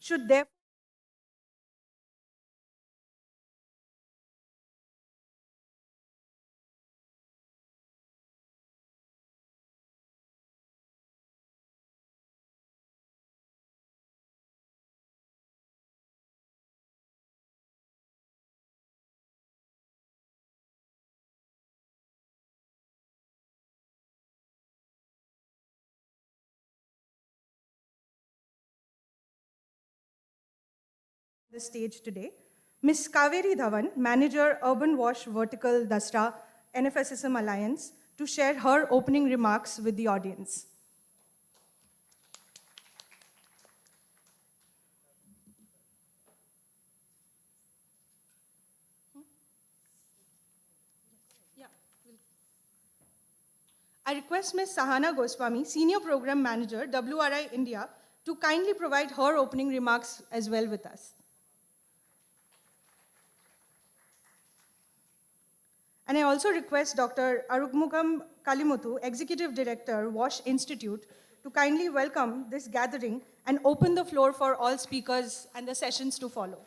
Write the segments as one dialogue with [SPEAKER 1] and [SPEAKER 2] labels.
[SPEAKER 1] should therefore the stage today, Ms. Kaveri Dhawan, Manager, Urban Wash Vertical Dasra, NFSSM Alliance, to share her opening remarks with the audience. I request Ms. Sahana Goswami, Senior Program Manager, WRI India, to kindly provide her opening remarks as well with us. And I also request Dr. Arugmugam Kalimuthu, Executive Director, WASH Institute, to kindly welcome this gathering and open the floor for all speakers and the sessions to follow.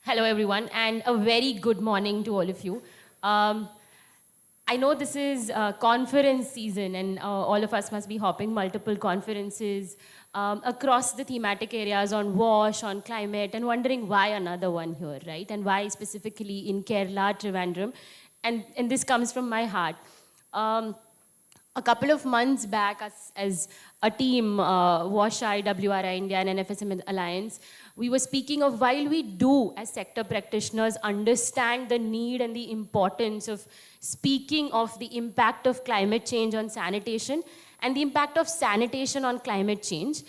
[SPEAKER 2] Hello, everyone, and a very good morning to all of you. I know this is conference season, and all of us must be hopping multiple conferences across the thematic areas on WASH, on climate, and wondering why another one here, right? And why specifically in Kerala, Trivandrum. And this comes from my heart. A couple of months back, as a team, WASH-I, WRI India, and NFSM Alliance, we were speaking of, while we do, as sector practitioners, understand the need and the importance of speaking of the impact of climate change on sanitation and the impact of sanitation on climate change,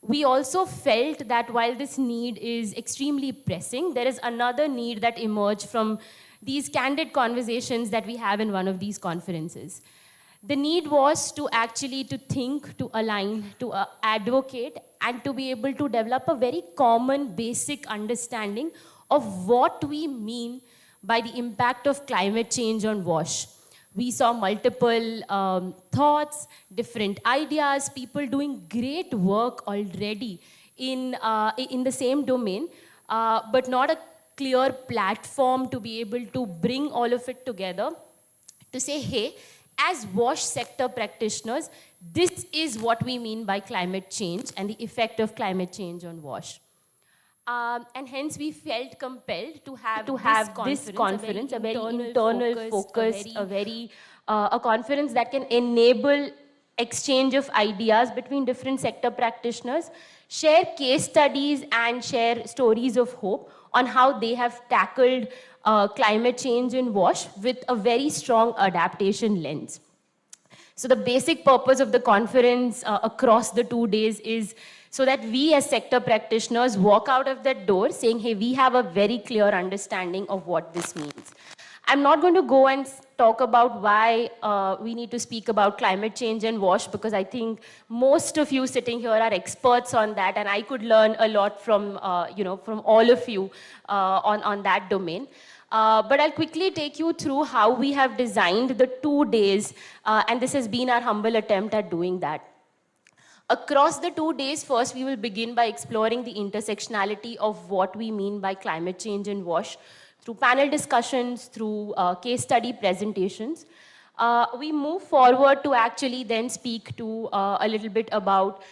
[SPEAKER 2] we also felt that while this need is extremely pressing, there is another need that emerged from these candid conversations that we have in one of these conferences. The need was to actually think, to align, to advocate, and to be able to develop a very common, basic understanding of what we mean by the impact of climate change on WASH. We saw multiple thoughts, different ideas, people doing great work already in the same domain, but not a clear platform to be able to bring all of it together to say, hey, as WASH sector practitioners, this is what we mean by climate change and the effect of climate change on WASH. And hence we felt compelled to have this conference, a very internal focused, a conference that can enable exchange of ideas between different sector practitioners, share case studies and share stories of hope on how they have tackled climate change in WASH with a very strong adaptation lens. So the basic purpose of the conference across the 2 days is so that we as sector practitioners walk out of that door saying, hey, we have a very clear understanding of what this means. I'm not going to go and talk about why we need to speak about climate change and WASH, because I think most of you sitting here are experts on that, and I could learn a lot from, from all of you on that domain. But I'll quickly take you through how we have designed the 2 days, and this has been our humble attempt at doing that. Across the 2 days, first we will begin by exploring the intersectionality of what we mean by climate change and WASH through panel discussions, through case study presentations. We move forward to actually then speak to a little bit about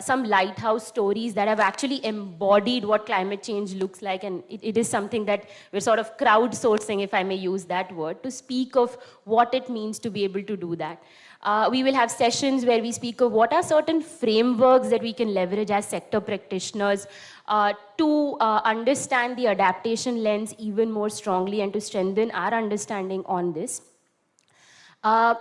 [SPEAKER 2] some lighthouse stories that have actually embodied what climate change looks like, and it is something that we're sort of crowdsourcing, if I may use that word, to speak of what it means to be able to do that. We will have sessions where we speak of what are certain frameworks that we can leverage as sector practitioners to understand the adaptation lens even more strongly and to strengthen our understanding on this.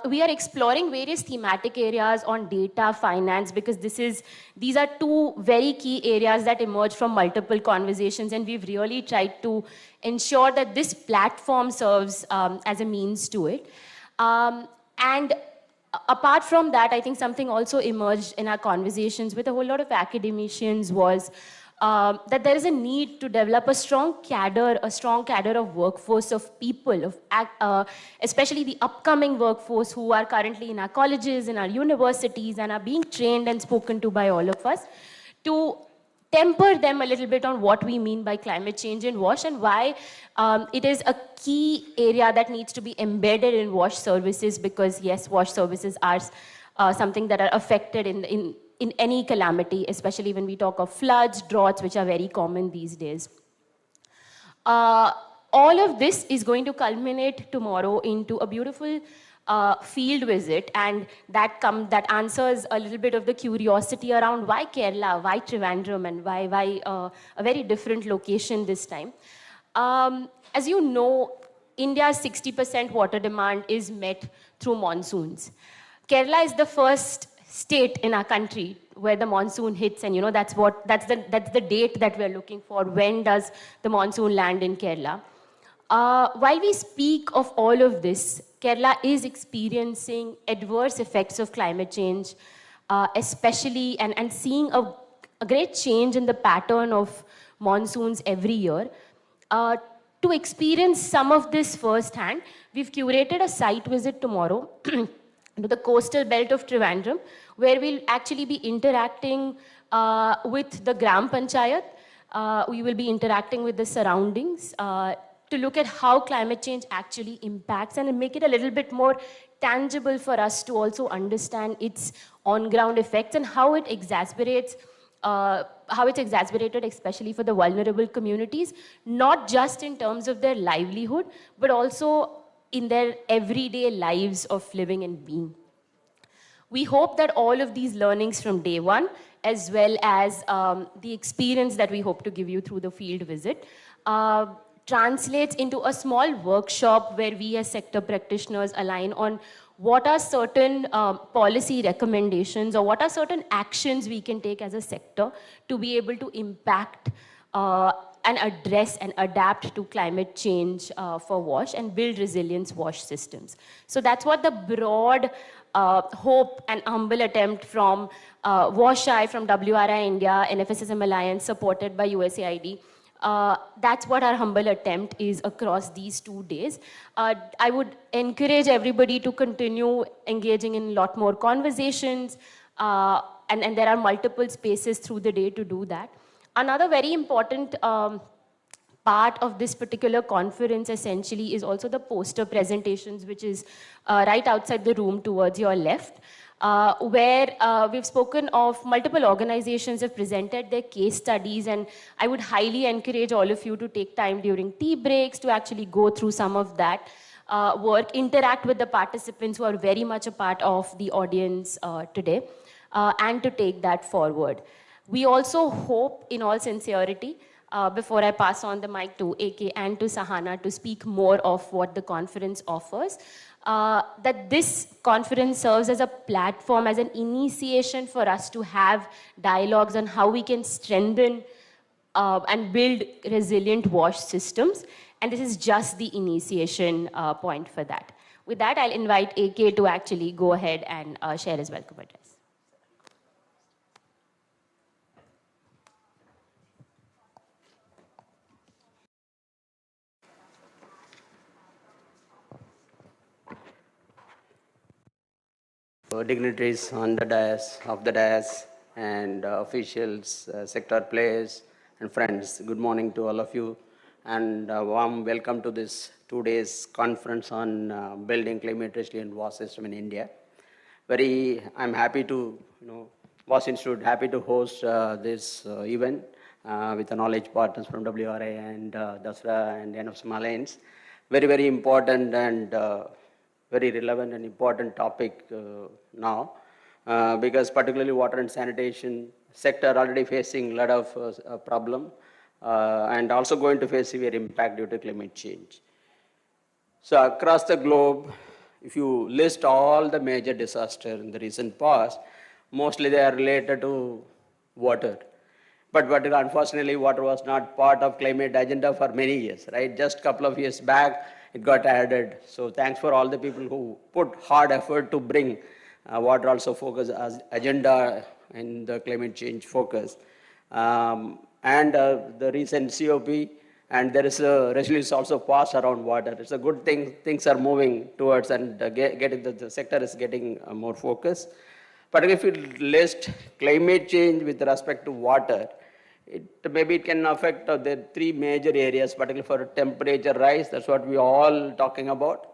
[SPEAKER 2] We are exploring various thematic areas on data, finance, because these are 2 very key areas that emerge from multiple conversations, and we've really tried to ensure that this platform serves as a means to it. And Apart from that, I think something also emerged in our conversations with a whole lot of academicians was that there is a need to develop a strong cadre of workforce of people, especially the upcoming workforce who are currently in our colleges, in our universities, and are being trained and spoken to by all of us, to temper them a little bit on what we mean by climate change in WASH and why it is a key area that needs to be embedded in WASH services, because yes, WASH services are something that are affected in any calamity, especially when we talk of floods, droughts, which are very common these days. All of this is going to culminate tomorrow into a beautiful field visit, and that answers a little bit of the curiosity around why Kerala, why Trivandrum, and why a very different location this time. As you know, India's 60% water demand is met through monsoons. Kerala is the first state in our country where the monsoon hits, and that's the date that we're looking for. When does the monsoon land in Kerala? While we speak of all of this, Kerala is experiencing adverse effects of climate change, especially and seeing a great change in the pattern of monsoons every year. To experience some of this firsthand, we've curated a site visit tomorrow to the coastal belt of Trivandrum, where we'll actually be interacting with the Gram Panchayat. We will be interacting with the surroundings to look at how climate change actually impacts and make it a little bit more tangible for us to also understand its on-ground effects and how it exacerbated, especially for the vulnerable communities, not just in terms of their livelihood, but also in their everyday lives of living and being. We hope that all of these learnings from day one, as well as the experience that we hope to give you through the field visit, translates into a small workshop where we as sector practitioners align on what are certain policy recommendations or what are certain actions we can take as a sector to be able to impact and address and adapt to climate change for WASH and build resilience WASH systems. So that's what the broad hope and humble attempt from WASH-I, from WRI India, NFSSM Alliance, supported by USAID, that's what our humble attempt is across these 2 days. I would encourage everybody to continue engaging in a lot more conversations, and there are multiple spaces through the day to do that. Another very important part of this particular conference essentially is also the poster presentations, which is right outside the room towards your left. Where we've spoken of multiple organizations have presented their case studies, and I would highly encourage all of you to take time during tea breaks to actually go through some of that work, interact with the participants who are very much a part of the audience today, and to take that forward. We also hope, in all sincerity, before I pass on the mic to AK and to Sahana to speak more of what the conference offers, that this conference serves as a platform, as an initiation for us to have dialogues on how we can strengthen and build resilient WASH systems. And this is just the initiation point for that. With that, I'll invite AK to actually go ahead and share his welcome address.
[SPEAKER 3] Dignitaries on the dais, and officials, sector players, and friends. Good morning to all of you, and a warm welcome to this 2 days conference on building climate resilient WASH system in India. I'm happy to, WASH Institute happy to host this event with the knowledge partners from WRI and DASRA and NFSSM Alliance. Very important and very relevant and important topic now, because particularly water and sanitation sector already facing a lot of problem and also going to face severe impact due to climate change. So across the globe, if you list all the major disasters in the recent past, mostly they are related to water. But unfortunately, water was not part of climate agenda for many years, right? Just a couple of years back, it got added. So thanks for all the people who put hard effort to bring water also focus as agenda in the climate change focus. And the recent COP, and there is a resolution also passed around water. It's a good thing, things are moving towards, and getting the sector is getting more focus. But if you list climate change with respect to water, maybe it can affect the three major areas, particularly for temperature rise. That's what we all talking about.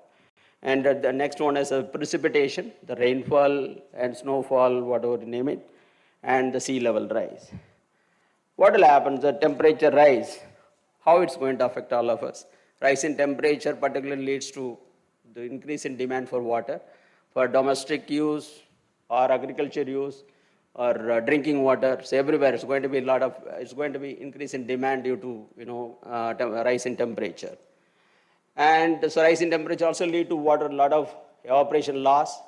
[SPEAKER 3] And the next one is precipitation, the rainfall and snowfall, whatever you name it, and the sea level rise. What will happen? The temperature rise, how it's going to affect all of us. Rise in temperature particularly leads to the increase in demand for water, for domestic use or agriculture use or drinking water. So everywhere it's going to be it's going to be increase in demand due to, rise in temperature. And so rise in temperature also lead to a lot of evaporation loss,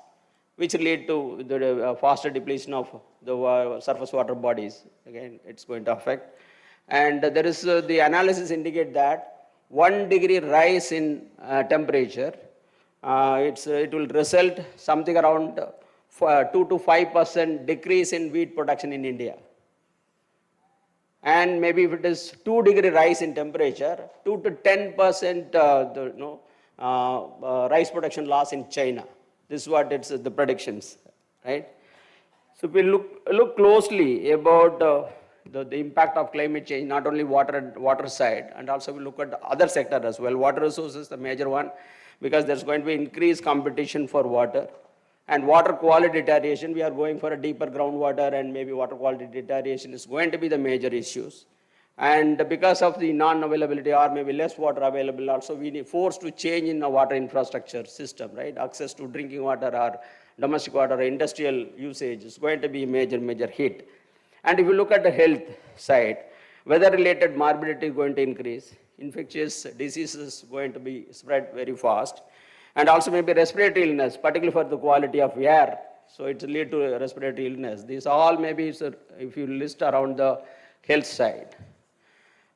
[SPEAKER 3] which lead to the faster depletion of the surface water bodies. Again, it's going to affect. And there is the analysis indicate that 1 degree rise in temperature, it will result something around 2 to 5% decrease in wheat production in India. And maybe if it is 2 degree rise in temperature, 2 to 10% rice production loss in China. This is what it's the predictions, right? So if we look closely about the impact of climate change, not only water side, and also we look at the other sector as well. Water resources, the major one, because there's going to be increased competition for water. And water quality deterioration, we are going for a deeper groundwater, and maybe water quality deterioration is going to be the major issues. And because of the non-availability or maybe less water available, also we need forced to change in the water infrastructure system, right? Access to drinking water or domestic water or industrial usage is going to be a major hit. And if you look at the health side, weather-related morbidity is going to increase, infectious diseases going to be spread very fast, and also maybe respiratory illness, particularly for the quality of air. So it will lead to respiratory illness. These all maybe, if you list around the health side.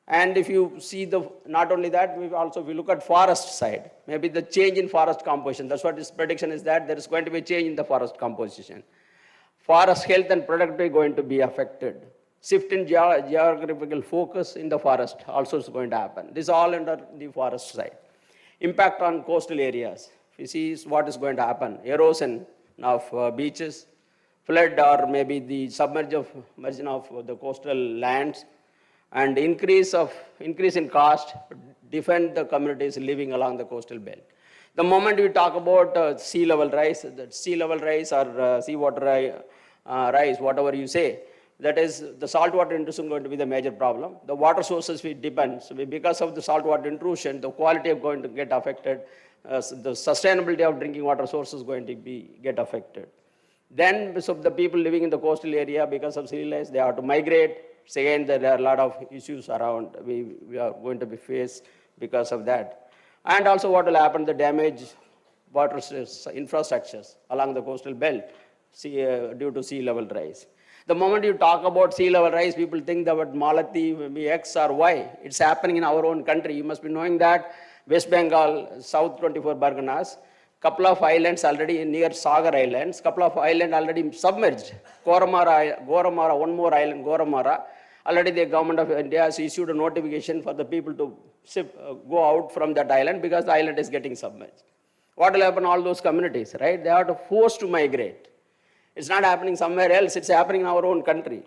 [SPEAKER 3] And if you see not only that, we look at forest side, maybe the change in forest composition. That's what this prediction is, that there is going to be a change in the forest composition. Forest health and productivity going to be affected. Shift in geographical focus in the forest also is going to happen. This is all under the forest side. Impact on coastal areas. If you see what is going to happen, erosion of beaches, flood or maybe the submersion of the coastal lands, and increase in cost to defend the communities living along the coastal belt. The moment we talk about sea level rise or seawater rise, whatever you say, that is the saltwater intrusion going to be the major problem. The water sources we depend. So because of the saltwater intrusion, the quality is going to get affected. The sustainability of drinking water sources is going to get affected. Then, so the people living in the coastal area, because of sea rise, they have to migrate. So again, there are a lot of issues around we are going to be faced because of that. And also what will happen, the damage water infrastructures along the coastal belt due to sea level rise. The moment you talk about sea level rise, people think that Malati may be X or Y. It's happening in our own country. You must be knowing that West Bengal, South 24 Parganas, couple of islands already near Sagar Islands, couple of islands already submerged. Goramara, one more island, Goramara. Already the government of India has issued a notification for the people to go out from that island because the island is getting submerged. What will happen to all those communities, right? They are forced to migrate. It's not happening somewhere else, it's happening in our own country.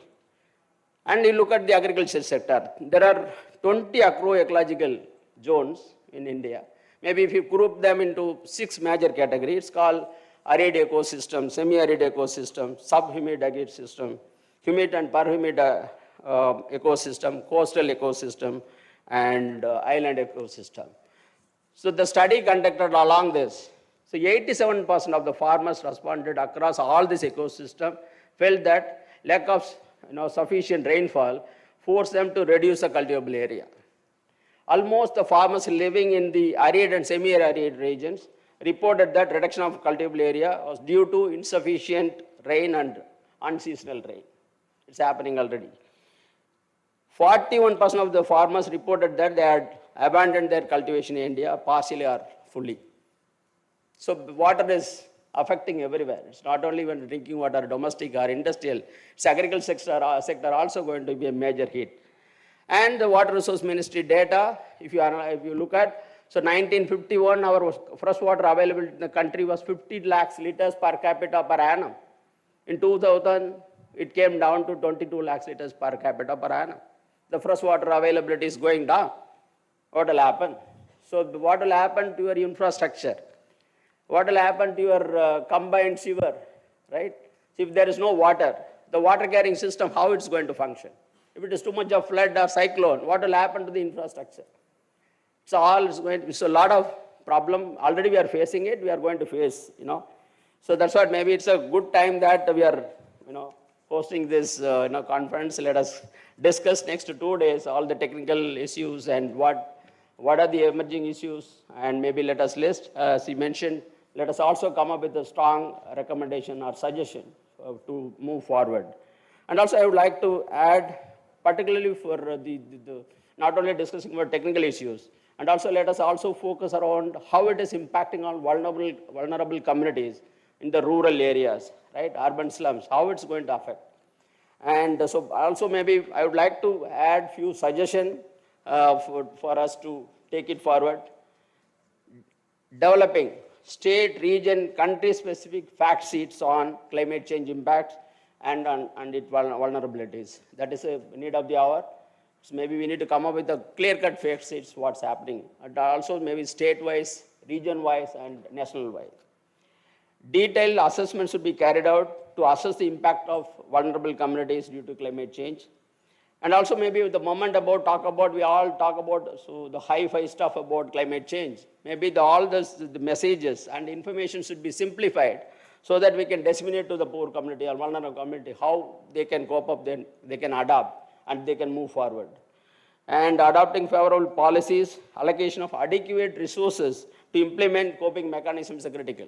[SPEAKER 3] And you look at the agriculture sector. There are 20 agroecological zones in India. Maybe if you group them into 6 major categories, it's called arid ecosystem, semi-arid ecosystem, sub-humid ecosystem, humid and perhumid ecosystem, coastal ecosystem, and island ecosystem. So the study conducted along this, so 87% of the farmers responded across all this ecosystem felt that lack of sufficient rainfall forced them to reduce the cultivable area. Almost the farmers living in the arid and semi-arid regions reported that reduction of cultivable area was due to insufficient rain and unseasonal rain. It's happening already. 41% of the farmers reported that they had abandoned their cultivation in India, partially or fully. So water is affecting everywhere. It's not only when drinking water, domestic or industrial. It's agriculture sector also going to be a major hit. And the Water Resource Ministry data, if you look at, so 1951, our fresh water available in the country was 50 lakhs liters per capita per annum. In 2000, it came down to 22 lakhs liters per capita per annum. The fresh water availability is going down. What will happen? So what will happen to your infrastructure? What will happen to your combined sewer, right? So if there is no water, the water carrying system, how it's going to function? If it is too much of flood or cyclone, what will happen to the infrastructure? It's going to be a lot of problem. Already we are facing it, we are going to face, So that's what maybe it's a good time that we are, hosting this, conference. Let us discuss next 2 days all the technical issues and what are the emerging issues, and maybe let us list, as he mentioned, let us also come up with a strong recommendation or suggestion to move forward. And also I would like to add, particularly for the not only discussing about technical issues, and also let us also focus around how it is impacting on vulnerable communities in the rural areas, right, urban slums, how it's going to affect. And so also maybe I would like to add few suggestions for us to take it forward. Developing state, region, country-specific fact sheets on climate change impacts and its vulnerabilities. That is a need of the hour. So maybe we need to come up with a clear-cut fact sheets what's happening. And also maybe state-wise, region-wise, and national-wise. Detailed assessments should be carried out to assess the impact of vulnerable communities due to climate change. And also maybe the moment we all talk about so the hi-fi stuff about climate change. Maybe all the messages and information should be simplified so that we can disseminate to the poor community or vulnerable community how they can cope up, then they can adapt and they can move forward. And adopting favorable policies, allocation of adequate resources to implement coping mechanisms are critical.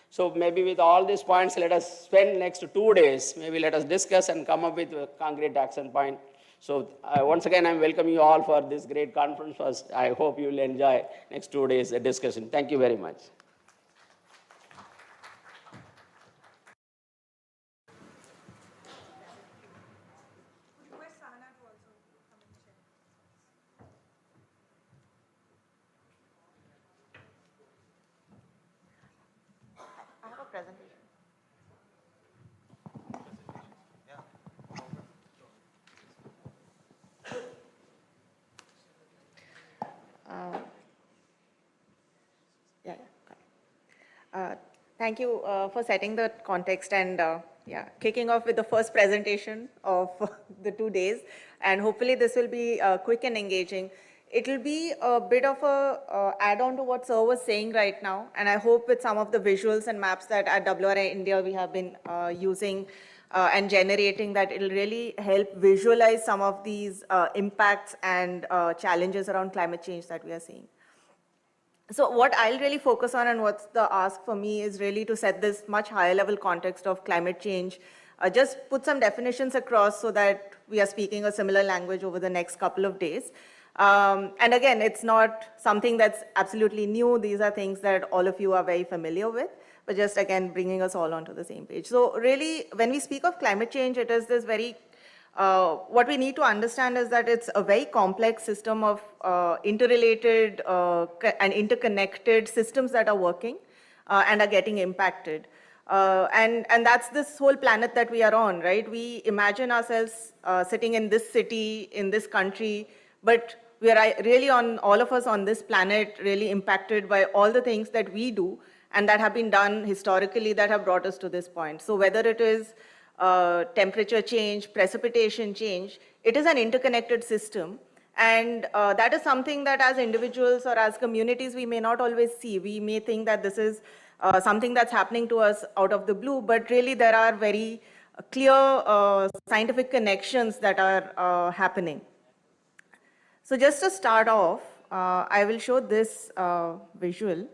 [SPEAKER 3] So maybe with all these points, let us spend next 2 days, maybe let us discuss and come up with a concrete action point. So once again, I welcome you all for this great conference. First, I hope you will enjoy next 2 days discussion. Thank you very much.
[SPEAKER 4] I have a presentation. Thank you for setting the context and kicking off with the first presentation of the 2 days. And hopefully this will be quick and engaging. It will be a bit of a add-on to what Sir was saying right now. And I hope with some of the visuals and maps that at WRI India we have been using and generating, that it'll really help visualize some of these impacts and challenges around climate change that we are seeing. So what I'll really focus on and what's the ask for me is really to set this much higher level context of climate change, just put some definitions across so that we are speaking a similar language over the next couple of days. And again, it's not something that's absolutely new. These are things that all of you are very familiar with, but just again, bringing us all onto the same page. So really, when we speak of climate change, it is this very what we need to understand is that it's a very complex system of interrelated and interconnected systems that are working and are getting impacted. And that's this whole planet that we are on, right? We imagine ourselves sitting in this city, in this country, but we are really all of us on this planet really impacted by all the things that we do and that have been done historically that have brought us to this point. So whether it is temperature change, precipitation change, it is an interconnected system. And that is something that as individuals or as communities, we may not always see. We may think that this is something that's happening to us out of the blue, but really there are very clear scientific connections that are happening. So just to start off, I will show this visual.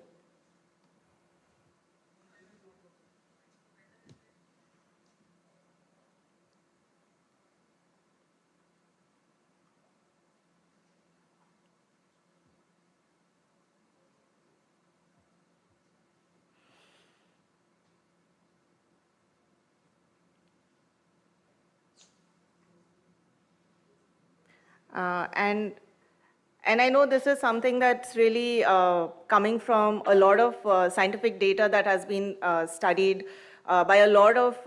[SPEAKER 4] And I know this is something that's really coming from a lot of scientific data that has been studied by a lot of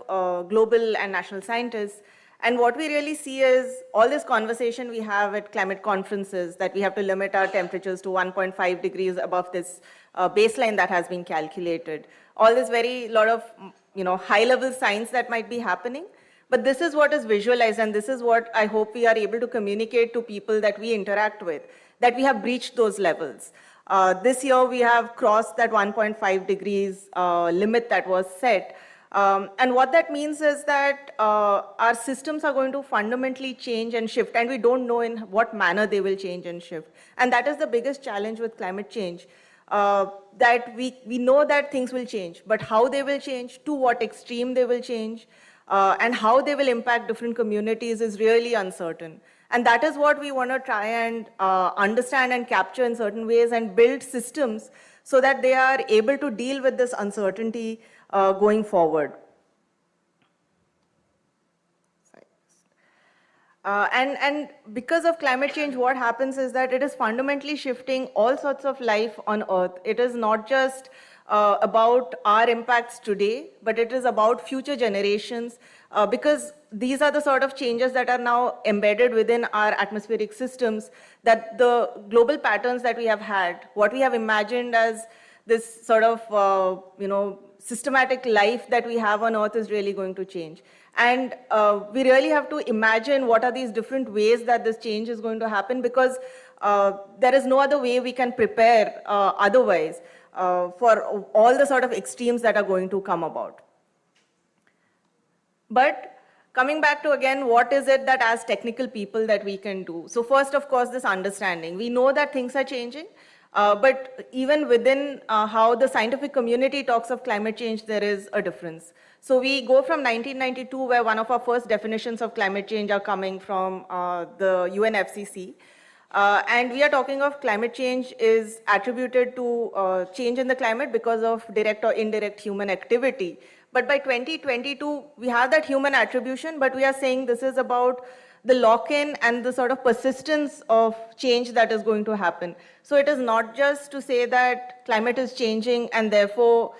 [SPEAKER 4] global and national scientists. And what we really see is all this conversation we have at climate conferences that we have to limit our temperatures to 1.5 degrees above this baseline that has been calculated. All this very lot of high-level science that might be happening. But this is what is visualized, and this is what I hope we are able to communicate to people that we interact with, that we have breached those levels. This year, we have crossed that 1.5 degrees limit that was set. And what that means is that our systems are going to fundamentally change and shift, and we don't know in what manner they will change and shift. And that is the biggest challenge with climate change, that we know that things will change, but how they will change, to what extreme they will change, and how they will impact different communities is really uncertain. And that is what we want to try and understand and capture in certain ways and build systems so that they are able to deal with this uncertainty going forward. And because of climate change, what happens is that it is fundamentally shifting all sorts of life on Earth. It is not just about our impacts today, but it is about future generations, because these are the sort of changes that are now embedded within our atmospheric systems, that the global patterns that we have had, what we have imagined as this sort of, systematic life that we have on Earth is really going to change. And we really have to imagine what are these different ways that this change is going to happen, because there is no other way we can prepare otherwise for all the sort of extremes that are going to come about. But coming back to, again, what is it that as technical people that we can do? So first, of course, this understanding. We know that things are changing, but even within how the scientific community talks of climate change, there is a difference. So we go from 1992, where one of our first definitions of climate change are coming from the UNFCCC. And we are talking of climate change is attributed to change in the climate because of direct or indirect human activity. But by 2022, we have that human attribution, but we are saying this is about the lock-in and the sort of persistence of change that is going to happen. So it is not just to say that climate is changing and therefore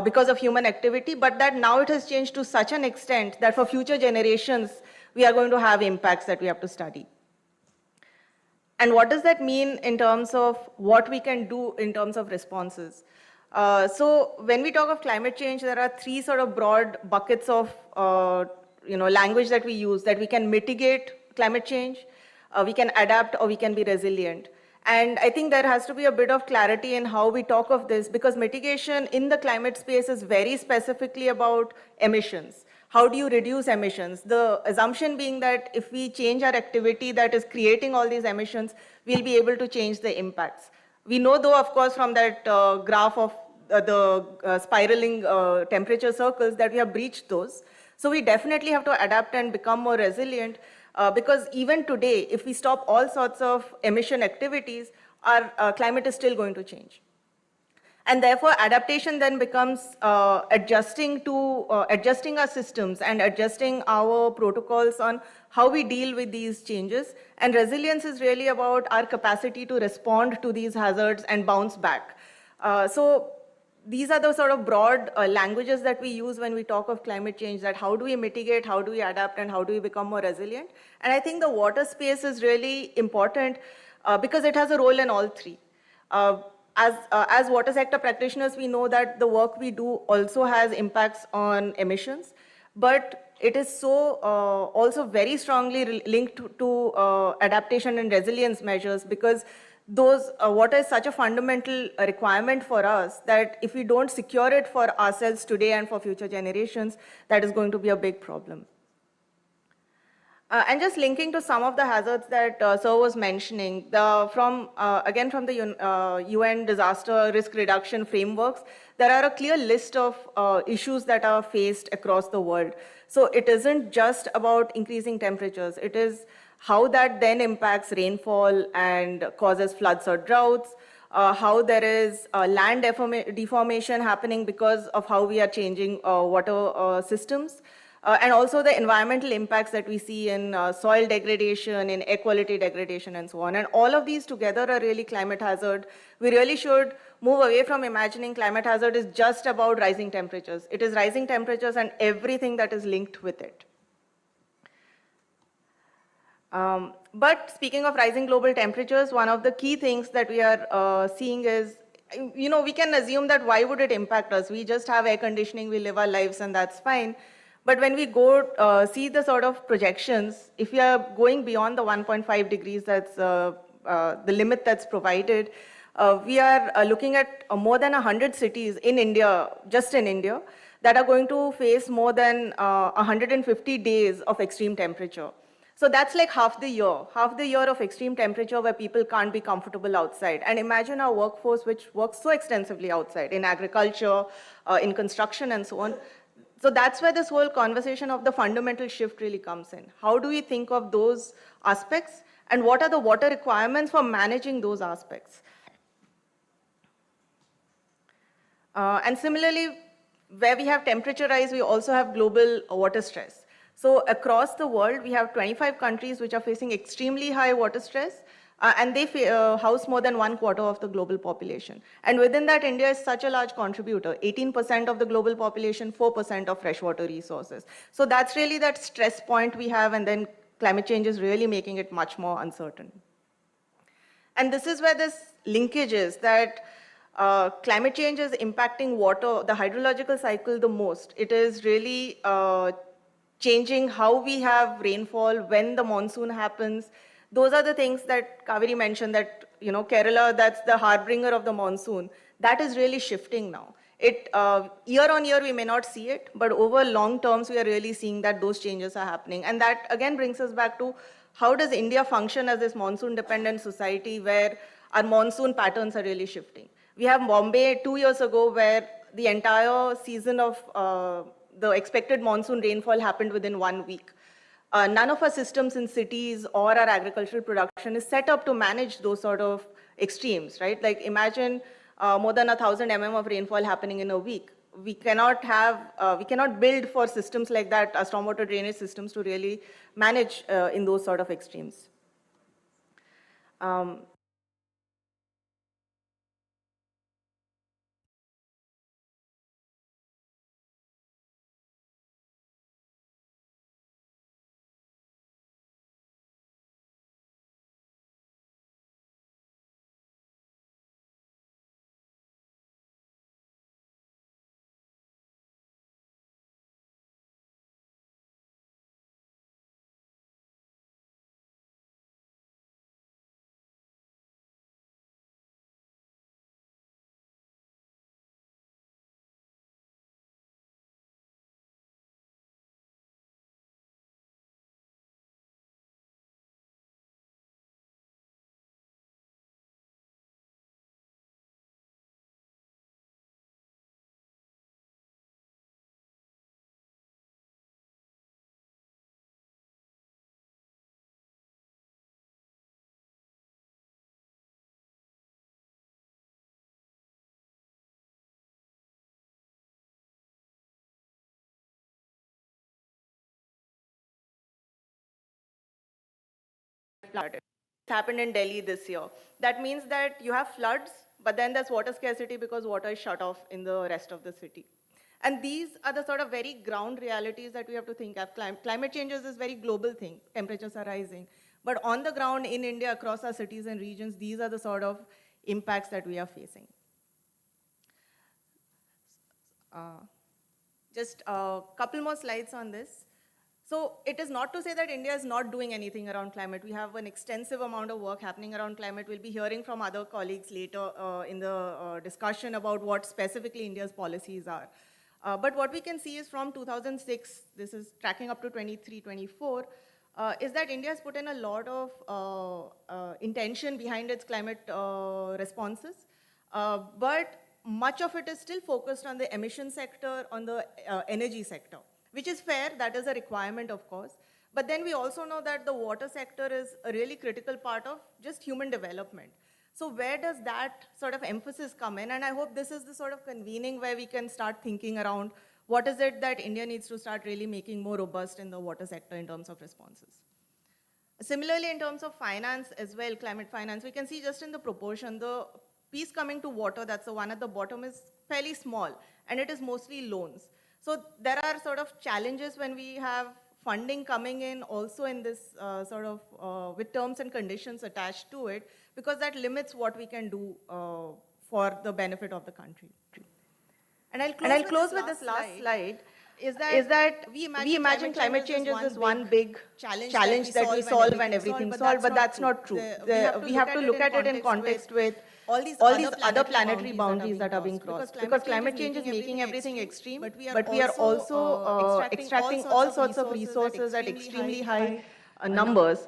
[SPEAKER 4] because of human activity, but that now it has changed to such an extent that for future generations, we are going to have impacts that we have to study. And what does that mean in terms of what we can do in terms of responses? So when we talk of climate change, there are three sort of broad buckets of language that we use, that we can mitigate climate change, we can adapt, or we can be resilient. And I think there has to be a bit of clarity in how we talk of this, because mitigation in the climate space is very specifically about emissions. How do you reduce emissions? The assumption being that if we change our activity that is creating all these emissions, we'll be able to change the impacts. We know, though, of course, from that graph of the spiraling temperature circles, that we have breached those. So we definitely have to adapt and become more resilient, because even today, if we stop all sorts of emission activities, our climate is still going to change. And therefore, adaptation then becomes adjusting our systems and adjusting our protocols on how we deal with these changes. And resilience is really about our capacity to respond to these hazards and bounce back. So these are the sort of broad languages that we use when we talk of climate change, that how do we mitigate, how do we adapt, and how do we become more resilient. And I think the water space is really important because it has a role in all three. As water sector practitioners, we know that the work we do also has impacts on emissions, but it is so also very strongly linked to adaptation and resilience measures, because those water is such a fundamental requirement for us that if we don't secure it for ourselves today and for future generations, that is going to be a big problem. And just linking to some of the hazards that Sir was mentioning, again from the UN disaster risk reduction frameworks, there are a clear list of issues that are faced across the world. So it isn't just about increasing temperatures, it is how that then impacts rainfall and causes floods or droughts, how there is land deformation happening because of how we are changing water systems. and also the environmental impacts that we see in soil degradation, in air quality degradation, and so on. And all of these together are really climate hazard. We really should move away from imagining climate hazard is just about rising temperatures. It is rising temperatures and everything that is linked with it. But speaking of rising global temperatures, one of the key things that we are seeing is, we can assume that why would it impact us? We just have air conditioning, we live our lives, and that's fine. But when we go see the sort of projections, if we are going beyond the 1.5 degrees, that's the limit that's provided, we are looking at more than 100 cities in India, just in India, that are going to face more than 150 days of extreme temperature. So that's like half the year of extreme temperature where people can't be comfortable outside. And imagine our workforce, which works so extensively outside, in agriculture, in construction, and so on. So that's where this whole conversation of the fundamental shift really comes in. How do we think of those aspects, and what are the water requirements for managing those aspects? And similarly, where we have temperature rise, we also have global water stress. So across the world, we have 25 countries which are facing extremely high water stress, and they house more than 1/4 of the global population. And within that, India is such a large contributor, 18% of the global population, 4% of freshwater resources. So that's really that stress point we have, and then climate change is really making it much more uncertain. And this is where this linkage is, that climate change is impacting water, the hydrological cycle the most. It is really changing how we have rainfall, when the monsoon happens. Those are the things that Kaveri mentioned, that, Kerala, that's the harbinger of the monsoon. That is really shifting now. Year on year, we may not see it, but over long terms, we are really seeing that those changes are happening. And that, again, brings us back to how does India function as this monsoon-dependent society where our monsoon patterns are really shifting. We have Bombay 2 years ago where the entire season of the expected monsoon rainfall happened within 1 week. None of our systems in cities or our agricultural production is set up to manage those sort of extremes, right? Like imagine more than 1,000 mm of rainfall happening in a week. We cannot build for systems like that, stormwater drainage systems, to really manage in those sort of extremes. It happened in Delhi this year. That means that you have floods, but then there's water scarcity because water is shut off in the rest of the city. And these are the sort of very ground realities that we have to think of. Climate change is this very global thing. Temperatures are rising. But on the ground in India, across our cities and regions, these are the sort of impacts that we are facing. Just a couple more slides on this. So it is not to say that India is not doing anything around climate. We have an extensive amount of work happening around climate. We'll be hearing from other colleagues later in the discussion about what specifically India's policies are. But what we can see is from 2006, this is tracking up to 23, 24, is that India has put in a lot of intention behind its climate responses. But much of it is still focused on the emission sector, on the energy sector, which is fair. That is a requirement, of course. But then we also know that the water sector is a really critical part of just human development. So where does that sort of emphasis come in? And I hope this is the sort of convening where we can start thinking around what is it that India needs to start really making more robust in the water sector in terms of responses. Similarly, in terms of finance as well, climate finance, we can see just in the proportion, the piece coming to water, that's the one at the bottom, is fairly small, and it is mostly loans. So there are sort of challenges when we have funding coming in also in this with terms and conditions attached to it, because that limits what we can do for the benefit of the country. And I'll close with this last slide. Is that we imagine climate change as this one big challenge that we solve and everything's solved, but that's not true. We have to look at it in context with all these other planetary boundaries that are being crossed. Because climate change is making everything extreme, but we are also extracting all sorts of resources at extremely high numbers.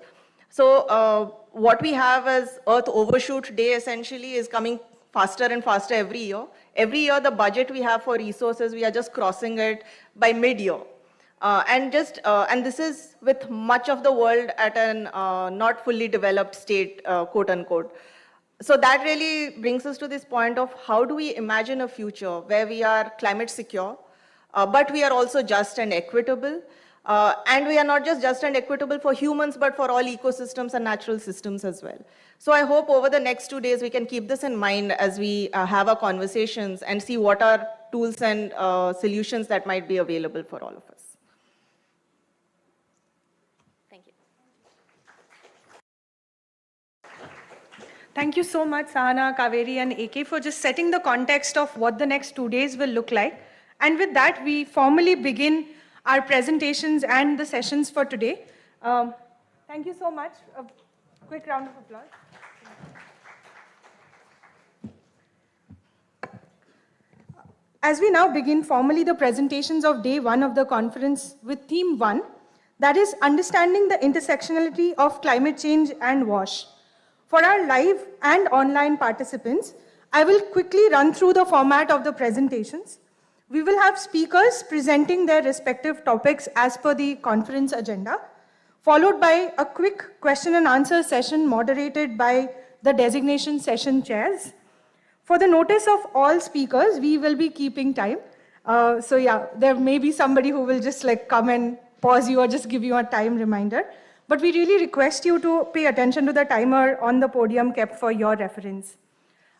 [SPEAKER 4] So what we have as Earth Overshoot Day essentially is coming faster and faster every year. Every year, the budget we have for resources, we are just crossing it by mid-year. And this is with much of the world at an not fully developed state, quote unquote. So that really brings us to this point of how do we imagine a future where we are climate secure, but we are also just and equitable. And we are not just and equitable for humans, but for all ecosystems and natural systems as well. So I hope over the next 2 days, we can keep this in mind as we have our conversations and see what are tools and solutions that might be available for all of us. Thank you.
[SPEAKER 1] Thank you so much, Sahana, Kaveri, and AK for just setting the context of what the next 2 days will look like. And with that, we formally begin our presentations and the sessions for today. Thank you so much. A quick round of applause. As we now begin formally the presentations of day 1 of the conference with theme 1, that is understanding the intersectionality of climate change and WASH. For our live and online participants, I will quickly run through the format of the presentations. We will have speakers presenting their respective topics as per the conference agenda, followed by a quick question and answer session moderated by the designation session chairs. For the notice of all speakers, we will be keeping time. So yeah, there may be somebody who will just come and pause you or just give you a time reminder. But we really request you to pay attention to the timer on the podium kept for your reference.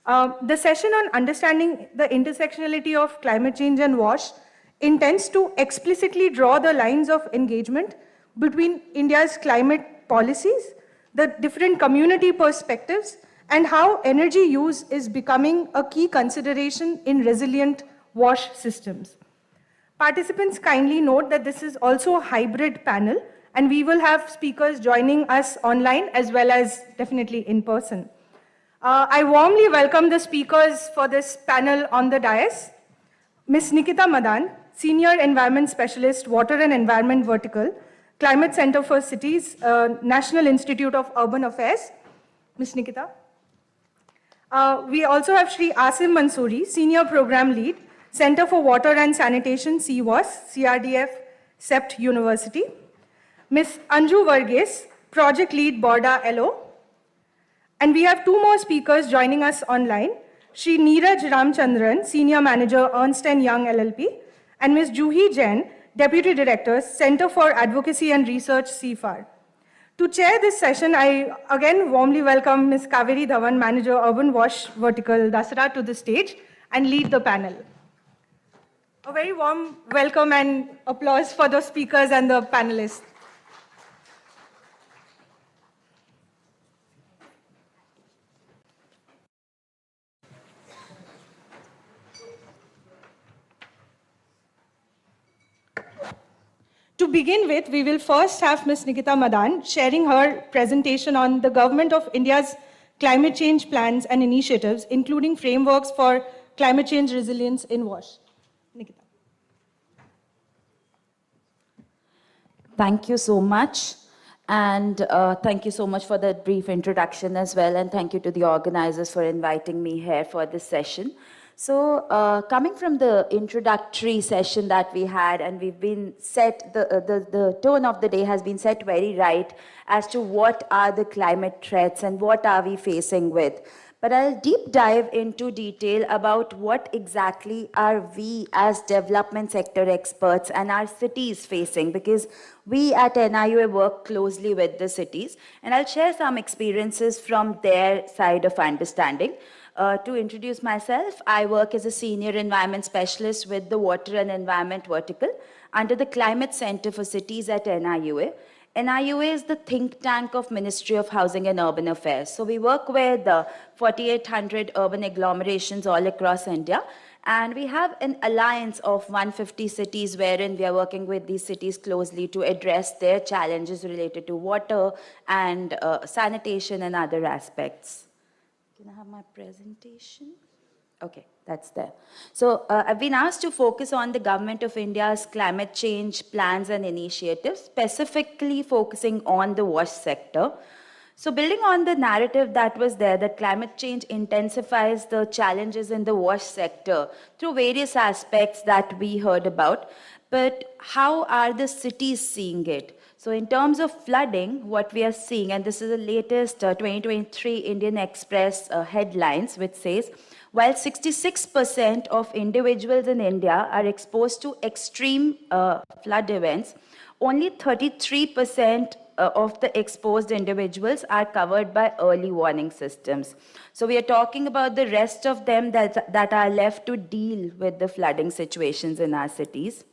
[SPEAKER 1] The session on understanding the intersectionality of climate change and WASH intends to explicitly draw the lines of engagement between India's climate policies, the different community perspectives, and how energy use is becoming a key consideration in resilient WASH systems. Participants kindly note that this is also a hybrid panel, and we will have speakers joining us online as well as definitely in person. I warmly welcome the speakers for this panel on the dais. Ms. Nikita Madan, Senior Environment Specialist, Water and Environment Vertical, Climate Center for Cities, National Institute of Urban Affairs. Ms. Nikita. We also have Shri Asim Mansoori, Senior Program Lead, Center for Water and Sanitation, CWAS, CRDF, CEPT University. Ms. Anju Varghese, Project Lead, Borda LO. And we have 2 more speakers joining us online. Shri Neeraj Ramchandran, Senior Manager, Ernst & Young LLP, and Ms. Juhi Jain, Deputy Director, Center for Advocacy and Research, CFAR. To chair this session, I again warmly welcome Ms. Kaveri Dhawan, Manager, Urban WASH Vertical, Dasara, to the stage and lead the panel. A very warm welcome and applause for the speakers and the panelists. To begin with, we will first have Ms. Nikita Madan sharing her presentation on the Government of India's climate change plans and initiatives, including frameworks for climate change resilience in WASH. Nikita.
[SPEAKER 5] Thank you so much. And thank you so much for that brief introduction as well. And thank you to the organizers for inviting me here for this session. So coming from the introductory session that we had, and we've been set, the tone of the day has been set very right as to what are the climate threats and what are we facing with. But I'll deep dive into detail about what exactly are we as development sector experts and our cities facing, because we at NIUA work closely with the cities, and I'll share some experiences from their side of understanding. To introduce myself, I work as a senior environment specialist with the Water and Environment Vertical under the Climate Center for Cities at NIUA. NIUA is the think tank of Ministry of Housing and Urban Affairs. So we work with 4,800 urban agglomerations all across India. And we have an alliance of 150 cities wherein we are working with these cities closely to address their challenges related to water and sanitation and other aspects. Can I have my presentation? Okay, that's there. So I've been asked to focus on the Government of India's climate change plans and initiatives, specifically focusing on the wash sector. So building on the narrative that was there, that climate change intensifies the challenges in the wash sector through various aspects that we heard about. But how are the cities seeing it? So in terms of flooding, what we are seeing, and this is the latest 2023 Indian Express headlines, which says, while 66% of individuals in India are exposed to extreme flood events, only 33% of the exposed individuals are covered by early warning systems. So we are talking about the rest of them that are left to deal with the flooding situations in our cities.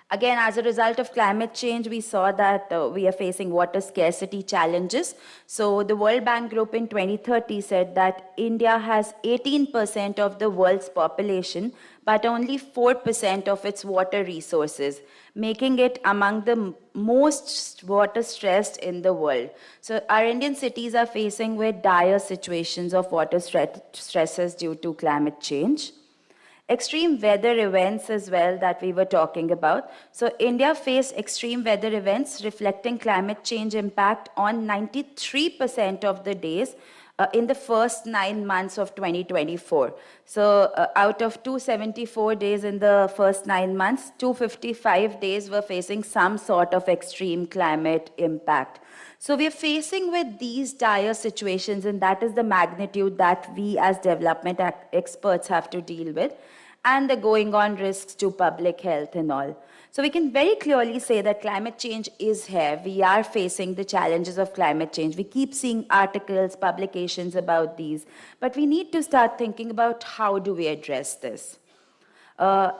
[SPEAKER 5] Again, as a result of climate change, we saw that we are facing water scarcity challenges. So the World Bank Group in 2030 said that India has 18% of the world's population, but only 4% of its water resources, making it among the most water stressed in the world. So our Indian cities are facing with dire situations of water stresses due to climate change. Extreme weather events as well that we were talking about. So India faced extreme weather events reflecting climate change impact on 93% of the days in the first 9 months of 2024. So out of 274 days in the first 9 months, 255 days were facing some sort of extreme climate impact. So we are facing with these dire situations, and that is the magnitude that we as development experts have to deal with, and the going on risks to public health and all. So we can very clearly say that climate change is here. We are facing the challenges of climate change. We keep seeing articles, publications about these, but we need to start thinking about how do we address this.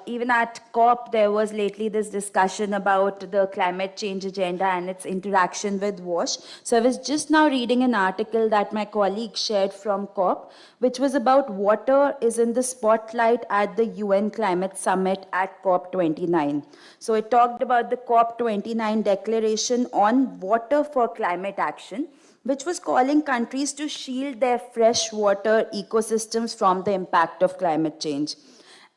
[SPEAKER 5] Even at COP, there was lately this discussion about the climate change agenda and its interaction with WASH. So I was just now reading an article that my colleague shared from COP, which was about water is in the spotlight at the UN Climate Summit at COP29. So it talked about the COP29 declaration on water for climate action, which was calling countries to shield their freshwater ecosystems from the impact of climate change.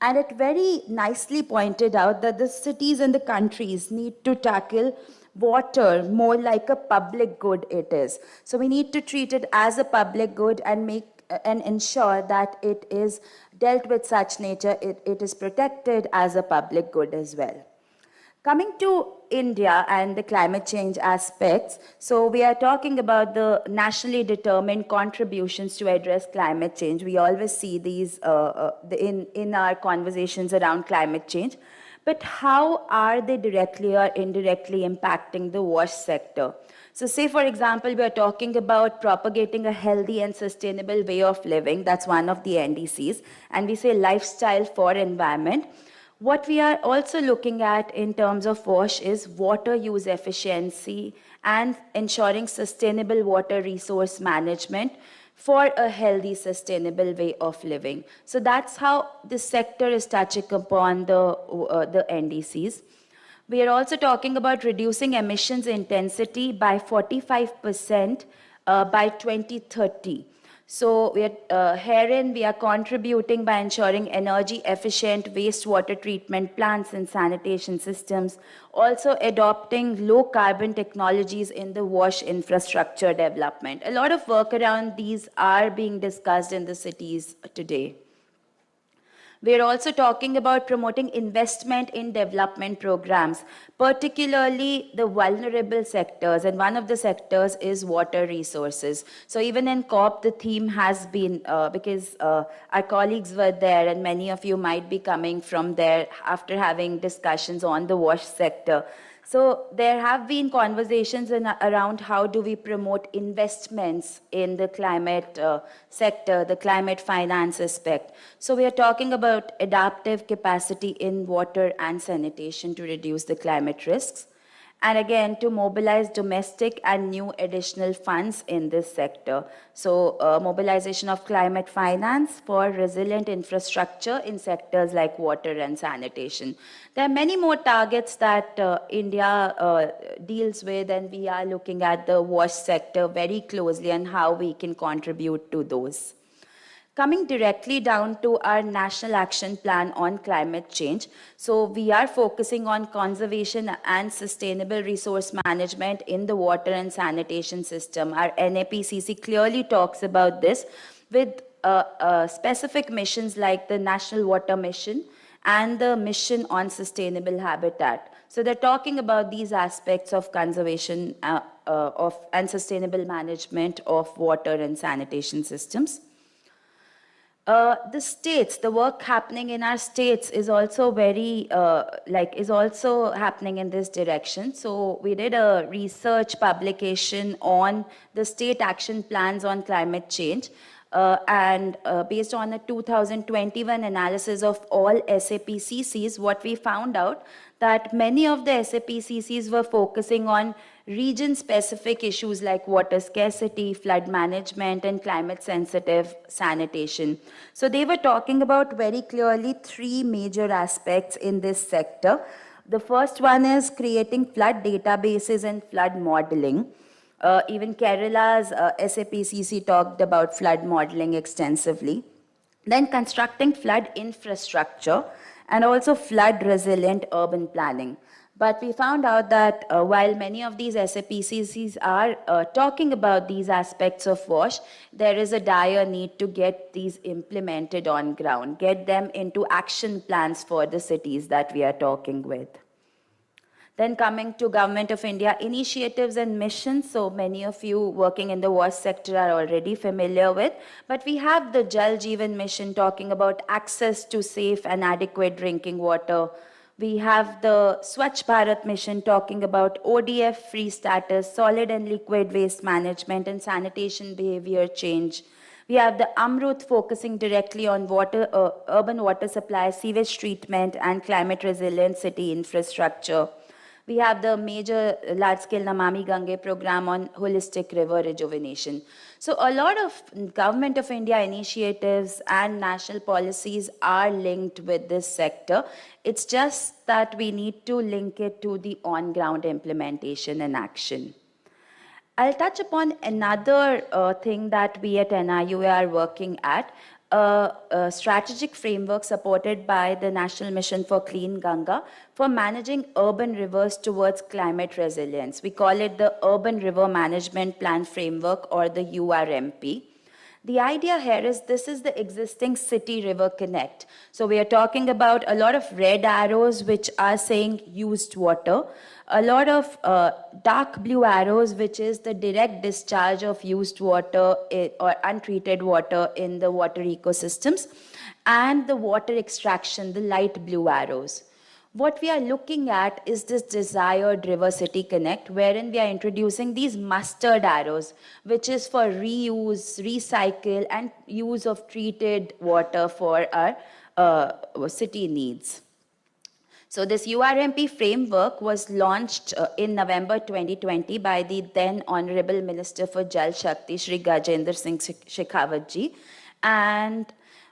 [SPEAKER 5] And it very nicely pointed out that the cities and the countries need to tackle water more like a public good it is. So we need to treat it as a public good and ensure that it is dealt with such nature, it is protected as a public good as well. Coming to India and the climate change aspects, so we are talking about the nationally determined contributions to address climate change. We always see these in our conversations around climate change. But how are they directly or indirectly impacting the WASH sector? So say, for example, we are talking about propagating a healthy and sustainable way of living. That's one of the NDCs. And we say lifestyle for environment. What we are also looking at in terms of WASH is water use efficiency and ensuring sustainable water resource management for a healthy, sustainable way of living. So that's how this sector is touching upon the NDCs. We are also talking about reducing emissions intensity by 45% by 2030. So herein we are contributing by ensuring energy efficient wastewater treatment plants and sanitation systems, also adopting low carbon technologies in the WASH infrastructure development. A lot of work around these are being discussed in the cities today. We're also talking about promoting investment in development programs, particularly the vulnerable sectors, and one of the sectors is water resources. So even in COP, the theme has been, because our colleagues were there and many of you might be coming from there after having discussions on the wash sector. So there have been conversations around how do we promote investments in the climate sector, the climate finance aspect. So we are talking about adaptive capacity in water and sanitation to reduce the climate risks. And again, to mobilize domestic and new additional funds in this sector. So mobilization of climate finance for resilient infrastructure in sectors like water and sanitation. There are many more targets that India deals with, and we are looking at the wash sector very closely and how we can contribute to those. Coming directly down to our National Action Plan on Climate Change, so we are focusing on conservation and sustainable resource management in the water and sanitation system. Our NAPCC clearly talks about this with specific missions like the National Water Mission and the Mission on Sustainable Habitat. So they're talking about these aspects of conservation and sustainable management of water and sanitation systems. The states, the work happening in our states is also very, is also happening in this direction. So we did a research publication on the state action plans on climate change. Based on a 2021 analysis of all SAPCCs, what we found out that many of the SAPCCs were focusing on region-specific issues like water scarcity, flood management, and climate-sensitive sanitation. So they were talking about very clearly three major aspects in this sector. The first one is creating flood databases and flood modeling. Even Kerala's SAPCC talked about flood modeling extensively. Then constructing flood infrastructure and also flood-resilient urban planning. But we found out that while many of these SAPCCs are talking about these aspects of WASH, there is a dire need to get these implemented on ground, get them into action plans for the cities that we are talking with. Then coming to Government of India initiatives and missions, so many of you working in the WASH sector are already familiar with, but we have the Jal Jeevan mission talking about access to safe and adequate drinking water. We have the Swachh Bharat mission talking about ODF free status, solid and liquid waste management, and sanitation behavior change. We have the Amrut focusing directly on water, urban water supply, sewage treatment, and climate resilient city infrastructure. We have the major large-scale Namami Gange program on holistic river rejuvenation. So a lot of Government of India initiatives and national policies are linked with this sector. It's just that we need to link it to the on-ground implementation and action. I'll touch upon another thing that we at NIUA are working at, a strategic framework supported by the National Mission for Clean Ganga for managing urban rivers towards climate resilience. We call it the Urban River Management Plan Framework, or the URMP. The idea here is this is the existing city river connect. So we are talking about a lot of red arrows which are saying used water, a lot of dark blue arrows which is the direct discharge of used water or untreated water in the water ecosystems, and the water extraction, the light blue arrows. What we are looking at is this desired river city connect, wherein we are introducing these mustard arrows, which is for reuse, recycle, and use of treated water for our city needs. So this URMP framework was launched in November 2020 by the then Honorable Minister for Jal Shakti, Shri Gajendra Singh Shekhawat ji. And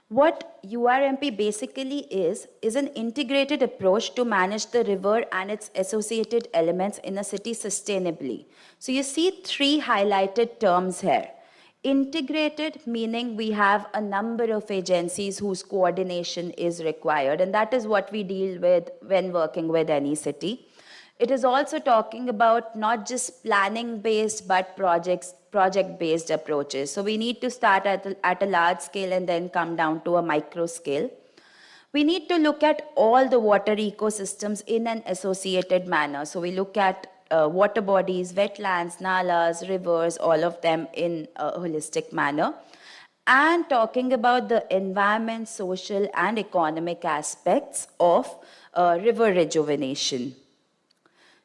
[SPEAKER 5] what URMP basically is an integrated approach to manage the river and its associated elements in a city sustainably. So you see three highlighted terms here. Integrated, meaning we have a number of agencies whose coordination is required, and that is what we deal with when working with any city. It is also talking about not just planning-based, but project-based approaches. So we need to start at a large scale and then come down to a micro scale. We need to look at all the water ecosystems in an associated manner. So we look at water bodies, wetlands, nalas, rivers, all of them in a holistic manner. And talking about the environment, social, and economic aspects of river rejuvenation.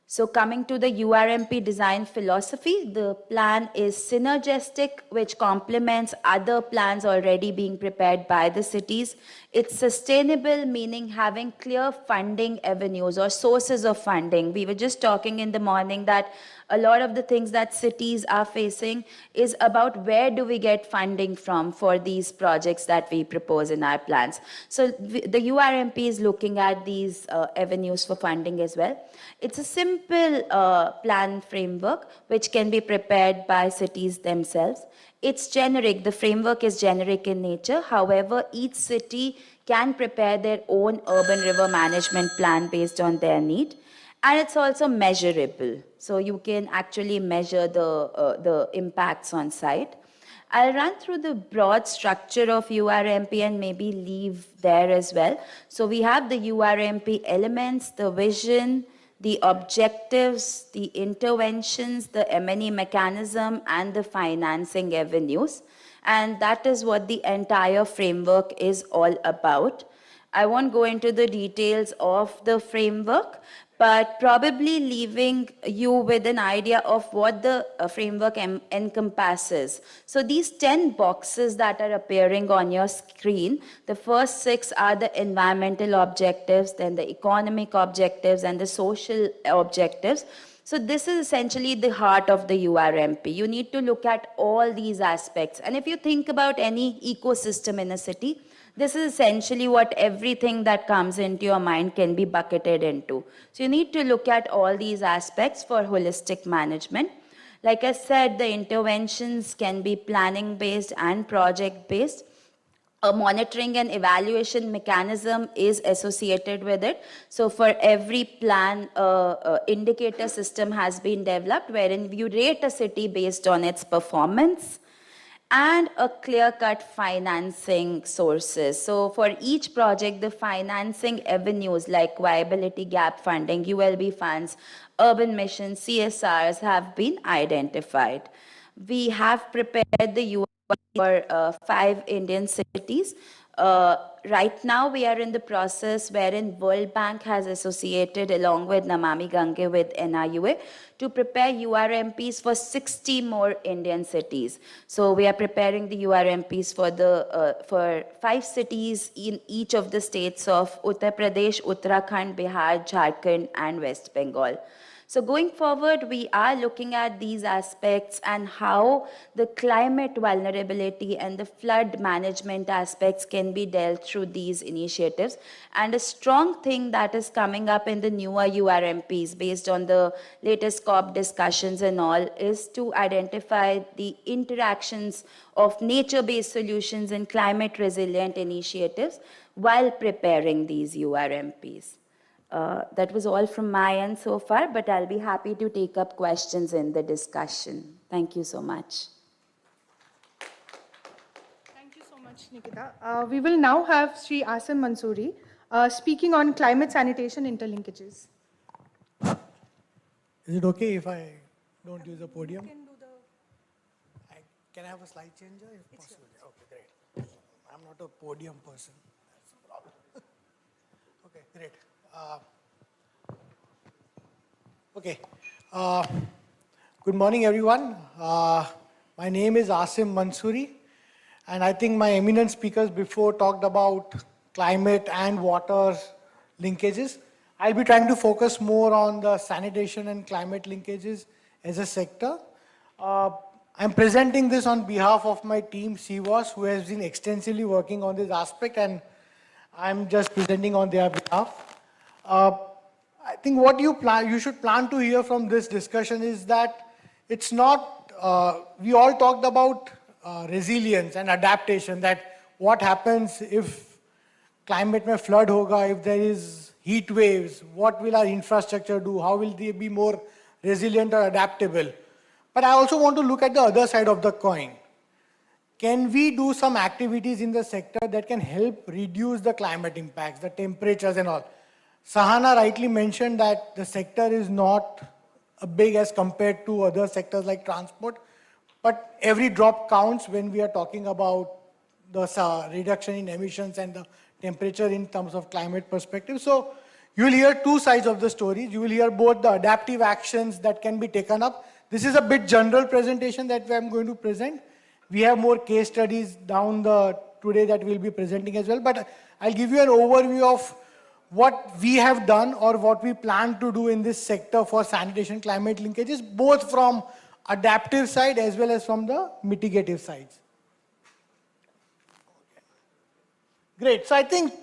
[SPEAKER 5] So coming to the URMP design philosophy, the plan is synergistic, which complements other plans already being prepared by the cities. It's sustainable, meaning having clear funding avenues or sources of funding. We were just talking in the morning that a lot of the things that cities are facing is about where do we get funding from for these projects that we propose in our plans. So the URMP is looking at these avenues for funding as well. It's a simple plan framework which can be prepared by cities themselves. It's generic, the framework is generic in nature. However, each city can prepare their own urban river management plan based on their need. And it's also measurable. So you can actually measure the impacts on site. I'll run through the broad structure of URMP and maybe leave there as well. So we have the URMP elements, the vision, the objectives, the interventions, the M&E mechanism, and the financing avenues. And that is what the entire framework is all about. I won't go into the details of the framework, but probably leaving you with an idea of what the framework encompasses. So these 10 boxes that are appearing on your screen, the first 6 are the environmental objectives, then the economic objectives, and the social objectives. So this is essentially the heart of the URMP. You need to look at all these aspects. And if you think about any ecosystem in a city, this is essentially what everything that comes into your mind can be bucketed into. So you need to look at all these aspects for holistic management. Like I said, the interventions can be planning-based and project-based. A monitoring and evaluation mechanism is associated with it. So for every plan, indicator system has been developed wherein you rate a city based on its performance, and a clear-cut financing sources. So for each project, the financing avenues like viability gap funding, ULB funds, urban missions, CSRs have been identified. We have prepared the URMP for 5 Indian cities. Right now, we are in the process wherein World Bank has associated along with Namami Gange with NIUA to prepare URMPs for 60 more Indian cities. So we are preparing the URMPs for 5 cities in each of the states of Uttar Pradesh, Uttarakhand, Bihar, Jharkhand, and West Bengal. So going forward, we are looking at these aspects and how the climate vulnerability and the flood management aspects can be dealt through these initiatives. And a strong thing that is coming up in the newer URMPs based on the latest COP discussions and all is to identify the interactions of nature-based solutions and climate-resilient initiatives while preparing these URMPs. That was all from my end so far, but I'll be happy to take up questions in the discussion. Thank you so much.
[SPEAKER 1] Thank you so much, Nikita. We will now have Sri Asim Mansoori speaking on climate sanitation interlinkages.
[SPEAKER 6] Is it okay if I don't use the podium? Can I have a slide changer if possible? Okay, great. I'm not a podium person. That's the problem. Okay, great. Good morning, everyone. My name is Asim Mansoori, and I think my eminent speakers before talked about climate and water linkages. I'll be trying to focus more on the sanitation and climate linkages as a sector. I'm presenting this on behalf of my team, CWAS, who has been extensively working on this aspect, and I'm just presenting on their behalf. I think what you should plan to hear from this discussion is that it's not, we all talked about resilience and adaptation, that what happens if climate may flood hoga, if there is heat waves, what will our infrastructure do, how will they be more resilient or adaptable. But I also want to look at the other side of the coin. can we do some activities in the sector that can help reduce the climate impacts, the temperatures and all? Sahana rightly mentioned that the sector is not big as compared to other sectors like transport, but every drop counts when we are talking about the reduction in emissions and the temperature in terms of climate perspective. So you will hear two sides of the story. You will hear both the adaptive actions that can be taken up. This is a bit general presentation that I'm going to present. We have more case studies down today that we'll be presenting as well, but I'll give you an overview of what we have done or what we plan to do in this sector for sanitation climate linkages, both from adaptive side as well as from the mitigative sides. Great. So I think,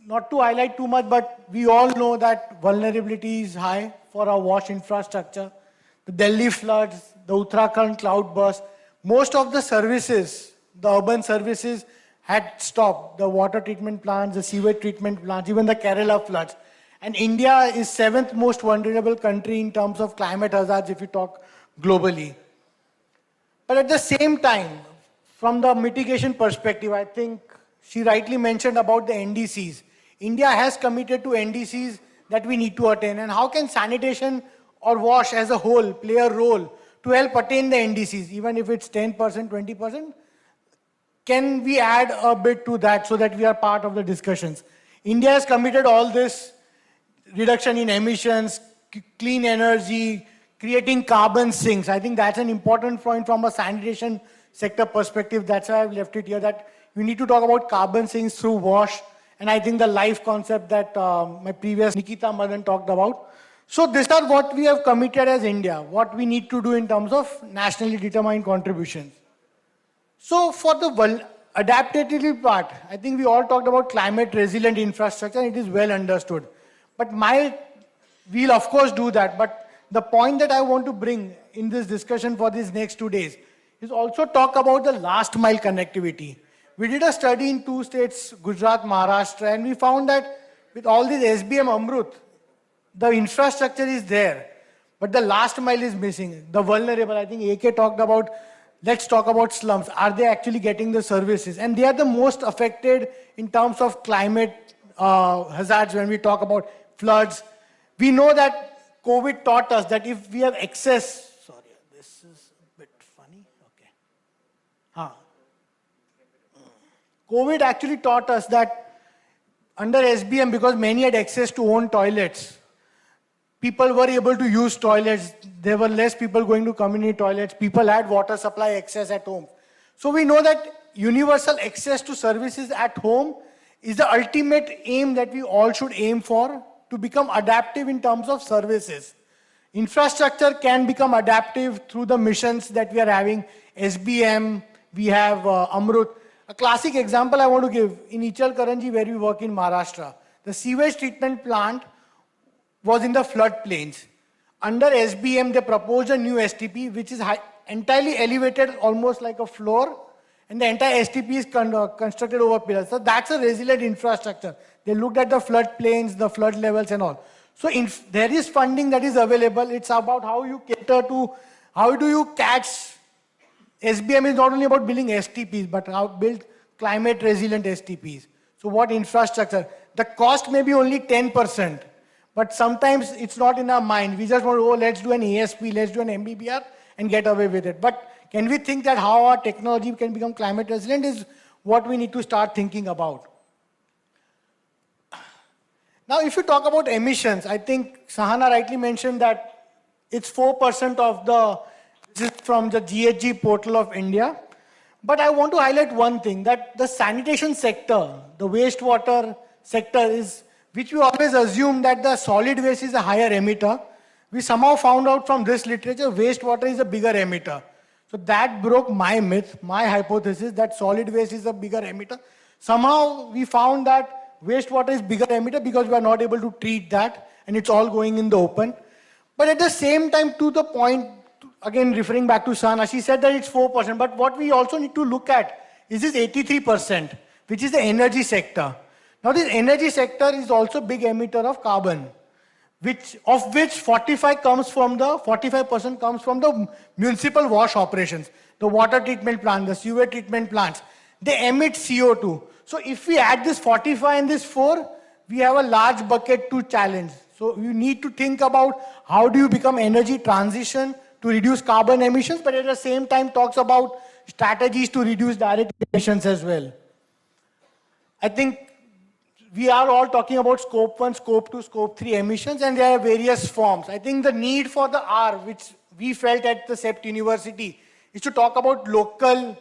[SPEAKER 6] not to highlight too much, but we all know that vulnerability is high for our wash infrastructure. The Delhi floods, the Uttarakhand cloudburst, most of the services, the urban services had stopped. The water treatment plants, the sewage treatment plants, even the Kerala floods. And India is 7th most vulnerable country in terms of climate hazards if you talk globally. But at the same time, from the mitigation perspective, I think she rightly mentioned about the NDCs. India has committed to NDCs that we need to attain. And how can sanitation or wash as a whole play a role to help attain the NDCs, even if it's 10%, 20%? Can we add a bit to that so that we are part of the discussions? India has committed all this reduction in emissions, clean energy, creating carbon sinks. I think that's an important point from a sanitation sector perspective. That's why I've left it here, that we need to talk about carbon sinks through wash. And I think the life concept that my previous Nikita Madan talked about. So these are what we have committed as India, what we need to do in terms of nationally determined contributions. So for the adaptability part, I think we all talked about climate resilient infrastructure, and it is well understood. But we'll of course do that. But the point that I want to bring in this discussion for these next 2 days is also talk about the last mile connectivity. We did a study in 2 states, Gujarat, Maharashtra, and we found that with all this SBM Amrut, the infrastructure is there, but the last mile is missing. The vulnerable, I think AK talked about, let's talk about slums. Are they actually getting the services? And they are the most affected in terms of climate hazards when we talk about floods. We know that COVID taught us that if we have excess, sorry, this is a bit funny, okay. COVID actually taught us that under SBM, because many had access to own toilets, people were able to use toilets. There were less people going to community toilets. People had water supply access at home. So we know that universal access to services at home is the ultimate aim that we all should aim for, to become adaptive in terms of services. Infrastructure can become adaptive through the missions that we are having. SBM, we have Amrut. A classic example I want to give, in Ichalkaranji where we work in Maharashtra, the sewage treatment plant was in the floodplains. Under SBM, they proposed a new STP, which is entirely elevated, almost like a floor, and the entire STP is constructed over pillars. So that's a resilient infrastructure. They looked at the floodplains, the flood levels and all. So there is funding that is available. It's about how you cater to, how do you catch. SBM is not only about building STPs, but how build climate resilient STPs. So what infrastructure? The cost may be only 10%. But sometimes it's not in our mind. We just want to, let's do an ASP, let's do an MBBR and get away with it. But can we think that how our technology can become climate resilient is what we need to start thinking about. Now, if you talk about emissions, I think Sahana rightly mentioned that it's 4% of this is from the GHG portal of India. But I want to highlight one thing, that the sanitation sector, the wastewater sector is, which we always assume that the solid waste is a higher emitter. We somehow found out from this literature, wastewater is a bigger emitter. So that broke my myth, my hypothesis that solid waste is a bigger emitter. Somehow we found that wastewater is bigger emitter because we are not able to treat that and it's all going in the open. But at the same time, to the point, again referring back to Sana, she said that it's 4%. But what we also need to look at is this 83%, which is the energy sector. Now this energy sector is also big emitter of carbon. of which 45% comes from the municipal wash operations, the water treatment plant, the sewer treatment plants. They emit CO2. So if we add this 45 and this 4, we have a large bucket to challenge. So you need to think about how do you become energy transition to reduce carbon emissions, but at the same time talks about strategies to reduce direct emissions as well. I think we are all talking about scope 1, scope 2, scope 3 emissions, and there are various forms. I think the need for the R, which we felt at the CEPT University, is to talk about local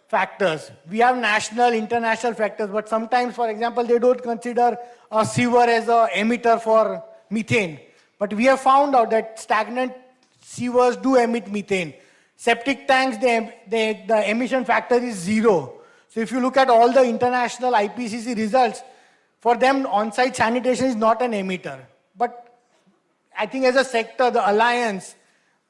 [SPEAKER 6] factors. We have national, international factors, but sometimes, for example, they don't consider a sewer as an emitter for methane. But we have found out that stagnant sewers do emit methane. Septic tanks, the emission factor is 0. So if you look at all the international IPCC results, for them, on-site sanitation is not an emitter. But I think as a sector, the alliance,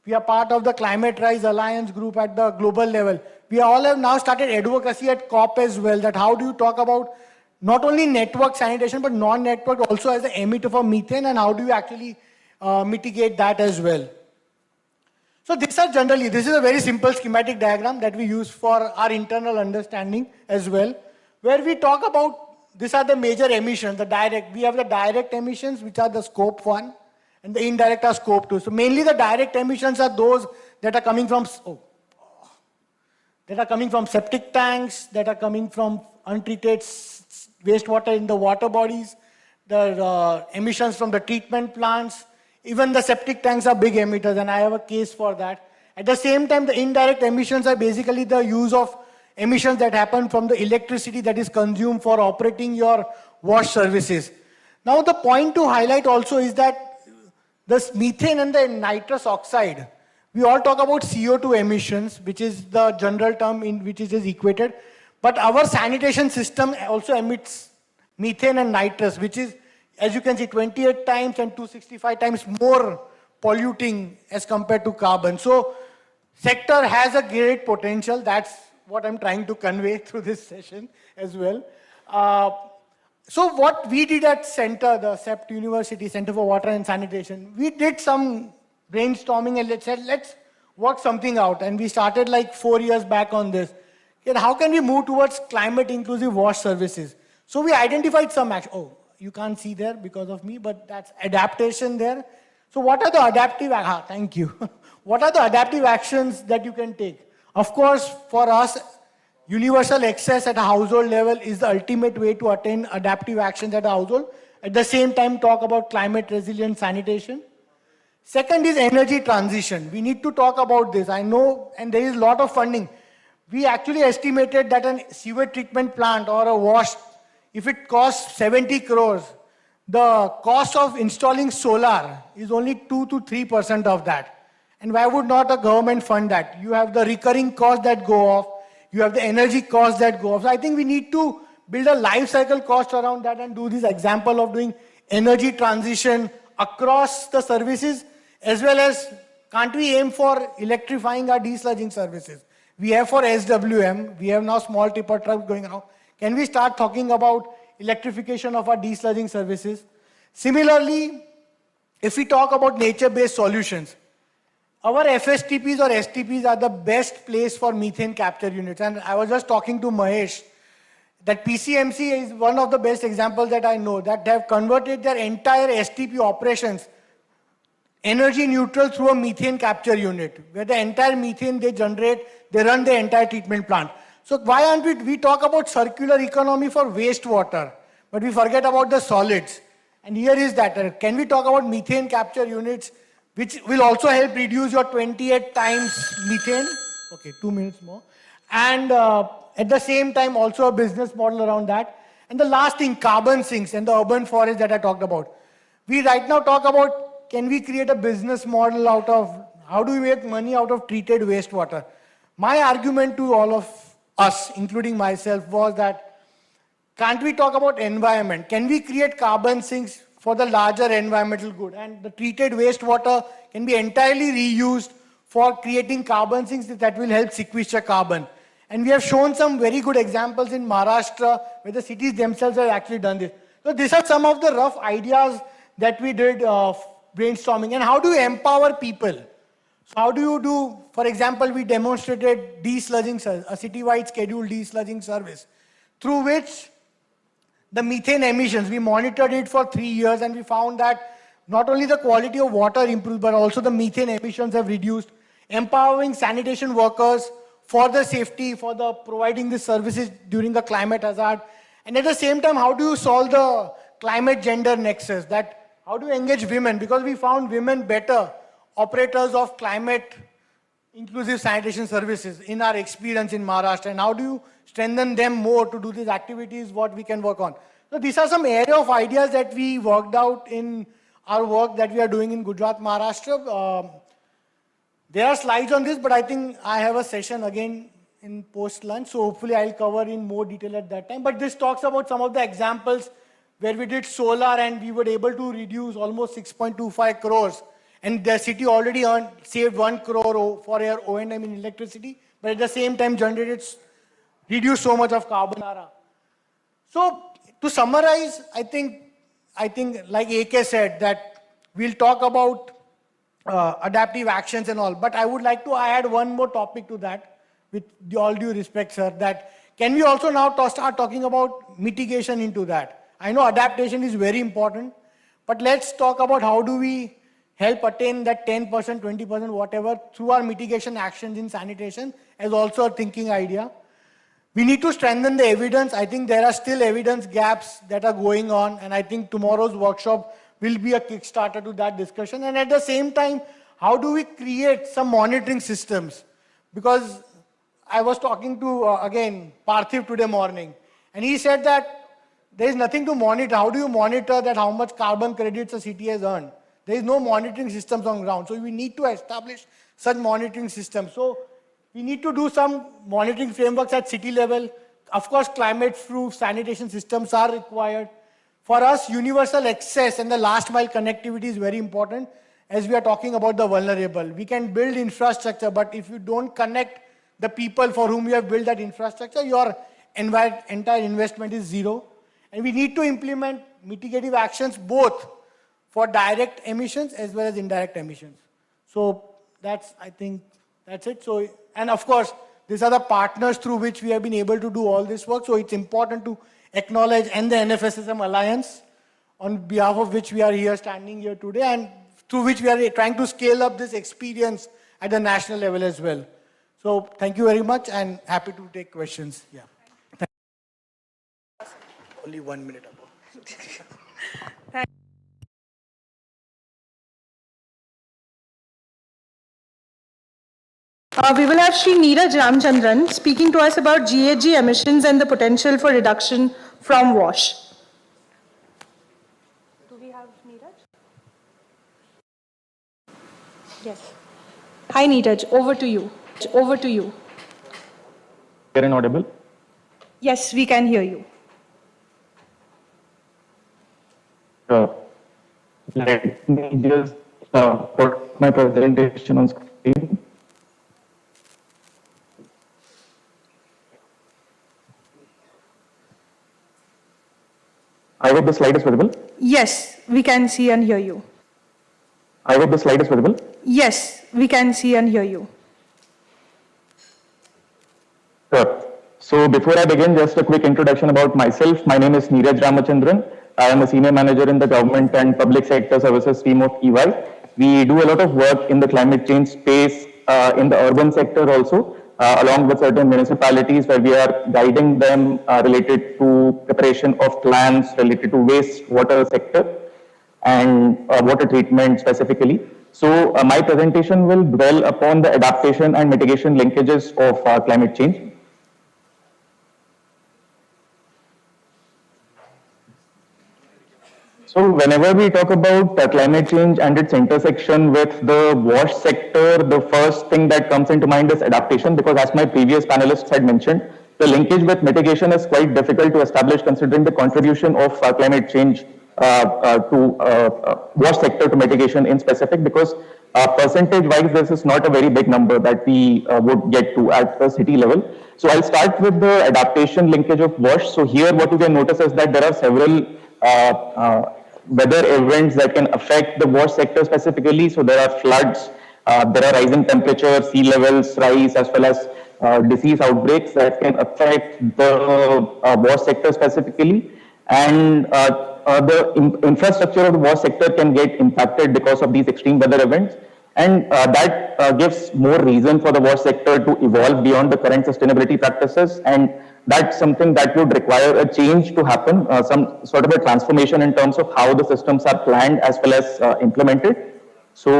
[SPEAKER 6] we are part of the Climate Rise Alliance group at the global level. We all have now started advocacy at COP as well, that how do you talk about not only network sanitation, but non-network also as an emitter for methane, and how do you actually mitigate that as well. So this is a very simple schematic diagram that we use for our internal understanding as well, where we talk about, these are the major emissions, the direct. We have the direct emissions, which are the scope 1, and the indirect are scope 2. So mainly the direct emissions are those that are coming from, septic tanks, that are coming from untreated wastewater in the water bodies, the emissions from the treatment plants. Even the septic tanks are big emitters, and I have a case for that. At the same time, the indirect emissions are basically the use of emissions that happen from the electricity that is consumed for operating your wash services. Now, the point to highlight also is that this methane and the nitrous oxide, we all talk about CO2 emissions, which is the general term in which it is equated. But our sanitation system also emits methane and nitrous, which is, as you can see, 28 times and 265 times more polluting as compared to carbon. So, sector has a great potential. That's what I'm trying to convey through this session as well. So what we did at Center, the CEPT University Center for Water and Sanitation, we did some brainstorming and let's work something out. And we started like 4 years back on this. And how can we move towards climate inclusive wash services? So we identified some action. Oh, you can't see there because of me, but that's adaptation there. So what are the adaptive, thank you. What are the adaptive actions that you can take? Of course, for us, universal access at a household level is the ultimate way to attain adaptive actions at a household. At the same time, talk about climate resilient sanitation. Second is energy transition. We need to talk about this. I know, and there is a lot of funding. We actually estimated that a sewer treatment plant or a wash, if it costs 70 crores, the cost of installing solar is only 2 to 3% of that. And why would not a government fund that? You have the recurring costs that go off, you have the energy costs that go off. So I think we need to build a life cycle cost around that and do this example of doing energy transition across the services, as well as can't we aim for electrifying our desludging services? We have for SWM, we have now small tipper trucks going around. Can we start talking about electrification of our desludging services? Similarly, if we talk about nature-based solutions, our FSTPs or STPs are the best place for methane capture units. And I was just talking to Mahesh that PCMC is one of the best examples that I know, that they have converted their entire STP operations energy neutral through a methane capture unit, where the entire methane they generate, they run the entire treatment plant. So why aren't we talk about circular economy for wastewater, but we forget about the solids. And here is that, can we talk about methane capture units, which will also help reduce your 28 times methane? Okay, 2 minutes more. And at the same time, also a business model around that. And the last thing, carbon sinks and the urban forest that I talked about. We right now talk about, can we create a business model out of, how do we make money out of treated wastewater? My argument to all of us, including myself, was that, can't we talk about environment? Can we create carbon sinks for the larger environmental good? And the treated wastewater can be entirely reused for creating carbon sinks that will help sequester carbon. And we have shown some very good examples in Maharashtra where the cities themselves have actually done this. So these are some of the rough ideas that we did brainstorming. And how do you empower people? So how do you do, for example, we demonstrated desludging, a citywide scheduled desludging service through which the methane emissions, we monitored it for 3 years and we found that not only the quality of water improved, but also the methane emissions have reduced, empowering sanitation workers for the safety, for the providing the services during the climate hazard. And at the same time, how do you solve the climate gender nexus? That how do you engage women? Because we found women better operators of climate inclusive sanitation services in our experience in Maharashtra. And how do you strengthen them more to do these activities, what we can work on? So these are some area of ideas that we worked out in our work that we are doing in Gujarat, Maharashtra. There are slides on this, but I think I have a session again in post-lunch, so hopefully I'll cover in more detail at that time. But this talks about some of the examples where we did solar and we were able to reduce almost 6.25 crores. And the city already saved 1 crore for their O&M in electricity, but at the same time reduced so much of carbon. So to summarize, I think like AK said that we'll talk about adaptive actions and all, but I would like to add one more topic to that, with all due respect, sir, that can we also now start talking about mitigation into that? I know adaptation is very important, but let's talk about how do we help attain that 10%, 20%, whatever, through our mitigation actions in sanitation as also a thinking idea. We need to strengthen the evidence. I think there are still evidence gaps that are going on, and I think tomorrow's workshop will be a kickstarter to that discussion. And at the same time, how do we create some monitoring systems? Because I was talking to, again, Parthiv today morning, and he said that there is nothing to monitor. How do you monitor that how much carbon credits a city has earned? There is no monitoring systems on ground. So we need to establish such monitoring systems. So we need to do some monitoring frameworks at city level. Of course, climate-proof sanitation systems are required. For us, universal access and the last mile connectivity is very important as we are talking about the vulnerable. We can build infrastructure, but if you don't connect the people for whom you have built that infrastructure, your entire investment is zero. And we need to implement mitigative actions both for direct emissions as well as indirect emissions. So I think that's it. So, and of course, these are the partners through which we have been able to do all this work. So it's important to acknowledge and the NFSSM Alliance, on behalf of which we are here standing here today, and through which we are trying to scale up this experience at the national level as well. So thank you very much and happy to take questions. Yeah. Only 1 minute ago.
[SPEAKER 1] We will have Shri Neeraj Ramchandran speaking to us about GHG emissions and the potential for reduction from WASH. Do we have Neeraj? Yes. Hi Neeraj, over to you. Over to you.
[SPEAKER 7] Clear and audible?
[SPEAKER 1] Yes, we can hear you.
[SPEAKER 7] Let me just put my presentation on screen. I hope the slide is visible.
[SPEAKER 1] Yes, we can see and hear you.
[SPEAKER 7] I hope the slide is visible.
[SPEAKER 1] Yes, we can see and hear you.
[SPEAKER 7] Sure. So before I begin, just a quick introduction about myself. My name is Neeraj Ramachandran. I am a senior manager in the government and public sector services team of EY. We do a lot of work in the climate change space, in the urban sector also, along with certain municipalities where we are guiding them related to preparation of plans related to wastewater sector and water treatment specifically. So my presentation will dwell upon the adaptation and mitigation linkages of climate change. So whenever we talk about climate change and its intersection with the WASH sector, the first thing that comes into mind is adaptation, because as my previous panelists had mentioned, the linkage with mitigation is quite difficult to establish considering the contribution of climate change to WASH sector to mitigation in specific, because percentage-wise, this is not a very big number that we would get to at the city level. So I'll start with the adaptation linkage of WASH. So here what you can notice is that there are several weather events that can affect the wash sector specifically. So there are floods, there are rising temperatures, sea levels rise, as well as disease outbreaks that can affect the wash sector specifically. And the infrastructure of the wash sector can get impacted because of these extreme weather events. And that gives more reason for the wash sector to evolve beyond the current sustainability practices. And that's something that would require a change to happen, some sort of a transformation in terms of how the systems are planned as well as implemented. So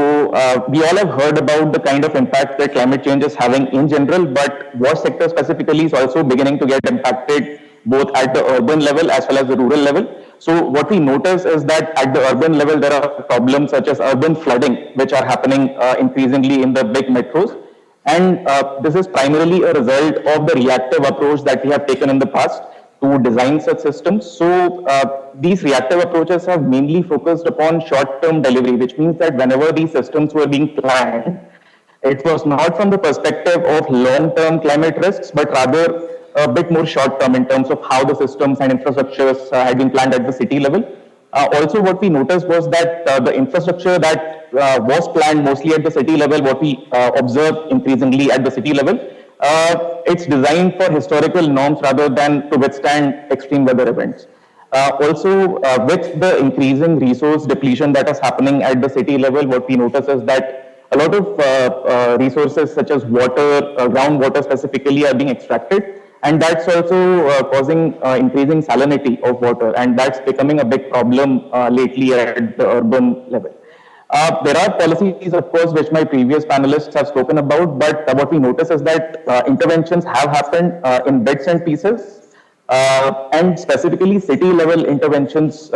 [SPEAKER 7] we all have heard about the kind of impact that climate change is having in general, but wash sector specifically is also beginning to get impacted both at the urban level as well as the rural level. So what we notice is that at the urban level, there are problems such as urban flooding, which are happening increasingly in the big metros. And this is primarily a result of the reactive approach that we have taken in the past to design such systems. So these reactive approaches have mainly focused upon short-term delivery, which means that whenever these systems were being planned, it was not from the perspective of long-term climate risks, but rather a bit more short-term in terms of how the systems and infrastructures had been planned at the city level. Also, what we noticed was that the infrastructure that was planned mostly at the city level, what we observed increasingly at the city level, it's designed for historical norms rather than to withstand extreme weather events. Also, with the increasing resource depletion that is happening at the city level, what we notice is that a lot of resources such as water, groundwater specifically, are being extracted. And that's also causing increasing salinity of water, and that's becoming a big problem lately at the urban level. There are policies, of course, which my previous panelists have spoken about, but what we notice is that interventions have happened in bits and pieces, and specifically city-level interventions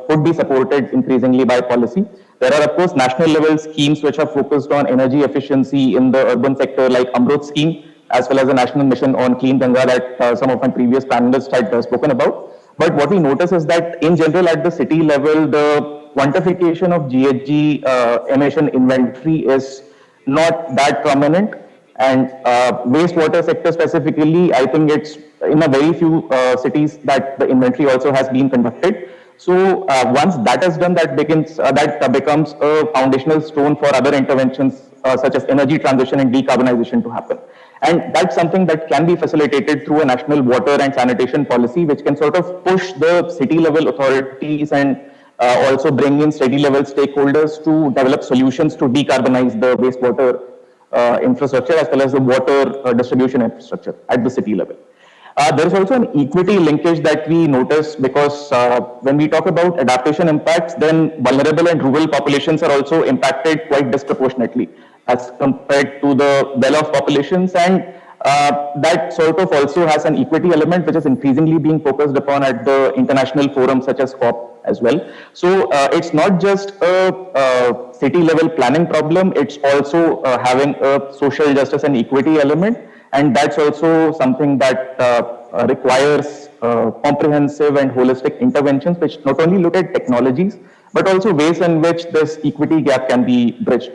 [SPEAKER 7] could be supported increasingly by policy. There are, of course, national level schemes which are focused on energy efficiency in the urban sector, like Amrut scheme, as well as the national mission on clean Ganga that some of my previous panelists had spoken about. But what we notice is that in general at the city level, the quantification of GHG emission inventory is not that prominent. And wastewater sector specifically, I think it's in a very few cities that the inventory also has been conducted. So once that is done, that becomes a foundational stone for other interventions such as energy transition and decarbonization to happen. And that's something that can be facilitated through a national water and sanitation policy, which can sort of push the city level authorities and also bring in city level stakeholders to develop solutions to decarbonize the wastewater infrastructure as well as the water distribution infrastructure at the city level. There is also an equity linkage that we notice because when we talk about adaptation impacts, then vulnerable and rural populations are also impacted quite disproportionately as compared to the well-off populations, and that sort of also has an equity element which is increasingly being focused upon at the international forums such as COP as well. So it's not just a city-level planning problem, it's also having a social justice and equity element, and that's also something that requires comprehensive and holistic interventions which not only look at technologies, but also ways in which this equity gap can be bridged.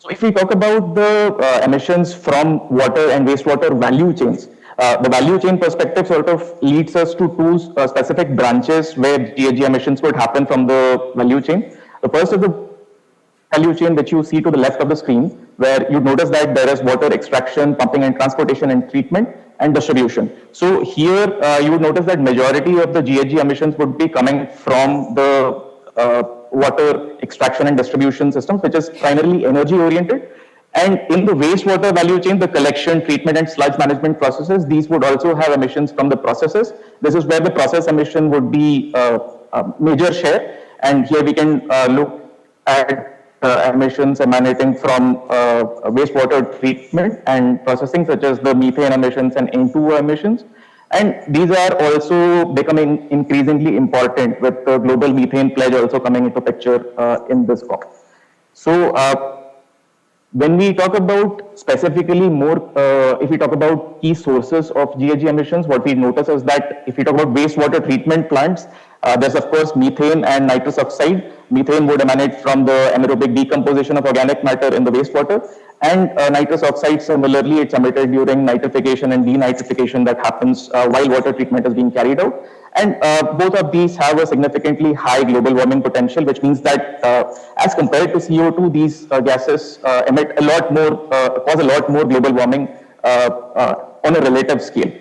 [SPEAKER 7] So if we talk about the emissions from water and wastewater value chains, the value chain perspective sort of leads us to two specific branches where GHG emissions would happen from the value chain. The first is the value chain which you see to the left of the screen, where you notice that there is water extraction, pumping and transportation and treatment and distribution. So here you would notice that majority of the GHG emissions would be coming from the water extraction and distribution systems, which is primarily energy oriented. And in the wastewater value chain, the collection, treatment and sludge management processes, these would also have emissions from the processes. This is where the process emission would be a major share. And here we can look at emissions emanating from wastewater treatment and processing, such as the methane emissions and N2O emissions. And these are also becoming increasingly important with the global methane pledge also coming into picture in this COP. So when we talk about specifically more, if we talk about key sources of GHG emissions, what we notice is that if we talk about wastewater treatment plants, there's of course methane and nitrous oxide, methane would emanate from the anaerobic decomposition of organic matter in the wastewater, and nitrous oxide, similarly, it's emitted during nitrification and denitrification that happens while water treatment is being carried out. And both of these have a significantly high global warming potential, which means that as compared to CO2, these gases emit a lot more, cause a lot more global warming on a relative scale.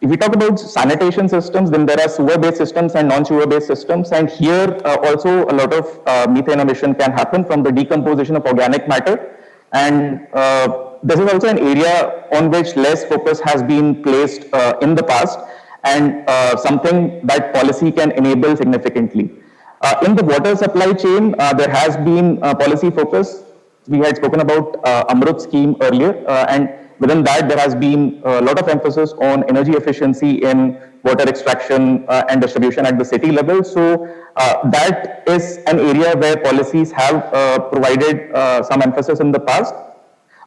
[SPEAKER 7] If we talk about sanitation systems, then there are sewer-based systems and non-sewer-based systems, and here also a lot of methane emission can happen from the decomposition of organic matter. And this is also an area on which less focus has been placed in the past, and something that policy can enable significantly. In the water supply chain, there has been policy focus. We had spoken about Amrut scheme earlier, and within that there has been a lot of emphasis on energy efficiency in water extraction and distribution at the city level. So that is an area where policies have provided some emphasis in the past.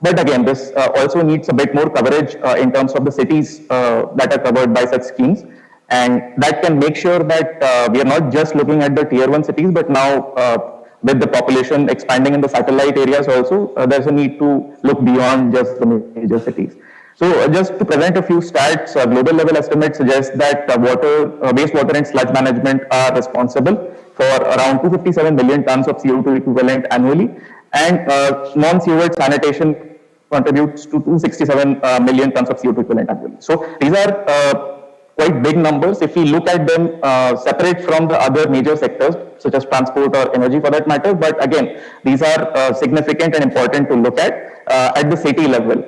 [SPEAKER 7] But again, this also needs a bit more coverage in terms of the cities that are covered by such schemes. And that can make sure that we are not just looking at the tier 1 cities, but now with the population expanding in the satellite areas also, there's a need to look beyond just the major cities. So just to present a few stats, global level estimates suggest that wastewater and sludge management are responsible for around 257 million tons of CO2 equivalent annually, and non-sewered sanitation contributes to 267 million tons of CO2 equivalent annually. So these are quite big numbers if we look at them separate from the other major sectors such as transport or energy for that matter. But again, these are significant and important to look at the city level.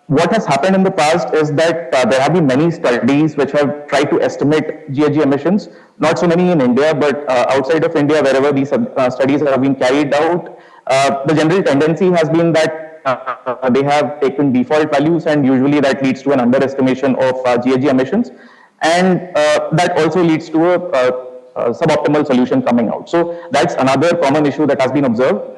[SPEAKER 7] What has happened in the past is that there have been many studies which have tried to estimate GHG emissions, not so many in India, but outside of India, wherever these studies have been carried out, the general tendency has been that they have taken default values, and usually that leads to an underestimation of GHG emissions, and that also leads to a suboptimal solution coming out. So that's another common issue that has been observed.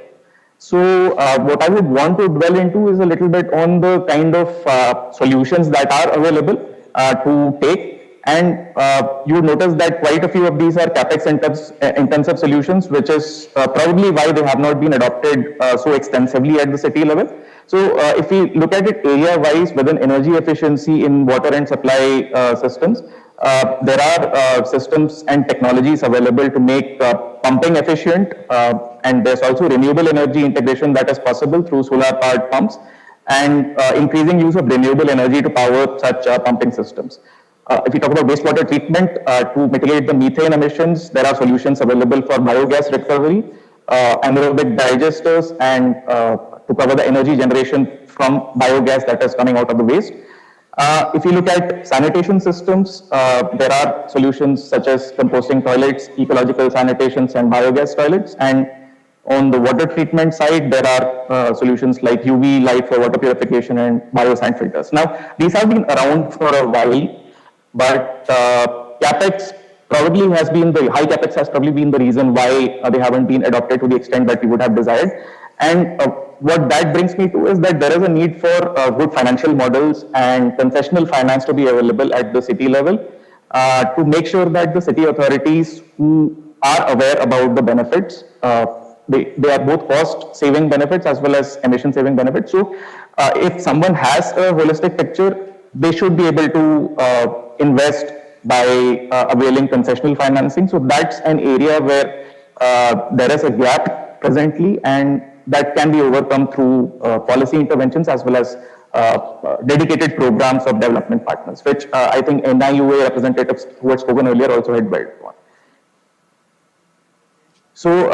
[SPEAKER 7] So what I would want to dwell into is a little bit on the kind of solutions that are available to take. And you would notice that quite a few of these are capex intensive solutions, which is probably why they have not been adopted so extensively at the city level. So if we look at it area wise within energy efficiency in water and supply systems, there are systems and technologies available to make pumping efficient, and there's also renewable energy integration that is possible through solar powered pumps, and increasing use of renewable energy to power such pumping systems. If we talk about wastewater treatment to mitigate the methane emissions, there are solutions available for biogas recovery, anaerobic digesters, and to cover the energy generation from biogas that is coming out of the waste. If you look at sanitation systems, there are solutions such as composting toilets, ecological sanitations, and biogas toilets. And on the water treatment side, there are solutions like UV light for water purification and biosand filters. Now, these have been around for a while, but capex probably has been high capex has probably been the reason why they haven't been adopted to the extent that we would have desired. And what that brings me to is that there is a need for good financial models and concessional finance to be available at the city level to make sure that the city authorities who are aware about the benefits, they are both cost saving benefits as well as emission saving benefits. So if someone has a holistic picture, they should be able to invest by availing concessional financing. So that's an area where there is a gap presently, and that can be overcome through policy interventions as well as dedicated programs of development partners, which I think NIUA representatives who had spoken earlier also had dwelled on. So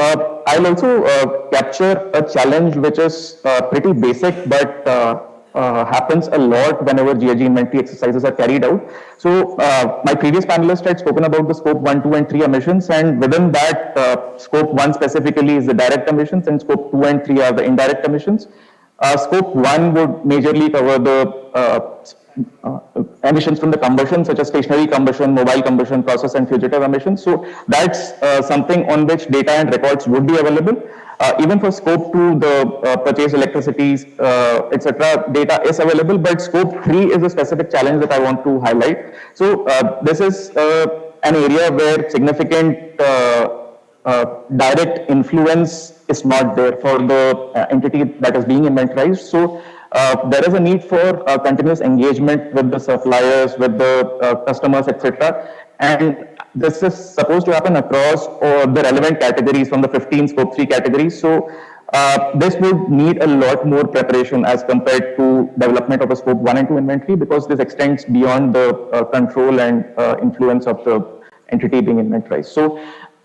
[SPEAKER 7] I'll also capture a challenge which is pretty basic, but happens a lot whenever GHG inventory exercises are carried out. So my previous panelist had spoken about the scope 1, 2, and 3 emissions, and within that, scope 1 specifically is the direct emissions, and scope 2 and 3 are the indirect emissions. Scope 1 would majorly cover the emissions from the combustion, such as stationary combustion, mobile combustion, process and fugitive emissions. So that's something on which data and records would be available. Even for scope 2, the purchased electricities, etc., data is available, but scope 3 is a specific challenge that I want to highlight. So this is an area where significant direct influence is not there for the entity that is being inventorized. So there is a need for continuous engagement with the suppliers, with the customers, etc. And this is supposed to happen across the relevant categories from the 15 Scope 3 categories. So this would need a lot more preparation as compared to development of a Scope 1 and 2 inventory, because this extends beyond the control and influence of the entity being inventorized. So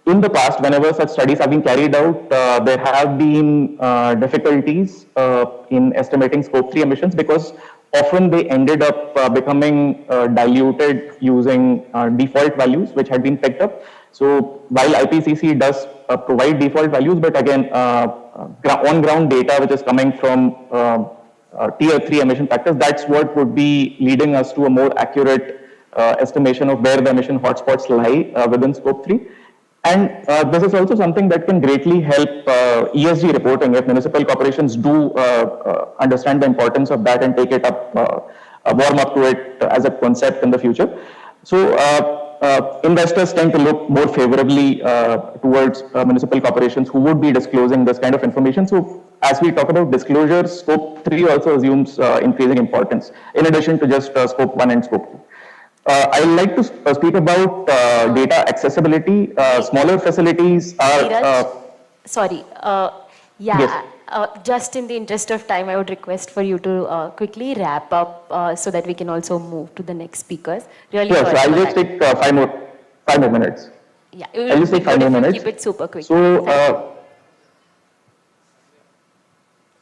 [SPEAKER 7] in the past, whenever such studies have been carried out, there have been difficulties in estimating Scope 3 emissions, because often they ended up becoming diluted using default values which had been picked up. So while IPCC does provide default values, but again, on-ground data which is coming from tier 3 emission factors, that's what would be leading us to a more accurate estimation of where the emission hotspots lie within Scope 3. And this is also something that can greatly help ESG reporting if municipal corporations do understand the importance of that and take it up, warm up to it as a concept in the future. So investors tend to look more favorably towards municipal corporations who would be disclosing this kind of information. So as we talk about disclosures, Scope 3 also assumes increasing importance, in addition to just Scope 1 and Scope 2. I'd like to speak about data accessibility. Smaller facilities are...
[SPEAKER 2] Neeraj, sorry.
[SPEAKER 7] Yes.
[SPEAKER 2] Just in the interest of time, I would request for you to quickly wrap up so that we can also move to the next speakers. Really
[SPEAKER 7] Sure, so
[SPEAKER 2] sorry
[SPEAKER 7] I'll
[SPEAKER 2] for
[SPEAKER 7] just
[SPEAKER 2] that.
[SPEAKER 7] take 5 more minutes.
[SPEAKER 2] Yeah,
[SPEAKER 7] I'll just take 5 more minutes.
[SPEAKER 2] Keep it super quick.
[SPEAKER 7] So,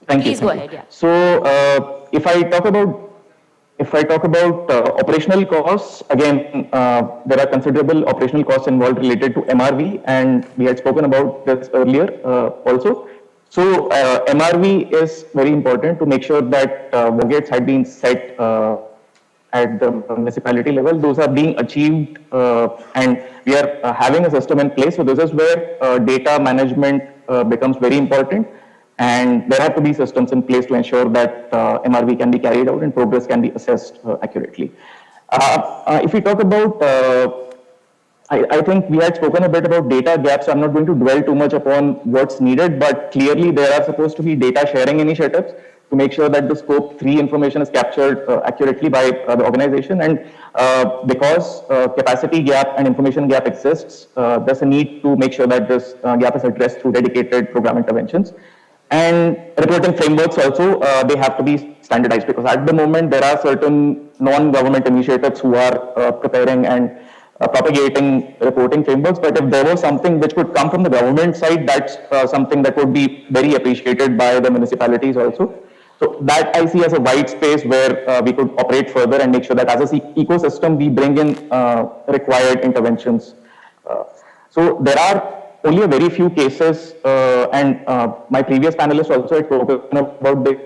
[SPEAKER 7] thank you.
[SPEAKER 2] Please go ahead, yeah.
[SPEAKER 7] So, if I talk about operational costs, again, there are considerable operational costs involved related to MRV, and we had spoken about this earlier also. So MRV is very important to make sure that gates had been set at the municipality level. Those are being achieved, and we are having a system in place. So this is where data management becomes very important. And there have to be systems in place to ensure that MRV can be carried out and progress can be assessed accurately. If we talk about, I think we had spoken a bit about data gaps, so I'm not going to dwell too much upon what's needed, but clearly there are supposed to be data sharing initiatives to make sure that the Scope 3 information is captured accurately by the organization. And because capacity gap and information gap exists, there's a need to make sure that this gap is addressed through dedicated program interventions. And reporting frameworks also, they have to be standardized, because at the moment there are certain non-government initiatives who are preparing and propagating reporting frameworks. But if there was something which could come from the government side, that's something that would be very appreciated by the municipalities also. So that I see as a wide space where we could operate further and make sure that as an ecosystem we bring in required interventions. So there are only a very few cases, and my previous panelists also had spoken about the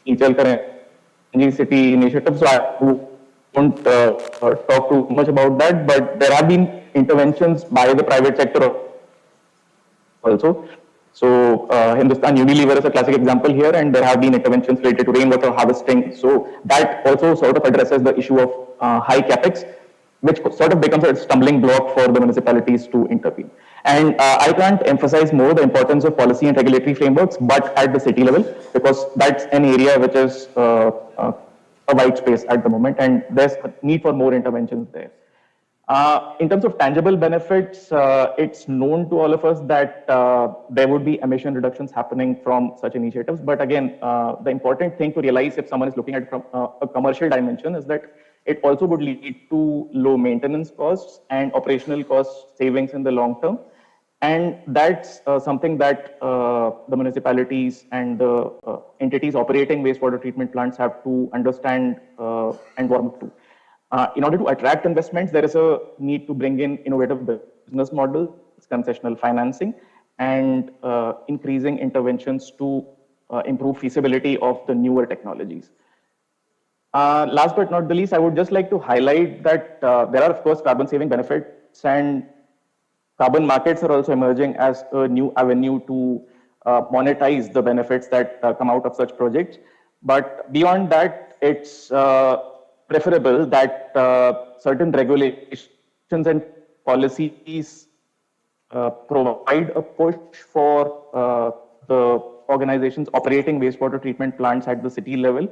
[SPEAKER 7] Echalkar Energy City initiative, so I won't talk too much about that, but there have been interventions by the private sector also. So Hindustan Unilever is a classic example here, and there have been interventions related to rainwater harvesting. So that also sort of addresses the issue of high capex, which sort of becomes a stumbling block for the municipalities to intervene. And I can't emphasize more the importance of policy and regulatory frameworks, but at the city level, because that's an area which is a wide space at the moment, and there's a need for more interventions there. In terms of tangible benefits, it's known to all of us that there would be emission reductions happening from such initiatives. But again, the important thing to realize if someone is looking at it from a commercial dimension is that it also would lead to low maintenance costs and operational cost savings in the long term. And that's something that the municipalities and the entities operating wastewater treatment plants have to understand and warm up to. In order to attract investments, there is a need to bring in innovative business models, concessional financing, and increasing interventions to improve feasibility of the newer technologies. Last but not the least, I would just like to highlight that there are, of course, carbon saving benefits, and carbon markets are also emerging as a new avenue to monetize the benefits that come out of such projects. But beyond that, it's preferable that certain regulations and policies provide a push for the organizations operating wastewater treatment plants at the city level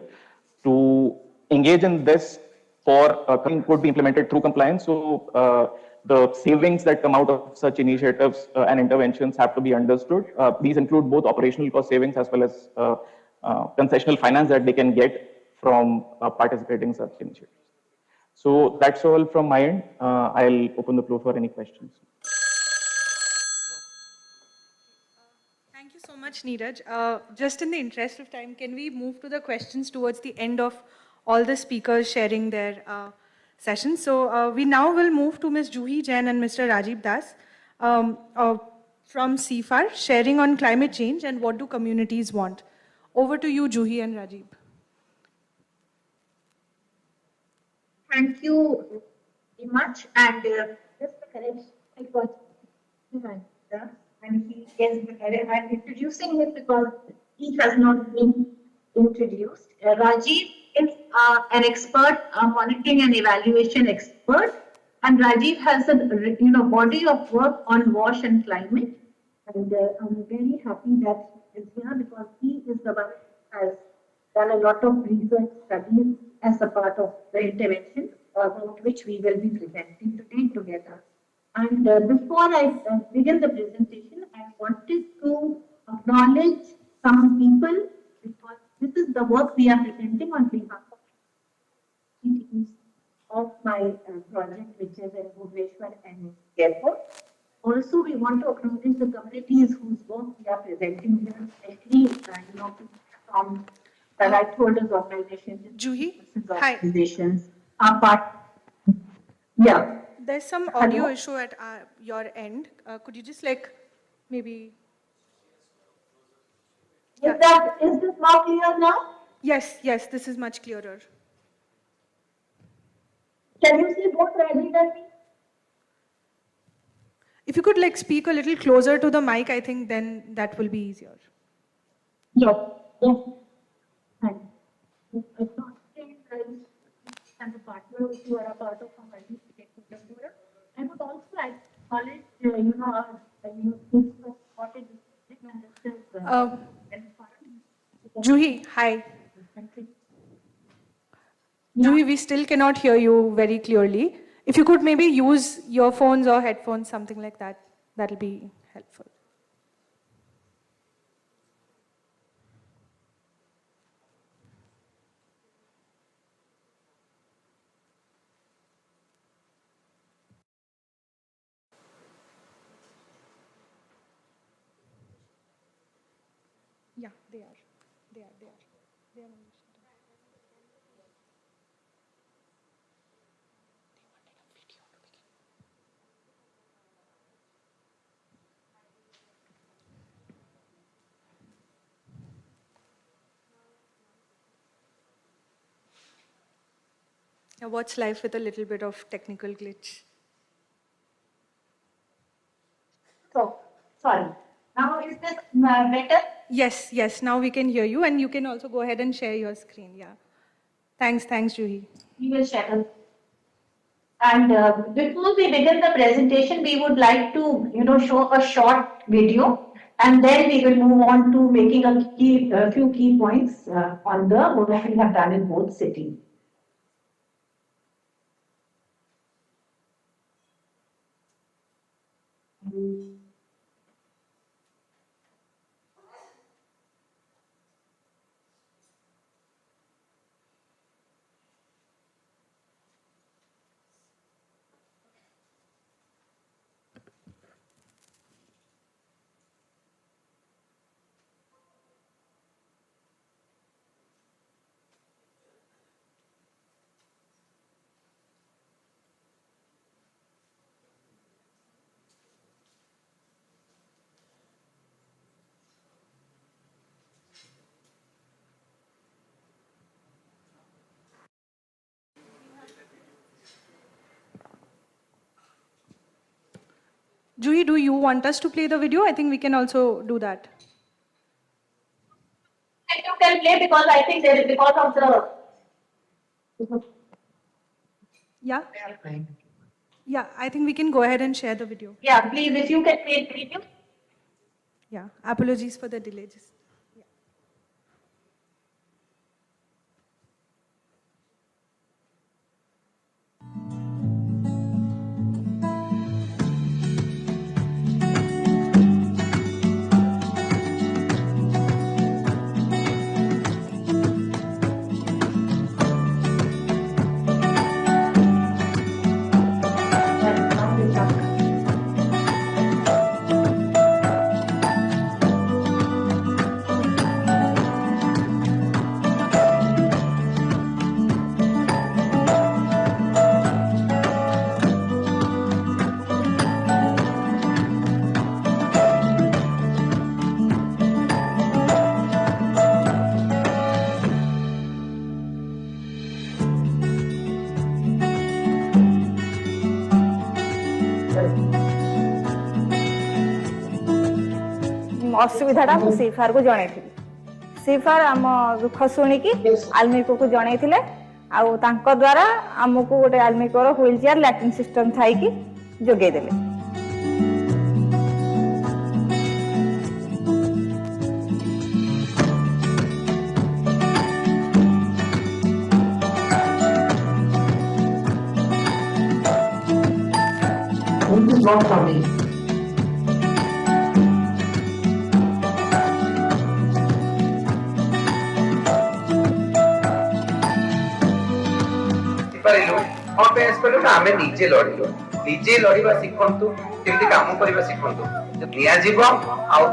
[SPEAKER 7] to engage in this for could be implemented through compliance. So the savings that come out of such initiatives and interventions have to be understood. These include both operational cost savings as well as concessional finance that they can get from participating in such initiatives. So that's all from my end. I'll open the floor for any questions.
[SPEAKER 1] Thank you so much, Neeraj. Just in the interest of time, can we move to the questions towards the end of all the speakers sharing their sessions? So we now will move to Ms. Juhi Jain and Mr. Rajiv Das from CFAR, sharing on climate change and what do communities want. Over to you, Juhi and Rajiv.
[SPEAKER 8] Thank you very much. And just to correct, I got and he is I'm introducing him because he has not been introduced. Rajiv is an expert, monitoring and evaluation expert, and Rajiv has a body of work on wash and climate. And I'm very happy that he is here because he is the one who has done a lot of research studies as a part of the intervention about which we will be presenting today together. And before I begin the presentation, I wanted to acknowledge some people because this is the work we are presenting on behalf of my project, which is in Bhubaneswar and Airport. Also, we want to acknowledge the communities whose work we are presenting here, especially from the right holders organizations,
[SPEAKER 1] Juhi, hi.
[SPEAKER 8] organizations, are part. Yeah.
[SPEAKER 1] There's some audio issue at your end. Could you just maybe?
[SPEAKER 8] Is this more clear now?
[SPEAKER 1] Yes, yes, this is much clearer.
[SPEAKER 8] Can you see both Rajiv and me?
[SPEAKER 1] If you could speak a little closer to the mic, I think then that will be easier.
[SPEAKER 8] Yes. Yes. Thank you. And the partners who are a part of our multi-stakeholder. I would also acknowledge,
[SPEAKER 1] Juhi, hi. Juhi, we still cannot hear you very clearly. If you could maybe use earphones or headphones, something like that, that'll be helpful. Yeah, they are. They are. Yeah, what's life with a little bit of technical glitch?
[SPEAKER 8] So, sorry. Now is this better?
[SPEAKER 1] Yes, yes, now we can hear you, and you can also go ahead and share your screen. Yeah. Thanks, Juhi.
[SPEAKER 8] We will share. And before we begin the presentation, we would like to, show a short video, and then we will move on to making a few key points on the work we have done in both cities.
[SPEAKER 1] Juhi, do you want us to play the video? I think we can also do that.
[SPEAKER 8] I think you can play because I think there is because of the.
[SPEAKER 1] Yeah? Yeah, I think we can go ahead and share the video.
[SPEAKER 8] Yeah, please, if you can play the video.
[SPEAKER 1] Yeah, apologies for the delay. Just.
[SPEAKER 9] असुविधाटा मु सीफार को जनईली सीफार आम दुख शुणिकी आलमिको को जनईले आउ तांको द्वारा आमको गोटे आलमिकोर व्हील चेयर लैट्रिन सिस्टम थाई जोगे देले
[SPEAKER 10] It is not for me.
[SPEAKER 11] आमे निजे लड़िलु निजे लड़िबा सिखंतु केमति काम करबा सिखंतु निया जीव आ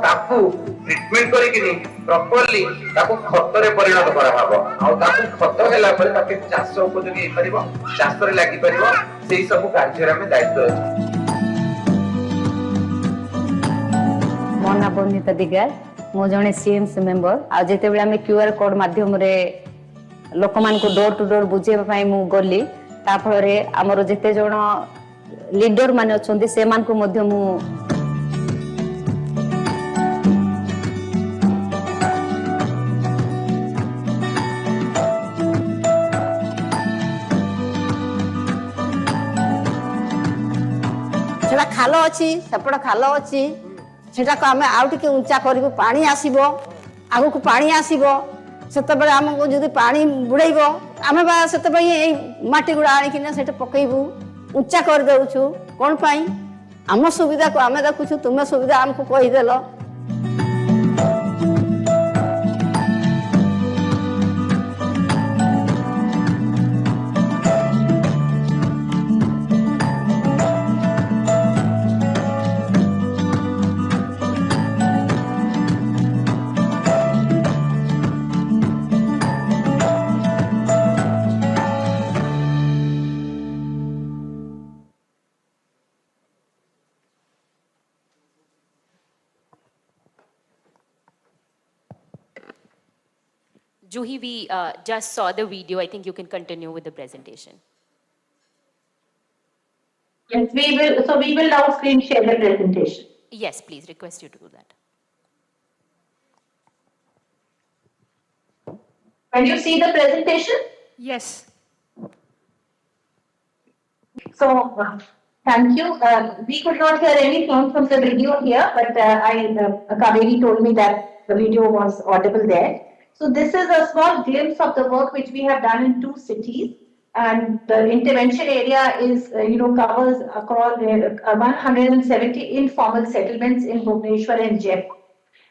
[SPEAKER 11] ताकू ट्रीटमेंट करिकिनी प्रॉपर्ली ताकू खतरे परिणत करा हबो आ ताकू खत होला पर ताके चाष उपयोगी हे परिबो चाष रे लागि परिबो सेही सब कार्य रे दायित्व अछि
[SPEAKER 12] मोना बनिता दिगार मो जने सीएमसी मेंबर आ जेते बेला में क्यूआर कोड माध्यम रे लोक मान को डोर टू डोर बुझेबा पई मु गली ता फलरे हमर जेते जण लीडर माने अछंती से मान को मध्य मु
[SPEAKER 9] सेटा खाल अछि सेपड़ खाल अछि सेटा को हमें आउ टिके ऊंचा करिबो पानी आसीबो आगु को पानी आसीबो सेते बेले हमको जदी पानी बुड़ैबो आमे बा सेते पई एई माटी गुडा आनी किना सेटे पकैबू ऊंचा कर देउछु कोन पई हम सुविधा को आमे देखुछु तुमे सुविधा हमको कहि देलो
[SPEAKER 2] Juhi, we just saw the video. I think you can continue with the presentation.
[SPEAKER 8] Yes, we will. So we will now screen share the presentation.
[SPEAKER 2] Yes, please, request you to do that.
[SPEAKER 8] Can you see the presentation?
[SPEAKER 1] Yes.
[SPEAKER 8] So, thank you. We could not hear any sound from the video here, but Kaveri told me that the video was audible there. So this is a small glimpse of the work which we have done in 2 cities, and the intervention area is, covers across 170 informal settlements in Bhubaneswar and Jaipur.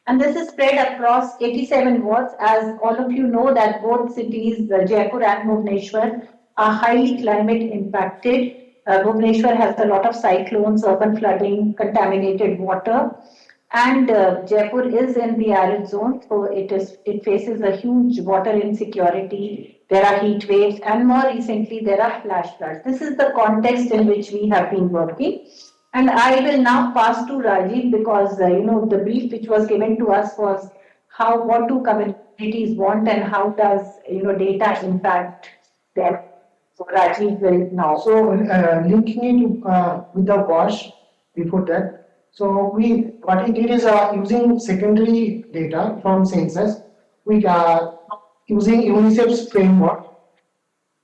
[SPEAKER 8] And this is spread across 87 wards. As all of you know that both cities, Jaipur and Bhubaneswar, are highly climate impacted. Bhubaneswar has a lot of cyclones, urban flooding, contaminated water. And Jaipur is in the arid zone, so it faces a huge water insecurity. There are heat waves, and more recently there are flash floods. This is the context in which we have been working. And I will now pass to Rajiv because the brief which was given to us was what do communities want and how does data impact them. So Rajiv will now.
[SPEAKER 10] So linking it with the WASH before that. So what we did is using secondary data from census, we using UNICEF's framework,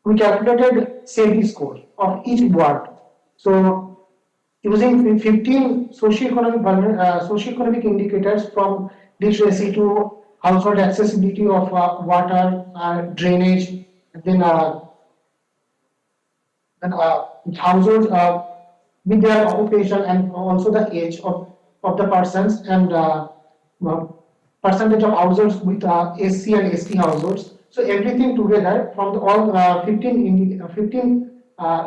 [SPEAKER 10] we calculated SETI score of each ward. So using 15 socioeconomic indicators from literacy to household accessibility of water, drainage, then households with their occupation and also the age of the persons and percentage of households with SC and ST households. So everything together from the all 15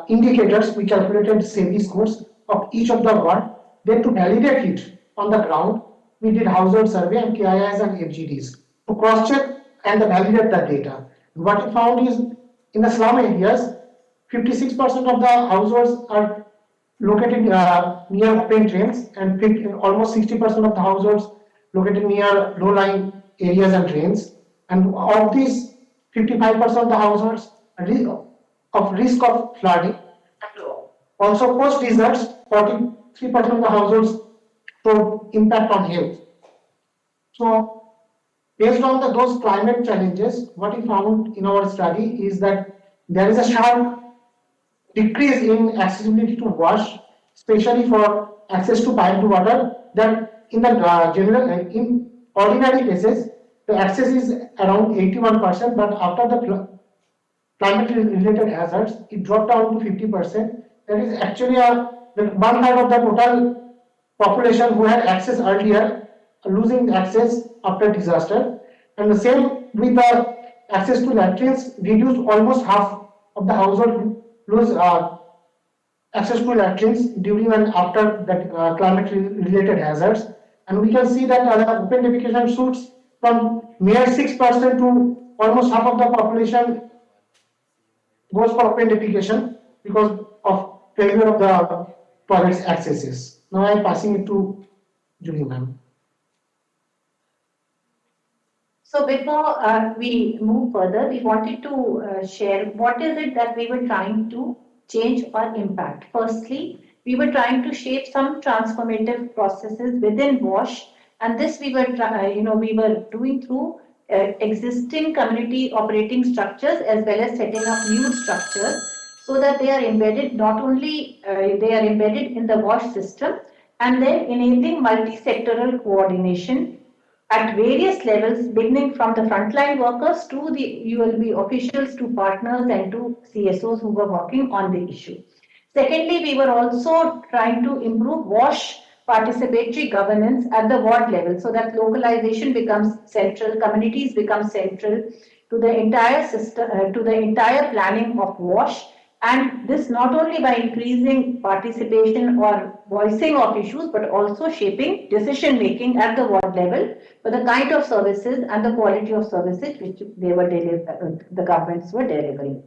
[SPEAKER 10] indicators we calculated SEBI scores of each of the ward. Then to validate it on the ground, we did household survey and KIIs and FGDs to cross check and validate the data. What we found is in the slum areas, 56% of the households are located near open drains and almost 60% of the households located near low-lying areas and drains. And of these, 55% of the households are risk of flooding. Also, post results, 43% of the households show impact on health. So, based on those climate challenges, what we found in our study is that there is a sharp decrease in accessibility to wash, especially for access to piped water. That in the in ordinary cases, the access is around 81%, but after the climate-related hazards, it dropped down to 50%. That is actually one third of the total population who had access earlier, losing access after disaster. And the same with the access to latrines, reduced almost half of the household lose access to latrines during and after the climate-related hazards. And we can see that the open defecation shoots from mere 6% to almost half of the population goes for open defecation because of failure of the toilets accesses. Now I am passing it to Julie ma'am.
[SPEAKER 8] So before we move further, we wanted to share what is it that we were trying to change or impact. Firstly, we were trying to shape some transformative processes within WASH, and this we were doing through existing community operating structures as well as setting up new structures so that they are embedded, not only they are embedded in the WASH system, and then enabling multi-sectoral coordination at various levels, beginning from the frontline workers to the ULB officials, to partners and to CSOs who were working on the issue. Secondly, we were also trying to improve WASH participatory governance at the ward level so that localization becomes central, communities become central to the entire system, to the entire planning of WASH. And this not only by increasing participation or voicing of issues, but also shaping decision making at the ward level for the kind of services and the quality of services which they were the governments were delivering.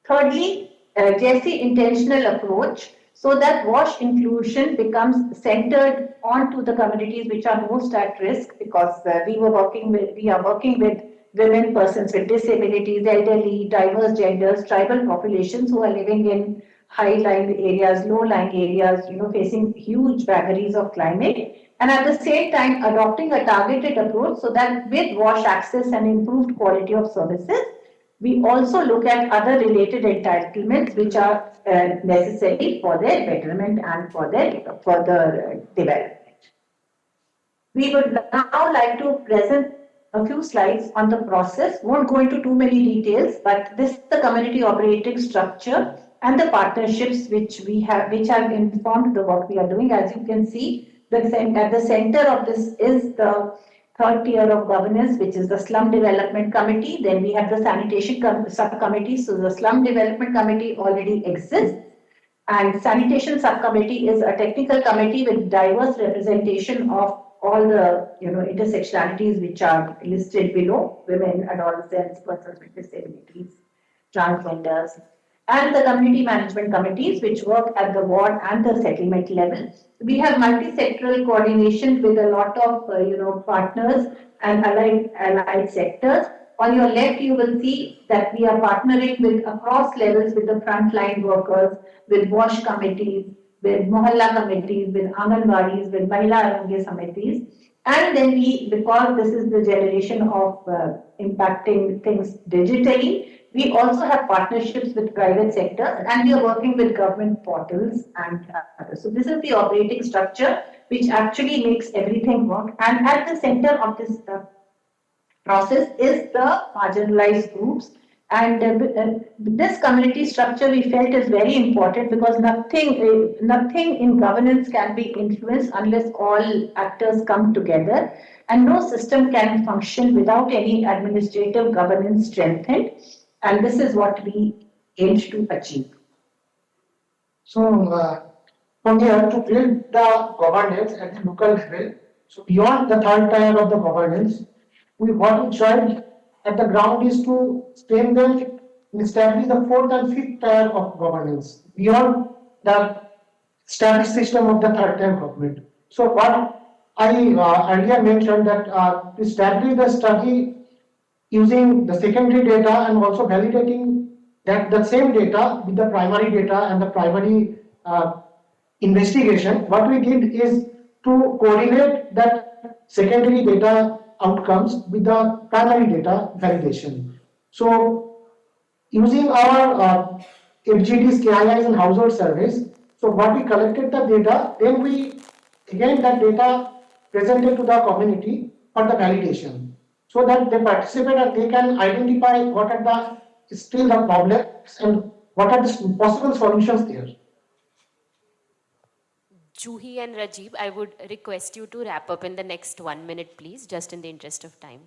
[SPEAKER 8] Thirdly, JC intentional approach so that WASH inclusion becomes centered onto the communities which are most at risk, because we are working with women, persons with disabilities, elderly, diverse genders, tribal populations who are living in high-lying areas, low-lying areas, facing huge vagaries of climate, and at the same time adopting a targeted approach so that with WASH access and improved quality of services, we also look at other related entitlements which are necessary for their betterment and for their further development. We would now like to present a few slides on the process. Won't go into too many details, but this is the community operating structure and the partnerships which have informed the work we are doing. As you can see, at the center of this is the third tier of governance, which is the Slum Development Committee. Then we have the Sanitation Subcommittee. So the Slum Development Committee already exists. And Sanitation Subcommittee is a technical committee with diverse representation of all the intersectionalities which are listed below: women, adolescents, persons with disabilities, transgenders, and the community management committees which work at the ward and the settlement level. We have multi-sectoral coordination with a lot of partners and allied sectors. On your left, you will see that we are partnering with across levels with the frontline workers, with WASH committees, with Mohalla committees, with Anganwadis, with Mahila Arogya Samitis. And then because this is the generation of impacting things digitally, We also have partnerships with private sector, and we are working with government portals and others. So this is the operating structure which actually makes everything work. And at the center of this process is the marginalized groups. And this community structure we felt is very important because nothing in governance can be influenced unless all actors come together, and no system can function without any administrative governance strengthened. And this is what we aim to achieve.
[SPEAKER 10] So, from here to build the governance at the local level, so beyond the third tier of the governance, what we tried at the ground is to strengthen and establish the fourth and fifth tier of governance beyond the established system of the third tier government. So what I earlier mentioned that to establish the study using the secondary data and also validating that the same data with the primary data and the primary investigation, what we did is to correlate that secondary data outcomes with the primary data validation. So using our FGDs, KIIs and household surveys, so what we collected the data, then we again that data presented to the community for the validation, so that they participate and they can identify what are the still the problems and what are the possible solutions there.
[SPEAKER 2] Juhi and Rajiv, I would request you to wrap up in the next 1 minute, please, just in the interest of time.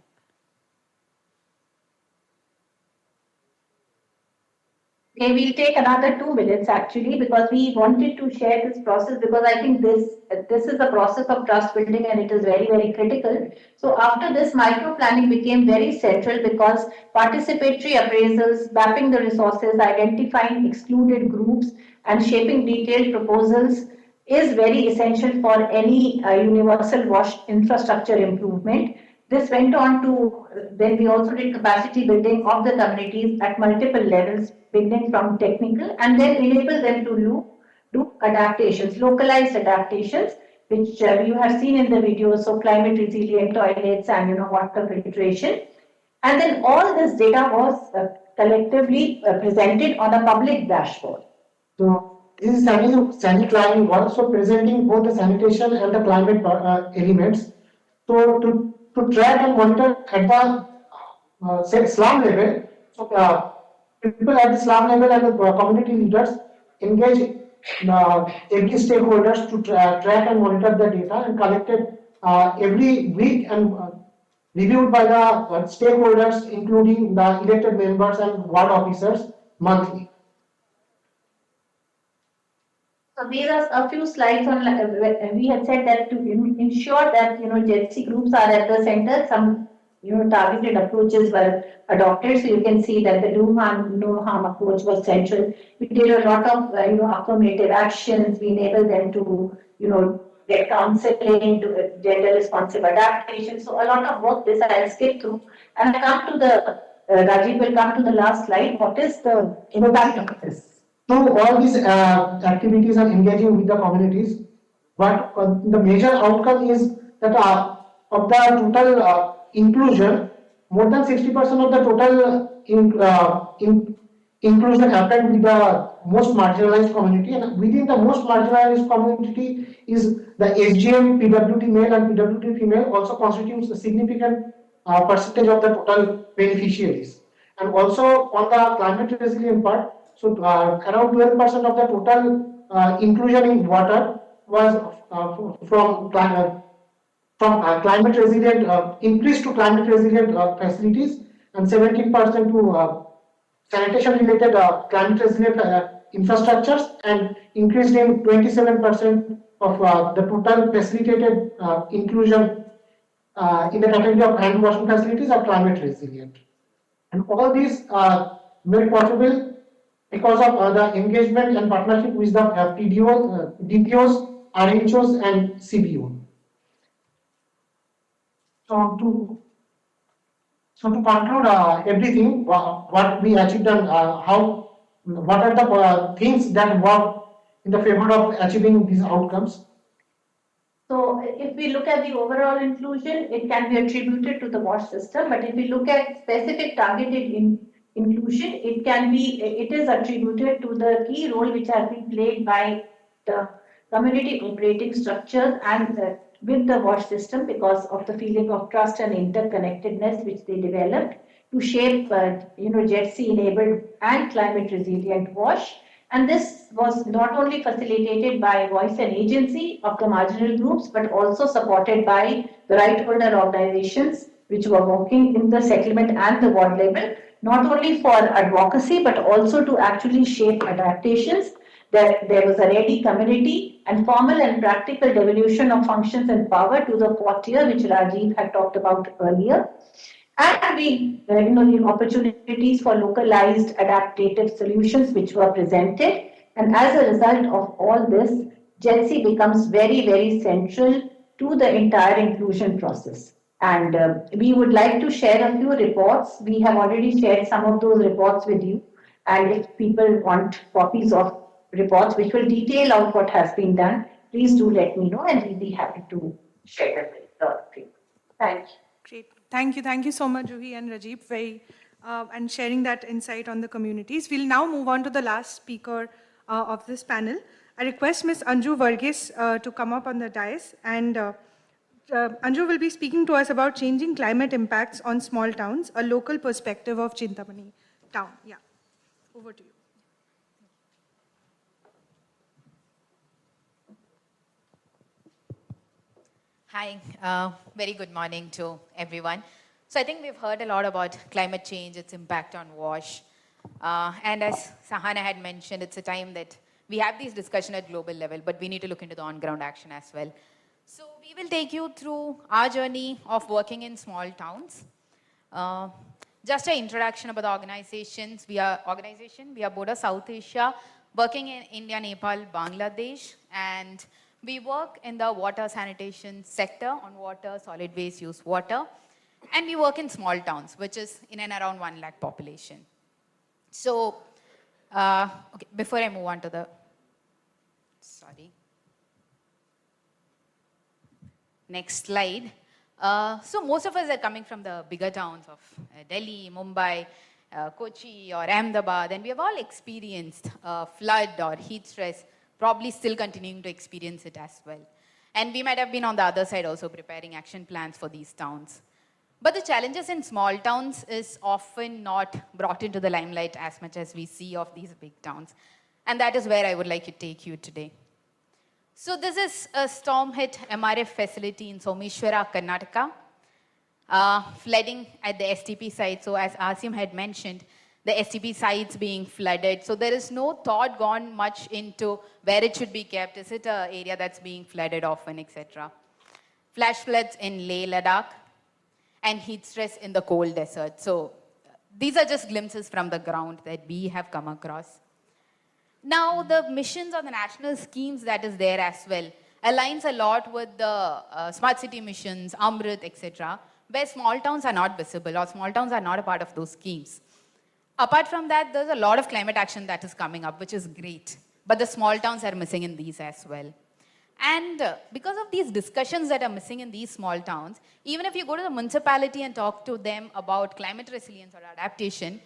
[SPEAKER 8] Okay, we'll take another 2 minutes actually, because we wanted to share this process, because I think this is a process of trust building and it is very, very critical. So after this, micro planning became very central because participatory appraisals, mapping the resources, identifying excluded groups and shaping detailed proposals is very essential for any universal wash infrastructure improvement. This went on to, then we also did capacity building of the communities at multiple levels, beginning from technical, and then enable them to do adaptations, localized adaptations, which you have seen in the video, so climate resilient toilets and water filtration. And then all this data was collectively presented on a public dashboard.
[SPEAKER 10] So this is sanitary work, so presenting both the sanitation and the climate elements. So to track and monitor at the say slum level, so people at the slum level and the community leaders engage every stakeholders to track and monitor the data and collected every week and reviewed by the stakeholders, including the elected members and ward officers monthly.
[SPEAKER 8] So these are a few slides on, we had said that to ensure that, JETC groups are at the center, some, targeted approaches were adopted. So you can see that the do harm, no harm approach was central. We did a lot of, affirmative actions. We enabled them to, get counseling, to gender responsive adaptation. So a lot of work this I'll skip through. And I come to the, Rajiv will come to the last slide. What is the impact of this?
[SPEAKER 10] So all these activities are engaging with the communities, but the major outcome is that of the total inclusion, more than 60% of the total inclusion happened with the most marginalized community, and within the most marginalized community is the SGM, PWD male and PWD female also constitutes a significant percentage of the total beneficiaries. And also on the climate resilient part, so around 12% of the total inclusion in water was from climate resilient, increased to climate resilient facilities, and 17% to sanitation related climate resilient infrastructures, and increased in 27% of the total facilitated inclusion in the category of hand washing facilities are climate resilient. And all these are made possible because of the engagement and partnership with the PDOs, DPOs, RHOs and CBO. So to conclude everything, what we achieved and what are the things that work in the favor of achieving these outcomes?
[SPEAKER 8] So if we look at the overall inclusion, it can be attributed to the WASH system, but if we look at specific targeted inclusion, it is attributed to the key role which has been played by the community operating structures and with the WASH system because of the feeling of trust and interconnectedness which they developed to shape, JETC enabled and climate resilient WASH. And this was not only facilitated by voice and agency of the marginal groups, but also supported by the right holder organizations which were working in the settlement and the ward level, not only for advocacy, but also to actually shape adaptations. That there was a ready community and formal and practical devolution of functions and power to the fourth tier, which Rajiv had talked about earlier. And the opportunities for localized adaptive solutions which were presented. And as a result of all this, JETC becomes very, very central to the entire inclusion process. And we would like to share a few reports. We have already shared some of those reports with you. And if people want copies of reports which will detail out what has been done, please do let me know and we'll be happy to share it with the people. Thank you.
[SPEAKER 1] Great. Thank you so much, Juhi and Rajeev, and sharing that insight on the communities. We'll now move on to the last speaker of this panel. I request Ms. Anju Varghese to come up on the dais, and Anju will be speaking to us about changing climate impacts on small towns, a local perspective of Chintamani town. Yeah, over to you.
[SPEAKER 13] Hi, very good morning to everyone. So I think we've heard a lot about climate change, its impact on WASH. And as Sahana had mentioned, it's a time that we have these discussions at global level, but we need to look into the on-ground action as well. So we will take you through our journey of working in small towns. Just an introduction about the organizations. We are Boda South Asia, working in India, Nepal, Bangladesh, and we work in the water sanitation sector on water, solid waste use water, and we work in small towns, which is in and around 1 lakh population. So, okay, before I move on to the, next slide. So most of us are coming from the bigger towns of Delhi, Mumbai, Kochi or Ahmedabad, and we have all experienced flood or heat stress, probably still continuing to experience it as well. And we might have been on the other side also preparing action plans for these towns. But the challenges in small towns is often not brought into the limelight as much as we see of these big towns. And that is where I would like to take you today. So this is a storm-hit MRF facility in Someshwara, Karnataka. Flooding at the STP site. So as Asim had mentioned, the STP sites being flooded. So there is no thought gone much into where it should be kept. Is it an area that's being flooded often, etc. Flash floods in Leh, Ladakh, and heat stress in the cold desert. So these are just glimpses from the ground that we have come across. Now the missions or the national schemes that is there as well aligns a lot with the smart city missions, Amrit, etc., where small towns are not visible or small towns are not a part of those schemes. Apart from that, there's a lot of climate action that is coming up, which is great. But the small towns are missing in these as well. And because of these discussions that are missing in these small towns, even if you go to the municipality and talk to them about climate resilience or adaptation,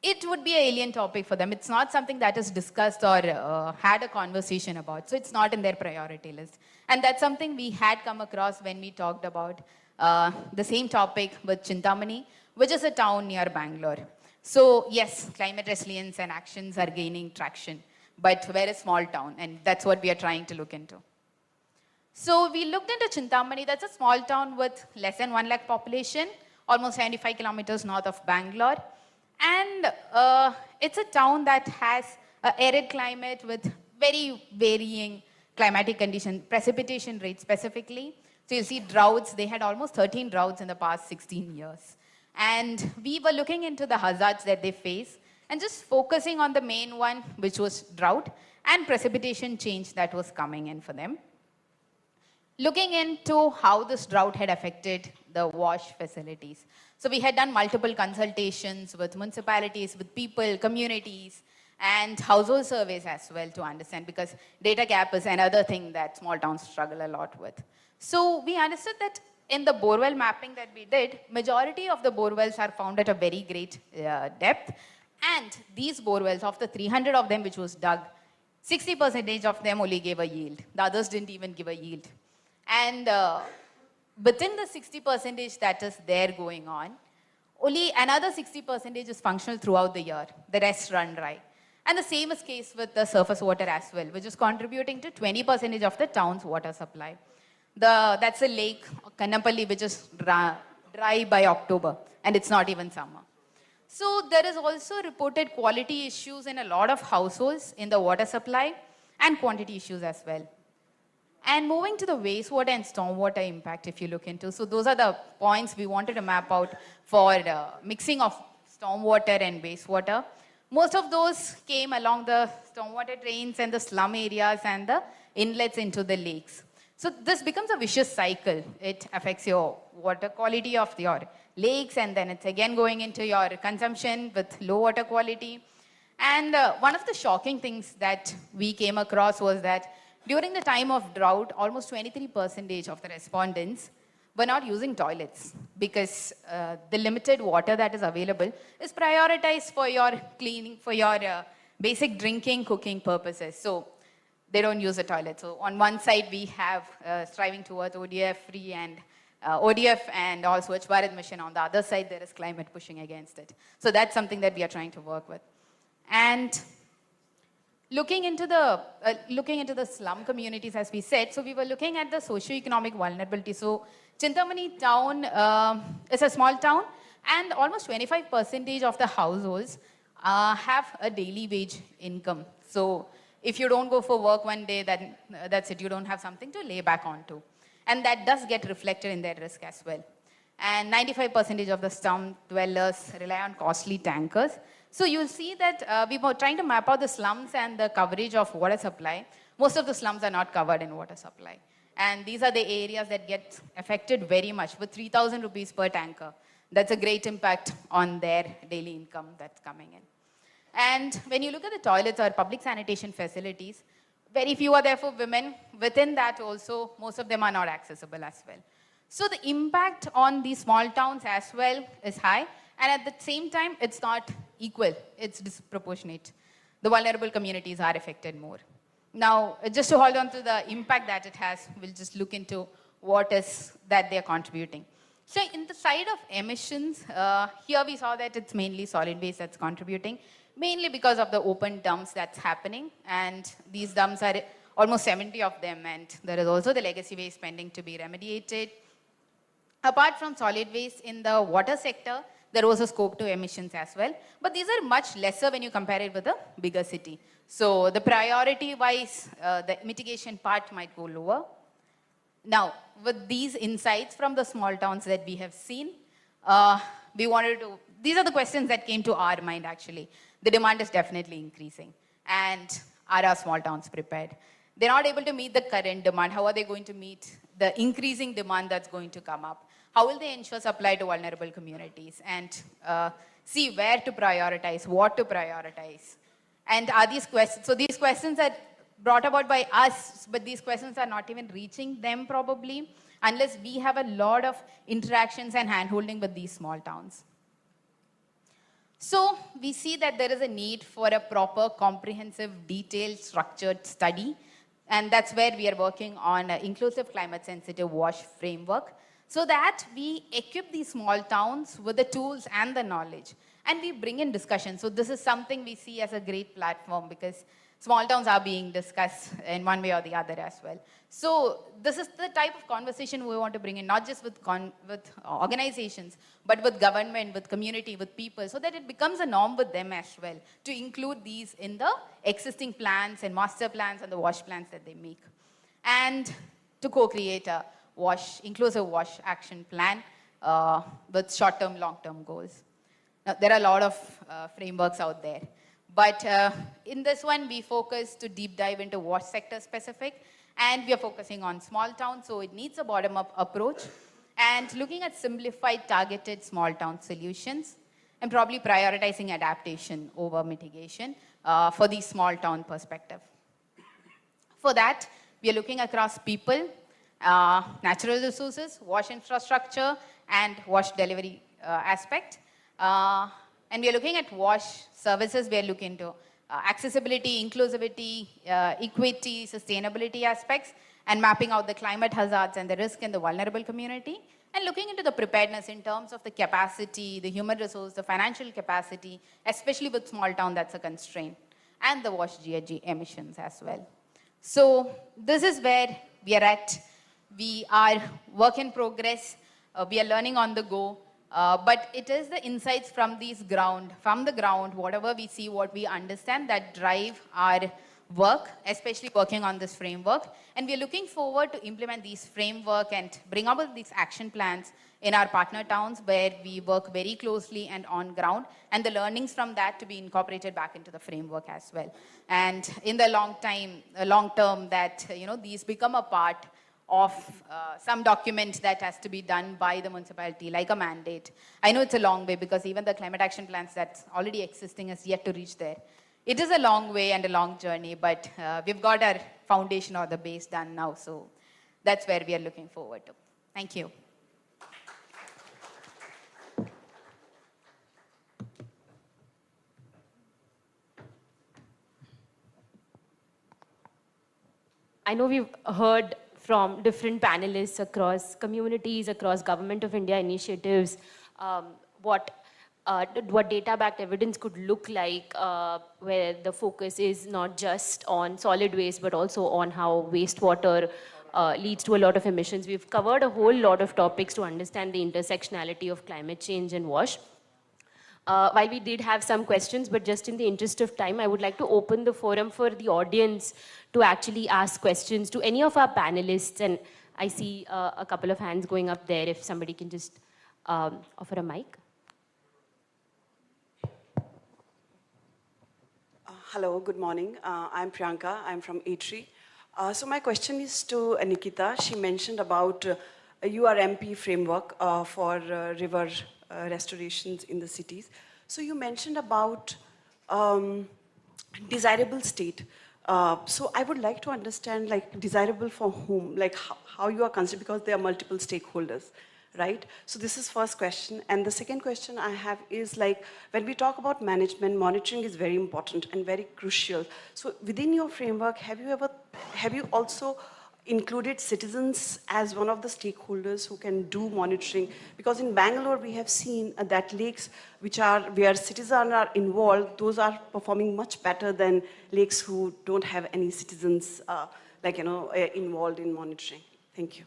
[SPEAKER 13] it would be an alien topic for them. It's not something that is discussed or had a conversation about. So it's not in their priority list. And that's something we had come across when we talked about the same topic with Chintamani, which is a town near Bangalore. So yes, climate resilience and actions are gaining traction, but we're a small town, and that's what we are trying to look into. So we looked into Chintamani. That's a small town with less than 1 lakh population, almost 75 kilometers north of Bangalore. And it's a town that has an arid climate with very varying climatic conditions, precipitation rates specifically. So you see droughts. They had almost 13 droughts in the past 16 years. And we were looking into the hazards that they face and just focusing on the main one, which was drought and precipitation change that was coming in for them. Looking into how this drought had affected the WASH facilities. So we had done multiple consultations with municipalities, with people, communities, and household surveys as well to understand, because data gap is another thing that small towns struggle a lot with. So we understood that in the borewell mapping that we did, majority of the borewells are found at a very great depth. And these borewells, of the 300 of them which was dug, 60% of them only gave a yield. The others didn't even give a yield. And within the 60% that is there going on, only another 60% is functional throughout the year. The rest run dry. And the same is case with the surface water as well, which is contributing to 20% of the town's water supply. That's a lake, Kannapalli, which is dry by October, and it's not even summer. So there is also reported quality issues in a lot of households in the water supply and quantity issues as well. And moving to the wastewater and stormwater impact, if you look into, so those are the points we wanted to map out for mixing of stormwater and wastewater. Most of those came along the stormwater drains and the slum areas and the inlets into the lakes. So this becomes a vicious cycle. It affects your water quality of your lakes, and then it's again going into your consumption with low water quality. And one of the shocking things that we came across was that during the time of drought, almost 23% of the respondents were not using toilets because the limited water that is available is prioritized for your cleaning, for your basic drinking, cooking purposes. So they don't use the toilet. So on one side, we have striving towards ODF free and ODF and also Swachh Bharat mission. On the other side, there is climate pushing against it. So that's something that we are trying to work with. And looking into the slum communities, as we said, so we were looking at the socio-economic vulnerability. So Chintamani town is a small town, and almost 25% of the households have a daily wage income. So if you don't go for work one day, then that's it, you don't have something to lay back onto. And that does get reflected in their risk as well. And 95% of the slum dwellers rely on costly tankers. So you'll see that we were trying to map out the slums and the coverage of water supply. Most of the slums are not covered in water supply. And these are the areas that get affected very much with 3,000 rupees per tanker. That's a great impact on their daily income that's coming in. And when you look at the toilets or public sanitation facilities, very few are there for women. Within that also, most of them are not accessible as well. So the impact on these small towns as well is high. And at the same time, it's not equal. It's disproportionate. The vulnerable communities are affected more. Now, just to hold on to the impact that it has, we'll just look into what is that they're contributing. So in the side of emissions, here we saw that it's mainly solid waste that's contributing, mainly because of the open dumps that's happening. And these dumps are almost 70 of them. And there is also the legacy waste pending to be remediated. Apart from solid waste in the water sector, there was a scope to emissions as well. But these are much lesser when you compare it with a bigger city. So the priority-wise, the mitigation part might go lower. Now, with these insights from the small towns that we have seen, we wanted to, these are the questions that came to our mind actually. The demand is definitely increasing. And are our small towns prepared? They're not able to meet the current demand. How are they going to meet the increasing demand that's going to come up? How will they ensure supply to vulnerable communities? And see where to prioritize, what to prioritize. And are these questions, so these questions are brought about by us, but these questions are not even reaching them probably, unless we have a lot of interactions and handholding with these small towns. So we see that there is a need for a proper, comprehensive, detailed, structured study. And that's where we are working on an inclusive climate-sensitive WASH framework, so that we equip these small towns with the tools and the knowledge. And we bring in discussion. So this is something we see as a great platform because small towns are being discussed in one way or the other as well. So this is the type of conversation we want to bring in, not just with organizations, but with government, with community, with people, so that it becomes a norm with them as well, to include these in the existing plans and master plans and the WASH plans that they make. And to co-create a inclusive WASH action plan with short-term, long-term goals. Now, there are a lot of frameworks out there. But in this one, we focus to deep dive into WASH sector specific, and we are focusing on small towns, so it needs a bottom-up approach, and looking at simplified, targeted small town solutions, and probably prioritizing adaptation over mitigation for the small town perspective. For that, we are looking across people, natural resources, wash infrastructure, and wash delivery aspect. And we are looking at wash services. We are looking into accessibility, inclusivity, equity, sustainability aspects, and mapping out the climate hazards and the risk in the vulnerable community, and looking into the preparedness in terms of the capacity, the human resource, the financial capacity, especially with small town, that's a constraint, and the wash GHG emissions as well. So this is where we are at. We are work in progress. We are learning on the go. But it is the insights from the ground, whatever we see, what we understand, that drive our work, especially working on this framework. And we are looking forward to implement these framework and bring about these action plans in our partner towns where we work very closely and on ground, and the learnings from that to be incorporated back into the framework as well. And in the long term, that these become a part of some document that has to be done by the municipality, like a mandate. I know it's a long way because even the climate action plans that's already existing is yet to reach there. It is a long way and a long journey, but we've got our foundation or the base done now, so that's where we are looking forward to. Thank you.
[SPEAKER 2] I know we've heard from different panelists across communities, across Government of India initiatives, what data-backed evidence could look like, where the focus is not just on solid waste, but also on how wastewater leads to a lot of emissions. We've covered a whole lot of topics to understand the intersectionality of climate change and WASH. While we did have some questions, but just in the interest of time, I would like to open the forum for the audience to actually ask questions to any of our panelists. And I see a couple of hands going up there, if somebody can just offer a mic.
[SPEAKER 14] Hello, good morning. I'm Priyanka. I'm from E3. So my question is to Nikita. She mentioned about URMP framework for river restorations in the cities. So you mentioned about desirable state. So I would like to understand, like, desirable for whom, like how you are considered, because there are multiple stakeholders, right? So this is first question. And the second question I have is, like, when we talk about management, monitoring is very important and very crucial. So within your framework, have you also included citizens as one of the stakeholders who can do monitoring? Because in Bangalore, we have seen that lakes where citizens are involved, those are performing much better than lakes who don't have any citizens involved in monitoring. Thank you.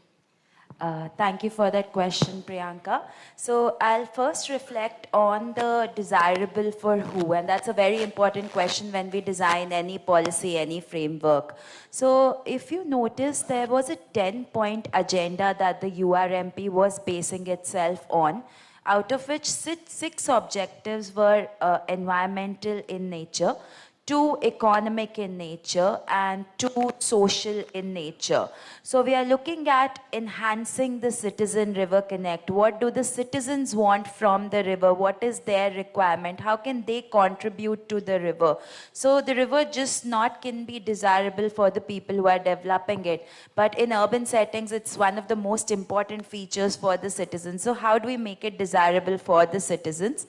[SPEAKER 5] Thank you for that question, Priyanka. So I'll first reflect on the desirable for who, and that's a very important question when we design any policy, any framework. So if you notice, there was a 10-point agenda that the URMP was basing itself on, out of which 6 objectives were environmental in nature, 2 economic in nature, and 2 social in nature. So we are looking at enhancing the citizen river connect. What do the citizens want from the river? What is their requirement? How can they contribute to the river? So the river just not can be desirable for the people who are developing it, but in urban settings, it's one of the most important features for the citizens. So how do we make it desirable for the citizens?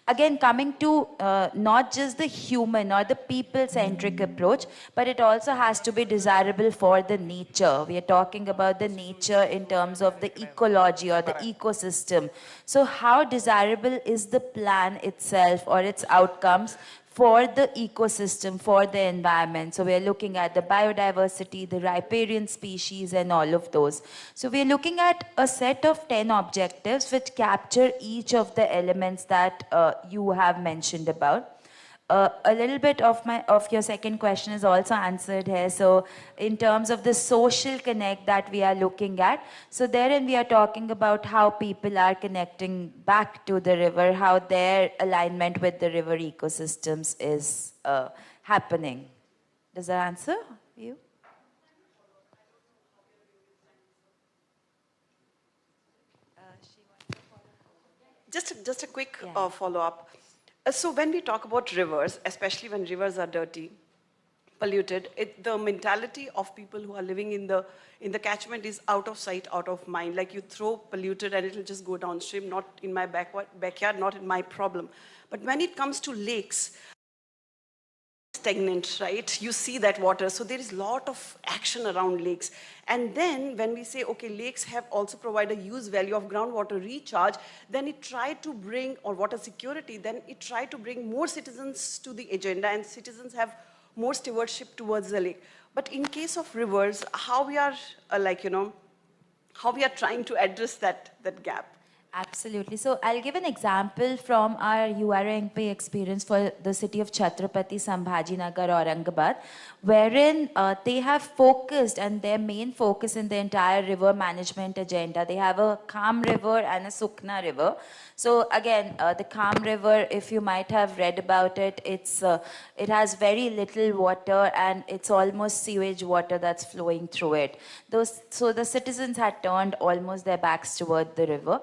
[SPEAKER 5] Again, coming to not just the human or the people-centric approach, but it also has to be desirable for the nature. We are talking about the nature in terms of the ecology or the ecosystem. So how desirable is the plan itself or its outcomes for the ecosystem, for the environment? So we're looking at the biodiversity, the riparian species, and all of those. So we're looking at a set of 10 objectives which capture each of the elements that you have mentioned about. A little bit of your second question is also answered here. So in terms of the social connect that we are looking at, so therein we are talking about how people are connecting back to the river, how their alignment with the river ecosystems is happening. Does that answer you?
[SPEAKER 14] Just a quick follow-up. So when we talk about rivers, especially when rivers are dirty, polluted. The mentality of people who are living in the catchment is out of sight, out of mind. Like you throw polluted and it'll just go downstream, not in my backyard, not in my problem. But when it comes to lakes, stagnant, right? You see that water. So there is a lot of action around lakes. And then when we say, okay, lakes have also provided a use value of groundwater recharge, then it tried to bring, or water security, then it tried to bring more citizens to the agenda, and citizens have more stewardship towards the lake. But in case of rivers, how we are how we are trying to address that gap?
[SPEAKER 5] Absolutely. So I'll give an example from our URNP experience for the city of Chhatrapati Sambhajinagar, Aurangabad, wherein they have focused, and their main focus in the entire river management agenda, they have a Kham River and a Sukna River. So again, the Kham River, if you might have read about it, it has very little water and it's almost sewage water that's flowing through it. So the citizens had turned almost their backs toward the river.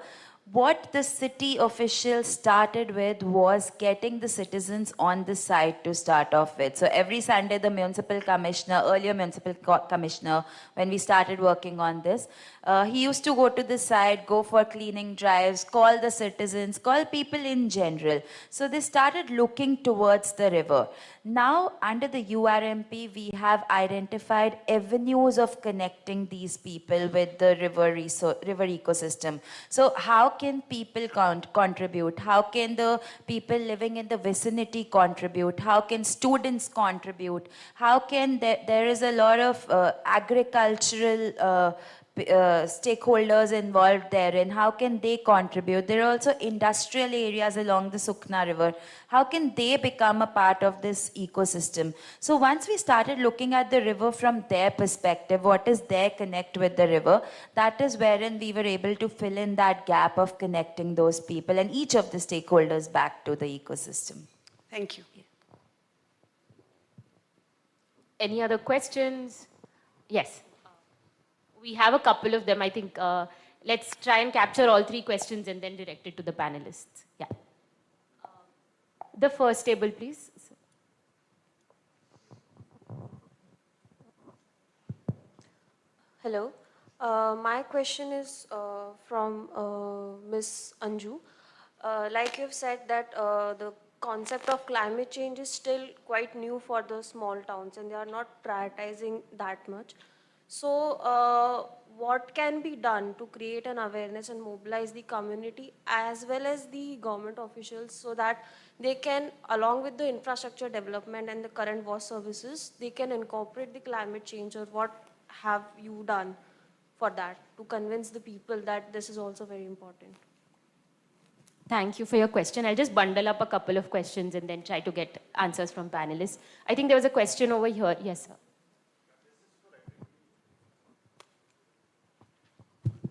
[SPEAKER 5] What the city officials started with was getting the citizens on the site to start off with. So every Sunday, the municipal commissioner, earlier municipal commissioner, when we started working on this, he used to go to the site, go for cleaning drives, call the citizens, call people in general. So they started looking towards the river. Now, under the URMP, we have identified avenues of connecting these people with the river ecosystem. So how can people contribute? How can the people living in the vicinity contribute? How can students contribute? How can there is a lot of agricultural stakeholders involved therein. How can they contribute? There are also industrial areas along the Sukna River. How can they become a part of this ecosystem? So once we started looking at the river from their perspective, what is their connect with the river, that is wherein we were able to fill in that gap of connecting those people and each of the stakeholders back to the ecosystem.
[SPEAKER 14] Thank you.
[SPEAKER 2] Any other questions? Yes. We have a couple of them. I think let's try and capture all three questions and then direct it to the panelists. Yeah. The first table, please.
[SPEAKER 15] Hello. My question is from Ms. Anju. Like you've said that the concept of climate change is still quite new for the small towns and they are not prioritizing that much. So what can be done to create an awareness and mobilize the community as well as the government officials so that they can, along with the infrastructure development and the current WAS services, they can incorporate the climate change, or what have you done for that to convince the people that this is also very important?
[SPEAKER 2] Thank you for your question. I'll just bundle up a couple of questions and then try to get answers from panelists. I think there was a question over here. Yes, sir.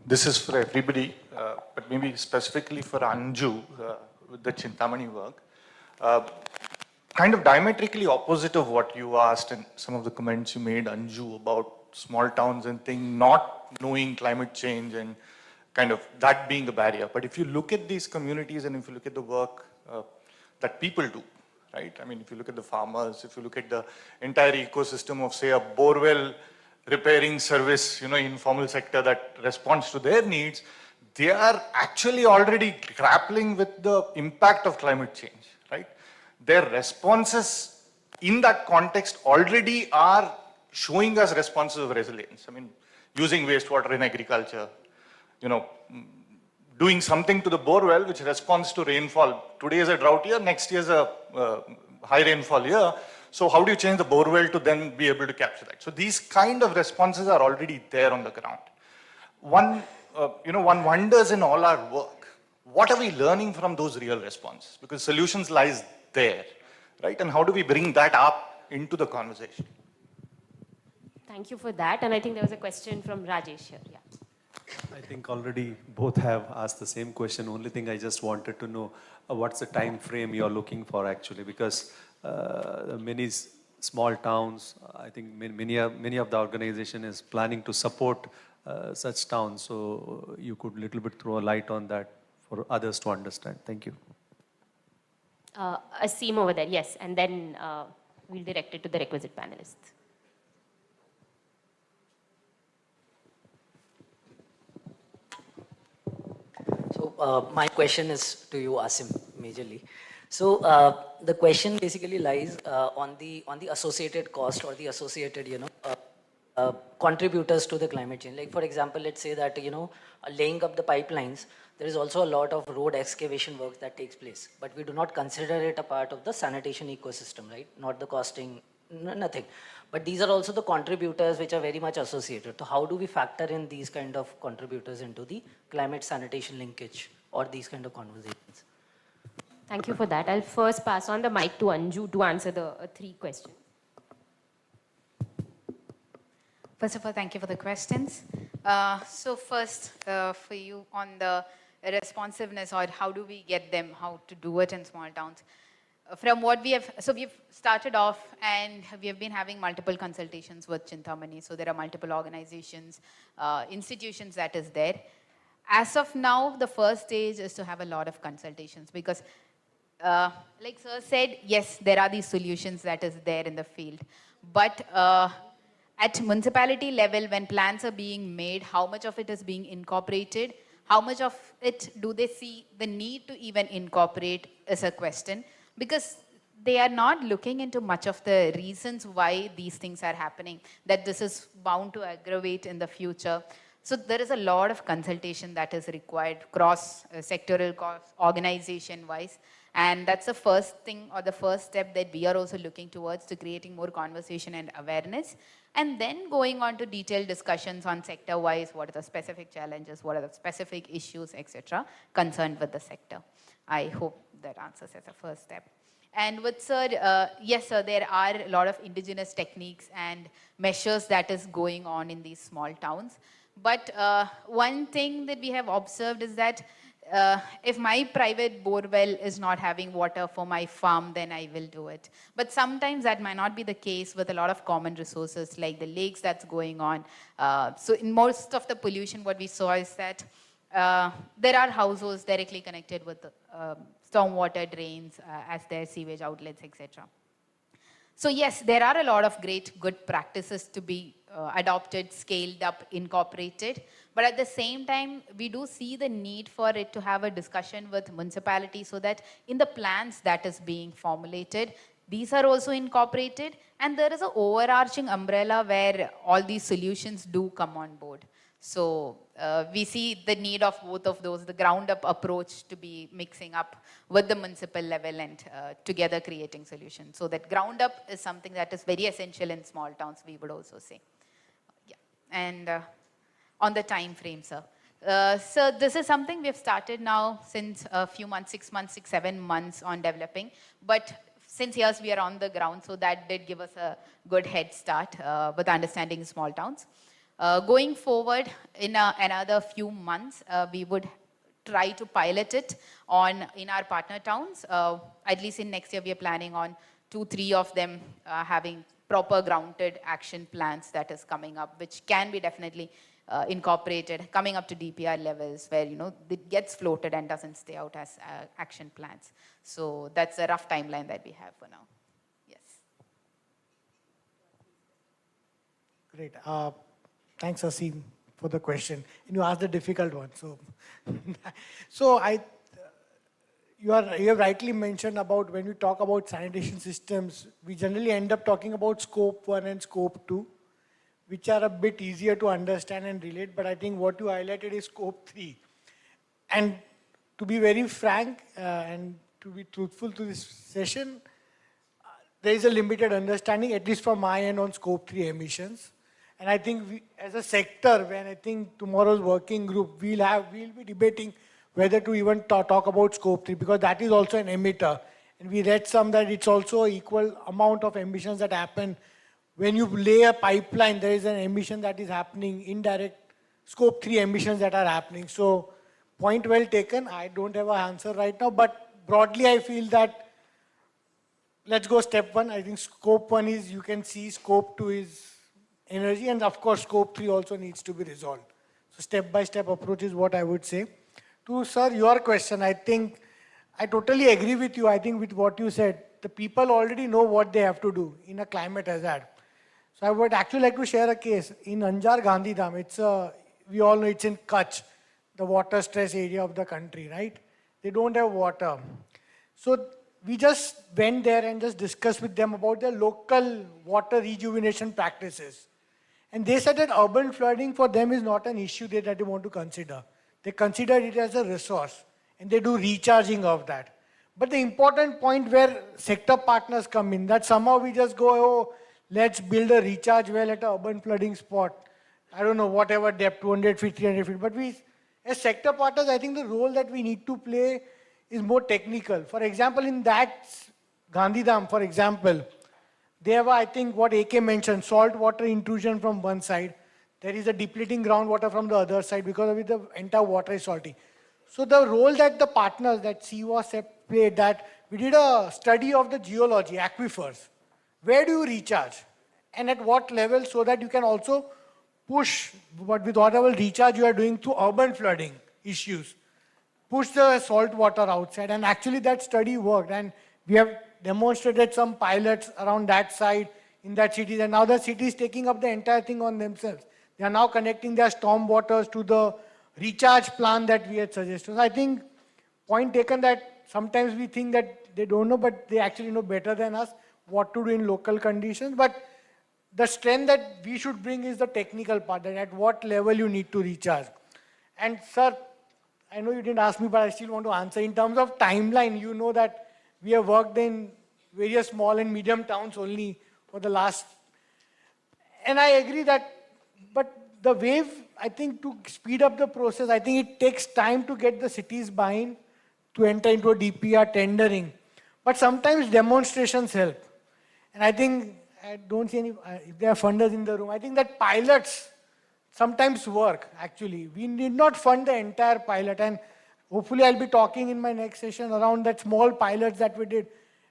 [SPEAKER 16] This is for everybody, but maybe specifically for Anju with the Chintamani work. Kind of diametrically opposite of what you asked and some of the comments you made, Anju, about small towns and things not knowing climate change and kind of that being the barrier. But if you look at these communities and if you look at the work that people do, right? I mean, if you look at the farmers, if you look at the entire ecosystem of, say, a borewell repairing service, informal sector that responds to their needs, they are actually already grappling with the impact of climate change, right? Their responses in that context already are showing us responses of resilience. I mean, using wastewater in agriculture, doing something to the borewell which responds to rainfall. Today is a drought year, next year is a high rainfall year. So how do you change the borewell to then be able to capture that? So these kind of responses are already there on the ground. One wonders in all our work, what are we learning from those real responses? Because solutions lies there, right? And how do we bring that up into the conversation?
[SPEAKER 2] Thank you for that. And I think there was a question from Rajesh here. Yeah.
[SPEAKER 17] I think already both have asked the same question. Only thing I just wanted to know, what's the time frame you're looking for actually? Because many small towns, I think many of the organization is planning to support such towns. So you could little bit throw a light on that for others to understand. Thank you.
[SPEAKER 2] Asim over there, yes. And then we'll direct it to the requisite panelists.
[SPEAKER 18] So my question is to you, Asim, majorly. So the question basically lies on the associated cost or the associated, contributors to the climate change. Like for example, let's say that laying up the pipelines, there is also a lot of road excavation work that takes place, but we do not consider it a part of the sanitation ecosystem, right? Not the costing, nothing. But these are also the contributors which are very much associated. So how do we factor in these kind of contributors into the climate sanitation linkage or these kind of conversations?
[SPEAKER 2] Thank you for that. I'll first pass on the mic to Anju to answer the 3 questions.
[SPEAKER 13] First of all, thank you for the questions. So first, for you on the responsiveness or how do we get them, how to do it in small towns. From what we have, so we've started off and we have been having multiple consultations with Chintamani. So there are multiple organizations, institutions that is there. As of now, the first stage is to have a lot of consultations because like Sir said, yes, there are these solutions that is there in the field. But at municipality level, when plans are being made, how much of it is being incorporated? How much of it do they see the need to even incorporate is a question. Because they are not looking into much of the reasons why these things are happening, that this is bound to aggravate in the future. So there is a lot of consultation that is required cross-sectoral, organization-wise. And that's the first thing or the first step that we are also looking towards to creating more conversation and awareness. And then going on to detailed discussions on sector-wise, what are the specific challenges, what are the specific issues, etc., concerned with the sector. I hope that answers as a first step. And with Sir, yes, sir, there are a lot of indigenous techniques and measures that is going on in these small towns. But one thing that we have observed is that if my private borewell is not having water for my farm, then I will do it. But sometimes that might not be the case with a lot of common resources like the lakes that's going on. So in most of the pollution, what we saw is that there are households directly connected with stormwater drains as their sewage outlets, etc. So yes, there are a lot of great good practices to be adopted, scaled up, incorporated. But at the same time, we do see the need for it to have a discussion with municipalities so that in the plans that is being formulated, these are also incorporated. And there is an overarching umbrella where all these solutions do come on board. So we see the need of both of those, the ground up approach to be mixing up with the municipal level and together creating solutions. So that ground up is something that is very essential in small towns, we would also say. Yeah. And on the time frame, sir. So this is something we have started now since a few months, 6 months, 6, 7 months on developing. But since years we are on the ground, so that did give us a good head start with understanding small towns. Going forward, in another few months, we would try to pilot it in our partner towns. At least in next year, we are planning on 2-3 of them having proper grounded action plans that is coming up, which can be definitely incorporated, coming up to DPR levels where, it gets floated and doesn't stay out as action plans. So that's a rough timeline that we have for now. Yes.
[SPEAKER 6] Great. Thanks, Asim, for the question. And you asked the difficult one. So you have rightly mentioned about when we talk about sanitation systems, we generally end up talking about scope 1 and scope 2, which are a bit easier to understand and relate. But I think what you highlighted is scope 3. And to be very frank and to be truthful to this session, there is a limited understanding, at least from my end, on scope 3 emissions. And I think we, as a sector, when I think tomorrow's working group, we'll be debating whether to even talk about scope 3, because that is also an emitter. And we read some that it's also equal amount of emissions that happen. When you lay a pipeline, there is an emission that is happening, indirect scope 3 emissions that are happening. So point well taken. I don't have an answer right now, but broadly I feel that let's go step 1. I think scope 1 is, you can see, scope 2 is energy, and of course scope 3 also needs to be resolved. So step-by-step approach is what I would say. To sir, your question, I think I totally agree with you. I think with what you said, the people already know what they have to do in a climate hazard. So I would actually like to share a case. In Anjar Gandhidham, we all know it's in Kutch, the water stress area of the country, right? They don't have water. So we just went there and just discussed with them about their local water rejuvenation practices. And they said that urban flooding for them is not an issue that they want to consider. They consider it as a resource and they do recharging of that. But the important point where sector partners come in, that somehow we just go, oh, let's build a recharge well at an urban flooding spot. I don't know, whatever depth, 200 feet, 300 feet. But we, as sector partners, I think the role that we need to play is more technical. For example, in that Gandhidham, for example, they have, I think, what AK mentioned, salt water intrusion from one side. There is a depleting groundwater from the other side because of it, the entire water is salty. So the role that the partners, that CWAS played, that we did a study of the geology, aquifers. Where do you recharge? And at what level, so that you can also push with whatever recharge you are doing to urban flooding issues. Push the salt water outside. And actually that study worked. And we have demonstrated some pilots around that side in that city. And now the city is taking up the entire thing on themselves. They are now connecting their storm waters to the recharge plan that we had suggested. So I think, point taken, that sometimes we think that they don't know, but they actually know better than us what to do in local conditions. But the strength that we should bring is the technical part, that at what level you need to recharge. And sir, I know you didn't ask me, but I still want to answer. In terms of timeline, you know that we have worked in various small and medium towns only for the last, and I agree that, but the wave, I think, to speed up the process, I think it takes time to get the cities buy-in to enter into a DPR tendering. But sometimes demonstrations help. And I think, I don't see any, if there are funders in the room, I think that pilots sometimes work, actually. We need not fund the entire pilot. And hopefully I'll be talking in my next session around that small pilots that we did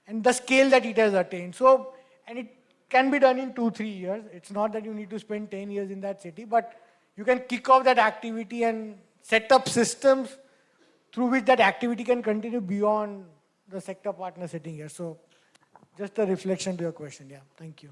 [SPEAKER 6] and the scale that it has attained. So, and it can be done in 2-3 years. It's not that you need to spend 10 years in that city, but you can kick off that activity and set up systems through which that activity can continue beyond the sector partner sitting here. So just a reflection to your question. Yeah, thank you.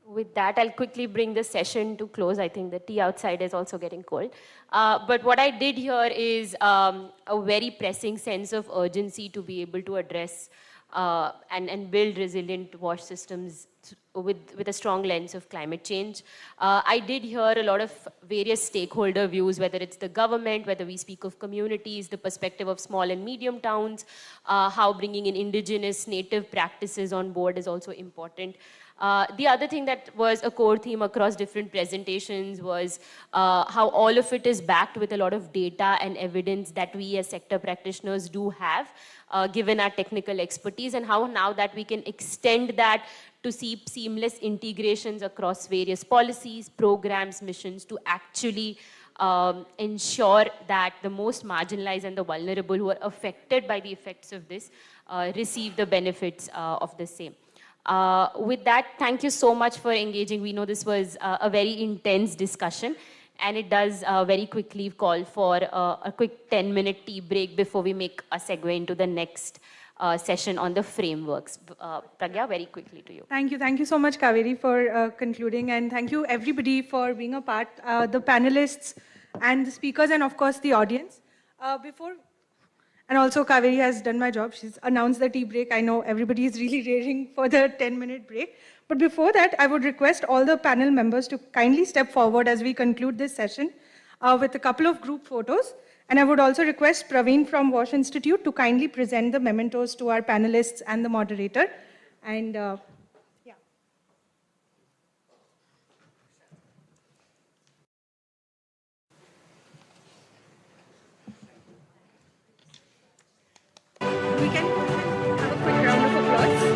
[SPEAKER 2] With that, I'll quickly bring the session to close. I think the tea outside is also getting cold. But what I did here is a very pressing sense of urgency to be able to address and build resilient wash systems with a strong lens of climate change. I did hear a lot of various stakeholder views, whether it's the government, whether we speak of communities, the perspective of small and medium towns, how bringing in indigenous native practices on board is also important. The other thing that was a core theme across different presentations was how all of it is backed with a lot of data and evidence that we as sector practitioners do have, given our technical expertise, and how now that we can extend that to see seamless integrations across various policies, programs, missions to actually ensure that the most marginalized and the vulnerable who are affected by the effects of this receive the benefits of the same. With that, thank you so much for engaging. We know this was a very intense discussion, and it does very quickly call for a quick 10-minute tea break before we make a segue into the next session on the frameworks. Pragya, very quickly to you.
[SPEAKER 1] Thank you so much, Kaveri, for concluding, and thank you everybody for being a part, the panelists and the speakers, and of course the audience. And also Kaveri has done my job. She's announced the tea break. I know everybody is really raring for the 10-minute break. But before that, I would request all the panel members to kindly step forward as we conclude this session with a couple of group photos. And I would also request Praveen from Wash Institute to kindly present the mementos to our panelists and the moderator. And yeah. We can have a quick round of applause.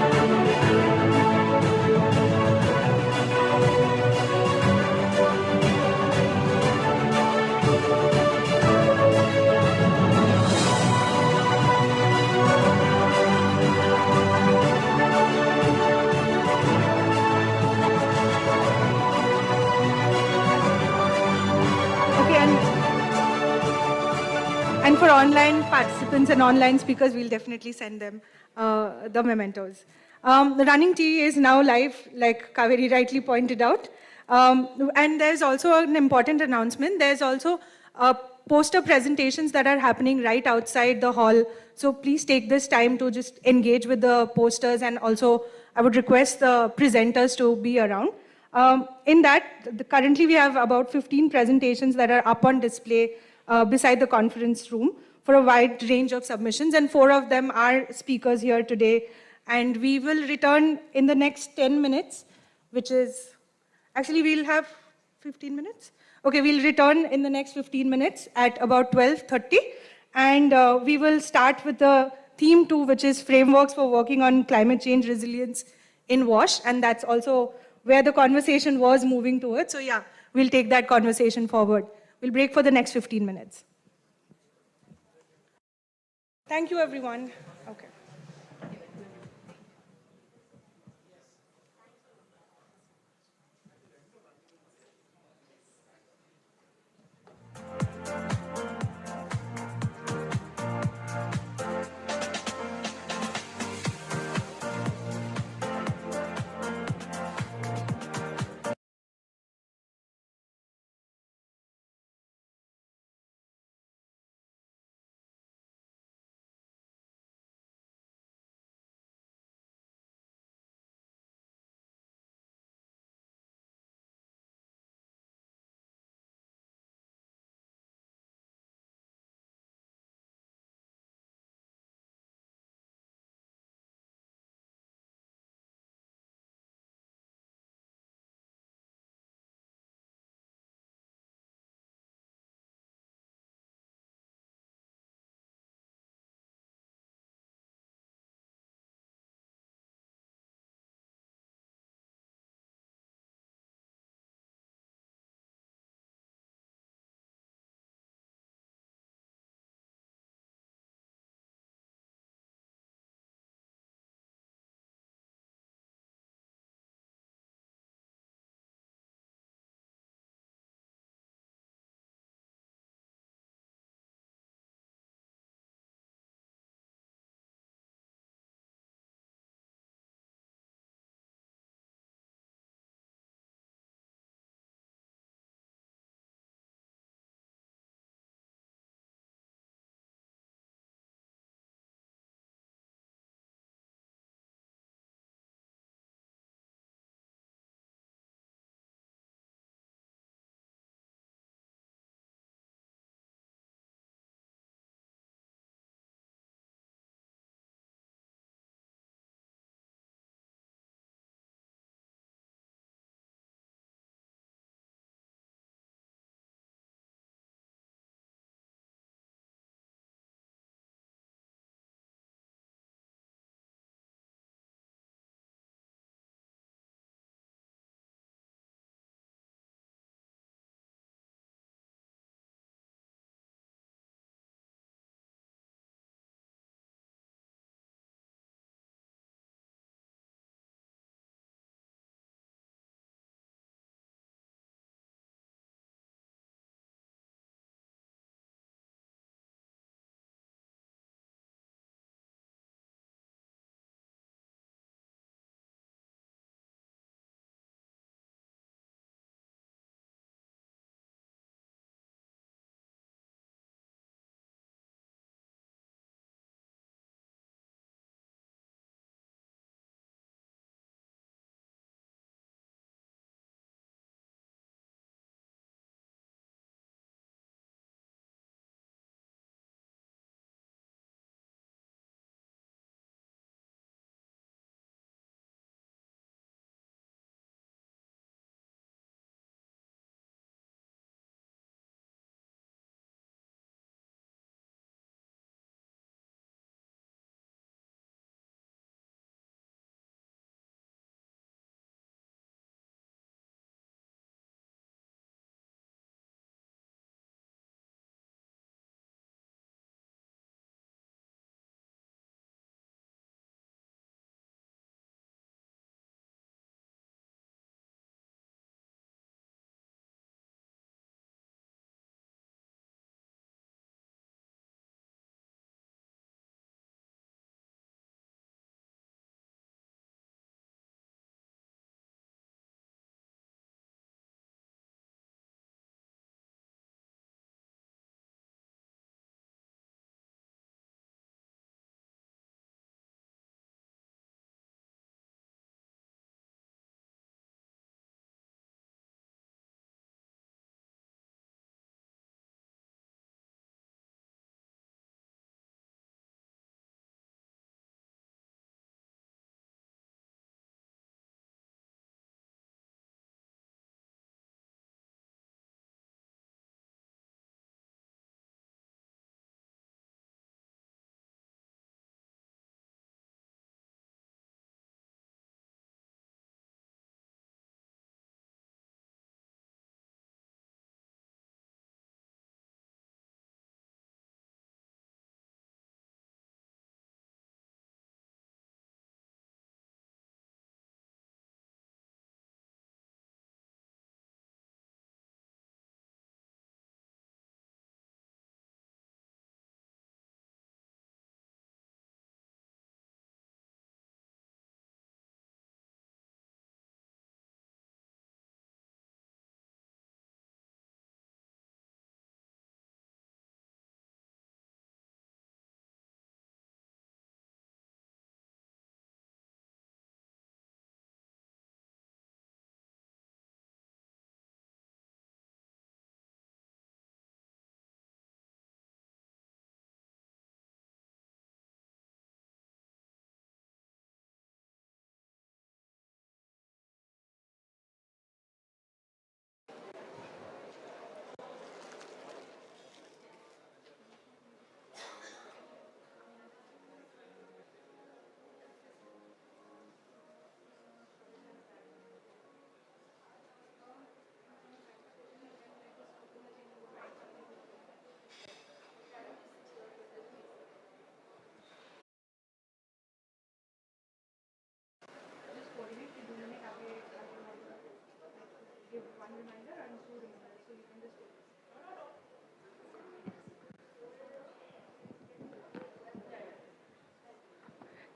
[SPEAKER 1] online participants and online speakers, we'll definitely send them the mementos. The running tea is now live, like Kaveri rightly pointed out. And there's also an important announcement. There's also poster presentations that are happening right outside the hall. So please take this time to just engage with the posters, and also I would request the presenters to be around. In that, currently we have about 15 presentations that are up on display beside the conference room for a wide range of submissions, and 4 of them are speakers here today. And we will return in the next 10 minutes, which is, actually we'll have 15 minutes? Okay, we'll return in the next 15 minutes at about 12:30, and we will start with the theme 2, which is frameworks for working on climate change resilience in WASH, and that's also where the conversation was moving towards. So yeah, we'll take that conversation forward. We'll break for the next 15 minutes. Thank you, everyone. Okay.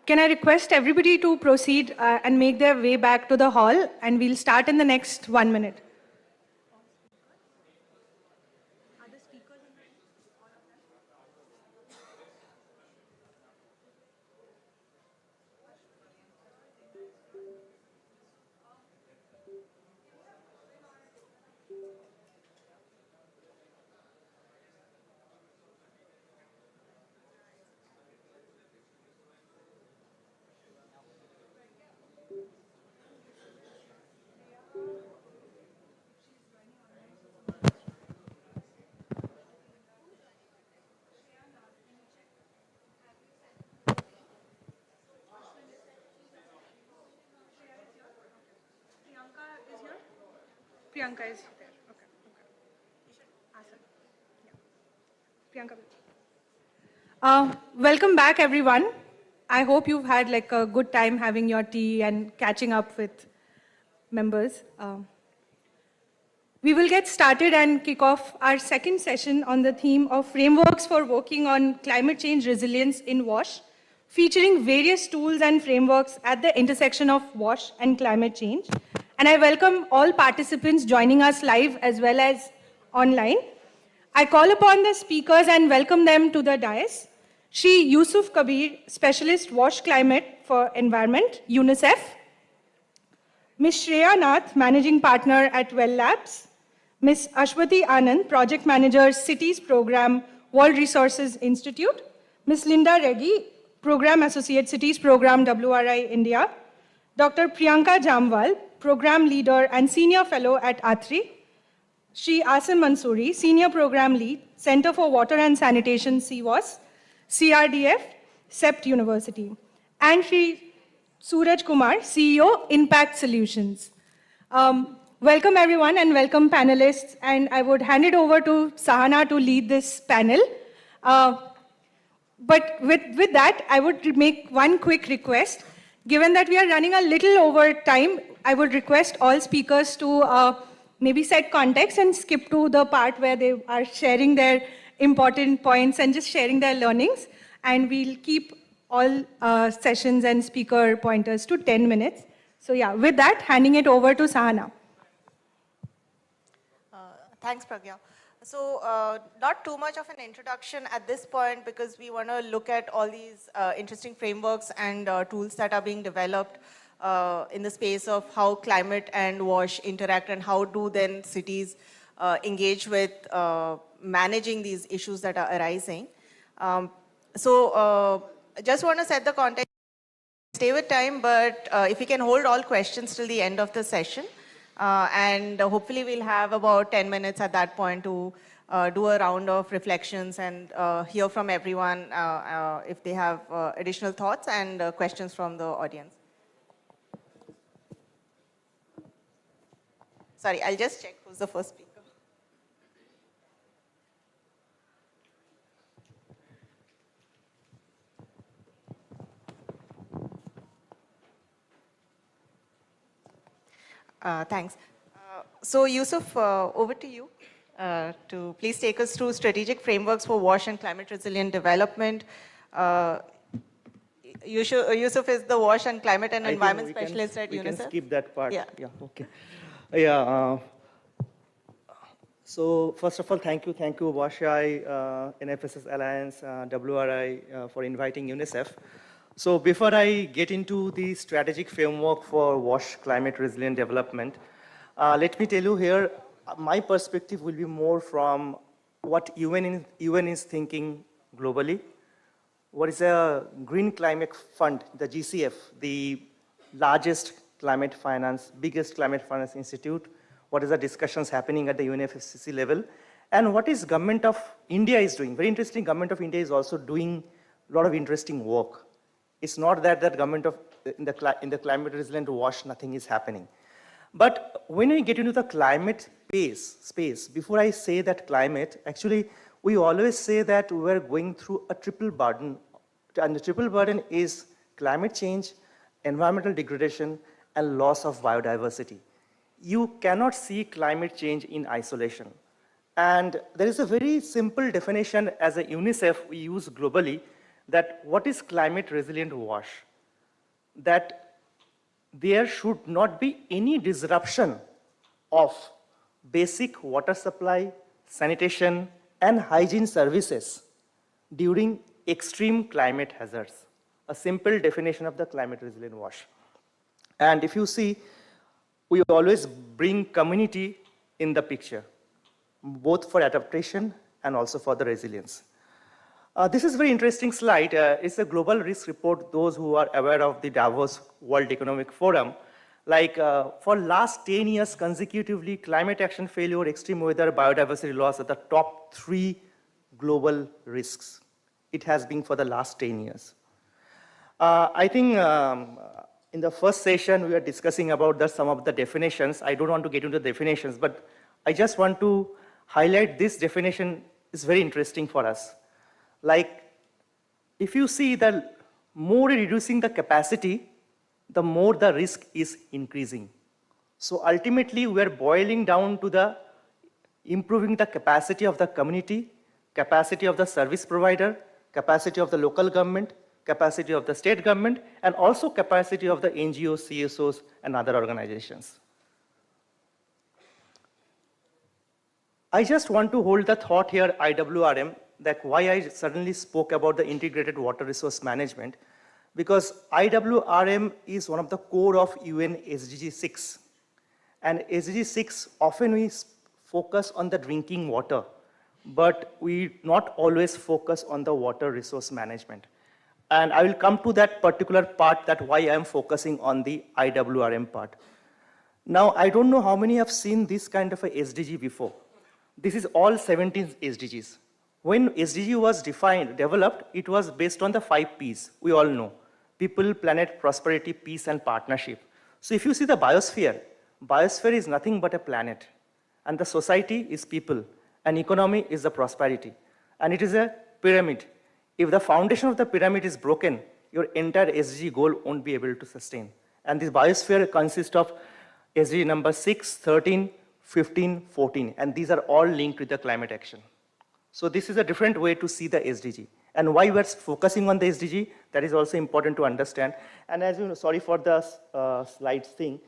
[SPEAKER 1] Can I request everybody to proceed and make their way back to the hall, and we'll start in the next 1 minute. Priyanka is there. Okay. Awesome. Yeah. Priyanka. Welcome back, everyone. I hope you've had like a good time having your tea and catching up with members. We will get started and kick off our second session on the theme of frameworks for working on climate change resilience in WASH, featuring various tools and frameworks at the intersection of WASH and climate change. And I welcome all participants joining us live as well as online. I call upon the speakers and welcome them to the dais. Shri Yusuf Kabir, Specialist WASH Climate for Environment, UNICEF. Ms. Shreya Nath, Managing Partner at Well Labs. Ms. Ashwati Anand, Project Manager, Cities Program, World Resources Institute. Ms. Linda Reddy, Program Associate, Cities Program, WRI India. Dr. Priyanka Jamwal, Program Leader and Senior Fellow at ATRI. Shri Asim Mansoori, Senior Program Lead, Center for Water and Sanitation, CWAS, CRDF, CEPT University. And Shri Suraj Kumar, CEO, Impact Solutions. Welcome everyone and welcome panelists, and I would hand it over to Sahana to lead this panel. But with that, I would make one quick request. Given that we are running a little over time, I would request all speakers to maybe set context and skip to the part where they are sharing their important points and just sharing their learnings. And we'll keep all sessions and speaker pointers to 10 minutes. So yeah, with that, handing it over to Sahana.
[SPEAKER 4] Thanks, Pragya. So not too much of an introduction at this point because we want to look at all these interesting frameworks and tools that are being developed in the space of how climate and WASH interact and how do then cities engage with managing these issues that are arising. So just want to set the context, stay with time, but if we can hold all questions till the end of the session. And hopefully we'll have about 10 minutes at that point to do a round of reflections and hear from everyone if they have additional thoughts and questions from the audience. Sorry, I'll just check who's the first speaker. Thanks. So Yusuf, over to you to please take us through strategic frameworks for WASH and climate resilient development. Yusuf is the WASH and climate and environment specialist at UNICEF.
[SPEAKER 19] We can skip that part.
[SPEAKER 4] Yeah.
[SPEAKER 19] Okay. Yeah. So first of all, thank you, WASH-I, NFSS Alliance, WRI for inviting UNICEF. So before I get into the strategic framework for WASH climate resilient development, let me tell you here, my perspective will be more from what UN is thinking globally. What is a Green Climate Fund, the GCF, the largest climate finance, biggest climate finance institute? What is the discussions happening at the UNFCCC level? And what is Government of India is doing? Very interesting, Government of India is also doing a lot of interesting work. It's not that government of in the climate resilient WASH nothing is happening. But when we get into the climate space, before I say that climate, actually we always say that we're going through a triple burden, and the triple burden is climate change, environmental degradation, and loss of biodiversity. you cannot see climate change in isolation. And there is a very simple definition as a UNICEF we use globally that what is climate resilient wash? That there should not be any disruption of basic water supply, sanitation, and hygiene services during extreme climate hazards. A simple definition of the climate resilient wash. And if you see, we always bring community in the picture, both for adaptation and also for the resilience. This is a very interesting slide. It's a global risk report, those who are aware of the Davos World Economic Forum. Like for last 10 years consecutively, climate action failure, extreme weather, biodiversity loss are the top 3 global risks. It has been for the last 10 years. I think in the first session, we were discussing about some of the definitions. I don't want to get into the definitions, but I just want to highlight this definition is very interesting for us. Like, if you see that more reducing the capacity, the more the risk is increasing. So ultimately, we are boiling down to the improving the capacity of the community, capacity of the service provider, capacity of the local government, capacity of the state government, and also capacity of the NGOs, CSOs, and other organizations. I just want to hold the thought here, IWRM, that why I suddenly spoke about the integrated water resource management, because IWRM is one of the core of UN SDG 6. And SDG 6, often we focus on the drinking water, but we not always focus on the water resource management. And I will come to that particular part, that why I am focusing on the IWRM part. Now, I don't know how many have seen this kind of a SDG before. This is all 17 SDGs. When SDG was developed, it was based on the 5 Ps, we all know. People, planet, prosperity, peace, and partnership. So if you see the biosphere is nothing but a planet. And the society is people. And economy is the prosperity. And it is a pyramid. If the foundation of the pyramid is broken, your entire SDG goal won't be able to sustain. And this biosphere consists of SDG number 6, 13, 15, 14. And these are all linked with the climate action. So this is a different way to see the SDG. And why we're focusing on the SDG, that is also important to understand. And as you know, sorry for the slides thing,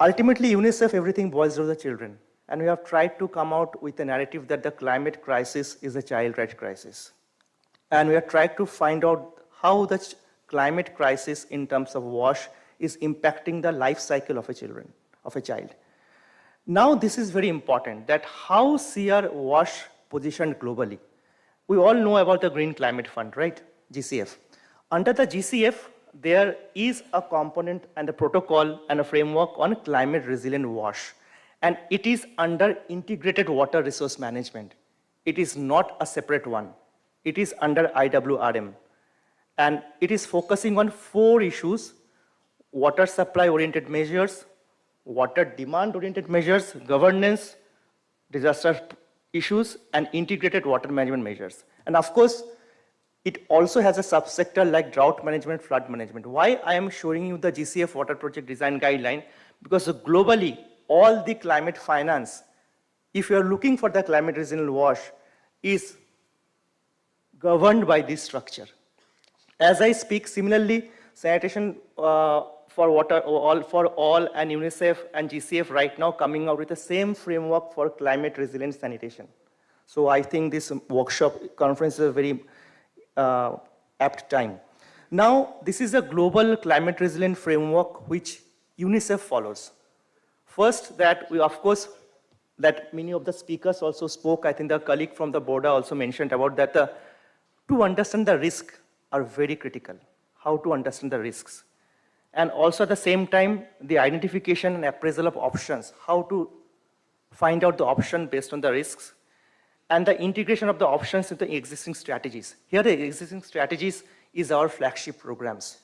[SPEAKER 19] ultimately UNICEF, everything boils down to the children. And we have tried to come out with a narrative that the climate crisis is a child right crisis. And we have tried to find out how the climate crisis in terms of WASH is impacting the life cycle of a child. Now this is very important, that how CR WASH positioned globally. We all know about the Green Climate Fund, right? GCF. Under the GCF, there is a component and a protocol and a framework on climate resilient WASH. And it is under integrated water resource management. It is not a separate one. It is under IWRM. And it is focusing on 4 issues: water supply oriented measures, water demand oriented measures, governance, disaster issues, and integrated water management measures. And of course, it also has a subsector like drought management, flood management. Why I am showing you the GCF water project design guideline? Because globally, all the climate finance, if you are looking for the climate resilient WASH, is governed by this structure. As I speak, similarly, sanitation for water for all and UNICEF and GCF right now coming out with the same framework for climate resilient sanitation. So I think this workshop conference is a very apt time. Now, this is a global climate resilient framework which UNICEF follows. First, that we, of course, that many of the speakers also spoke. I think the colleague from the BORDA also mentioned about that to understand the risk are very critical. How to understand the risks. And also at the same time, the identification and appraisal of options, how to find out the option based on the risks, and the integration of the options into the existing strategies. Here the existing strategies is our flagship programs.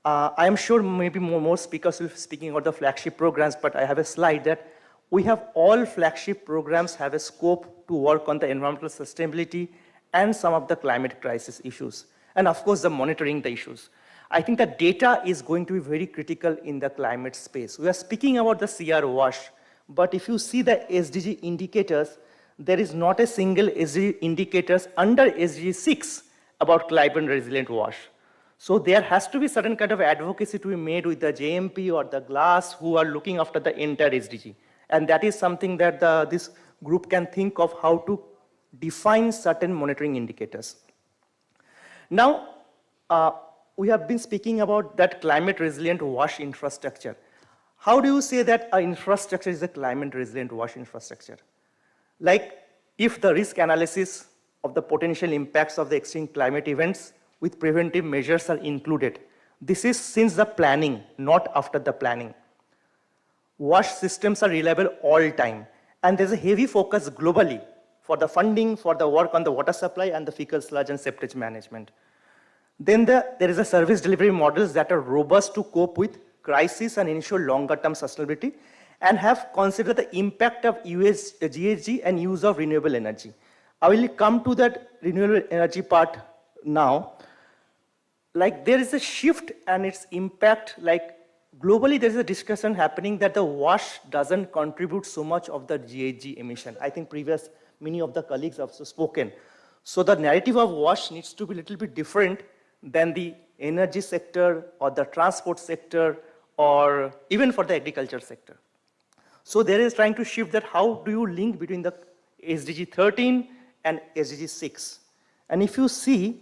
[SPEAKER 19] I am sure maybe more speakers will be speaking about the flagship programs, but I have a slide that we have all flagship programs have a scope to work on the environmental sustainability and some of the climate crisis issues. And of course, the monitoring the issues. I think that data is going to be very critical in the climate space. We are speaking about the CR WASH, but if you see the SDG indicators, there is not a single SDG indicators under SDG 6 about climate resilient WASH. So there has to be certain kind of advocacy to be made with the JMP or the GLAS who are looking after the entire SDG. And that is something that this group can think of how to define certain monitoring indicators. Now, we have been speaking about that climate resilient WASH infrastructure. How do you say that our infrastructure is a climate resilient WASH infrastructure? Like if the risk analysis of the potential impacts of the extreme climate events with preventive measures are included. This is since the planning, not after the planning. WASH systems are reliable all time, and there's a heavy focus globally for the funding, for the work on the water supply and the fecal sludge and septage management. Then there is a service delivery models that are robust to cope with crisis and ensure longer term sustainability and have considered the impact of GHG and use of renewable energy. I will come to that renewable energy part now. Like there is a shift and its impact, like globally there is a discussion happening that the WASH doesn't contribute so much of the GHG emission. I think many of the colleagues have also spoken. So the narrative of WASH needs to be a little bit different than the energy sector or the transport sector or even for the agriculture sector. So there is trying to shift that how do you link between the SDG 13 and SDG 6. And if you see,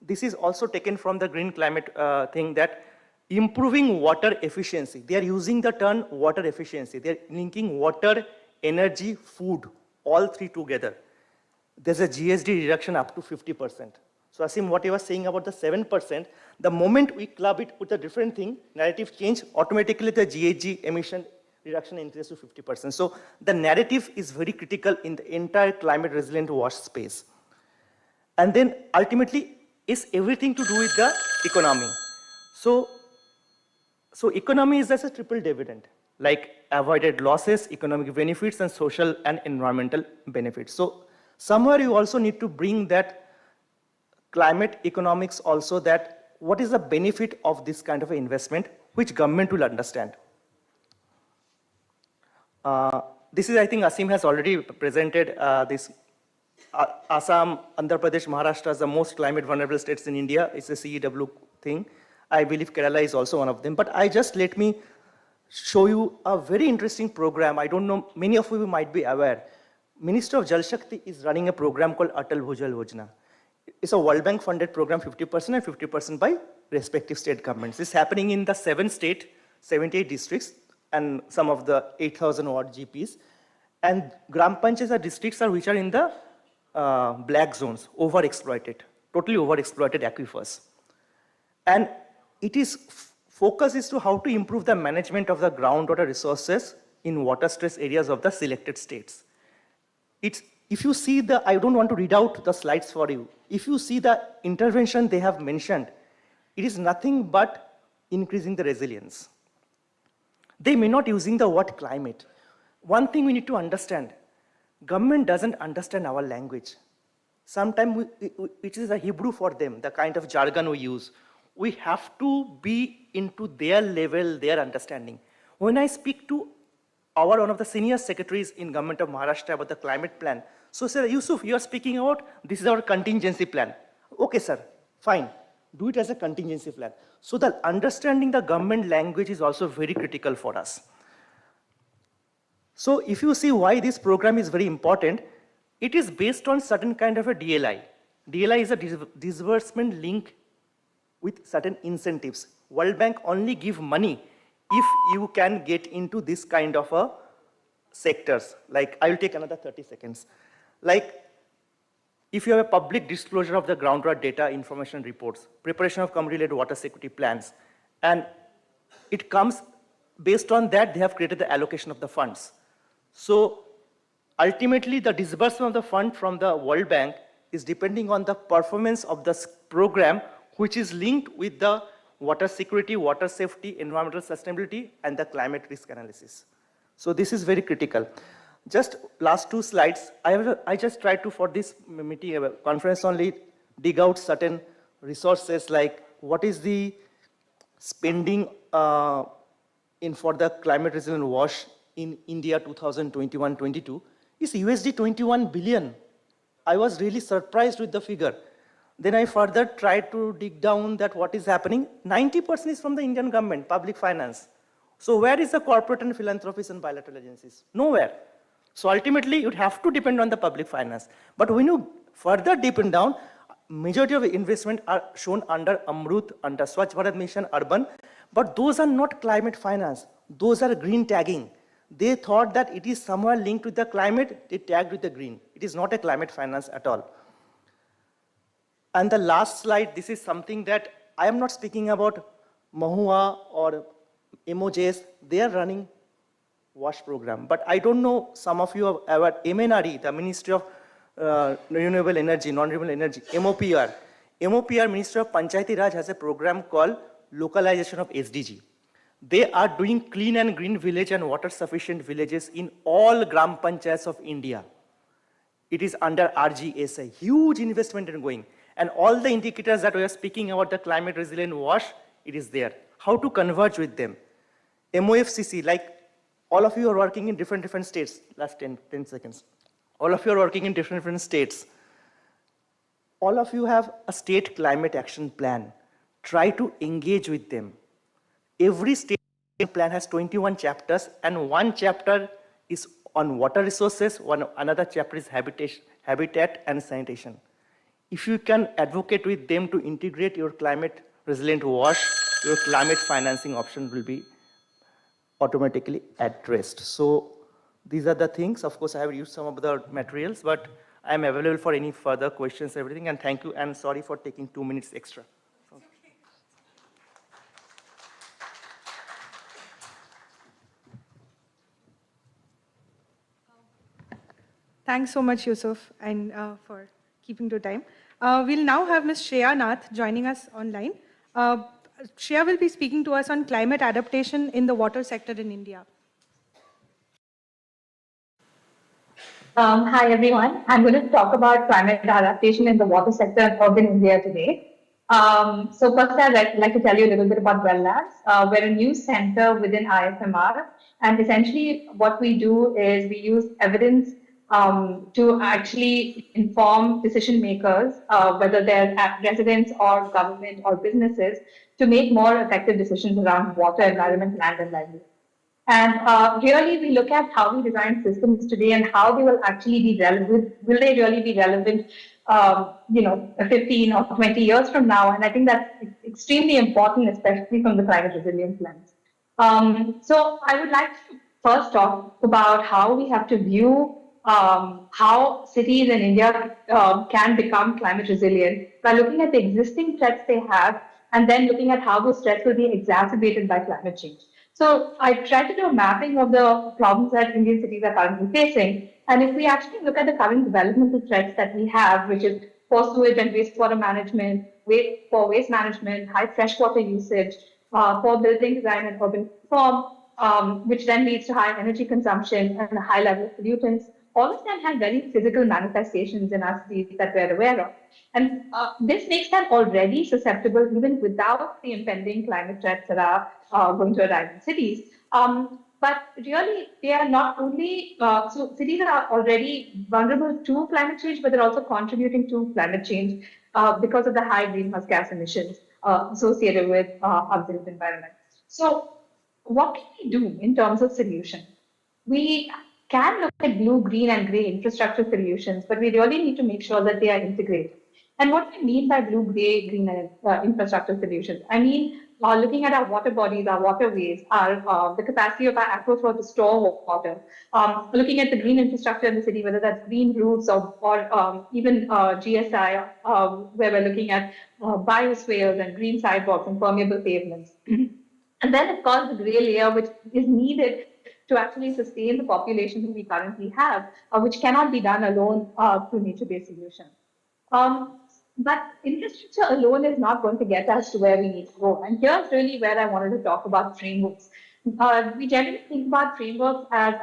[SPEAKER 19] this is also taken from the green climate thing that improving water efficiency. They are using the term water efficiency. They are linking water, energy, food, all three together. There's a GHG reduction up to 50%. So Asim, what you were saying about the 7%, the moment we club it with a different thing, narrative change, automatically the GHG emission reduction increases to 50%. So the narrative is very critical in the entire climate resilient WASH space. And then ultimately, it's everything to do with the economy. So economy is just a triple dividend, like avoided losses, economic benefits, and social and environmental benefits. So somewhere you also need to bring that climate economics also, that what is the benefit of this kind of investment, which government will understand. This is, I think Asim has already presented this. Assam, Andhra Pradesh, Maharashtra is the most climate vulnerable states in India. It's a CEW thing. I believe Kerala is also one of them. But let me show you a very interesting program. I don't know, many of you might be aware. Minister of Jal Shakti is running a program called Atal Bhujal Yojana. It's a World Bank funded program, 50% and 50% by respective state governments. It's happening in the 7 states, 78 districts, and some of the 8,000 odd GPs. And Gram Panchayats districts which are in the black zones, overexploited, totally overexploited aquifers. And it is focus is to how to improve the management of the groundwater resources in water stress areas of the selected states. If you see I don't want to read out the slides for you. If you see the intervention they have mentioned, it is nothing but increasing the resilience. They may not using the word climate. One thing we need to understand, government doesn't understand our language. Sometimes it is a Hebrew for them, the kind of jargon we use. We have to be into their level, their understanding. When I speak to one of the senior secretaries in government of Maharashtra about the climate plan, so sir, Yusuf, you are speaking about, this is our contingency plan. Okay, sir, fine. Do it as a contingency plan. So the understanding the government language is also very critical for us. So if you see why this program is very important, it is based on certain kind of a DLI. DLI is a disbursement link with certain incentives. World Bank only give money if you can get into this kind of a sectors. Like, I will take another 30 seconds. Like, if you have a public disclosure of the groundwater data, information reports, preparation of community-led water security plans, and it comes based on that, they have created the allocation of the funds. So ultimately, the disbursement of the fund from the World Bank is depending on the performance of the program, which is linked with the water security, water safety, environmental sustainability, and the climate risk analysis. So this is very critical. Just last 2 slides. I just tried to, for this meeting, conference only, dig out certain resources like what is the spending for the climate resilient wash in India 2021-22 is USD 21 billion. I was really surprised with the figure. Then I further tried to dig down that what is happening. 90% is from the Indian government, public finance. So where is the corporate and philanthropies and bilateral agencies? Nowhere. So ultimately, you'd have to depend on the public finance. But when you further deepen down, majority of investment are shown under Amrut, under Swachh Bharat Mission, urban, but those are not climate finance. Those are green tagging. They thought that it is somewhere linked with the climate, they tagged with the green. It is not a climate finance at all. And the last slide, this is something that I am not speaking about Mahua or MOJs, they are running WASH program. But I don't know, some of you have ever, MNRE, the Ministry of Renewable Energy, Non-Renewable Energy, MOPR. MOPR, Ministry of Panchayati Raj, has a program called Localization of SDG. They are doing clean and green village and water sufficient villages in all Gram Panchayats of India. It is under RGSI, huge investment in going. And all the indicators that we are speaking about the climate resilient wash, it is there. How to converge with them? MOFCC, like all of you are working in different states, last 10 seconds. All of you are working in different states. All of you have a state climate action plan. Try to engage with them. Every state plan has 21 chapters, and one chapter is on water resources, another chapter is habitat and sanitation. If you can advocate with them to integrate your climate resilient wash, your climate financing option will be automatically addressed. So these are the things. Of course, I have used some of the materials, but I am available for any further questions, everything, and thank you, and sorry for taking 2 minutes extra.
[SPEAKER 1] Thanks so much, Yusuf, and for keeping to time. We'll now have Ms. Shreya Nath joining us online. Shreya will be speaking to us on climate adaptation in the water sector in India.
[SPEAKER 8] Hi, everyone. I'm going to talk about climate adaptation in the water sector in urban India today. So first, I'd like to tell you a little bit about Well Labs. We're a new center within IFMR. And essentially, what we do is we use evidence to actually inform decision makers, whether they're residents or government or businesses, to make more effective decisions around water, environment, land, and livelihood. And really, we look at how we design systems today and how they will actually be relevant. Will they really be relevant, 15 or 20 years from now? And I think that's extremely important, especially from the climate resilience lens. So I would like to first talk about how we have to view how cities in India can become climate resilient by looking at the existing threats they have and then looking at how those threats will be exacerbated by climate change. So I tried to do a mapping of the problems that Indian cities are currently facing. And if we actually look at the current developmental threats that we have, which is poor sewage and wastewater management, poor waste management, high freshwater usage, poor building design and urban reform, which then leads to high energy consumption and a high level of pollutants, all of them have very physical manifestations in our cities that we're aware of. And this makes them already susceptible even without the impending climate threats that are going to arrive in cities. But really, they are not only, so cities are already vulnerable to climate change, but they're also contributing to climate change because of the high greenhouse gas emissions associated with our built environment. So what can we do in terms of solution? We can look at blue, green, and gray infrastructure solutions, but we really need to make sure that they are integrated. And what do I mean by blue, gray, green, and infrastructure solutions? I mean, looking at our water bodies, our waterways, the capacity of our aquifers to store water, looking at the green infrastructure in the city, whether that's green roofs or even GSI, where we're looking at biospheres and green sidewalks and permeable pavements. And then, of course, the gray layer, which is needed to actually sustain the population that we currently have, which cannot be done alone through nature-based solutions. But infrastructure alone is not going to get us to where we need to go. And here's really where I wanted to talk about frameworks. We generally think about frameworks as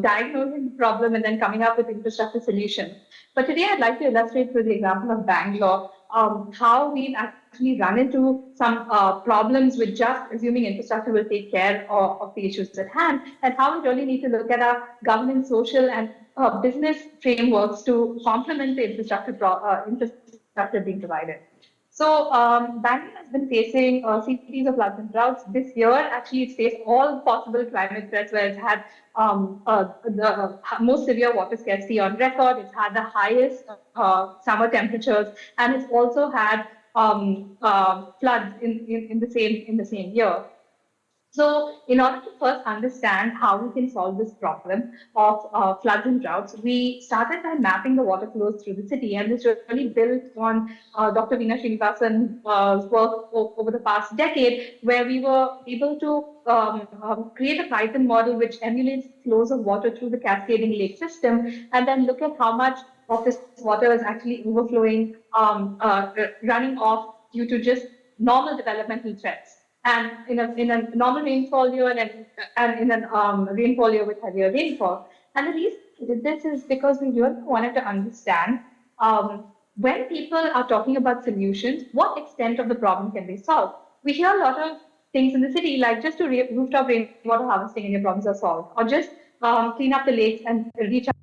[SPEAKER 8] diagnosing the problem and then coming up with infrastructure solutions. But today I'd like to illustrate through the example of Bangalore, how we've actually run into some problems with just assuming infrastructure will take care of the issues at hand, and how we really need to look at our governance, social, and business frameworks to complement the infrastructure being provided. So Bangalore has been facing a series of floods and droughts. This year, actually, it's faced all possible climate threats, where it's had the most severe water scarcity on record. It's had the highest summer temperatures, and it's also had floods in the same year. So in order to first understand how we can solve this problem of floods and droughts, we started by mapping the water flows through the city. And this really built on Dr. Veena Srinivasan's work over the past decade, where we were able to create a Python model which emulates flows of water through the cascading lake system, and then look at how much of this water is actually overflowing, running off due to just normal developmental threats. And in a normal rainfall year and in a rainfall year with heavier rainfall. And the reason we did this is because we really wanted to understand when people are talking about solutions, what extent of the problem can they solve? We hear a lot of things in the city, like just to rooftop rainwater harvesting and your problems are solved, or just clean up the lakes and recharge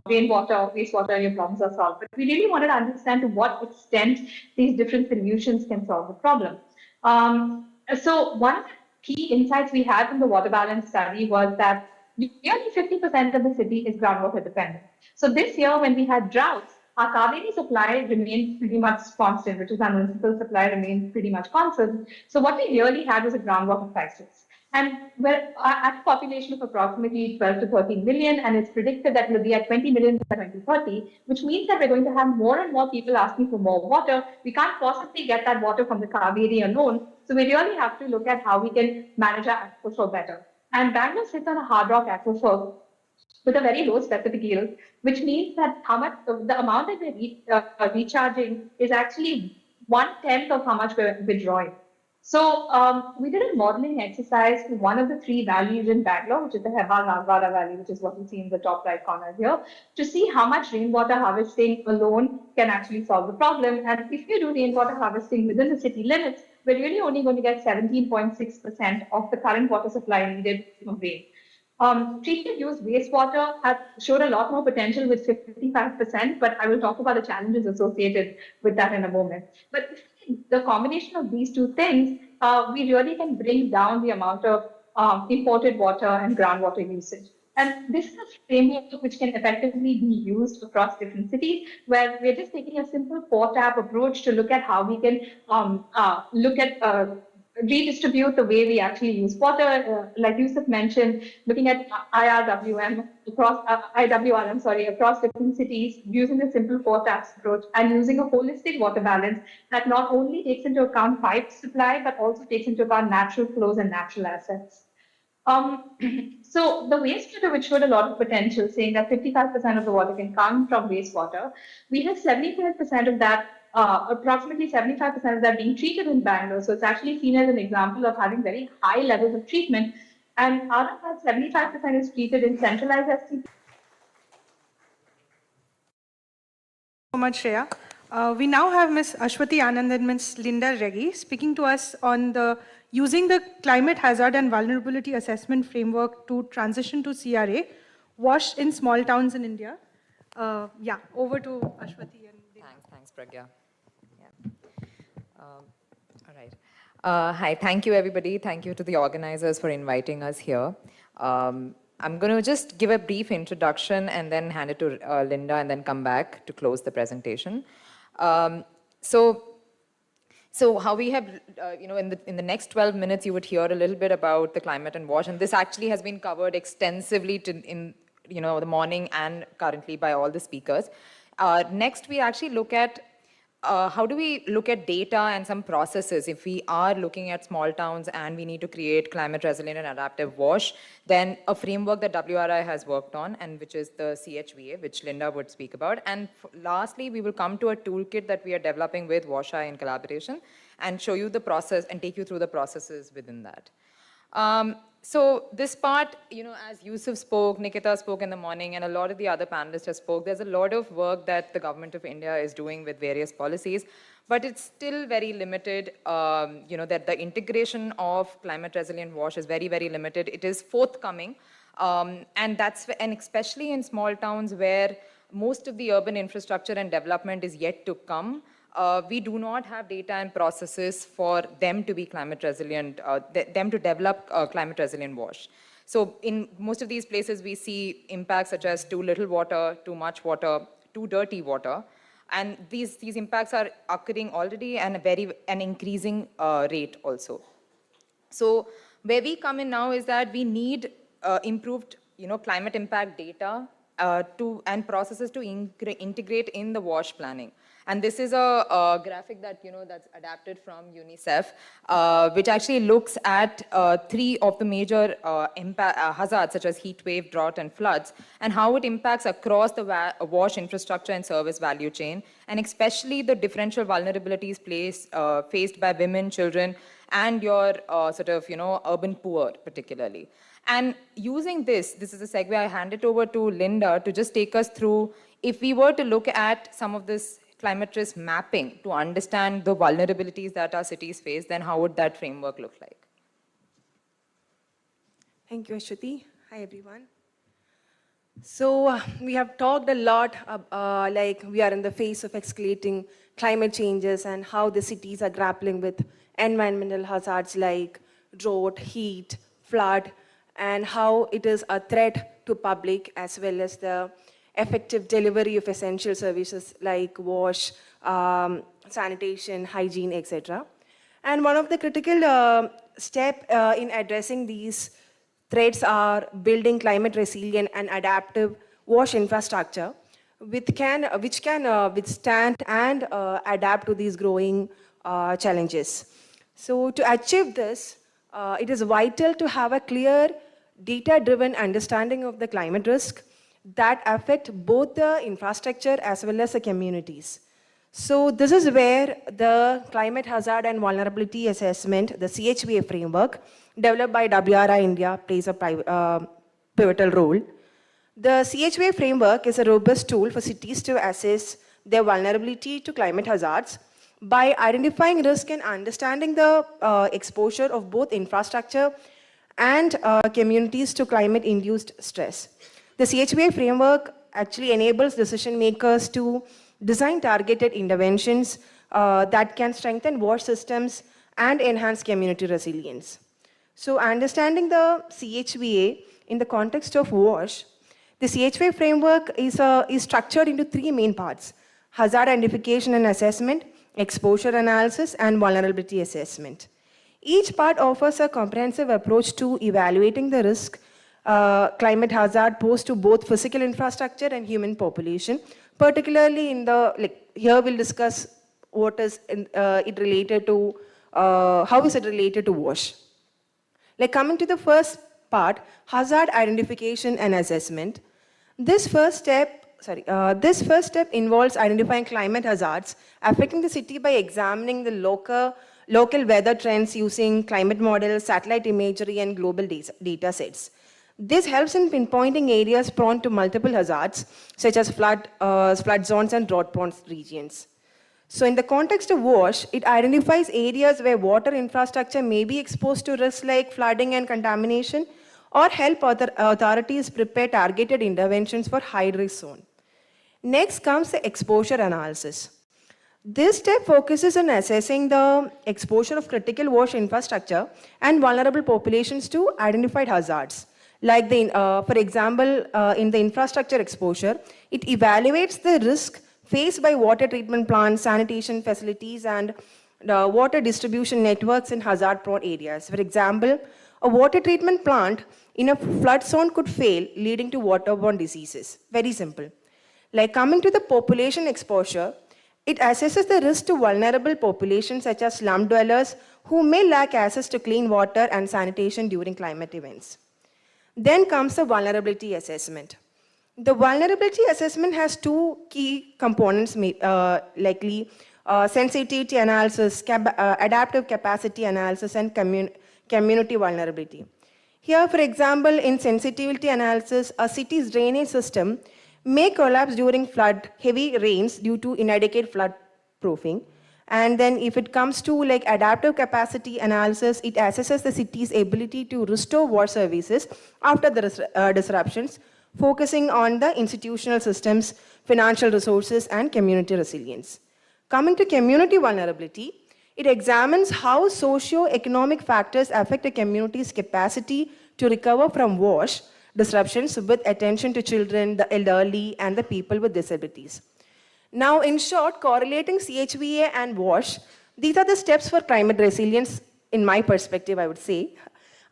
[SPEAKER 8] rainwater, wastewater, and your problems are solved. But we really wanted to understand to what extent these different solutions can solve the problem. So one of the key insights we had from the water balance study was that nearly 50% of the city is groundwater dependent. So this year, when we had droughts, our Kaveri supply remained pretty much constant, which is our municipal supply remained pretty much constant. So what we really had was a groundwater crisis. And we're at a population of approximately 12 to 13 million, and it's predicted that we'll be at 20 million by 2030, which means that we're going to have more and more people asking for more water. We can't possibly get that water from the Kaveri alone. So we really have to look at how we can manage our aquifer better. And Bangalore sits on a hard rock aquifer with a very low specific yield, which means that how much the amount that we're recharging is actually 1/10 of how much we're withdrawing. So we did a modeling exercise for one of the three valleys in Bangalore, which is the Hebbal-Nagwara Valley, which is what you see in the top right corner here, to see how much rainwater harvesting alone can actually solve the problem. And if you do rainwater harvesting within the city limits, we're really only going to get 17.6% of the current water supply needed from rain. Treated used wastewater has showed a lot more potential with 55%, but I will talk about the challenges associated with that in a moment. But the combination of these two things, we really can bring down the amount of imported water and groundwater usage. And this is a framework which can effectively be used across different cities, where we're just taking a simple four-tap approach to look at how we can redistribute the way we actually use water. Like Yusuf mentioned, looking at IWRM across different cities, using the simple four taps approach and using a holistic water balance that not only takes into account pipe supply, but also takes into account natural flows and natural assets. So the wastewater, which showed a lot of potential, saying that 55% of the water can come from wastewater, we have 75% of that, approximately 75% of that being treated in Bangalore. So it's actually seen as an example of having very high levels of treatment. And out of that, 75% is treated in centralized STP.
[SPEAKER 1] So much, Shreya. We now have Ms. Ashwati Anand and Ms. Linda Reggie speaking to us on using the climate hazard and vulnerability assessment framework to transition to CRA, WASH in small towns in India. Yeah, over to Ashwati.
[SPEAKER 20] Thanks, Pragya. All right. Hi, thank you, everybody. Thank you to the organizers for inviting us here. I'm going to just give a brief introduction and then hand it to Linda and then come back to close the presentation. So how we have, in the next 12 minutes, you would hear a little bit about the climate and WASH, and this actually has been covered extensively in the morning and currently by all the speakers. Next, we actually look at how do we look at data and some processes. If we are looking at small towns and we need to create climate resilient and adaptive WASH, then a framework that WRI has worked on, and which is the CHVA, which Linda would speak about. And lastly, we will come to a toolkit that we are developing with WASHI in collaboration and show you the process and take you through the processes within that. So this part, as Yusuf spoke, Nikita spoke in the morning, and a lot of the other panelists have spoke, there's a lot of work that the government of India is doing with various policies, but it's still very limited, that the integration of climate resilient wash is very, very limited. It is forthcoming, and especially in small towns where most of the urban infrastructure and development is yet to come. We do not have data and processes for them to be climate resilient, them to develop climate resilient wash. So in most of these places, we see impacts such as too little water, too much water, too dirty water. And these impacts are occurring already and an increasing rate also. So where we come in now is that we need improved climate impact data and processes to integrate in the WASH planning. And this is a graphic that that's adapted from UNICEF, which actually looks at 3 of the major hazards such as heat wave, drought, and floods, and how it impacts across the WASH infrastructure and service value chain, and especially the differential vulnerabilities faced by women, children, and your urban poor particularly. And using this is a segue. I hand it over to Linda to just take us through, if we were to look at some of this climate risk mapping to understand the vulnerabilities that our cities face, then how would that framework look like?
[SPEAKER 21] Thank you, Ashwati. Hi, everyone. So we have talked a lot, like we are in the face of escalating climate changes and how the cities are grappling with environmental hazards like drought, heat, flood, and how it is a threat to public as well as the effective delivery of essential services like wash, sanitation, hygiene, etc. And one of the critical steps in addressing these threats are building climate resilient and adaptive wash infrastructure, which can withstand and adapt to these growing challenges. So to achieve this, it is vital to have a clear data-driven understanding of the climate risk that affect both the infrastructure as well as the communities. So this is where the Climate Hazard and Vulnerability Assessment, the CHVA framework, developed by WRI India, plays a pivotal role. The CHVA framework is a robust tool for cities to assess their vulnerability to climate hazards by identifying risk and understanding the exposure of both infrastructure and communities to climate-induced stress. The CHVA framework actually enables decision makers to design targeted interventions that can strengthen wash systems and enhance community resilience. So understanding the CHVA in the context of wash, the CHVA framework is structured into 3 main parts: hazard identification and assessment, exposure analysis, and vulnerability assessment. Each part offers a comprehensive approach to evaluating the risk climate hazard posed to both physical infrastructure and human population, particularly in the, here we'll discuss what is it related to, how is it related to WASH. Coming to the first part, hazard identification and assessment. This first step involves identifying climate hazards affecting the city by examining the local weather trends using climate models, satellite imagery, and global data sets. This helps in pinpointing areas prone to multiple hazards, such as flood zones and drought-prone regions. So in the context of WASH, it identifies areas where water infrastructure may be exposed to risks like flooding and contamination, or help authorities prepare targeted interventions for high-risk zones. Next comes the exposure analysis. This step focuses on assessing the exposure of critical wash infrastructure and vulnerable populations to identified hazards. Like, for example, in the infrastructure exposure, it evaluates the risk faced by water treatment plants, sanitation facilities, and water distribution networks in hazard-prone areas. For example, a water treatment plant in a flood zone could fail, leading to waterborne diseases. Very simple. Coming to the population exposure, it assesses the risk to vulnerable populations such as slum dwellers who may lack access to clean water and sanitation during climate events. Then comes the vulnerability assessment. The vulnerability assessment has 2 key components, likely sensitivity analysis, adaptive capacity analysis, and community vulnerability. Here, for example, in sensitivity analysis, a city's drainage system may collapse during heavy rains due to inadequate flood proofing. And then if it comes to like adaptive capacity analysis, it assesses the city's ability to restore water services after the disruptions, focusing on the institutional systems, financial resources, and community resilience. Coming to community vulnerability, it examines how socio-economic factors affect a community's capacity to recover from wash disruptions with attention to children, the elderly, and the people with disabilities. Now, in short, correlating CHVA and WASH, these are the steps for climate resilience, in my perspective, I would say.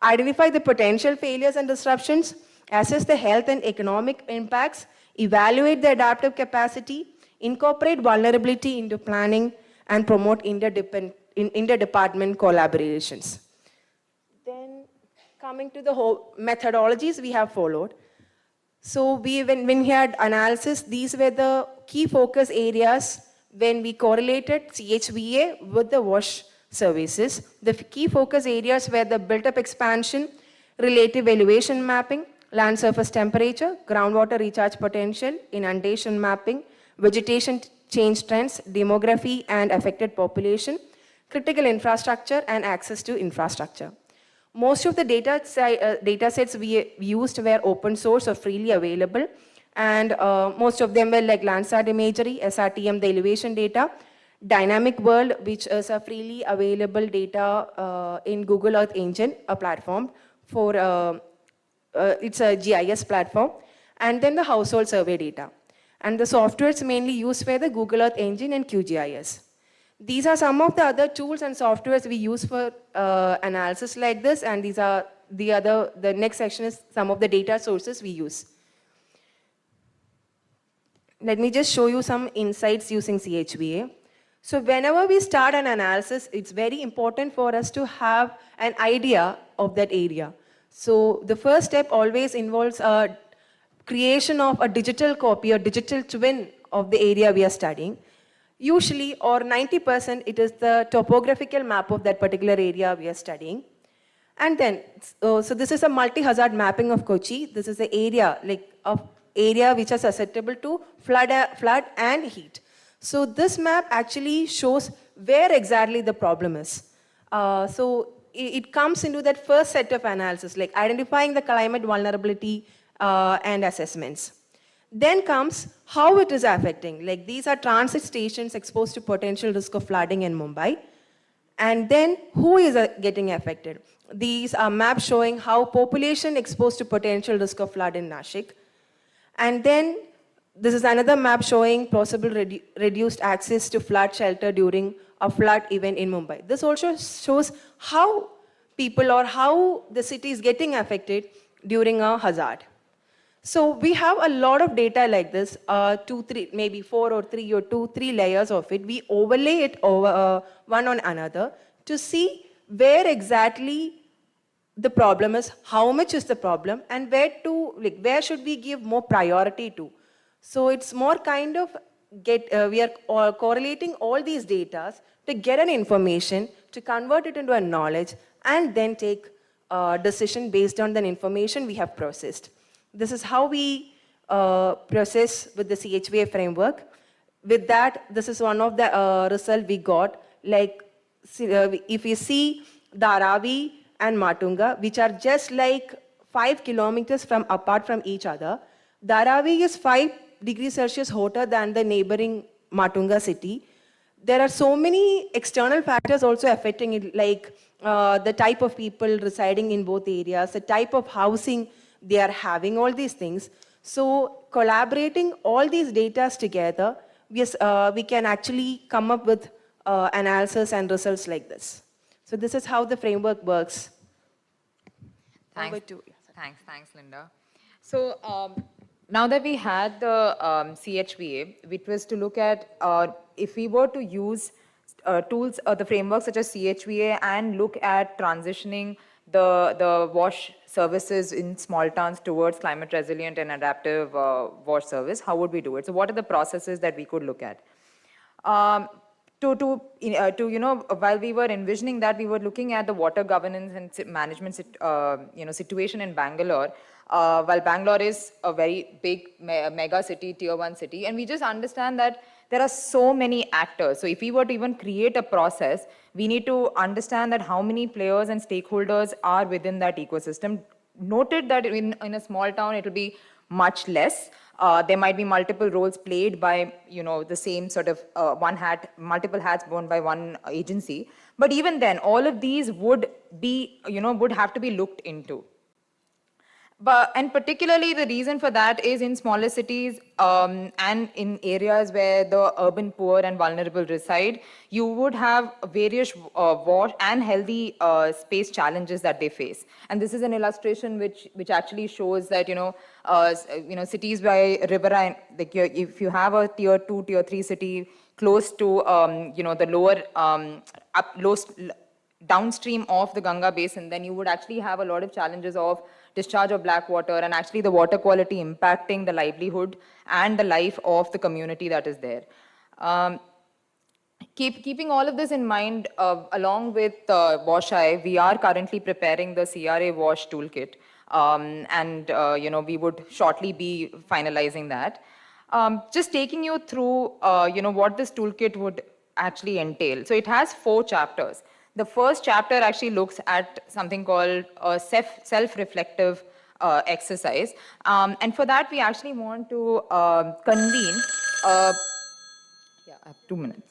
[SPEAKER 21] Identify the potential failures and disruptions, assess the health and economic impacts, evaluate the adaptive capacity, incorporate vulnerability into planning, and promote inter-department collaborations. Then, coming to the whole methodologies we have followed. So when we had analysis, these were the key focus areas when we correlated CHVA with the WASH services. The key focus areas were the built-up expansion, relative elevation mapping, land surface temperature, groundwater recharge potential, inundation mapping, vegetation change trends, demography and affected population, critical infrastructure and access to infrastructure. Most of the data sets we used were open source or freely available, and most of them were like Landsat imagery, SRTM, the elevation data, Dynamic World, which is a freely available data in Google Earth Engine, a platform for, it's a GIS platform, and then the household survey data. And the softwares mainly used were the Google Earth Engine and QGIS. These are some of the other tools and softwares we use for analysis like this, and these are the next section is some of the data sources we use. Let me just show you some insights using CHVA. So whenever we start an analysis, it's very important for us to have an idea of that area. So the first step always involves a creation of a digital copy or digital twin of the area we are studying. Usually, or 90%, it is the topographical map of that particular area we are studying. And then, so this is a multi-hazard mapping of Kochi. This is the area, which are susceptible to flood and heat. So this map actually shows where exactly the problem is. So it comes into that first set of analysis, like identifying the climate vulnerability and assessments. Then comes how it is affecting. Like these are transit stations exposed to potential risk of flooding in Mumbai. And then who is getting affected? These are maps showing how population exposed to potential risk of flood in Nashik. And then this is another map showing possible reduced access to flood shelter during a flood event in Mumbai. This also shows how people or how the city is getting affected during a hazard. So we have a lot of data like this, 2, 3, maybe 4 or 3 or 2, 3 layers of it. We overlay it over one on another to see where exactly the problem is, how much is the problem, and where should we give more priority to. So it's more kind of we are correlating all these data to get an information, to convert it into a knowledge, and then take a decision based on the information we have processed. This is how we process with the CHVA framework. With that, this is one of the results we got. Like, if you see Dharavi and Matunga, which are just like 5 kilometers apart from each other, Dharavi is 5 degrees Celsius hotter than the neighboring Matunga city. There are so many external factors also affecting it, like the type of people residing in both areas, the type of housing they are having, all these things. So collaborating all these data together, we can actually come up with analysis and results like this. So this is how the framework works.
[SPEAKER 20] Thanks, Linda. So now that we had the CHVA, which was to look at if we were to use tools, the frameworks such as CHVA, and look at transitioning the WASH services in small towns towards climate resilient and adaptive WASH service, how would we do it? So what are the processes that we could look at? while we were envisioning that, we were looking at the water governance and management situation in Bangalore. While Bangalore is a very big mega city, tier 1 city, and we just understand that there are so many actors. So if we were to even create a process, we need to understand that how many players and stakeholders are within that ecosystem. Noted that in a small town, it will be much less. There might be multiple roles played by, the same sort of multiple hats worn by one agency. But even then, all of these would have to be looked into. And particularly the reason for that is in smaller cities and in areas where the urban poor and vulnerable reside, you would have various wash and healthy space challenges that they face. And this is an illustration which actually shows that cities by river, like if you have a tier 2, tier 3 city close to the lower downstream of the Ganga basin, then you would actually have a lot of challenges of discharge of black water and actually the water quality impacting the livelihood and the life of the community that is there. Keeping all of this in mind, along with WashEye, we are currently preparing the CRA WASH toolkit, and we would shortly be finalizing that. Just taking you through, what this toolkit would actually entail. So it has 4 chapters. The first chapter actually looks at something called a self-reflective exercise. And for that, we actually want to convene. I have 2 minutes.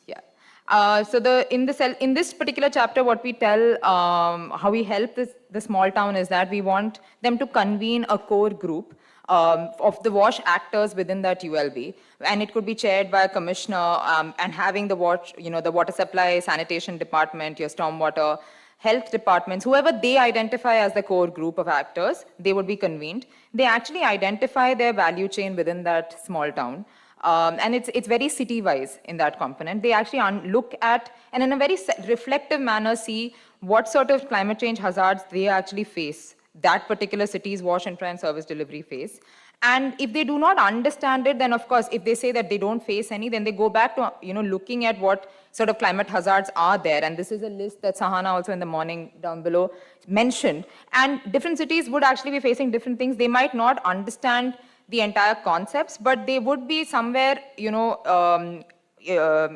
[SPEAKER 20] In this particular chapter, what we tell, how we help the small town is that we want them to convene a core group of the WASH actors within that ULB, and it could be chaired by a commissioner, and having the water supply, sanitation department, your stormwater, health departments, whoever they identify as the core group of actors, they would be convened. They actually identify their value chain within that small town. And it's very city-wise in that component. They actually look at, and in a very reflective manner, see what sort of climate change hazards they actually face, that particular city's wash infra and service delivery face. And if they do not understand it, then of course, if they say that they don't face any, then they go back to looking at what sort of climate hazards are there. And this is a list that Sahana also in the morning down below mentioned. And different cities would actually be facing different things. They might not understand the entire concepts, but they would be somewhere,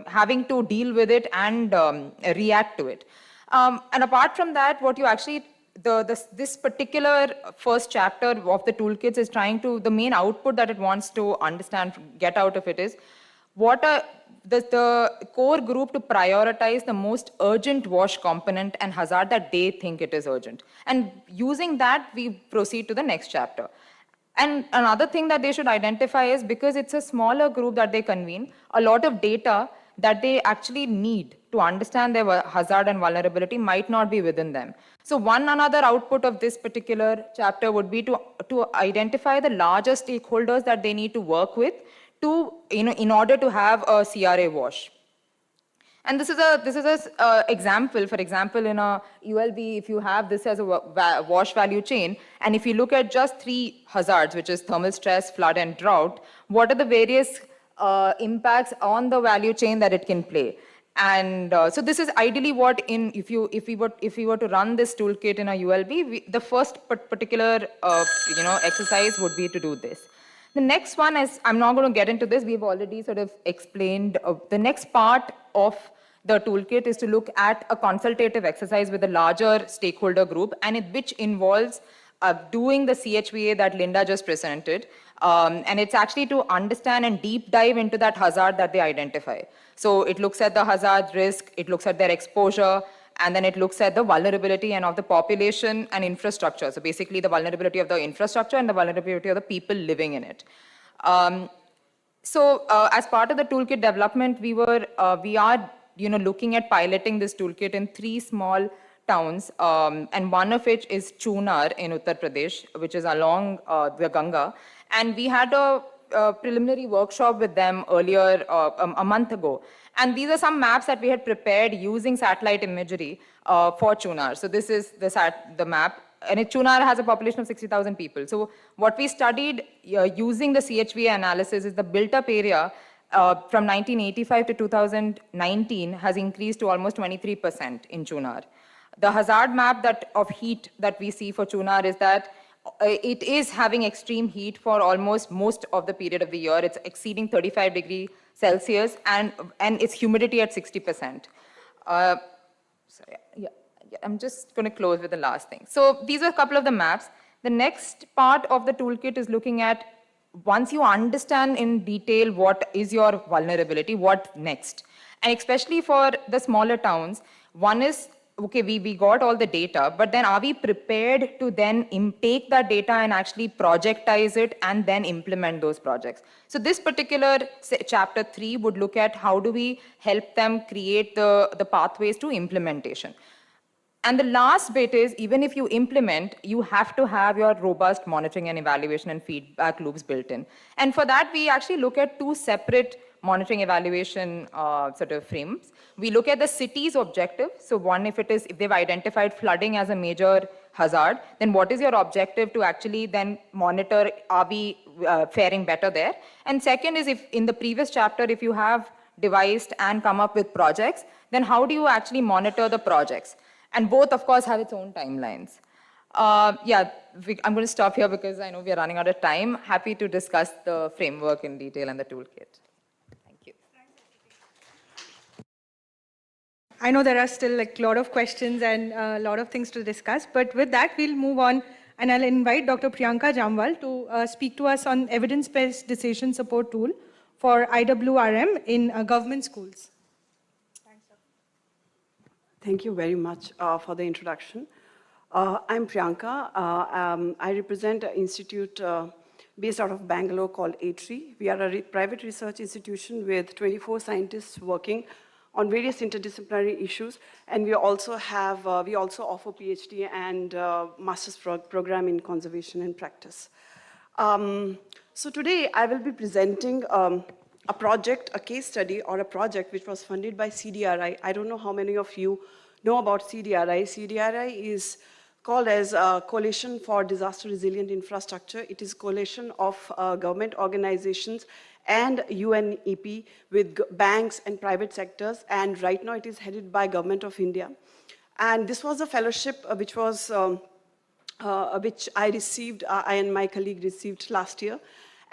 [SPEAKER 20] having to deal with it and react to it. And apart from that, what you actually, this particular first chapter of the toolkits is trying to, the main output that it wants to understand, get out of it is, what are the core group to prioritize the most urgent wash component and hazard that they think it is urgent. And using that, we proceed to the next chapter. And another thing that they should identify is, because it's a smaller group that they convene, a lot of data that they actually need to understand their hazard and vulnerability might not be within them. So another output of this particular chapter would be to identify the larger stakeholders that they need to work with to, in order to have a CRA wash. And this is a example. For example, in a ULB, if you have this as a wash value chain, and if you look at just 3 hazards, which is thermal stress, flood, and drought, what are the various impacts on the value chain that it can play? And so this is ideally what if we were to run this toolkit in a ULB, the first particular exercise would be to do this. The next one is, I'm not going to get into this, we've already sort of explained. The next part of the toolkit is to look at a consultative exercise with a larger stakeholder group, and which involves doing the CHVA that Linda just presented. And it's actually to understand and deep dive into that hazard that they identify. So it looks at the hazard risk, it looks at their exposure, and then it looks at the vulnerability and of the population and infrastructure. So basically the vulnerability of the infrastructure and the vulnerability of the people living in it. As part of the toolkit development, we are looking at piloting this toolkit in 3 small towns, and one of which is Chunar in Uttar Pradesh, which is along the Ganga. And we had a preliminary workshop with them earlier, a month ago. And these are some maps that we had prepared using satellite imagery for Chunar. So this is the map. And Chunar has a population of 60,000 people. So what we studied using the CHVA analysis is the built-up area from 1985 to 2019 has increased to almost 23% in Chunar. The hazard map of heat that we see for Chunar is that it is having extreme heat for almost most of the period of the year. It's exceeding 35 degrees Celsius and its humidity at 60%. I'm just going to close with the last thing. So these are a couple of the maps. The next part of the toolkit is looking at, once you understand in detail what is your vulnerability, what next? And especially for the smaller towns, one is, okay, we got all the data, but then are we prepared to then take that data and actually projectize it and then implement those projects? So this particular chapter 3 would look at how do we help them create the pathways to implementation. And the last bit is, even if you implement, you have to have your robust monitoring and evaluation and feedback loops built in. And for that, we actually look at 2 separate monitoring evaluation sort of frames. We look at the city's objective. So one, if they've identified flooding as a major hazard, then what is your objective to actually then monitor, are we faring better there? And second is, if in the previous chapter, if you have devised and come up with projects, then how do you actually monitor the projects? And both, of course, have its own timelines. I'm going to stop here because I know we are running out of time. Happy to discuss the framework in detail and the toolkit. Thank you.
[SPEAKER 1] I know there are still like a lot of questions and a lot of things to discuss, but with that, we'll move on, and I'll invite Dr. Priyanka Jamwal to speak to us on evidence-based decision support tool for IWRM in government schools.
[SPEAKER 14] Thank you very much for the introduction. I'm Priyanka. I represent an institute based out of Bangalore called ATRI. We are a private research institution with 24 scientists working on various interdisciplinary issues, and we also offer PhD and master's program in conservation and practice. So today I will be presenting a project, a case study, or a project which was funded by CDRI. I don't know how many of you know about CDRI. CDRI is called as Coalition for Disaster Resilient Infrastructure. It is a coalition of government organizations and UNEP with banks and private sectors, and right now it is headed by Government of India. And this was a fellowship which I received, I and my colleague received last year.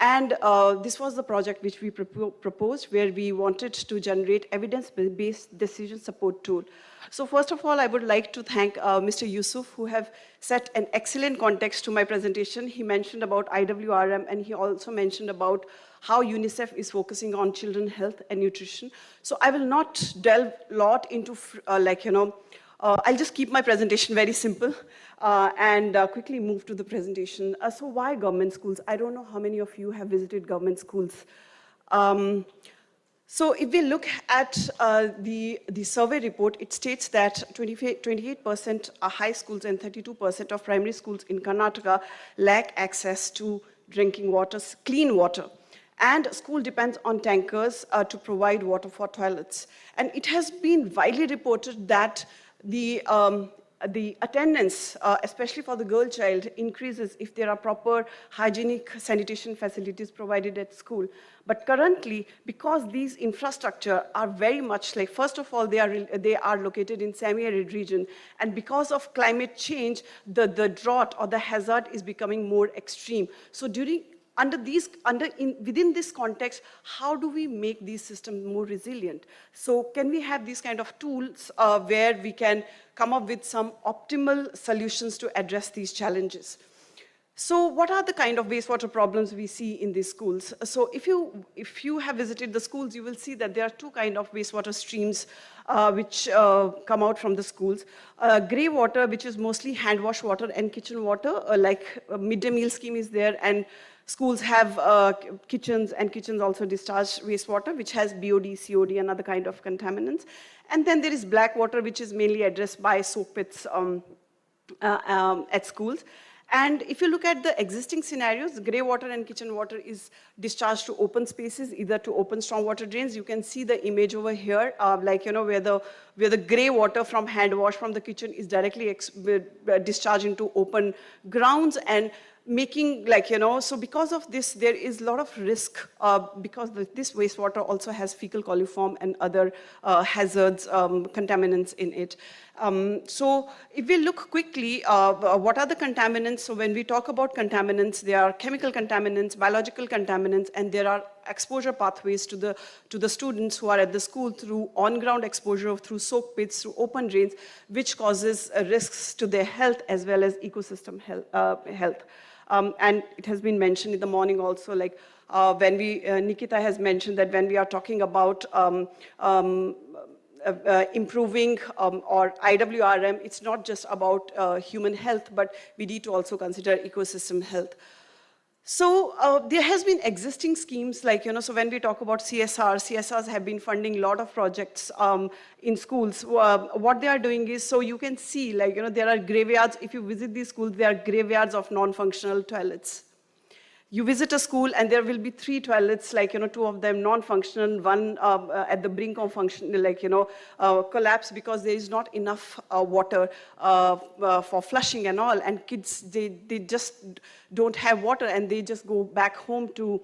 [SPEAKER 14] And this was the project which we proposed, where we wanted to generate evidence-based decision support tool. So first of all, I would like to thank Mr. Yusuf, who have set an excellent context to my presentation. He mentioned about IWRM, and he also mentioned about how UNICEF is focusing on children's health and nutrition. So I will not delve a lot into, I'll just keep my presentation very simple and quickly move to the presentation. So why government schools? I don't know how many of you have visited government schools. So if we look at the survey report, it states that 28% are high schools and 32% of primary schools in Karnataka lack access to drinking water, clean water. And school depends on tankers to provide water for toilets. And it has been widely reported that the attendance, especially for the girl child, increases if there are proper hygienic sanitation facilities provided at school. But currently, because these infrastructure are very much like, first of all, they are located in semi-arid region, and because of climate change, the drought or the hazard is becoming more extreme. So within this context, how do we make these systems more resilient? So can we have these kind of tools where we can come up with some optimal solutions to address these challenges? So what are the kind of wastewater problems we see in these schools? So if you have visited the schools, you will see that there are 2 kinds of wastewater streams which come out from the schools. Grey water, which is mostly hand wash water, and kitchen water, like midday meal scheme is there, and schools have kitchens, and kitchens also discharge wastewater, which has BOD, COD, and other kind of contaminants. And then there is black water, which is mainly addressed by soak pits at schools. And if you look at the existing scenarios, grey water and kitchen water is discharged to open spaces, either to open stormwater drains. You can see the image over here, where the grey water from hand wash from the kitchen is directly discharged into open grounds, and making so because of this, there is a lot of risk because this wastewater also has fecal coliform and other hazards, contaminants in it. So if we look quickly, what are the contaminants? So when we talk about contaminants, there are chemical contaminants, biological contaminants, and there are exposure pathways to the students who are at the school through on-ground exposure, through soak pits, through open drains, which causes risks to their health as well as ecosystem health. And it has been mentioned in the morning also, like when Nikita has mentioned that when we are talking about improving or IWRM, it's not just about human health, but we need to also consider ecosystem health. So there has been existing schemes like, so when we talk about CSRs have been funding a lot of projects in schools. What they are doing is, so you can see like, there are graveyards. If you visit these schools, there are graveyards of non-functional toilets. You visit a school and there will be 3 toilets, like, 2 of them non-functional, one at the brink of function, like, collapse because there is not enough water for flushing and all. And kids, they just don't have water and they just go back home to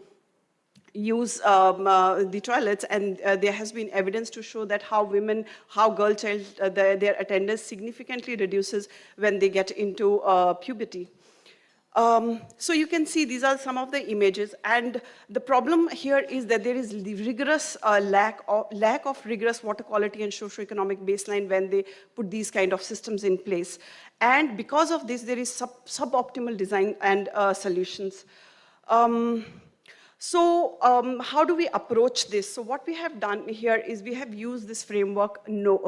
[SPEAKER 14] use the toilets. And there has been evidence to show that how girl child, their attendance significantly reduces when they get into puberty. So you can see these are some of the images, and the problem here is that there is rigorous lack of rigorous water quality and socioeconomic baseline when they put these kind of systems in place. And because of this, there is suboptimal design and solutions. So how do we approach this? So what we have done here is we have used this framework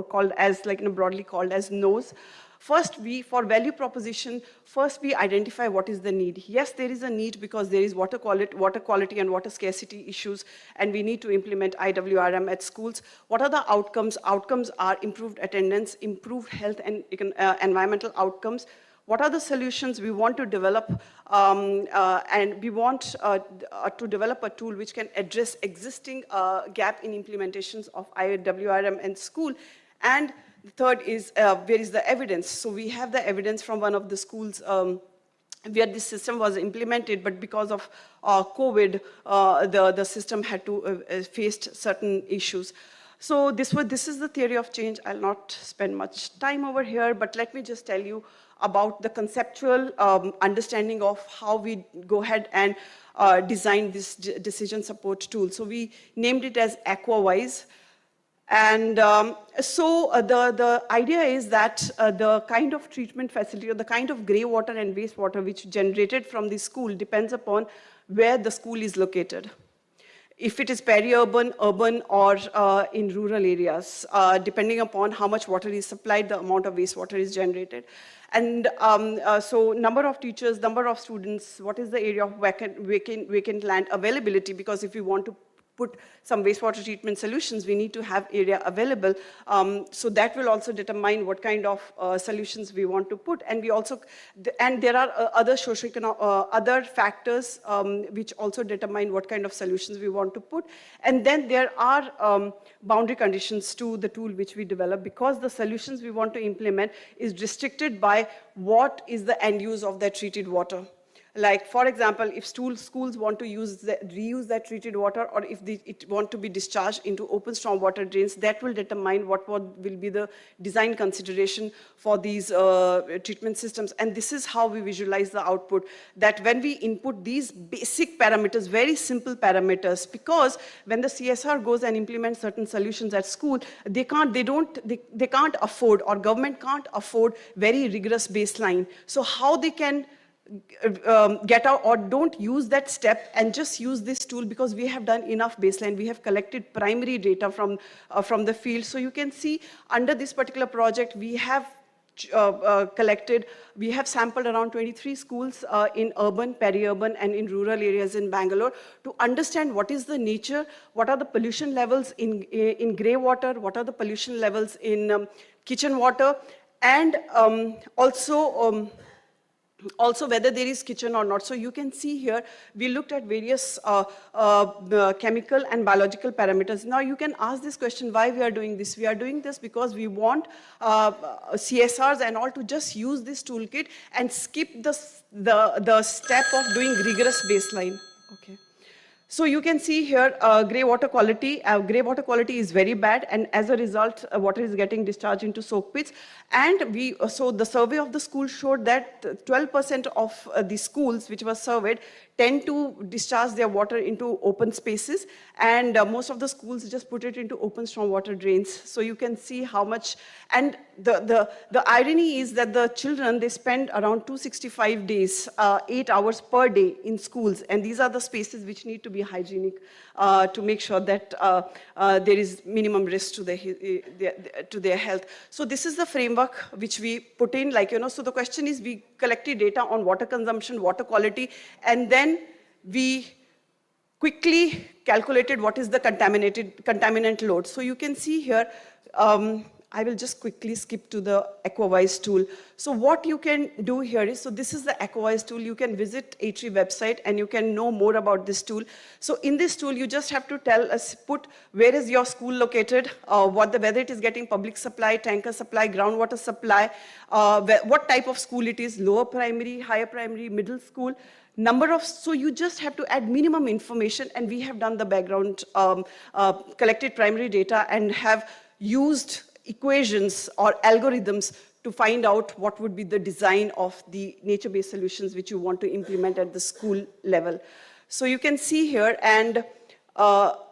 [SPEAKER 14] called as, broadly called as NOS. First, for value proposition, first we identify what is the need. Yes, there is a need because there is water quality and water scarcity issues, and we need to implement IWRM at schools. What are the outcomes? Outcomes are improved attendance, improved health and environmental outcomes. What are the solutions we want to develop? And we want to develop a tool which can address existing gap in implementations of IWRM in school. And the third is, where is the evidence? So we have the evidence from one of the schools where this system was implemented, but because of COVID, the system had to faced certain issues. So this is the theory of change. I'll not spend much time over here, but let me just tell you about the conceptual understanding of how we go ahead and design this decision support tool. So we named it as AquaWise. And the idea is that the kind of treatment facility or the kind of grey water and wastewater which generated from the school depends upon where the school is located. If it is peri-urban, urban, or in rural areas, depending upon how much water is supplied, the amount of wastewater is generated. And so number of teachers, number of students, what is the area of vacant land availability, because if we want to put some wastewater treatment solutions, we need to have area available. So that will also determine what kind of solutions we want to put. And we also, and there are other other factors which also determine what kind of solutions we want to put. And then there are boundary conditions to the tool which we develop, because the solutions we want to implement is restricted by what is the end use of that treated water. Like, for example, if schools want to reuse that treated water, or if it want to be discharged into open stormwater drains, that will determine what will be the design consideration for these treatment systems. And this is how we visualize the output, that when we input these basic parameters, very simple parameters, because when the CSR goes and implements certain solutions at school, they can't afford, or government can't afford very rigorous baseline. So how they can get out or don't use that step and just use this tool, because we have done enough baseline. We have collected primary data from the field. So you can see under this particular project, we have we have sampled around 23 schools in urban, peri-urban, and in rural areas in Bangalore to understand what is the nature, what are the pollution levels in grey water, what are the pollution levels in kitchen water, and also also whether there is kitchen or not. So you can see here, we looked at various chemical and biological parameters. Now you can ask this question, why we are doing this? We are doing this because we want CSRs and all to just use this toolkit and skip the step of doing rigorous baseline. Okay. So you can see here grey water quality. Grey water quality is very bad, and as a result, water is getting discharged into soak pits. And so the survey of the school showed that 12% of the schools which were surveyed tend to discharge their water into open spaces, and most of the schools just put it into open stormwater drains. So you can see how much, and the irony is that the children, they spend around 265 days, 8 hours per day in schools, and these are the spaces which need to be hygienic to make sure that there is minimum risk to their health. So this is the framework which we put in, like, so the question is, we collected data on water consumption, water quality, and then we quickly calculated what is the contaminant load. So you can see here, I will just quickly skip to the AquaWise tool. So what you can do here is, so this is the AquaWise tool. You can visit A3 website and you can know more about this tool. So in this tool, you just have to tell us, put where is your school located, whether it is getting public supply, tanker supply, groundwater supply, what type of school it is, lower primary, higher primary, middle school, so you just have to add minimum information, and we have done the background, collected primary data and have used equations or algorithms to find out what would be the design of the nature-based solutions which you want to implement at the school level. So you can see here, and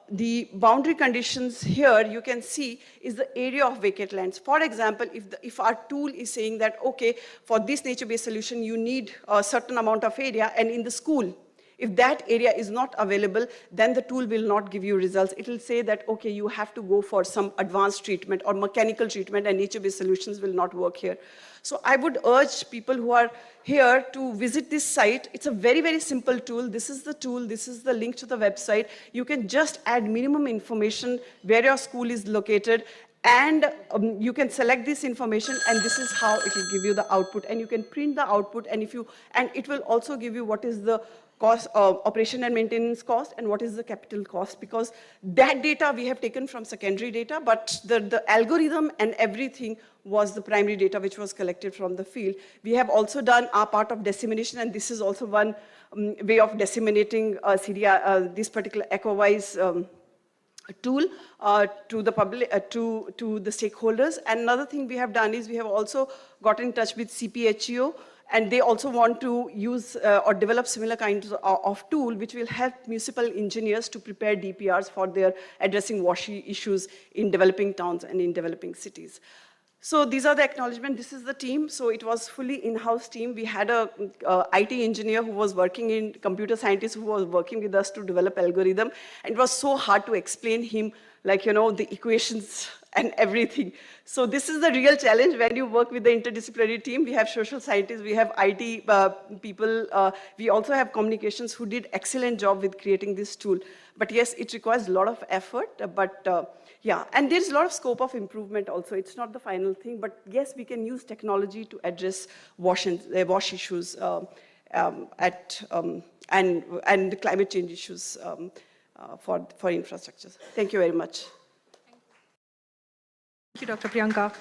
[SPEAKER 14] the boundary conditions here, you can see, is the area of vacant lands. For example, if our tool is saying that, okay, for this nature-based solution, you need a certain amount of area, and in the school, if that area is not available, then the tool will not give you results. It will say that, okay, you have to go for some advanced treatment or mechanical treatment, and nature-based solutions will not work here. So I would urge people who are here to visit this site. It's a very, very simple tool. This is the tool. This is the link to the website. You can just add minimum information where your school is located, and you can select this information, and this is how it will give you the output. And you can print the output, and it will also give you what is the cost, operation and maintenance cost, and what is the capital cost, because that data we have taken from secondary data, but the algorithm and everything was the primary data which was collected from the field. We have also done our part of dissemination, and this is also one way of disseminating this particular AquaWise tool to the public, to the stakeholders. And another thing we have done is we have also got in touch with CPHEO, and they also want to use or develop similar kinds of tool which will help municipal engineers to prepare DPRs for their addressing washy issues in developing towns and in developing cities. So these are the acknowledgements. This is the team. So it was fully in-house team. We had a IT engineer who was working in, computer scientist who was working with us to develop algorithm. And it was so hard to explain him, like, the equations and everything. So this is the real challenge when you work with the interdisciplinary team. We have social scientists, we have IT people, we also have communications who did excellent job with creating this tool. But yes, it requires a lot of effort, yeah, and there's a lot of scope of improvement also. It's not the final thing, but yes, we can use technology to address wash issues and climate change issues for infrastructures. Thank you very much.
[SPEAKER 1] Thank you, Dr. Priyanka.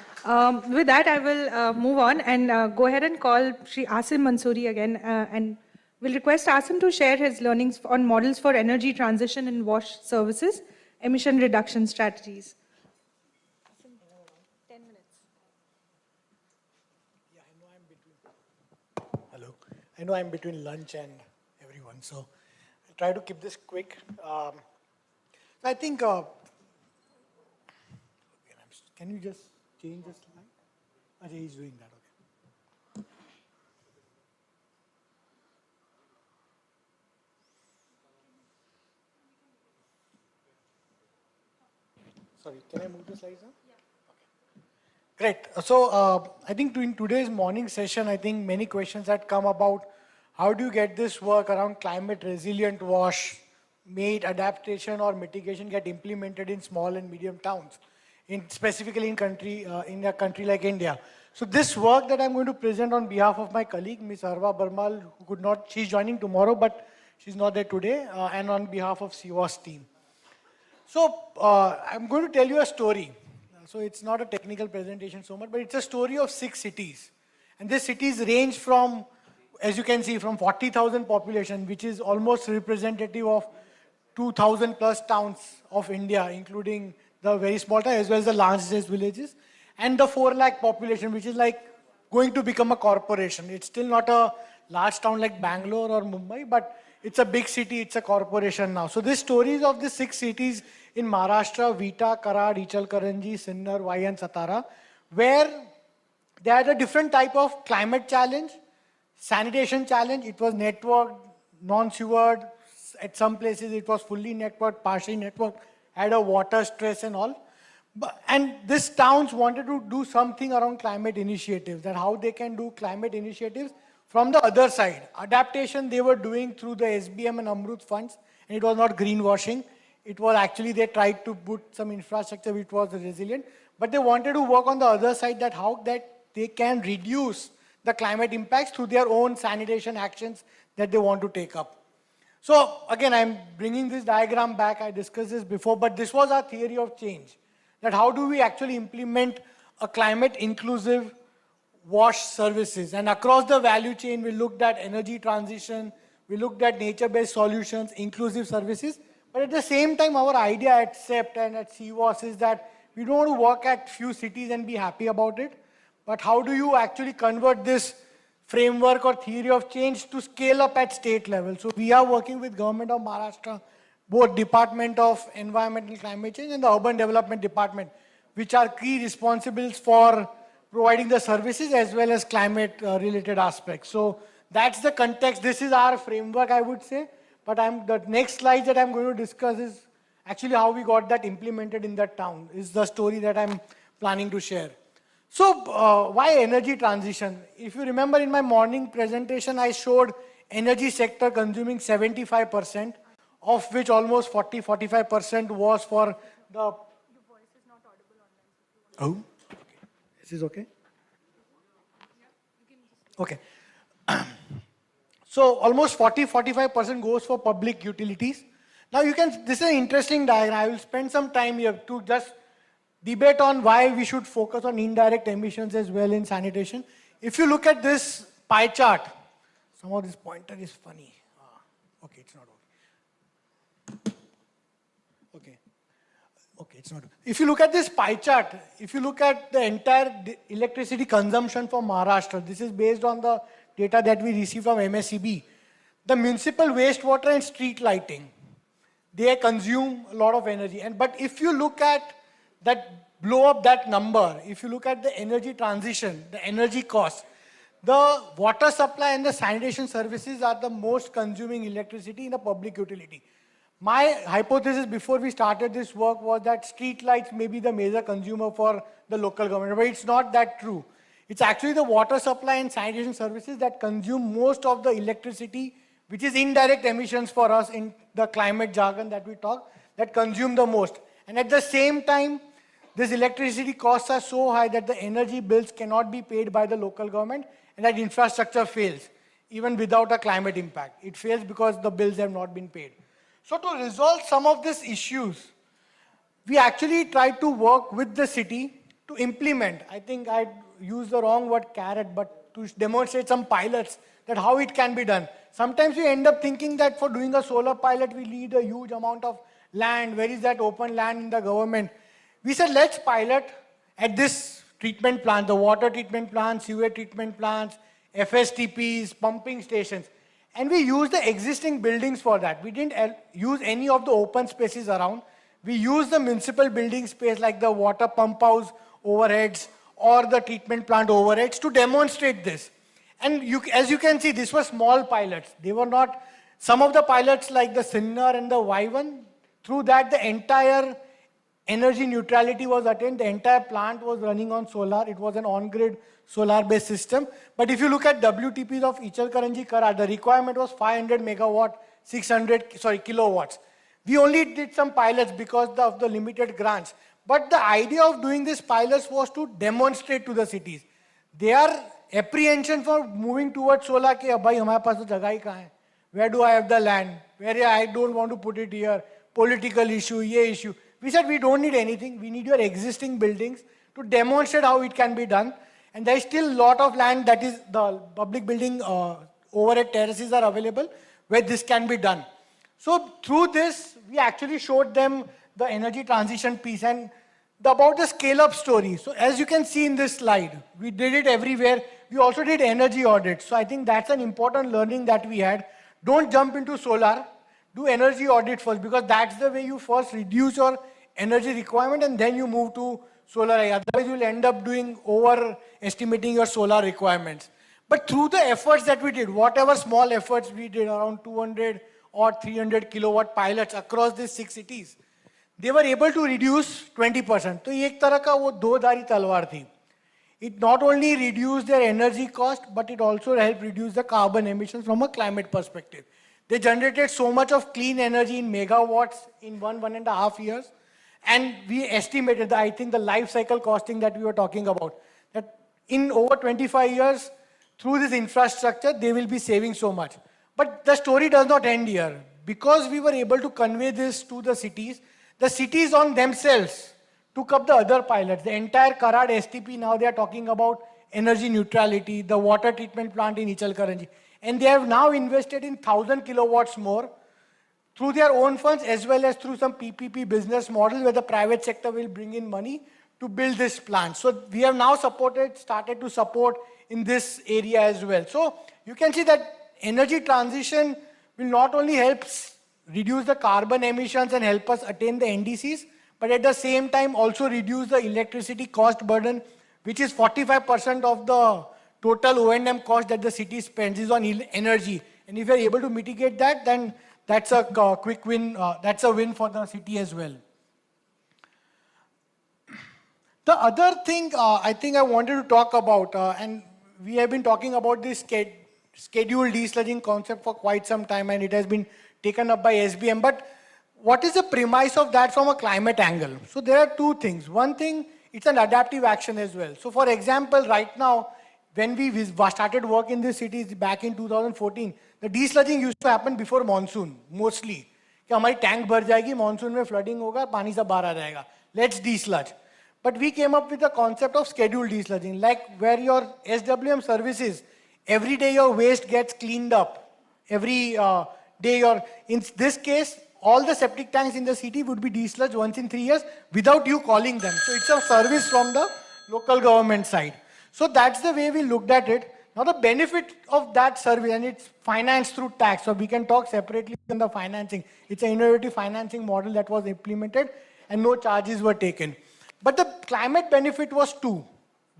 [SPEAKER 1] With that, I will move on and go ahead and call Shri Asim Mansoori again, and will request Asim to share his learnings on models for energy transition in WASH services, emission reduction strategies. 10 minutes.
[SPEAKER 6] Yeah, I know I'm between lunch and everyone, so I'll try to keep this quick. I think, can you just change the slide? Okay, he's doing that, okay. Sorry, can I move the slides now? Yeah. Okay. Great. So I think in today's morning session, I think many questions had come about how do you get this work around climate resilient WASH, made adaptation or mitigation get implemented in small and medium towns, specifically in a country like India. So this work that I'm going to present on behalf of my colleague, Ms. Arva Barmal, who could not, she's joining tomorrow, but she's not there today, and on behalf of CWAS team. So I'm going to tell you a story. So it's not a technical presentation so much, but it's a story of 6 cities. And these cities range from, as you can see, from 40,000 population, which is almost representative of 2,000 plus towns of India, including the very small towns as well as the largest villages, and the 4 lakh population, which is like going to become a corporation. It's still not a large town like Bangalore or Mumbai, but it's a big city, it's a corporation now. So these stories of the 6 cities in Maharashtra, Vita, Karad, Ichalkaranji, Sinnar, Vai and Satara, where they had a different type of climate challenge, sanitation challenge. It was networked, non-sewered. At some places it was fully networked, partially networked, had a water stress and all. And these towns wanted to do something around climate initiatives, that how they can do climate initiatives from the other side. Adaptation they were doing through the SBM and Amrut funds, and it was not greenwashing. It was actually they tried to put some infrastructure which was resilient, but they wanted to work on the other side, that how that they can reduce the climate impacts through their own sanitation actions that they want to take up. So again, I'm bringing this diagram back. I discussed this before, but this was our theory of change. That how do we actually implement a climate inclusive wash services? And across the value chain, we looked at energy transition, we looked at nature-based solutions, inclusive services. But at the same time, our idea at CEPT and at CWAS is that we don't want to work at few cities and be happy about it. But how do you actually convert this framework or theory of change to scale up at state level? So we are working with Government of Maharashtra, both Department of Environment and Climate Change and the Urban Development Department, which are key responsibles for providing the services as well as climate related aspects. So that's the context. This is our framework, I would say. But the next slide that I'm going to discuss is actually how we got that implemented in that town, is the story that I'm planning to share. So why energy transition? If you remember in my morning presentation, I showed energy sector consuming 75%, of which almost 40-45% was for the... Your voice is not audible online. Oh, okay. This is okay? Okay. So almost 40-45% goes for public utilities. Now this is an interesting diagram. I will spend some time here to just debate on why we should focus on indirect emissions as well in sanitation. If you look at this pie chart, somehow this pointer is funny. Okay, it's not okay. Okay, it's not. If you look at this pie chart, if you look at the entire electricity consumption for Maharashtra, this is based on the data that we receive from MSEB. The municipal wastewater and street lighting, they consume a lot of energy. But if you look at that, blow up that number, if you look at the energy transition, the energy cost, the water supply and the sanitation services are the most consuming electricity in a public utility. My hypothesis before we started this work was that street lights may be the major consumer for the local government, but it's not that true. It's actually the water supply and sanitation services that consume most of the electricity, which is indirect emissions for us in the climate jargon that we talk, that consume the most. And at the same time, these electricity costs are so high that the energy bills cannot be paid by the local government, and that infrastructure fails, even without a climate impact. It fails because the bills have not been paid. So to resolve some of these issues, we actually tried to work with the city to implement. I think I used the wrong word carrot, but to demonstrate some pilots that how it can be done. Sometimes we end up thinking that for doing a solar pilot, we need a huge amount of land. Where is that open land in the government? We said, let's pilot at this treatment plant, the water treatment plants, sewer treatment plants, FSTPs, pumping stations. And we used the existing buildings for that. We didn't use any of the open spaces around. We used the municipal building space like the water pump house overheads or the treatment plant overheads to demonstrate this. And as you can see, these were small pilots. They were not, some of the pilots like the Sinnar and the Y1, through that the entire energy neutrality was attained. The entire plant was running on solar. It was an on-grid solar-based system. But if you look at WTPs of Ichalkaranji Karad, the requirement was 500 megawatt, kilowatts. We only did some pilots because of the limited grants. But the idea of doing these pilots was to demonstrate to the cities. their apprehension for moving towards solar, कि भाई हमारे पास तो जगह ही कहाँ है? Where do I have the land? Where I don't want to put it here. Political issue, ये issue. We said we don't need anything. We need your existing buildings to demonstrate how it can be done. And there is still a lot of land that is the public building overhead terraces are available where this can be done. So through this, we actually showed them the energy transition piece and about the scale-up story. So as you can see in this slide, we did it everywhere. We also did energy audits. So I think that's an important learning that we had. Don't jump into solar. Do energy audit first, because that's the way you first reduce your energy requirement and then you move to solar. Otherwise, you'll end up doing overestimating your solar requirements. But through the efforts that we did, whatever small efforts we did, around 200 or 300 kilowatt pilots across these 6 cities, they were able to reduce 20%. So एक तरह का वो दो धारी तलवार थी. It not only reduced their energy cost, but it also helped reduce the carbon emissions from a climate perspective. They generated so much of clean energy in megawatts in 1.5 years. And we estimated that, I think the life cycle costing that we were talking about, that in over 25 years, through this infrastructure, they will be saving so much. But the story does not end here. Because we were able to convey this to the cities on themselves took up the other pilots. The entire Karad STP, now they are talking about energy neutrality, the water treatment plant in Ichalkaranji. And they have now invested in 1,000 kilowatts more through their own funds as well as through some PPP business model where the private sector will bring in money to build this plant. So we have now started to support in this area as well. So you can see that energy transition will not only help reduce the carbon emissions and help us attain the NDCs, but at the same time also reduce the electricity cost burden, which is 45% of the total O&M cost that the city spends is on energy. And if you are able to mitigate that, then that's a quick win. That's a win for the city as well. The other thing I think I wanted to talk about, and we have been talking about this scheduled desludging concept for quite some time, and it has been taken up by SBM. But what is the premise of that from a climate angle? So there are two things. One thing, it's an adaptive action as well. So for example, right now, when we started work in these cities back in 2014, the desludging used to happen before monsoon, mostly. कि हमारी tank भर जाएगी, monsoon में flooding होगा, पानी सब बाहर आ जाएगा. Let's desludge. But we came up with the concept of scheduled desludging, like where your SWM services, every day your waste gets cleaned up. Every day in this case, all the septic tanks in the city would be desludged once in 3 years without you calling them. So it's a service from the local government side. So that's the way we looked at it. Now the benefit of that service, and it's financed through tax, so we can talk separately on the financing. It's an innovative financing model that was implemented and no charges were taken. But the climate benefit was two.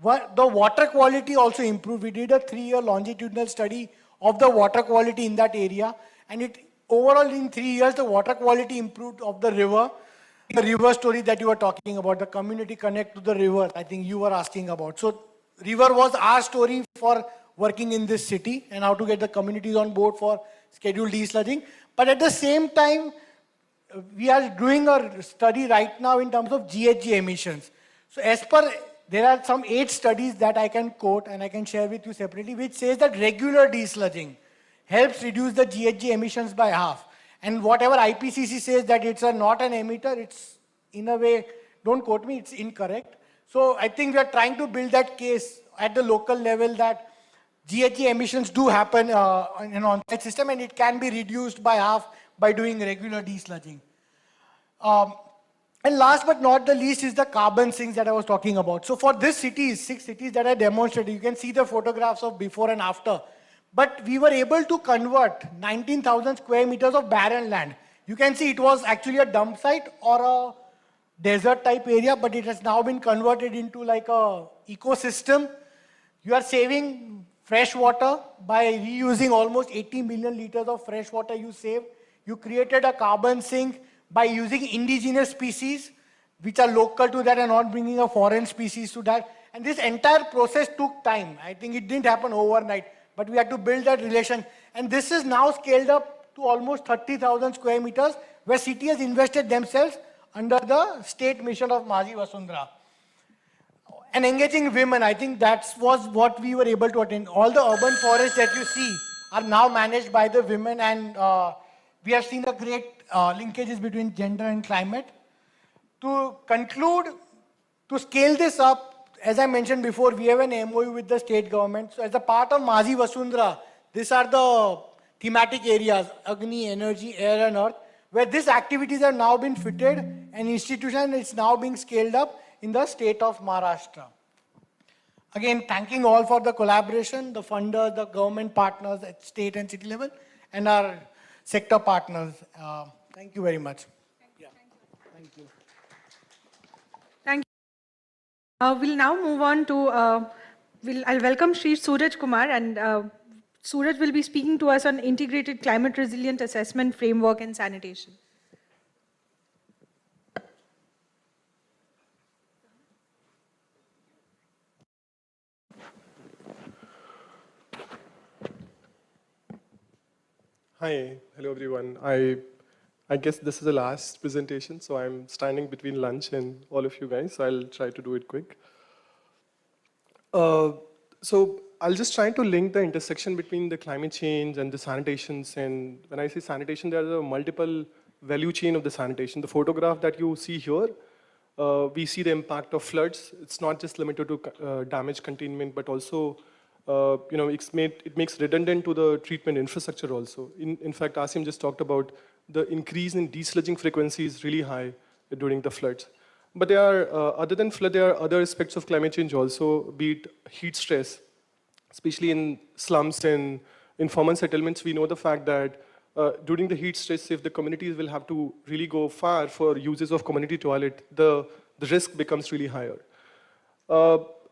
[SPEAKER 6] The water quality also improved. We did a 3-year longitudinal study of the water quality in that area, and overall in 3 years the water quality improved of the river. The river story that you were talking about, the community connect to the river, I think you were asking about. So river was our story for working in this city and how to get the communities on board for scheduled desludging. But at the same time, we are doing a study right now in terms of GHG emissions. So there are some 8 studies that I can quote and I can share with you separately, which says that regular desludging helps reduce the GHG emissions by half. And whatever IPCC says that it's not an emitter, it's in a way, don't quote me, it's incorrect. So I think we are trying to build that case at the local level that GHG emissions do happen in an on-site system and it can be reduced by half by doing regular desludging. And last but not the least is the carbon sinks that I was talking about. So for these cities, 6 cities that I demonstrated, you can see the photographs of before and after. But we were able to convert 19,000 square meters of barren land. You can see it was actually a dump site or a desert type area, but it has now been converted into like a ecosystem. You are saving fresh water by reusing almost 80 million liters of fresh water you save. You created a carbon sink by using indigenous species, which are local to that and not bringing a foreign species to that. And this entire process took time. I think it didn't happen overnight, but we had to build that relation. And this is now scaled up to almost 30,000 square meters, where city has invested themselves under the state mission of Maazi Vasundhara. and engaging women. I think that was what we were able to attain. All the urban forests that you see are now managed by the women, and we have seen a great linkages between gender and climate. To conclude, to scale this up, as I mentioned before, we have an MOU with the state government. So as a part of Mazi Vasundhara, these are the thematic areas, Agni, energy, air and earth, where these activities have now been fitted and institution is now being scaled up in the state of Maharashtra. Again, thanking all for the collaboration, the funders, the government partners at state and city level, and our sector partners. Thank you very much. Thank you.
[SPEAKER 1] Thank you. We'll now move on to, I'll welcome Sri Suraj Kumar, and Suraj will be speaking to us on integrated climate resilient assessment framework and sanitation.
[SPEAKER 3] Hi, hello everyone. I guess this is the last presentation, so I'm standing between lunch and all of you guys, so I'll try to do it quick. So I'll just try to link the intersection between the climate change and the sanitations. And when I say sanitation, there are multiple value chain of the sanitation. The photograph that you see here, we see the impact of floods. It's not just limited to damage containment, but also it makes redundant to the treatment infrastructure also. In fact, Asim just talked about the increase in desludging frequency is really high during the floods. But there are, other than flood, there are other aspects of climate change also, be it heat stress, especially in slums and informal settlements. We know the fact that during the heat stress, if the communities will have to really go far for uses of community toilet, the risk becomes really higher.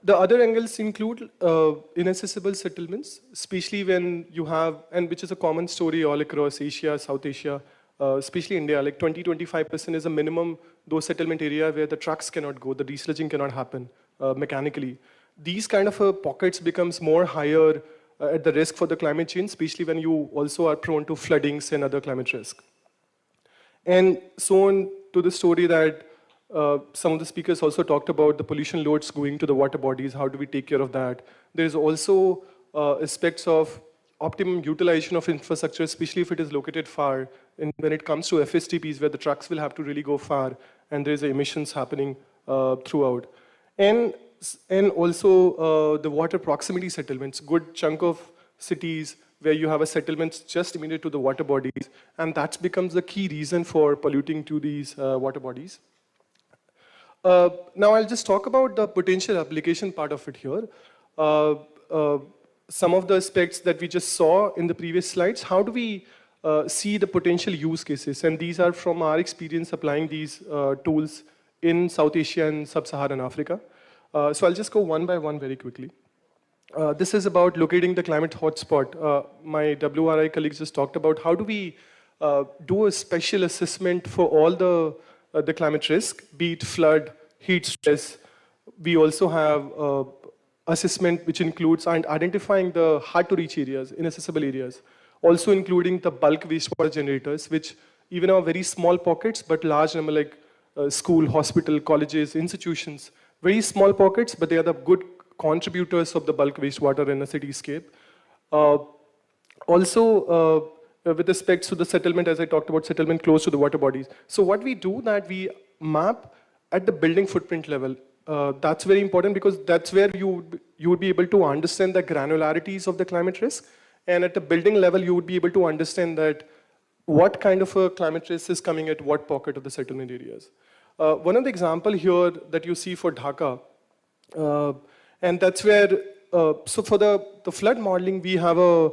[SPEAKER 3] The other angles include inaccessible settlements, especially when you have, and which is a common story all across Asia, South Asia, especially India, like 20-25% is a minimum, those settlement area where the trucks cannot go, the desludging cannot happen mechanically. These kind of pockets becomes more higher at the risk for the climate change, especially when you also are prone to floodings and other climate risk. And so on to the story that some of the speakers also talked about the pollution loads going to the water bodies, how do we take care of that? There is also aspects of optimum utilization of infrastructure, especially if it is located far, and when it comes to FSTPs where the trucks will have to really go far and there is emissions happening throughout. And also the water proximity settlements, good chunk of cities where you have a settlements just immediate to the water bodies, and that becomes the key reason for polluting to these water bodies. Now I'll just talk about the potential application part of it here. Some of the aspects that we just saw in the previous slides, how do we see the potential use cases? And these are from our experience applying these tools in South Asia and Sub-Saharan Africa. So I'll just go one by one very quickly. This is about locating the climate hotspot. My WRI colleagues just talked about how do we do a special assessment for all the climate risk, be it flood, heat stress. We also have assessment which includes identifying the hard-to-reach areas, inaccessible areas, also including the bulk wastewater generators, which even are very small pockets, but large number like school, hospital, colleges, institutions, very small pockets, but they are the good contributors of the bulk wastewater in a cityscape. Also, with respect to the settlement, as I talked about, settlement close to the water bodies. So what we do that we map at the building footprint level. That's very important because that's where you would be able to understand the granularities of the climate risk. And at the building level, you would be able to understand that what kind of a climate risk is coming at what pocket of the settlement areas. One of the example here that you see for Dhaka, and that's where, so for the flood modeling, we have a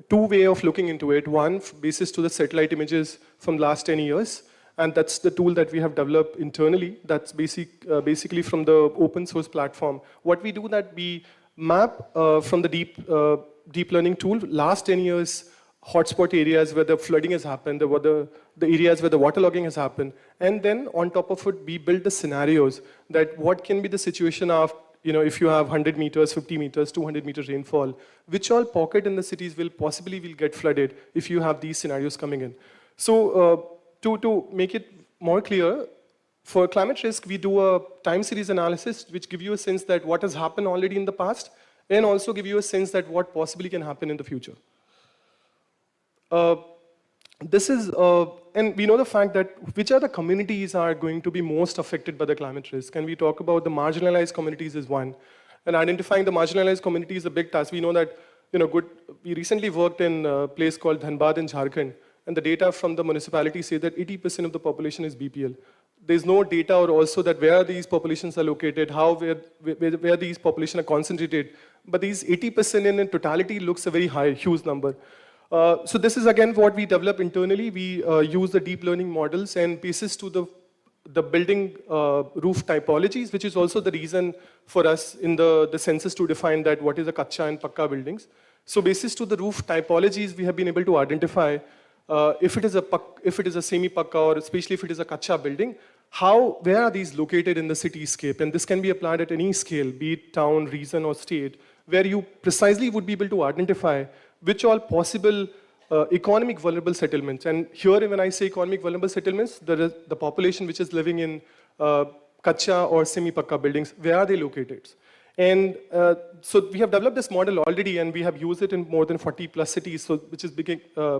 [SPEAKER 3] two way of looking into it. One, basis to the satellite images from the last 10 years. And that's the tool that we have developed internally. That's basically from the open source platform. What we do that we map from the deep learning tool, last 10 years, hotspot areas where the flooding has happened, the areas where the waterlogging has happened. And then on top of it, we build the scenarios that what can be the situation of, if you have 100 meters, 50 meters, 200 meters rainfall, which all pocket in the cities will possibly get flooded if you have these scenarios coming in. So to make it more clear, For climate risk, we do a time series analysis, which give you a sense that what has happened already in the past, and also give you a sense that what possibly can happen in the future. And we know the fact that which other communities are going to be most affected by the climate risk. And we talk about the marginalized communities as one. And identifying the marginalized community is a big task. We know that, we recently worked in a place called Dhanbad in Jharkhand, and the data from the municipality say that 80% of the population is BPL. There's no data or also that where these populations are located, where these populations are concentrated. But these 80% in totality looks a very high, huge number. So this is again what we develop internally. We use the deep learning models and basis to the building roof typologies, which is also the reason for us in the census to define that what is a kacha and pakka buildings. So basis to the roof typologies, we have been able to identify if it is a semi-pakka or especially if it is a kacha building, where are these located in the cityscape? And this can be applied at any scale, be it town, region, or state, where you precisely would be able to identify which all possible economic vulnerable settlements. And here, when I say economic vulnerable settlements, the population which is living in kacha or semi-pakka buildings, where are they located? And so we have developed this model already, and we have used it in more than 40 plus cities, so which is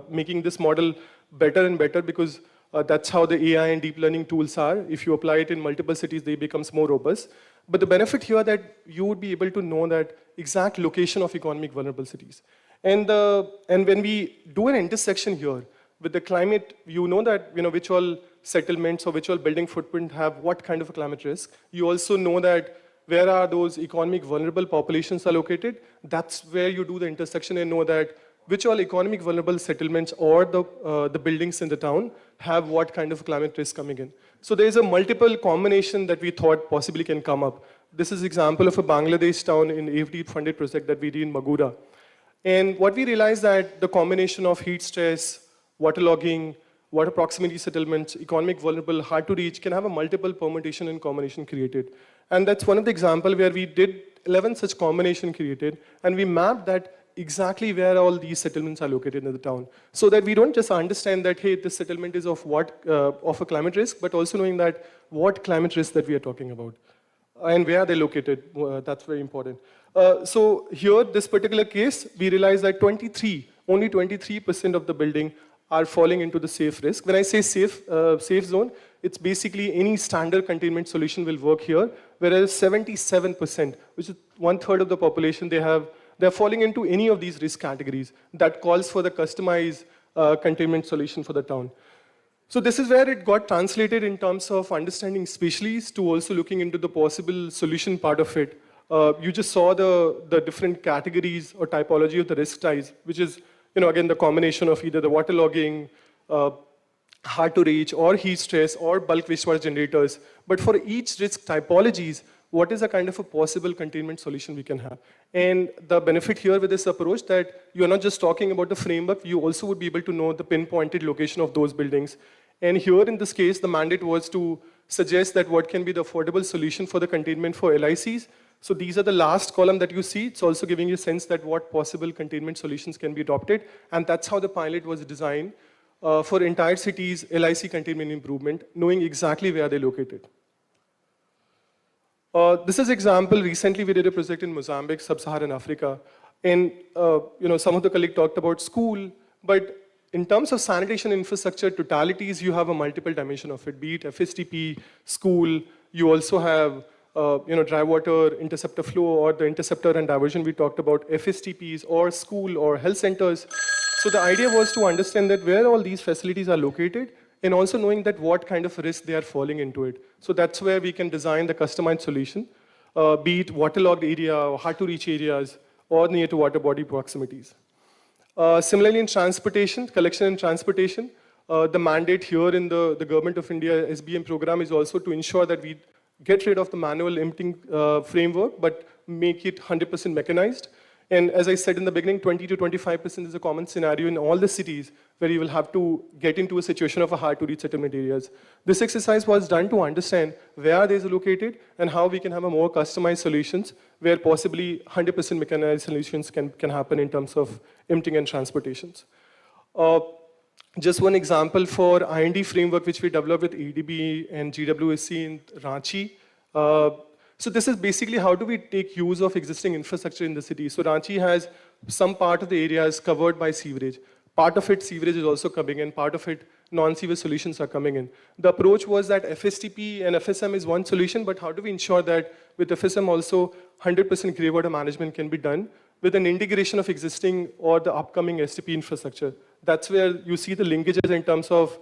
[SPEAKER 3] making this model better and better, because that's how the AI and deep learning tools are. If you apply it in multiple cities, they become more robust. But the benefit here that you would be able to know that exact location of economic vulnerable cities. And when we do an intersection here with the climate, you know that which all settlements or which all building footprint have what kind of a climate risk. You also know that where are those economic vulnerable populations are located. That's where you do the intersection and know that which all economic vulnerable settlements or the buildings in the town have what kind of climate risk coming in. So there's a multiple combination that we thought possibly can come up. This is example of a Bangladesh town in AFD funded project that we did in Magura. And what we realized that the combination of heat stress, waterlogging, water proximity settlements, economic vulnerable, hard to reach, can have a multiple permutation and combination created. And that's one of the examples where we did 11 such combination created, and we mapped that exactly where all these settlements are located in the town. So that we don't just understand that, hey, this settlement is of of a climate risk, but also knowing that what climate risk that we are talking about and where they're located. That's very important. So here, this particular case, we realized that only 23% of the building are falling into the safe risk. When I say safe zone, it's basically any standard containment solution will work here, whereas 77%, which is 1/3 of the population, they're falling into any of these risk categories that calls for the customized containment solution for the town. So this is where it got translated in terms of understanding spatially to also looking into the possible solution part of it. You just saw the different categories or typology of the risk ties, which is, again, the combination of either the waterlogging, hard to reach, or heat stress, or bulk wastewater generators. But for each risk typologies, what is a kind of a possible containment solution we can have? And the benefit here with this approach that you're not just talking about the framework, you also would be able to know the pinpointed location of those buildings. And here in this case, the mandate was to suggest that what can be the affordable solution for the containment for LICs. So these are the last column that you see. It's also giving you a sense that what possible containment solutions can be adopted. And that's how the pilot was designed for entire cities, LIC containment improvement, knowing exactly where they're located. This is example, recently we did a project in Mozambique, Sub-Saharan Africa. And some of the colleagues talked about school, but in terms of sanitation infrastructure totalities, you have a multiple dimension of it, be it FSTP, school, you also have dry water, interceptor flow, or the interceptor and diversion we talked about, FSTPs, or school, or health centers. So the idea was to understand that where all these facilities are located, and also knowing that what kind of risk they are falling into it. So that's where we can design the customized solution, be it waterlogged area, or hard to reach areas, or near to water body proximities. Similarly in transportation, collection and transportation, the mandate here in the Government of India SBM program is also to ensure that we get rid of the manual emptying framework, but make it 100% mechanized. And as I said in the beginning, 20 to 25% is a common scenario in all the cities where you will have to get into a situation of a hard-to-reach settlement areas. This exercise was done to understand where they are located and how we can have a more customized solutions where possibly 100% mechanized solutions can happen in terms of emptying and transportations. just one example for IND framework, which we developed with ADB and GWSC in Ranchi. So this is basically how do we take use of existing infrastructure in the city. So Ranchi has some part of the area is covered by sewerage. Part of it, sewerage is also coming in. Part of it, non-sewage solutions are coming in. The approach was that FSTP and FSM is one solution, but how do we ensure that with FSM also 100% greywater management can be done with an integration of existing or the upcoming STP infrastructure. That's where you see the linkages in terms of,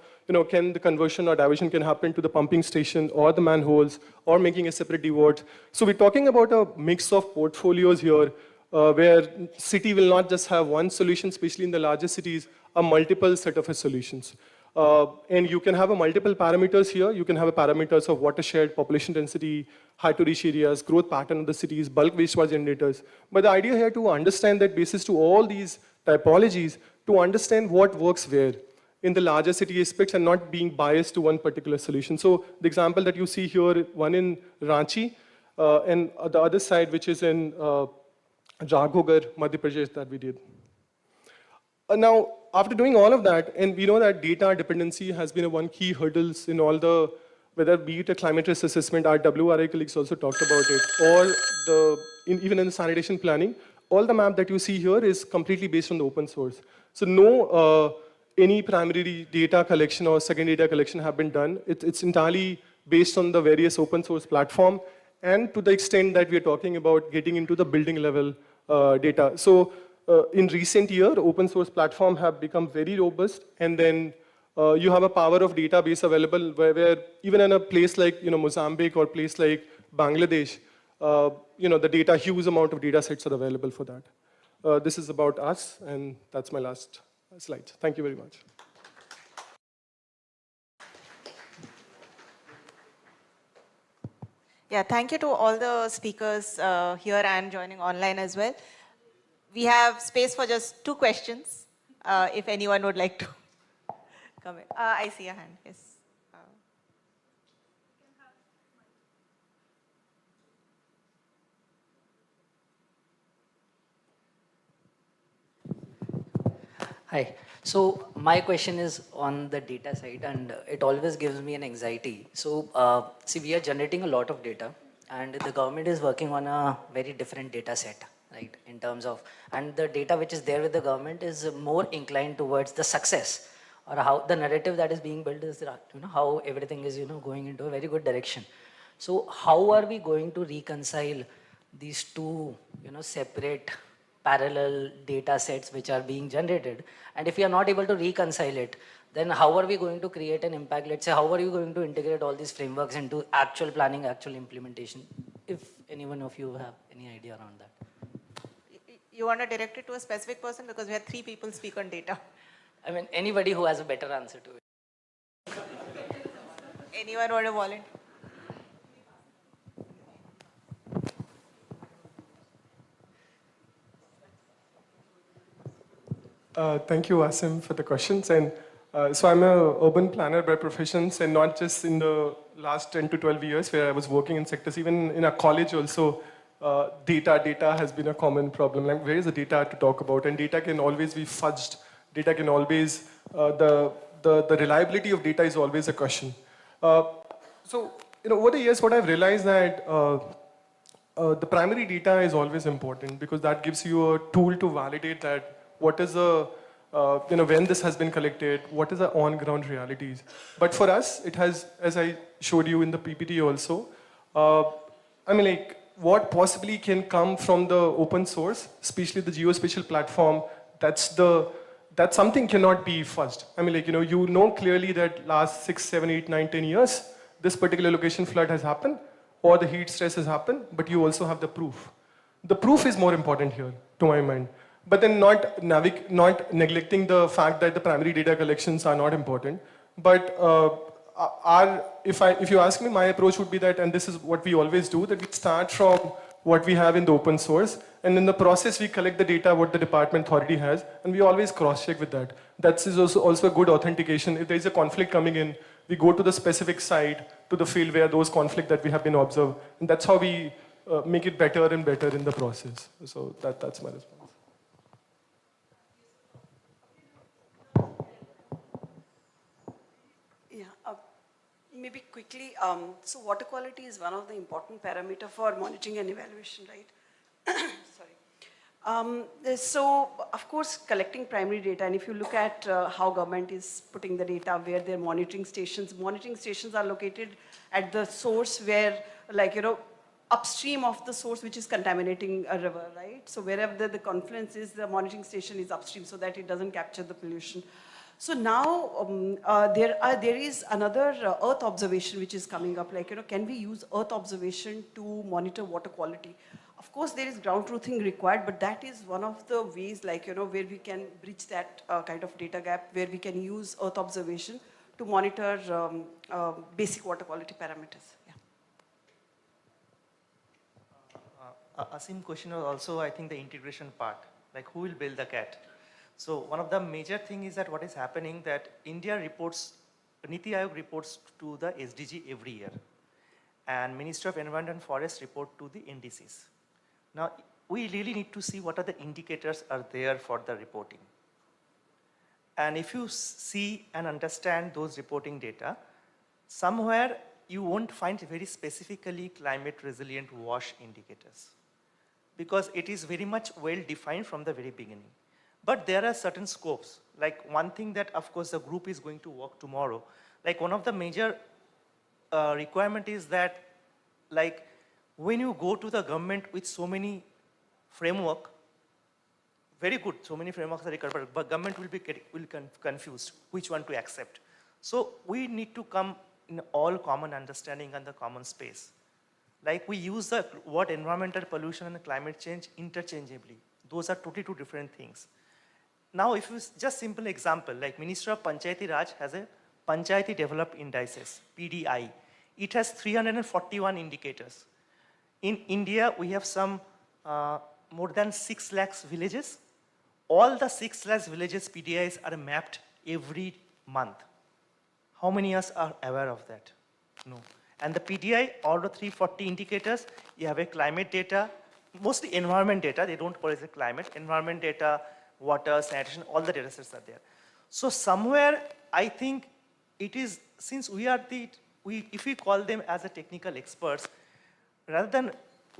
[SPEAKER 3] can the conversion or diversion can happen to the pumping station or the manholes or making a separate divert. So we're talking about a mix of portfolios here where city will not just have one solution, especially in the larger cities, a multiple set of solutions. And you can have a multiple parameters here. You can have a parameters of watershed, population density, high to reach areas, growth pattern of the cities, bulk wastewater generators. But the idea here to understand that basis to all these typologies, to understand what works where in the larger city aspects and not being biased to one particular solution. So the example that you see here, one in Ranchi, and the other side, which is in Raghogar, Madhya Pradesh, that we did. Now, after doing all of that, and we know that data dependency has been one key hurdles in all the, whether be it a climate risk assessment, our WRI colleagues also talked about it, or even in the sanitation planning, all the map that you see here is completely based on the open source. So no any primary data collection or secondary data collection have been done. It's entirely based on the various open source platform, and to the extent that we are talking about getting into the building level data. So in recent year, open source platform have become very robust, and then you have a power of database available where even in a place like Mozambique or place like Bangladesh, the data, huge amount of data sets are available for that. This is about us, and that's my last slide. Thank you very much.
[SPEAKER 4] Yeah, thank you to all the speakers here and joining online as well. We have space for just 2 questions, if anyone would like to come in. I see a hand, yes.
[SPEAKER 18] Hi. So my question is on the data side, and it always gives me an anxiety. So see, we are generating a lot of data, and the government is working on a very different data set, right? In terms of, and the data which is there with the government is more inclined towards the success, or how the narrative that is being built is, how everything is, going into a very good direction. So how are we going to reconcile these two, separate parallel data sets which are being generated? And if we are not able to reconcile it, then how are we going to create an impact? Let's say, how are you going to integrate all these frameworks into actual planning, actual implementation? If any one of you have any idea around that.
[SPEAKER 4] You want to direct it to a specific person, because we have 3 people speak on data.
[SPEAKER 18] I mean, anybody who has a better answer to it.
[SPEAKER 4] Anyone want to volunteer?
[SPEAKER 3] Thank you, Asim, for the questions. And so I'm an urban planner by profession, and not just in the last 10 to 12 years where I was working in sectors, even in a college also, data has been a common problem. Like, where is the data to talk about? And data can always be fudged. Data can always, the reliability of data is always a question. So, over the years, what I've realized that the primary data is always important, because that gives you a tool to validate that what is the, when this has been collected, what is the on-ground realities. But for us, it has, as I showed you in the PPT also, what possibly can come from the open source, especially the geospatial platform, that's something cannot be fudged. You know clearly that last 6, 7, 8, 9, 10 years, this particular location flood has happened, or the heat stress has happened, but you also have the proof. The proof is more important here, to my mind. But then not neglecting the fact that the primary data collections are not important. But if you ask me, my approach would be that, and this is what we always do, that we start from what we have in the open source, and in the process we collect the data what the department authority has, and we always cross-check with that. That is also a good authentication. If there is a conflict coming in, we go to the specific site, to the field where those conflicts that we have been observed, and that's how we make it better and better in the process. So that's my response.
[SPEAKER 14] Yeah, maybe quickly, so water quality is one of the important parameter for monitoring and evaluation, right? Sorry. So, of course, collecting primary data, and if you look at how government is putting the data, where their monitoring stations are located at the source where, like, upstream of the source which is contaminating a river, right? So wherever the confluence is, the monitoring station is upstream so that it doesn't capture the pollution. So now there is another earth observation which is coming up, like, can we use earth observation to monitor water quality? Of course, there is ground truthing required, but that is one of the ways, like, where we can bridge that kind of data gap, where we can use earth observation to monitor basic water quality parameters. Yeah.
[SPEAKER 7] Asim question was also, I think, the integration part, like who will build the cat? So one of the major thing is that what is happening that India reports, Niti Aayog reports to the SDG every year, and Ministry of Environment and Forest report to the NDCs. Now, we really need to see what are the indicators are there for the reporting. And if you see and understand those reporting data, somewhere you won't find very specifically climate resilient WASH indicators, because it is very much well defined from the very beginning. But there are certain scopes, like one thing that of course the group is going to work tomorrow, like one of the major requirement is that, like, when you go to the government with so many framework, very good, so many frameworks are required, but government will be confused which one to accept. So we need to come in all common understanding and the common space. Like we use the word environmental pollution and climate change interchangeably. Those are totally two different things. Now, if you just simple example, like Ministry of Panchayati Raj has a Panchayati Developed Indices, PDI. It has 341 indicators. In India, we have some more than 6 lakhs villages. All the 6 lakhs villages PDIs are mapped every month. How many of us are aware of that? No. And the PDI, all the 340 indicators, you have a climate data, mostly environment data, they don't call it climate, environment data, water, sanitation, all the data sets are there. So somewhere, I think it is, since we are if we call them as a technical experts, rather than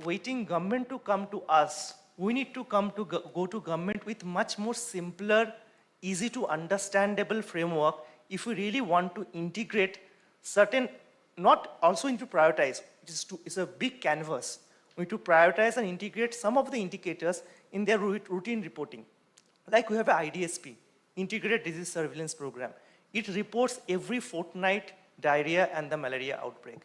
[SPEAKER 7] waiting government to come to us, we need to go to government with much more simpler, easy to understandable framework if we really want to integrate certain, not also into prioritize, it's a big canvas. We need to prioritize and integrate some of the indicators in their routine reporting. Like we have an IDSP, Integrated Disease Surveillance Program. It reports every fortnight diarrhea and the malaria outbreak.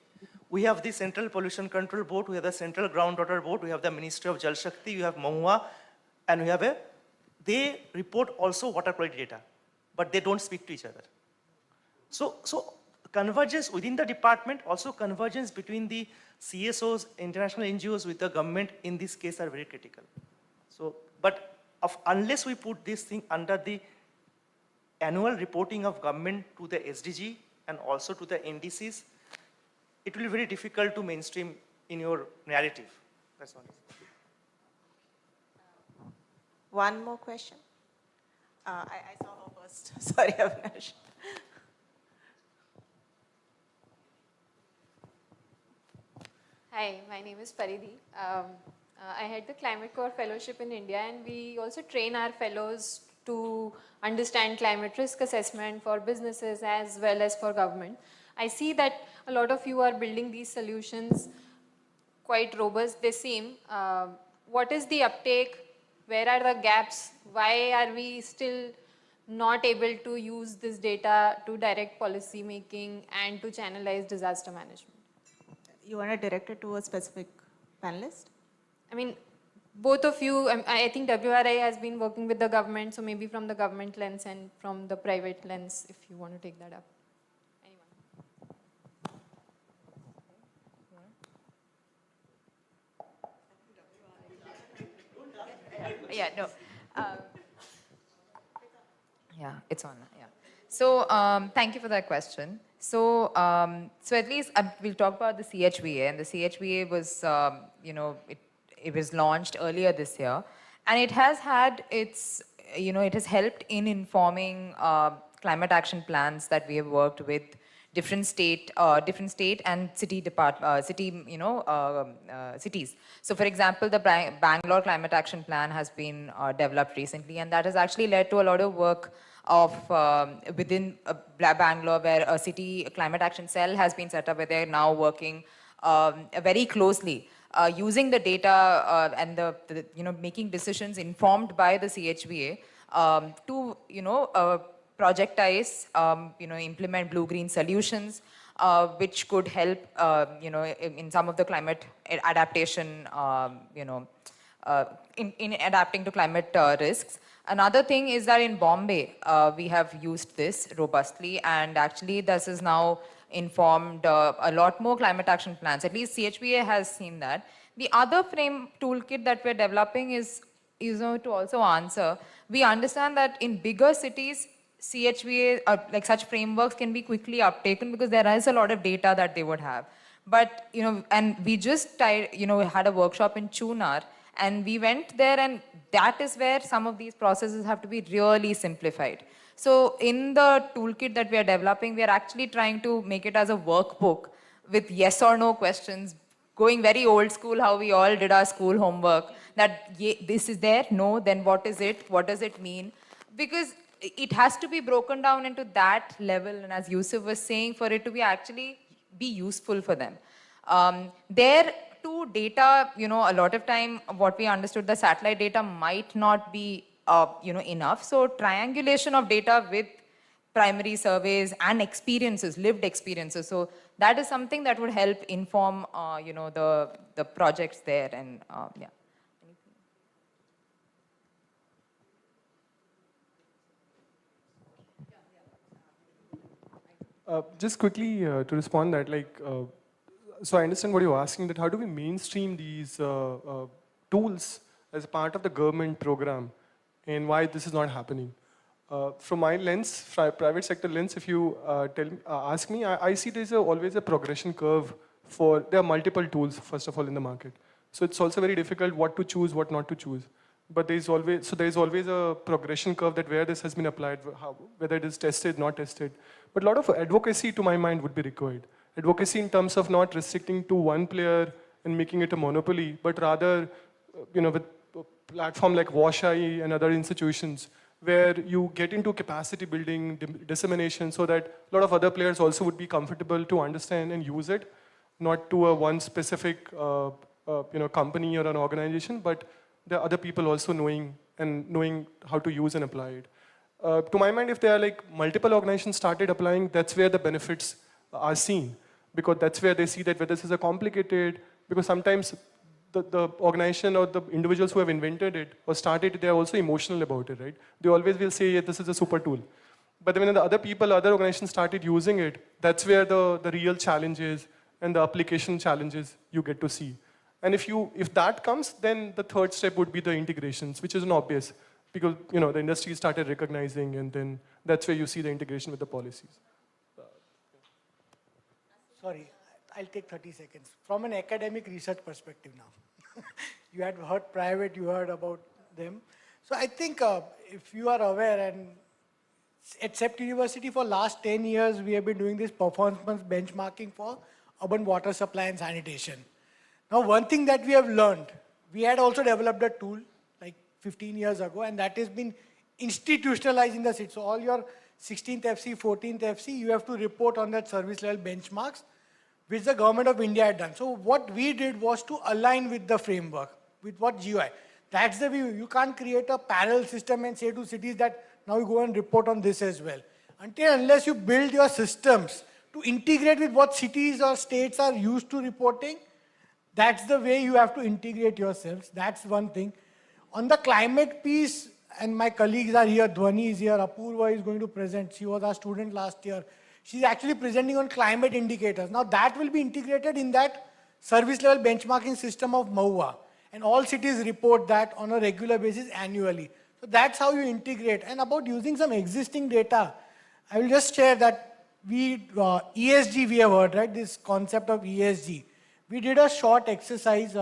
[SPEAKER 7] We have the Central Pollution Control Board, we have the Central Groundwater Board, we have the Ministry of Jal Shakti, we have MOHUA, and we have they report also water quality data, but they don't speak to each other. So convergence within the department, also convergence between the CSOs, international NGOs with the government in this case are very critical. So, but unless we put this thing under the annual reporting of government to the SDG and also to the NDCs, it will be very difficult to mainstream in your narrative. That's all.
[SPEAKER 4] One more question. I saw her first. Sorry, Avinash.
[SPEAKER 22] Hi, my name is Paridhi. I had the Climate Core Fellowship in India, and we also train our fellows to understand climate risk assessment for businesses as well as for government. I see that a lot of you are building these solutions quite robust, they seem. What is the uptake? Where are the gaps? Why are we still not able to use this data to direct policy making and to channelize disaster management?
[SPEAKER 4] You want to direct it to a specific panelist?
[SPEAKER 22] I mean, both of you, I think WRI has been working with the government, so maybe from the government lens and from the private lens, if you want to take that up.
[SPEAKER 20] Yeah, no. Yeah, it's on. Yeah. So thank you for that question. So at least we'll talk about the CHVA, and the CHVA was, it was launched earlier this year, and it has had its, it has helped in informing climate action plans that we have worked with different state and cities. So for example, the Bangalore Climate Action Plan has been developed recently, and that has actually led to a lot of work of within Bangalore, where a city climate action cell has been set up, where they're now working very closely using the data and the making decisions informed by the CHVA to projectize, implement blue-green solutions, which could help, in some of the climate adaptation, in adapting to climate risks. Another thing is that in Bombay, we have used this robustly, and actually this is now informed a lot more climate action plans. At least CHVA has seen that. The other frame toolkit that we're developing is to also answer. We understand that in bigger cities, CHVA, like such frameworks can be quickly uptaken because there is a lot of data that they would have. But, and we just, had a workshop in Chunar, and we went there, and that is where some of these processes have to be really simplified. So in the toolkit that we are developing, we are actually trying to make it as a workbook with yes or no questions, going very old school, how we all did our school homework, that this is there, no, then what is it, what does it mean? Because it has to be broken down into that level, and as Yusuf was saying, for it to be actually be useful for them. There too, data, a lot of time what we understood, the satellite data might not be enough. So triangulation of data with primary surveys and experiences, lived experiences. So that is something that would help inform, the projects there, and yeah.
[SPEAKER 3] Just quickly to respond that, so I understand what you're asking, that how do we mainstream these tools as a part of the government program, and why this is not happening. From my lens, private sector lens, if you ask me, I see there's always a progression curve there are multiple tools, first of all, in the market. So it's also very difficult what to choose, what not to choose. But there's always a progression curve that where this has been applied, whether it is tested, not tested. But a lot of advocacy, to my mind, would be required. Advocacy in terms of not restricting to one player and making it a monopoly, but rather, with a platform like WashEye and other institutions, where you get into capacity building, dissemination, so that a lot of other players also would be comfortable to understand and use it, not to one specific company or an organization, but the other people also knowing how to use and apply it. To my mind, if there are multiple organizations started applying, that's where the benefits are seen, because that's where they see that whether this is a complicated, because sometimes the organization or the individuals who have invented it or started it, they're also emotional about it, right? They always will say, yeah, this is a super tool. But then when the other people, other organizations started using it, that's where the real challenges and the application challenges you get to see. And if that comes, then the third step would be the integrations, which is an obvious, because the industry started recognizing, and then that's where you see the integration with the policies.
[SPEAKER 6] Sorry, I'll take 30 seconds. From an academic research perspective now. You had heard private, you heard about them. So I think if you are aware, and at CEPT University for last 10 years, we have been doing this performance benchmarking for urban water supply and sanitation. Now, one thing that we have learned, we had also developed a tool like 15 years ago, and that has been institutionalized in the city. So all your 16th FC, 14th FC, you have to report on that service level benchmarks, which the government of India had done. So what we did was to align with the framework, with what GOI. That's the view. You can't create a parallel system and say to cities that now you go and report on this as well. Unless you build your systems to integrate with what cities or states are used to reporting, that's the way you have to integrate yourselves. That's one thing. On the climate piece, and my colleagues are here, Dhwani is here, Apurva is going to present. She was our student last year. She's actually presenting on climate indicators. Now that will be integrated in that service level benchmarking system of MoHUA. And all cities report that on a regular basis annually. So that's how you integrate. And about using some existing data, I will just share that ESG we have heard, right? This concept of ESG. We did a short exercise,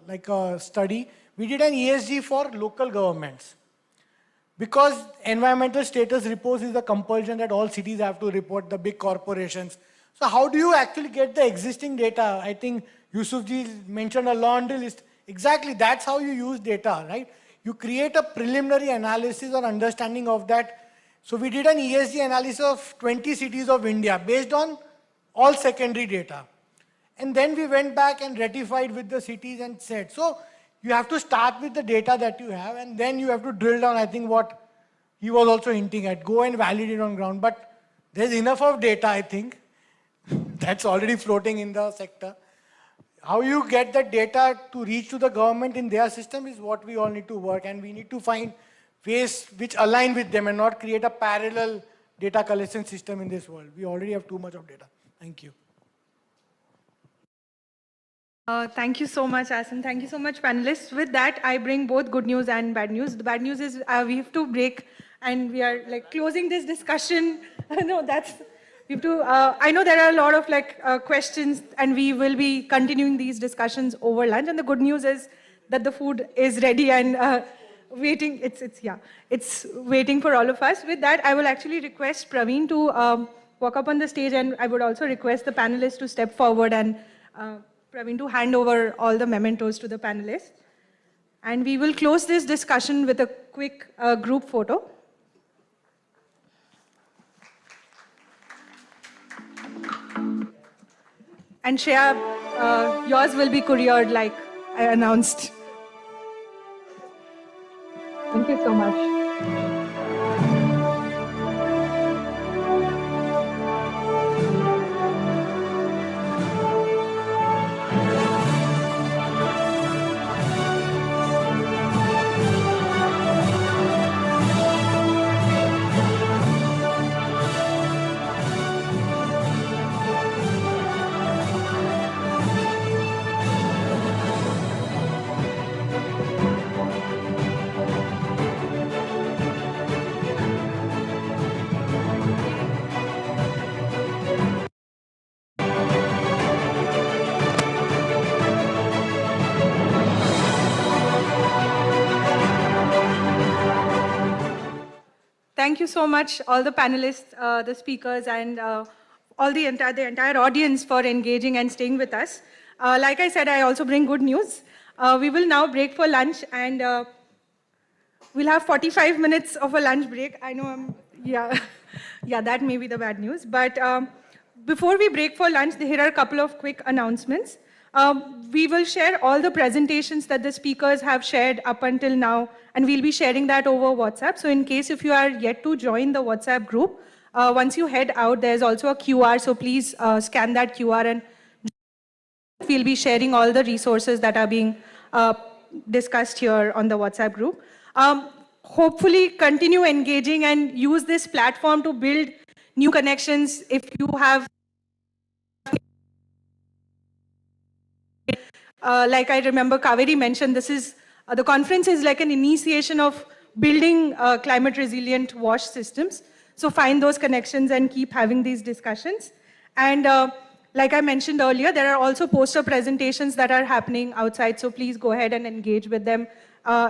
[SPEAKER 6] like a study. We did an ESG for local governments. Because environmental status reports is a compulsion that all cities have to report, the big corporations. So how do you actually get the existing data? I think Yusufji mentioned a laundry list. Exactly, that's how you use data, right? You create a preliminary analysis or understanding of that. So we did an ESG analysis of 20 cities of India based on all secondary data. And then we went back and ratified with the cities and said, so you have to start with the data that you have, and then you have to drill down, I think what he was also hinting at, go and validate on ground. But there's enough of data, I think, that's already floating in the sector. How you get that data to reach to the government in their system is what we all need to work, and we need to find ways which align with them and not create a parallel data collection system in this world. We already have too much of data. Thank you.
[SPEAKER 1] Thank you so much, Asim. Thank you so much, panelists. With that, I bring both good news and bad news. The bad news is we have to break, and we are like closing this discussion. No, that's we have to. I know there are a lot of questions, and we will be continuing these discussions over lunch. And the good news is that the food is ready and waiting. It's waiting for all of us. With that, I will actually request Praveen to walk up on the stage, and I would also request the panelists to step forward and. Praveen to hand over all the mementos to the panelists. And we will close this discussion with a quick group photo. And Shreya, yours will be couriered like I announced. Thank you so much. Thank you so much, all the panelists, the speakers, and all the entire audience for engaging and staying with us. Like I said, I also bring good news. We will now break for lunch, and we'll have 45 minutes of a lunch break. I know yeah, that may be the bad news. But before we break for lunch, here are a couple of quick announcements. We will share all the presentations that the speakers have shared up until now, and we'll be sharing that over WhatsApp. So in case if you are yet to join the WhatsApp group, once you head out, there's also a QR, so please scan that QR, and we'll be sharing all the resources that are being discussed here on the WhatsApp group. Hopefully continue engaging and use this platform to build new connections. If you have like I remember Kaveri mentioned, this is the conference is like an initiation of building climate resilient wash systems. So find those connections and keep having these discussions. And like I mentioned earlier, there are also poster presentations that are happening outside. So please go ahead and engage with them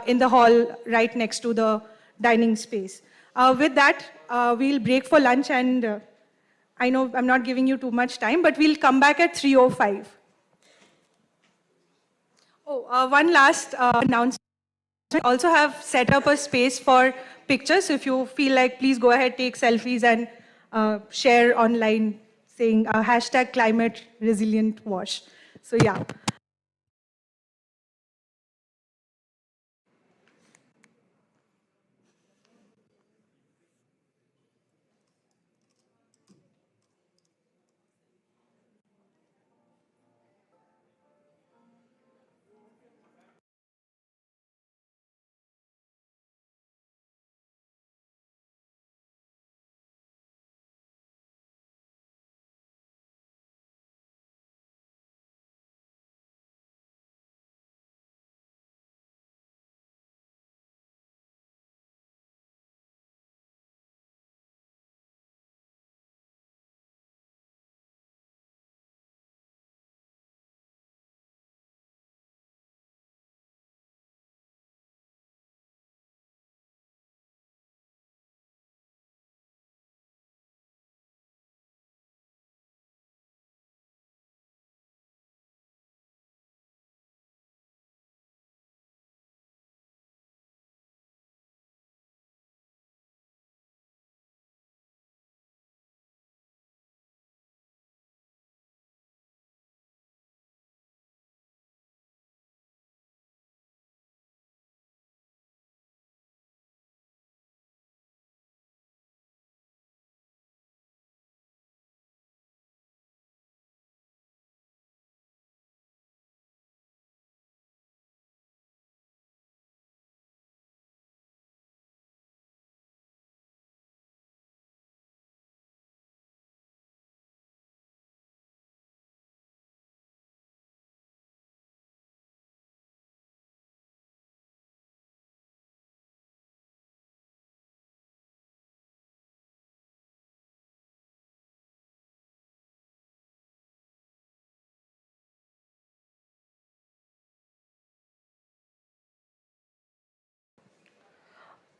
[SPEAKER 1] in the hall right next to the dining space. With that, we'll break for lunch, and I know I'm not giving you too much time, but we'll come back at 3:05. Oh, one last announcement. I also have set up a space for pictures. So if you feel like, please go ahead, take selfies and share online saying hashtag climate resilient wash. So yeah.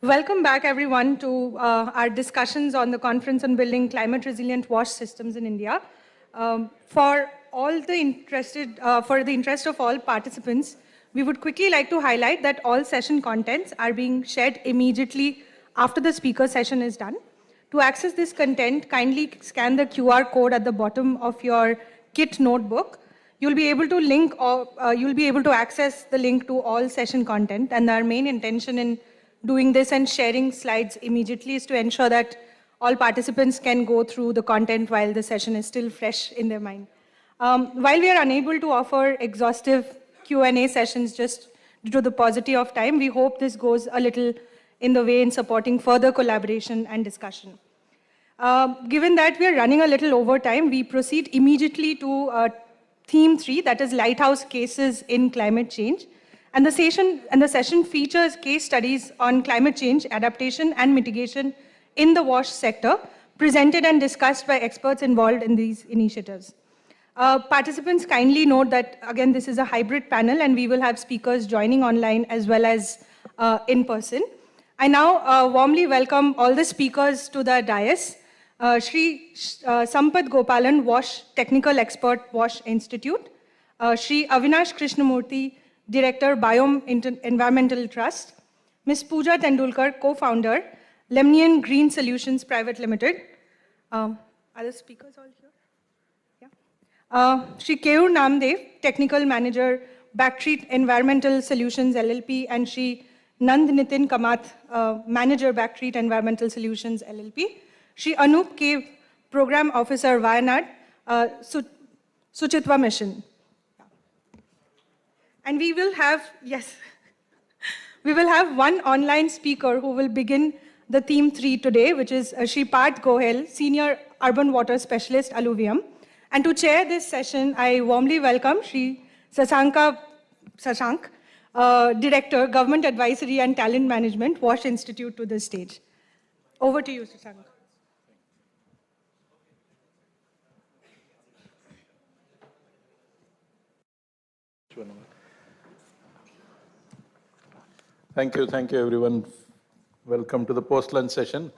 [SPEAKER 1] Welcome back, everyone, to our discussions on the Conference on Building Climate Resilient Wash Systems in India. For the interest of all participants, we would quickly like to highlight that all session contents are being shared immediately after the speaker session is done. To access this content, kindly scan the QR code at the bottom of your kit notebook. You'll be able to access the link to all session content, and our main intention in doing this and sharing slides immediately is to ensure that all participants can go through the content while the session is still fresh in their mind. While we are unable to offer exhaustive Q&A sessions just due to the paucity of time, we hope this goes a little in the way in supporting further collaboration and discussion. Given that we are running a little over time, we proceed immediately to theme 3, that is Lighthouse Cases in Climate Change. And the session features case studies on climate change, adaptation, and mitigation in the wash sector, presented and discussed by experts involved in these initiatives. Participants kindly note that, again, this is a hybrid panel, and we will have speakers joining online as well as in person. I now warmly welcome all the speakers to the dais. Shri Sampath Gopalan, Wash Technical Expert, Wash Institute. Shri Avinash Krishnamurthy, Director, Biome Environmental Trust. Ms. Pooja Tendulkar, Co-Founder, Lemnian Green Solutions Private Limited. Are the speakers all here? Yeah. Shri Keur Namdev, Technical Manager, Bactreat Environmental Solutions LLP, and Shri Nand Nitin Kamath, Manager, Bactreat Environmental Solutions LLP. Shri Anup K, Program Officer, Wayanad, Suchitwa Mission. And we will have, we will have one online speaker who will begin the theme 3 today, which is Shri Parth Gohel, Senior Urban Water Specialist, Alluvium. And to chair this session, I warmly welcome Shri Sasank, Director, Government Advisory and Talent Management, Wash Institute, to the stage. Over to you, Sasank.
[SPEAKER 11] Thank you everyone. Welcome to the post-lunch session.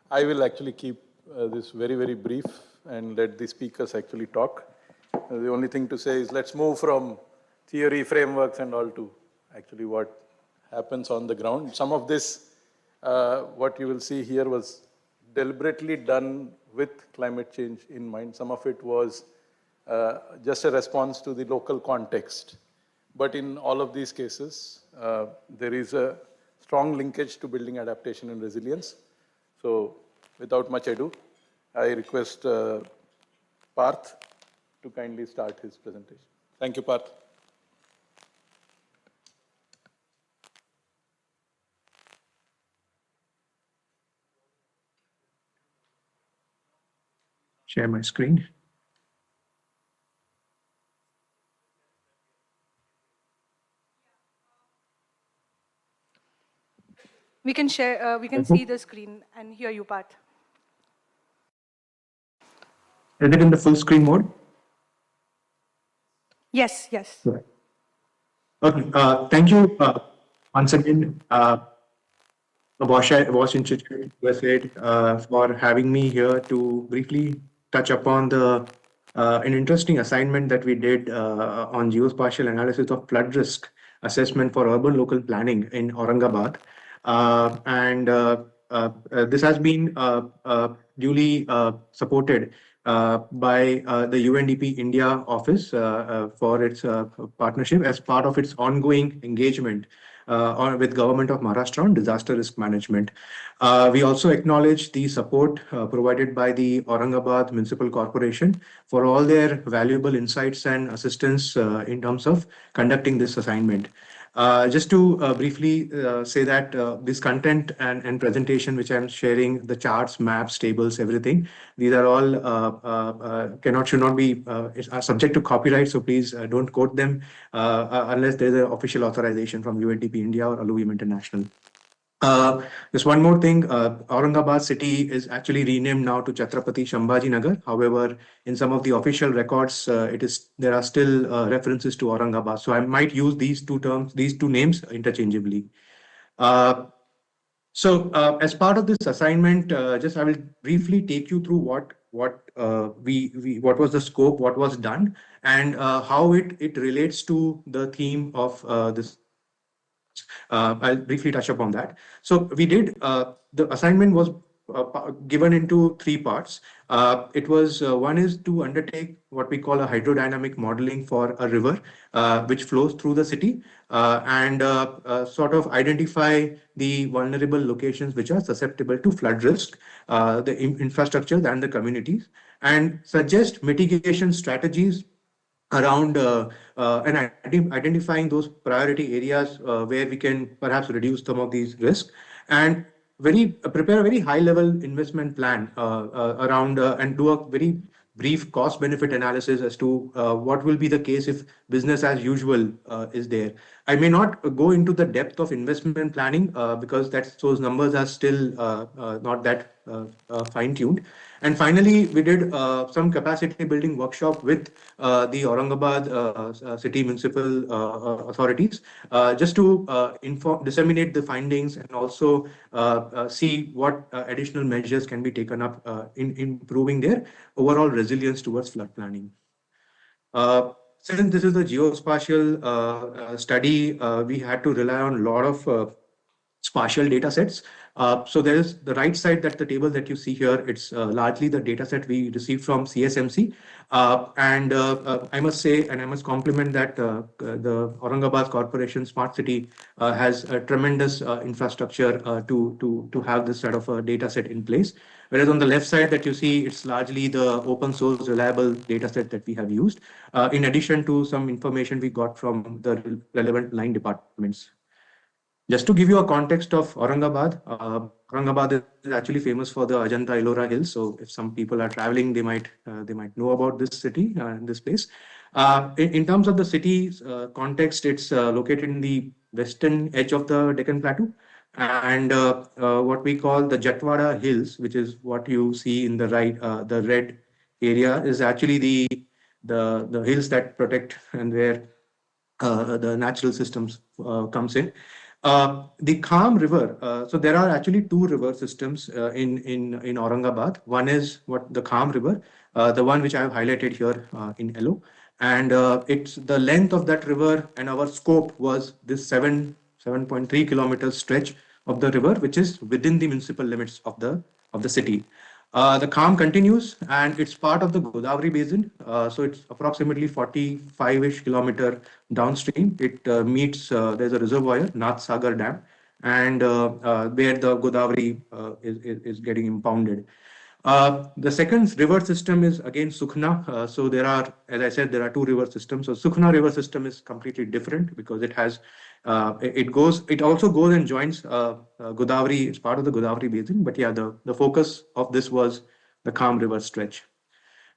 [SPEAKER 11] I will actually keep this very, very brief and let the speakers actually talk. The only thing to say is let's move from theory, frameworks and all to actually what happens on the ground. Some of this, what you will see here, was deliberately done with climate change in mind. Some of it was just a response to the local context. But in all of these cases, there is a strong linkage to building adaptation and resilience. So without much ado, I request Parth to kindly start his presentation. Thank you, Parth.
[SPEAKER 12] Share my screen.
[SPEAKER 1] We can share, we can see the screen and hear you, Parth.
[SPEAKER 12] Is it in the full screen mode?
[SPEAKER 1] Yes.
[SPEAKER 12] Right. Okay, thank you once again, Wash Institute USA, for having me here to briefly touch upon an interesting assignment that we did on geospatial analysis of flood risk assessment for urban local planning in Aurangabad. This has been duly supported by the UNDP India office for its partnership as part of its ongoing engagement with Government of Maharashtra on disaster risk management. We also acknowledge the support provided by the Aurangabad Municipal Corporation for all their valuable insights and assistance in terms of conducting this assignment. Just to briefly say that this content and presentation which I'm sharing, the charts, maps, tables, everything, these are all should not be subject to copyright, so please don't quote them unless there's an official authorization from UNDP India or Alluvium International. Just one more thing, Aurangabad city is actually renamed now to Chhatrapati Sambhaji Nagar. However, in some of the official records, there are still references to Aurangabad. So I might use these two names interchangeably. So as part of this assignment, just I will briefly take you through what was the scope, what was done, and how it relates to the theme of this. I'll briefly touch upon that. So we did, the assignment was given into three parts. It was, one is to undertake what we call a hydrodynamic modeling for a river, which flows through the city, and sort of identify the vulnerable locations which are susceptible to flood risk, the infrastructure and the communities, and suggest mitigation strategies around and identifying those priority areas where we can perhaps reduce some of these risks, and prepare a very high level investment plan around and do a very brief cost benefit analysis as to what will be the case if business as usual is there. I may not go into the depth of investment planning because those numbers are still not that fine-tuned. And finally, we did some capacity building workshop with the Aurangabad city municipal authorities just to disseminate the findings and also see what additional measures can be taken up in improving their overall resilience towards flood planning. Since this is a geospatial study, we had to rely on a lot of spatial data sets. So there is the right side, that the table that you see here, it's largely the data set we received from CSMC. And I must say, and I must compliment that the Aurangabad Corporation Smart City has a tremendous infrastructure to have this sort of a data set in place. Whereas on the left side that you see, it's largely the open source reliable data set that we have used, in addition to some information we got from the relevant line departments. Just to give you a context of Aurangabad, Aurangabad is actually famous for the Ajanta Ellora Hills. So if some people are traveling, they might know about this city and this place. In terms of the city's context, it's located in the western edge of the Deccan Plateau, and what we call the Jatwada Hills, which is what you see in the right, the red area, is actually the hills that protect and where the natural systems comes in. The Kham River, so there are actually two river systems in Aurangabad. One is the Kham River, the one which I have highlighted here in yellow. And it's the length of that river, and our scope was this 7.3 kilometer stretch of the river, which is within the municipal limits of the city. The Kham continues, and it's part of the Godavari Basin. So it's approximately 45-ish kilometer downstream. It meets, there's a reservoir, Nath Sagar Dam, and where the Godavari is getting impounded. The second river system is again Sukhna. So there are, as I said, there are two river systems. So Sukhna river system is completely different because it has, it also goes and joins Godavari. It's part of the Godavari Basin. But yeah, the focus of this was the Kham River stretch.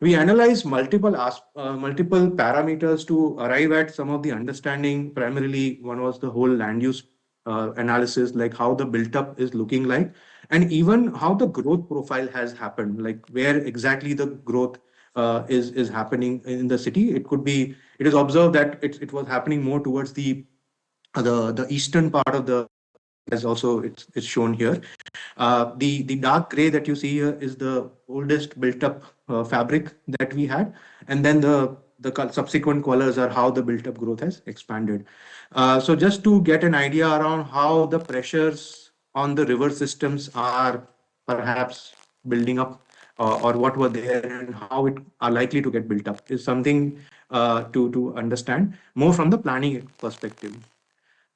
[SPEAKER 12] We analyzed multiple parameters to arrive at some of the understanding. Primarily, one was the whole land use analysis, like how the built up is looking like, and even how the growth profile has happened, like where exactly the growth is happening in the city. It could be, it is observed that it was happening more towards the eastern part of the, as also it's shown here. The dark gray that you see here is the oldest built up fabric that we had, and then the subsequent colors are how the built up growth has expanded. So just to get an idea around how the pressures on the river systems are perhaps building up, or what were there and how it are likely to get built up, is something to understand more from the planning perspective.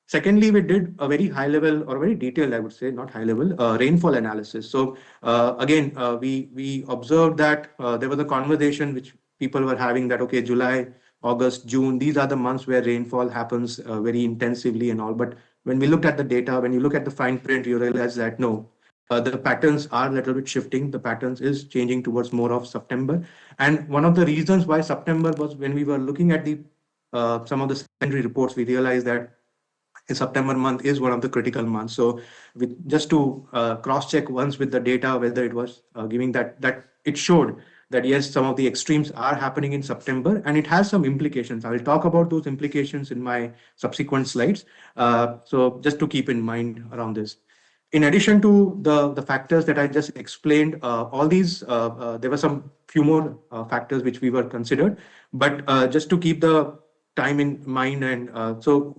[SPEAKER 12] Secondly, we did a very high level, or very detailed, I would say, not high level, rainfall analysis. So again, we observed that there was a conversation which people were having that, okay, July, August, June, these are the months where rainfall happens very intensively and all. But when we looked at the data, when you look at the fine print, you realize that no, the patterns are a little bit shifting. The patterns is changing towards more of September. And one of the reasons why September was, when we were looking at the some of the secondary reports, we realized that in September month is one of the critical months. So just to cross-check once with the data, whether it was giving that it showed that yes, some of the extremes are happening in September, and it has some implications. I will talk about those implications in my subsequent slides. So just to keep in mind around this. in addition to the factors that I just explained, all these, there were some few more factors which we were considered, but just to keep the time in mind, and so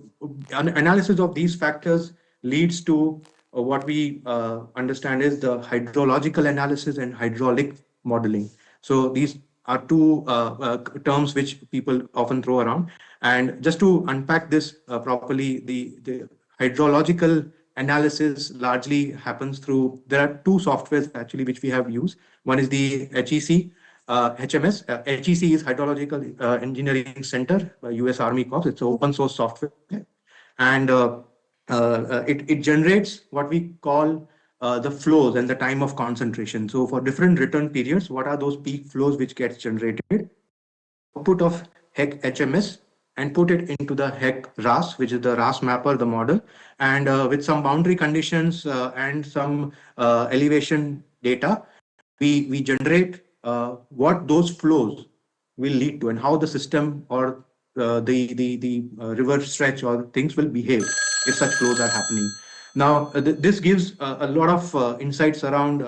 [SPEAKER 12] an analysis of these factors leads to what we understand is the hydrological analysis and hydraulic modeling. So these are two terms which people often throw around. And just to unpack this properly, the hydrological analysis largely happens through, there are two softwares actually which we have used. One is the HEC, HMS. HEC is Hydrological Engineering Center by US Army Corps. It's open source software. And it generates what we call the flows and the time of concentration. So for different return periods, what are those peak flows which gets generated? Output of HEC HMS and put it into the HEC RAS, which is the RAS mapper, the model, and with some boundary conditions and some elevation data, we generate what those flows will lead to and how the system or the river stretch or things will behave if such flows are happening. Now, this gives a lot of insights around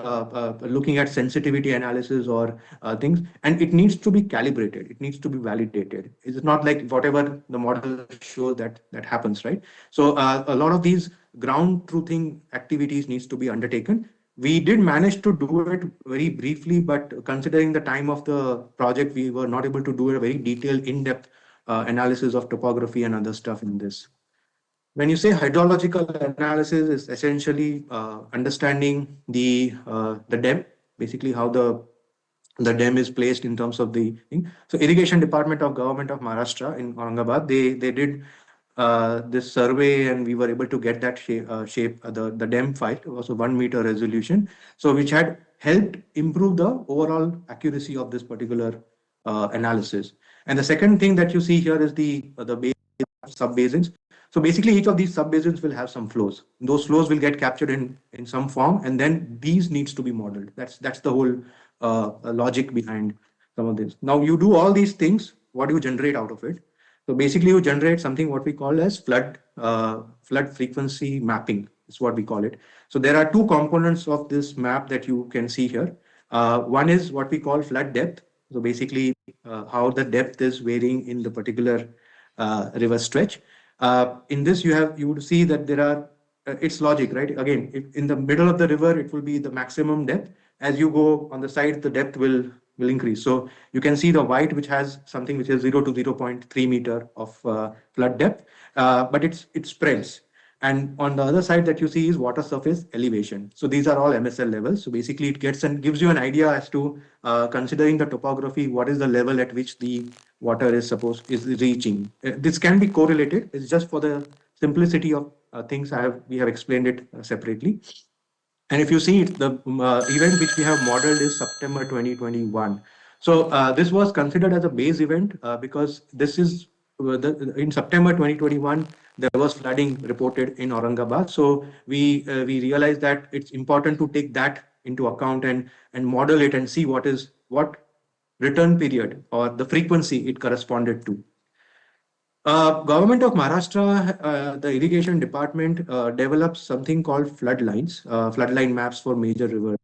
[SPEAKER 12] looking at sensitivity analysis or things, and it needs to be calibrated. It needs to be validated. It's not like whatever the model shows that happens, right? So a lot of these ground truthing activities needs to be undertaken. We did manage to do it very briefly, but considering the time of the project, we were not able to do a very detailed, in-depth analysis of topography and other stuff in this. When you say hydrological analysis, is essentially understanding the dam, basically how the dam is placed in terms of the thing. So Irrigation Department of Government of Maharashtra in Aurangabad, they did this survey, and we were able to get that shape, the dam file. It was a 1 meter resolution, so which had helped improve the overall accuracy of this particular analysis. And the second thing that you see here is the sub-basins. So basically, each of these sub-basins will have some flows. Those flows will get captured in some form, and then these needs to be modeled. That's the whole logic behind some of this. Now, you do all these things, what do you generate out of it? So basically, you generate something what we call as flood frequency mapping, is what we call it. So there are two components of this map that you can see here. One is what we call flood depth. So basically, how the depth is varying in the particular river stretch. In this, you would see that there are, it's logic, right? Again, in the middle of the river, it will be the maximum depth. As you go on the side, the depth will increase. So you can see the white, which has something which is 0 to 0.3 meter of flood depth, but it spreads. And on the other side that you see is water surface elevation. So these are all MSL levels. So basically it gets and gives you an idea as to considering the topography, what is the level at which the water is reaching. This can be correlated. It's just for the simplicity of things we have explained it separately. And if you see it, the event which we have modeled is September 2021. So this was considered as a base event because this is in September 2021, there was flooding reported in Aurangabad. So we realized that it's important to take that into account and model it and see what return period or the frequency it corresponded to. Government of Maharashtra, the irrigation department develops something called floodlines, floodline maps for major rivers.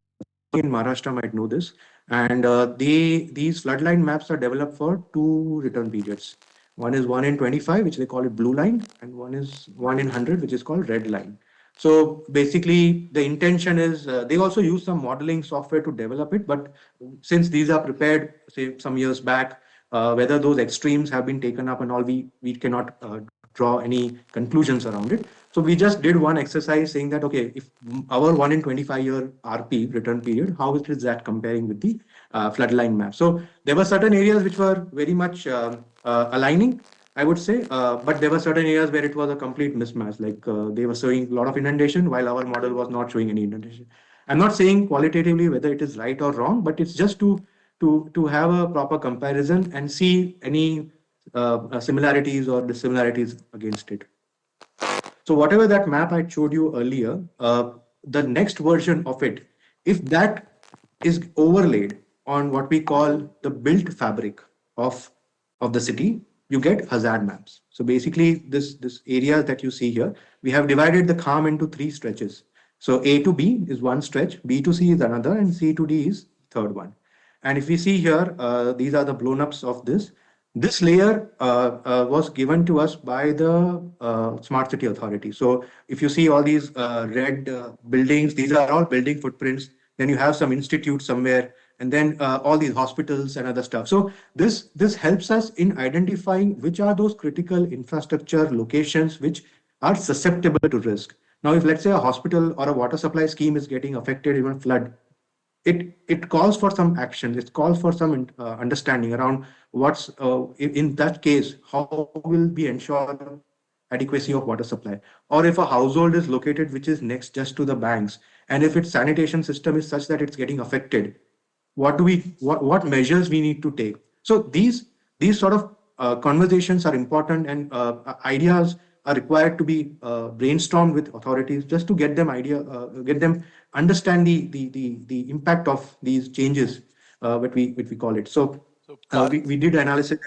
[SPEAKER 12] In Maharashtra might know this. And these floodline maps are developed for two return periods. One is 1 in 25, which they call it blue line, and one is 1 in 100, which is called red line. So basically, the intention is they also use some modeling software to develop it. But since these are prepared, say some years back, whether those extremes have been taken up and all, we cannot draw any conclusions around it. So we just did one exercise saying that, okay, if our 1 in 25 year RP return period, how is that comparing with the floodline map? So there were certain areas which were very much aligning, I would say, but there were certain areas where it was a complete mismatch, like they were showing a lot of inundation while our model was not showing any inundation. I'm not saying qualitatively whether it is right or wrong, but it's just to have a proper comparison and see any similarities or dissimilarities against it. So whatever that map I showed you earlier, the next version of it, if that is overlaid on what we call the built fabric of the city, you get hazard maps. So basically this area that you see here, we have divided the Kham into 3 stretches. So A to B is one stretch, B to C is another, and C to D is third one. And if we see here, these are the blown ups of this. This layer was given to us by the Smart City Authority. So if you see all these red buildings, these are all building footprints. Then you have some institute somewhere, and then all these hospitals and other stuff. So this helps us in identifying which are those critical infrastructure locations which are susceptible to risk. Now, if let's say a hospital or a water supply scheme is getting affected in a flood, it calls for some action. It calls for some understanding around what's in that case, how will we ensure adequacy of water supply? Or if a household is located which is next just to the banks, and if its sanitation system is such that it's getting affected, what measures we need to take? So these sort of conversations are important, and ideas are required to be brainstormed with authorities just to get them understand the impact of these changes, what we call it. So we did analysis.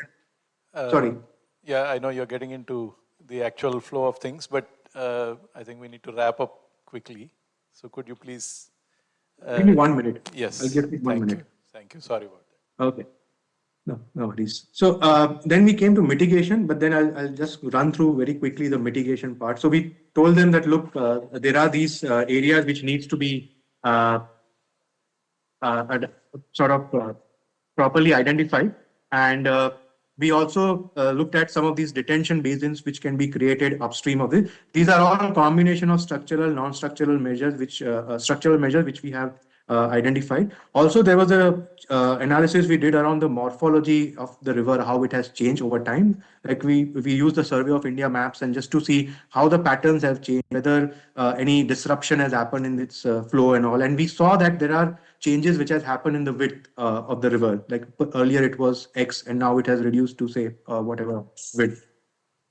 [SPEAKER 12] Sorry.
[SPEAKER 11] Yeah, I know you're getting into the actual flow of things, but I think we need to wrap up quickly. So could you please?
[SPEAKER 12] Give me 1 minute.
[SPEAKER 11] Yes.
[SPEAKER 12] I'll give me 1 minute.
[SPEAKER 11] Thank you. Sorry about that.
[SPEAKER 12] Okay. No worries. So then we came to mitigation, but then I'll just run through very quickly the mitigation part. So we told them that, look, there are these areas which needs to be sort of properly identified. And we also looked at some of these detention basins which can be created upstream of it. These are all a combination of structural, non-structural measures, which we have identified. Also, there was a analysis we did around the morphology of the river, how it has changed over time. Like we used the Survey of India maps and just to see how the patterns have changed, whether any disruption has happened in its flow and all. And we saw that there are changes which has happened in the width of the river. Like earlier it was X and now it has reduced to say whatever width.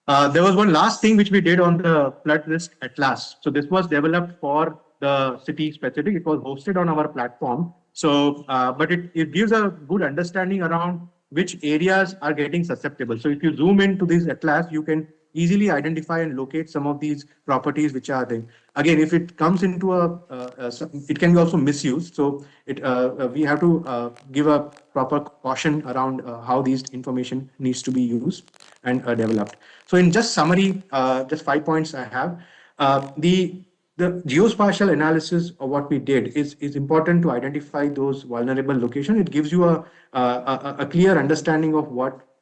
[SPEAKER 12] There was one last thing which we did on the flood risk atlas. So this was developed for the city specific. It was hosted on our platform. So, but it gives a good understanding around which areas are getting susceptible. So if you zoom into this atlas, you can easily identify and locate some of these properties which are there. Again, if it comes into it can be also misused. So we have to give a proper caution around how these information needs to be used and developed. So in just summary, just 5 points I have. The geospatial analysis of what we did is important to identify those vulnerable locations. It gives you a clear understanding of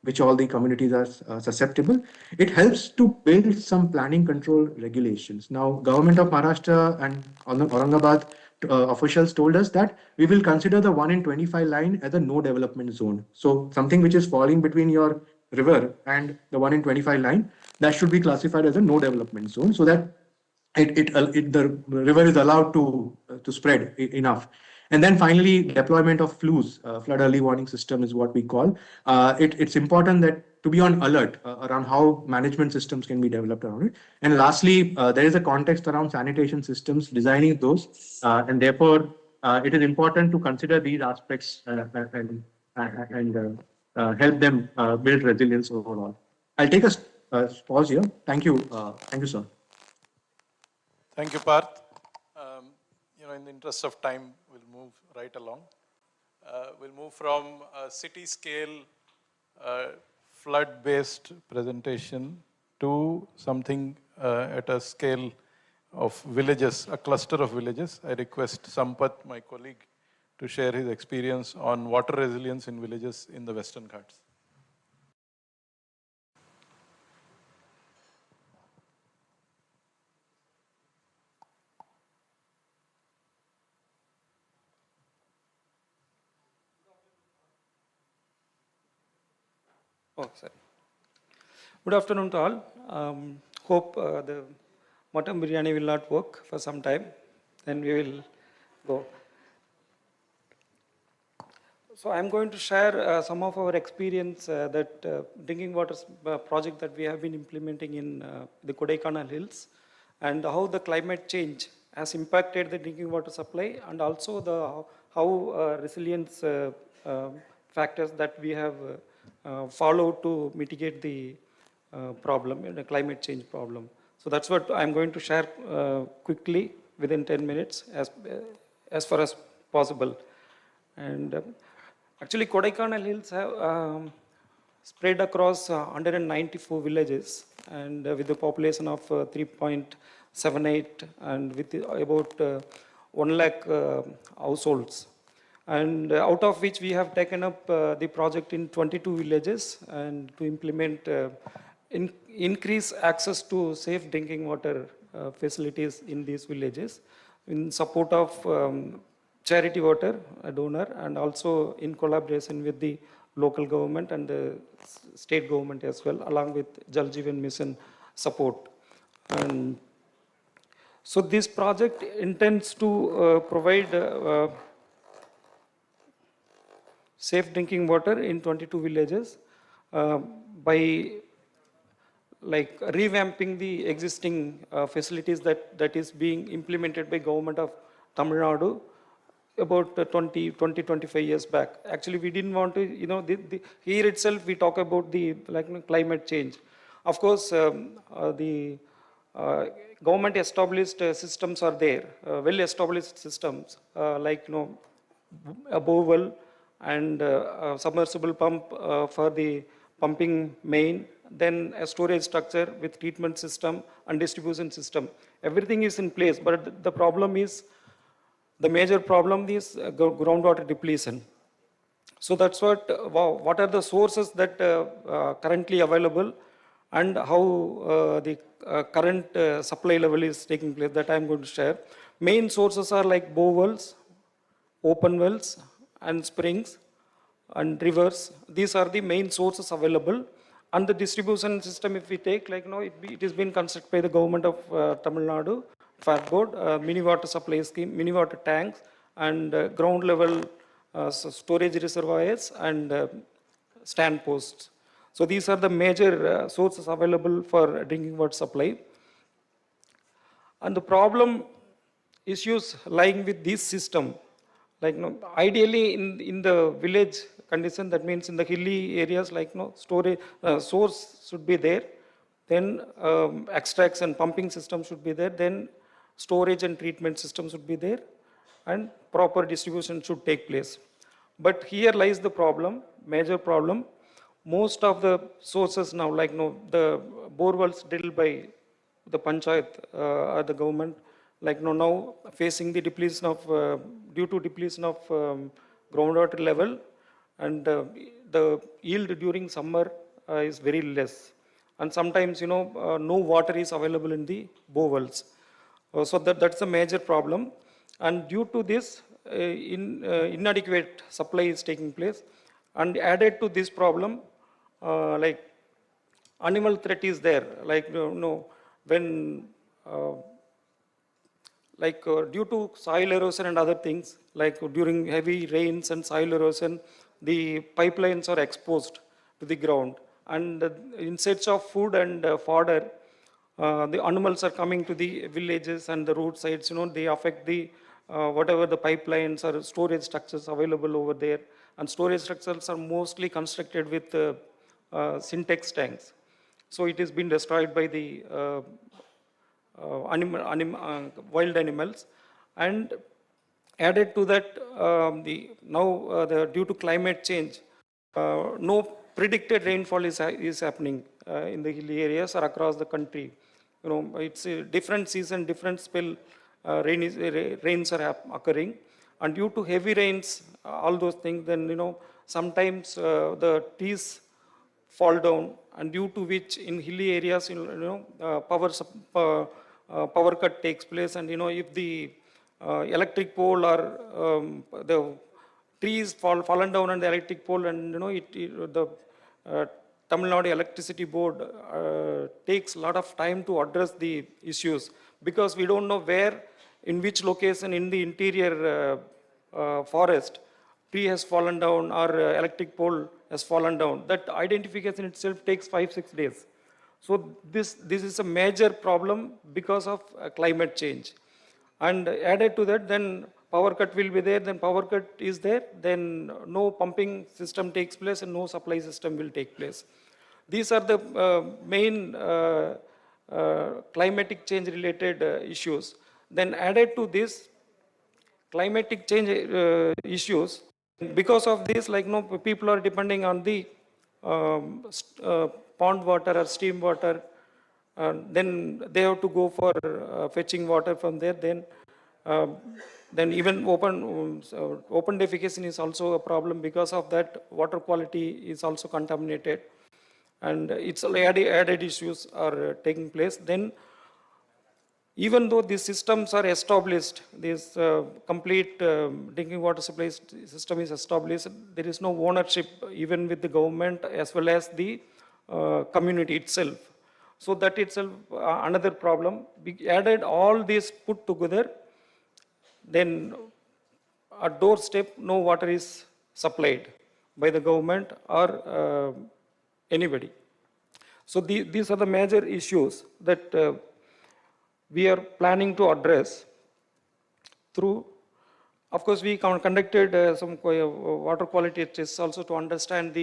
[SPEAKER 12] which all the communities are susceptible. It helps to build some planning control regulations. Now, Government of Maharashtra and Aurangabad officials told us that we will consider the 1 in 25 line as a no development zone. So something which is falling between your river and the 1 in 25 line, that should be classified as a no development zone, so that the river is allowed to spread enough. And then finally, deployment of FLUS, flood early warning system is what we call. It's important that to be on alert around how management systems can be developed around it. And lastly, there is a context around sanitation systems, designing those, and therefore it is important to consider these aspects and help them build resilience overall. I'll take a pause here. Thank you, sir.
[SPEAKER 11] Thank you, Parth. In the interest of time, we'll move right along. We'll move from a city-scale flood-based presentation to something at a scale of villages, a cluster of villages. I request Sampath, my colleague, to share his experience on water resilience in villages in the Western Ghats.
[SPEAKER 9] Oh, sorry. Good afternoon to all. Hope the mutton biryani will not work for some time. Then we will go. So I'm going to share some of our experience that drinking water project that we have been implementing in the Kodaikanal Hills, and how the climate change has impacted the drinking water supply, and also how resilience factors that we have follow to mitigate the problem, the climate change problem. So that's what I'm going to share quickly. within 10 minutes as far as possible. And actually, Kodaikanal Hills have spread across 194 villages, and with a population of 3.78 and with about 1 lakh households. And out of which we have taken up the project in 22 villages and to implement increase access to safe drinking water facilities in these villages in support of Charity Water, a donor, and also in collaboration with the local government and the state government as well, along with Jal Jeevan Mission support. And so this project intends to provide safe drinking water in 22 villages by like revamping the existing facilities that is being implemented by government of Tamil Nadu about 25 years back. Actually, we didn't want to, here itself we talk about the climate change. Of course, the government established systems are there, well established systems like a borewell and a submersible pump for the pumping main, then a storage structure with treatment system and distribution system. Everything is in place, but the problem is, the major problem is groundwater depletion. So that's what are the sources that currently available and how the current supply level is taking place, that I'm going to share. Main sources are like bore wells, open wells, and springs and rivers. These are the main sources available. And the distribution system, if we take, it has been constructed by the government of Tamil Nadu, FAT board, mini water supply scheme, mini water tanks, and ground level storage reservoirs and stand posts. So these are the major sources available for drinking water supply. And the problem issues lying with this system, ideally in the village condition, that means in the hilly areas, storage source should be there, then extracts and pumping system should be there, then storage and treatment system should be there, and proper distribution should take place. But here lies the problem, major problem. Most of the sources now, the bore wells drilled by the panchayat or the government, now facing the depletion of, due to depletion of groundwater level, and the yield during summer is very less. And sometimes, no water is available in the bore wells. So that's a major problem. And due to this, inadequate supply is taking place. And added to this problem, animal threat is there. When due to soil erosion and other things, during heavy rains and soil erosion, the pipelines are exposed to the ground. And in search of food and fodder, the animals are coming to the villages and the roadsides, they affect the whatever the pipelines or storage structures available over there. And storage structures are mostly constructed with syntax tanks. So it has been destroyed by the wild animals. And added to that, due to climate change, no predicted rainfall is happening in the hilly areas or across the country. It's a different season, different spell, rains are occurring. And due to heavy rains, all those things, then, sometimes the trees fall down, and due to which in hilly areas, power cut takes place. And, if the electric pole or the trees fallen down on the electric pole, and, the Tamil Nadu Electricity Board takes a lot of time to address the issues, because we don't know where, in which location in the interior forest tree has fallen down or electric pole has fallen down. That identification itself takes 5-6 days. So this is a major problem because of climate change. And added to that, then power cut will be there, then power cut is there, then no pumping system takes place and no supply system will take place. These are the main climatic change related issues. Then added to this, climatic change issues. Because of this, like, people are depending on the pond water or stream water. Then they have to go for fetching water from there. Then even open defecation is also a problem. Because of that, water quality is also contaminated, and it's added issues are taking place. Then, even though these systems are established, this complete drinking water supply system is established, there is no ownership even with the government as well as the community itself. So that itself another problem. We added all this put together, then at doorstep no water is supplied by the government or anybody. So these are the major issues that we are planning to address through. Of course, we conducted some water quality tests also to understand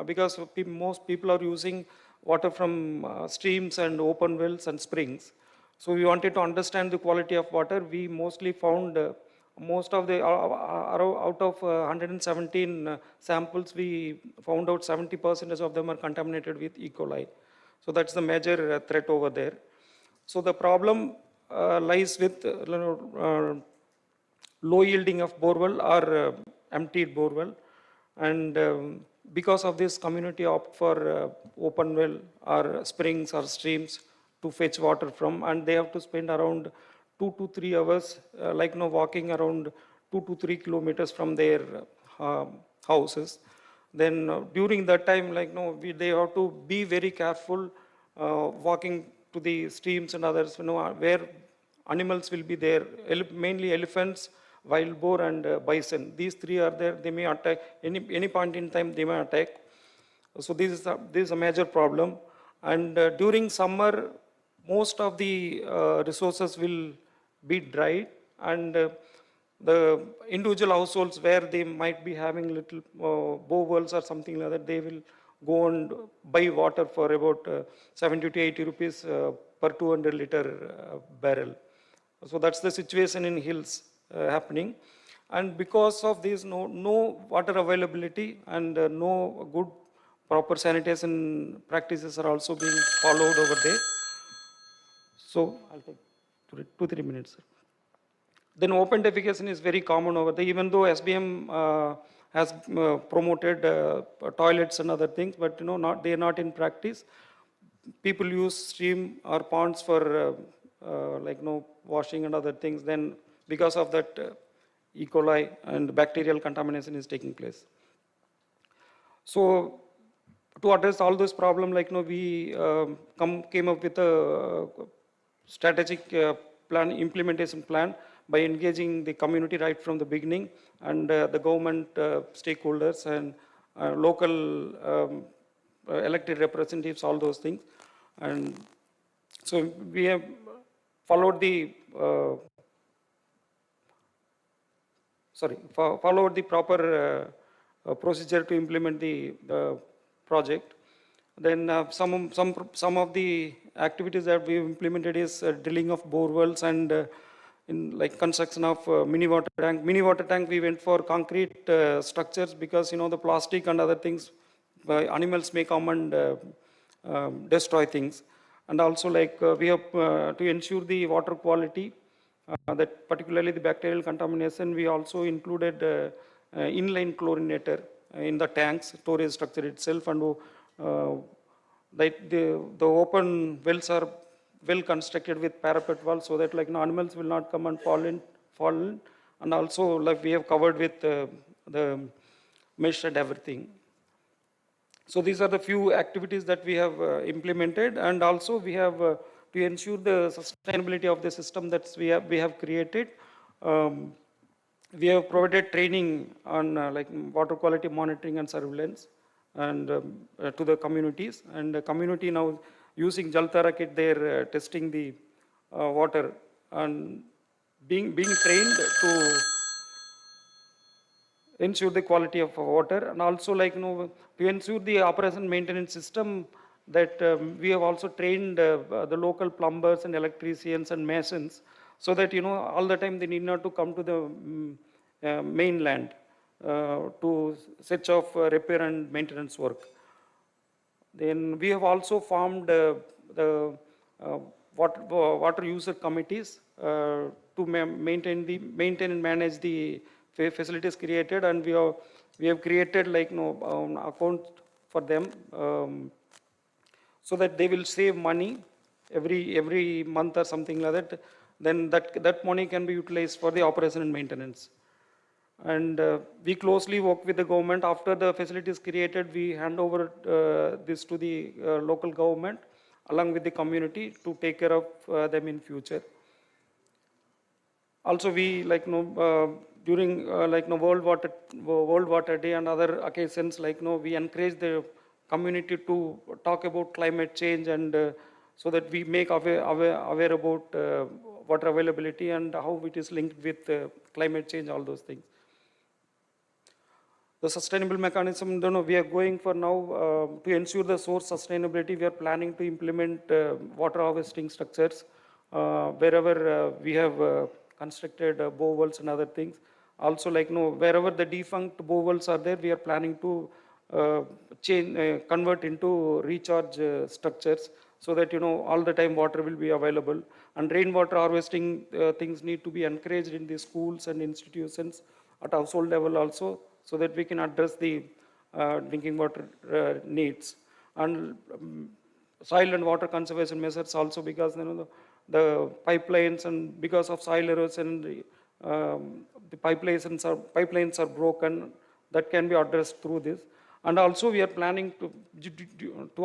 [SPEAKER 9] because most people are using water from streams and open wells and springs. So we wanted to understand the quality of water. We mostly found most of the, out of 117 samples, we found out 70% of them are contaminated with E. coli. So that's the major threat over there. So the problem lies with low yielding of borewell or emptied borewell, and because of this, community opt for open well or springs or streams to fetch water from, and they have to spend around 2 to 3 hours, walking around 2 to 3 kilometers from their houses. Then during that time, they have to be very careful walking to the streams and others, where animals will be there, mainly elephants, wild boar and bison. These three are there. They may attack any point in time. They may attack. So this is a major problem. And during summer, most of the resources will be dry, and the individual households where they might be having little bow wells or something like that, they will go and buy water for about 70 to 80 rupees per 200 liter barrel. So that's the situation in hills happening. And because of this, no water availability and no good proper sanitation practices are also being followed over there. So I'll take 2-3 minutes. Then open defecation is very common over there, even though SBM has promoted toilets and other things, but they are not in practice. People use stream or ponds for washing and other things. Then because of that, E. coli and bacterial contamination is taking place. So to address all those problems, we came up with a strategic plan, implementation plan, by engaging the community right from the beginning, and the government stakeholders and local elected representatives, all those things. And so we have followed the followed the proper procedure to implement the project. Then some of the activities that we implemented is drilling of bore wells and construction of mini water tank. Mini water tank, we went for concrete structures because the plastic and other things, animals may come and destroy things. And also we have to ensure the water quality, that particularly the bacterial contamination, we also included inline chlorinator in the tanks, storage structure itself, and the open wells are well constructed with parapet walls so that animals will not come and fall in. And also we have covered with the mesh and everything. So these are the few activities that we have implemented, and also we have to ensure the sustainability of the system that we have created. We have provided training on water quality monitoring and surveillance and to the communities, and the community now using Jal Tara kit, they're testing the water and being trained to ensure the quality of water, and also to ensure the operation maintenance system, that we have also trained the local plumbers and electricians and masons, so that, all the time they need not to come to the mainland to such of repair and maintenance work. Then we have also formed the water user committees to maintain and manage the facilities created, and we have created account for them so that they will save money every month or something like that. Then that money can be utilized for the operation and maintenance. And we closely work with the government. After the facility is created, we hand over this to the local government along with the community to take care of them in future. Also, we during World Water Day and other occasions, we encourage the community to talk about climate change, and so that we make aware about water availability and how it is linked with climate change, all those things. The sustainable mechanism, we are going for now to ensure the source sustainability. We are planning to implement water harvesting structures wherever we have constructed bore-wells and other things. Also, wherever the defunct bore-wells are there, we are planning to convert into recharge structures, so that all the time water will be available. And rainwater harvesting things need to be encouraged in the schools and institutions at household level also, so that we can address the drinking water needs. And soil and water conservation measures also, because the pipelines, and because of soil erosion, the pipelines are broken. That can be addressed through this. And also we are planning to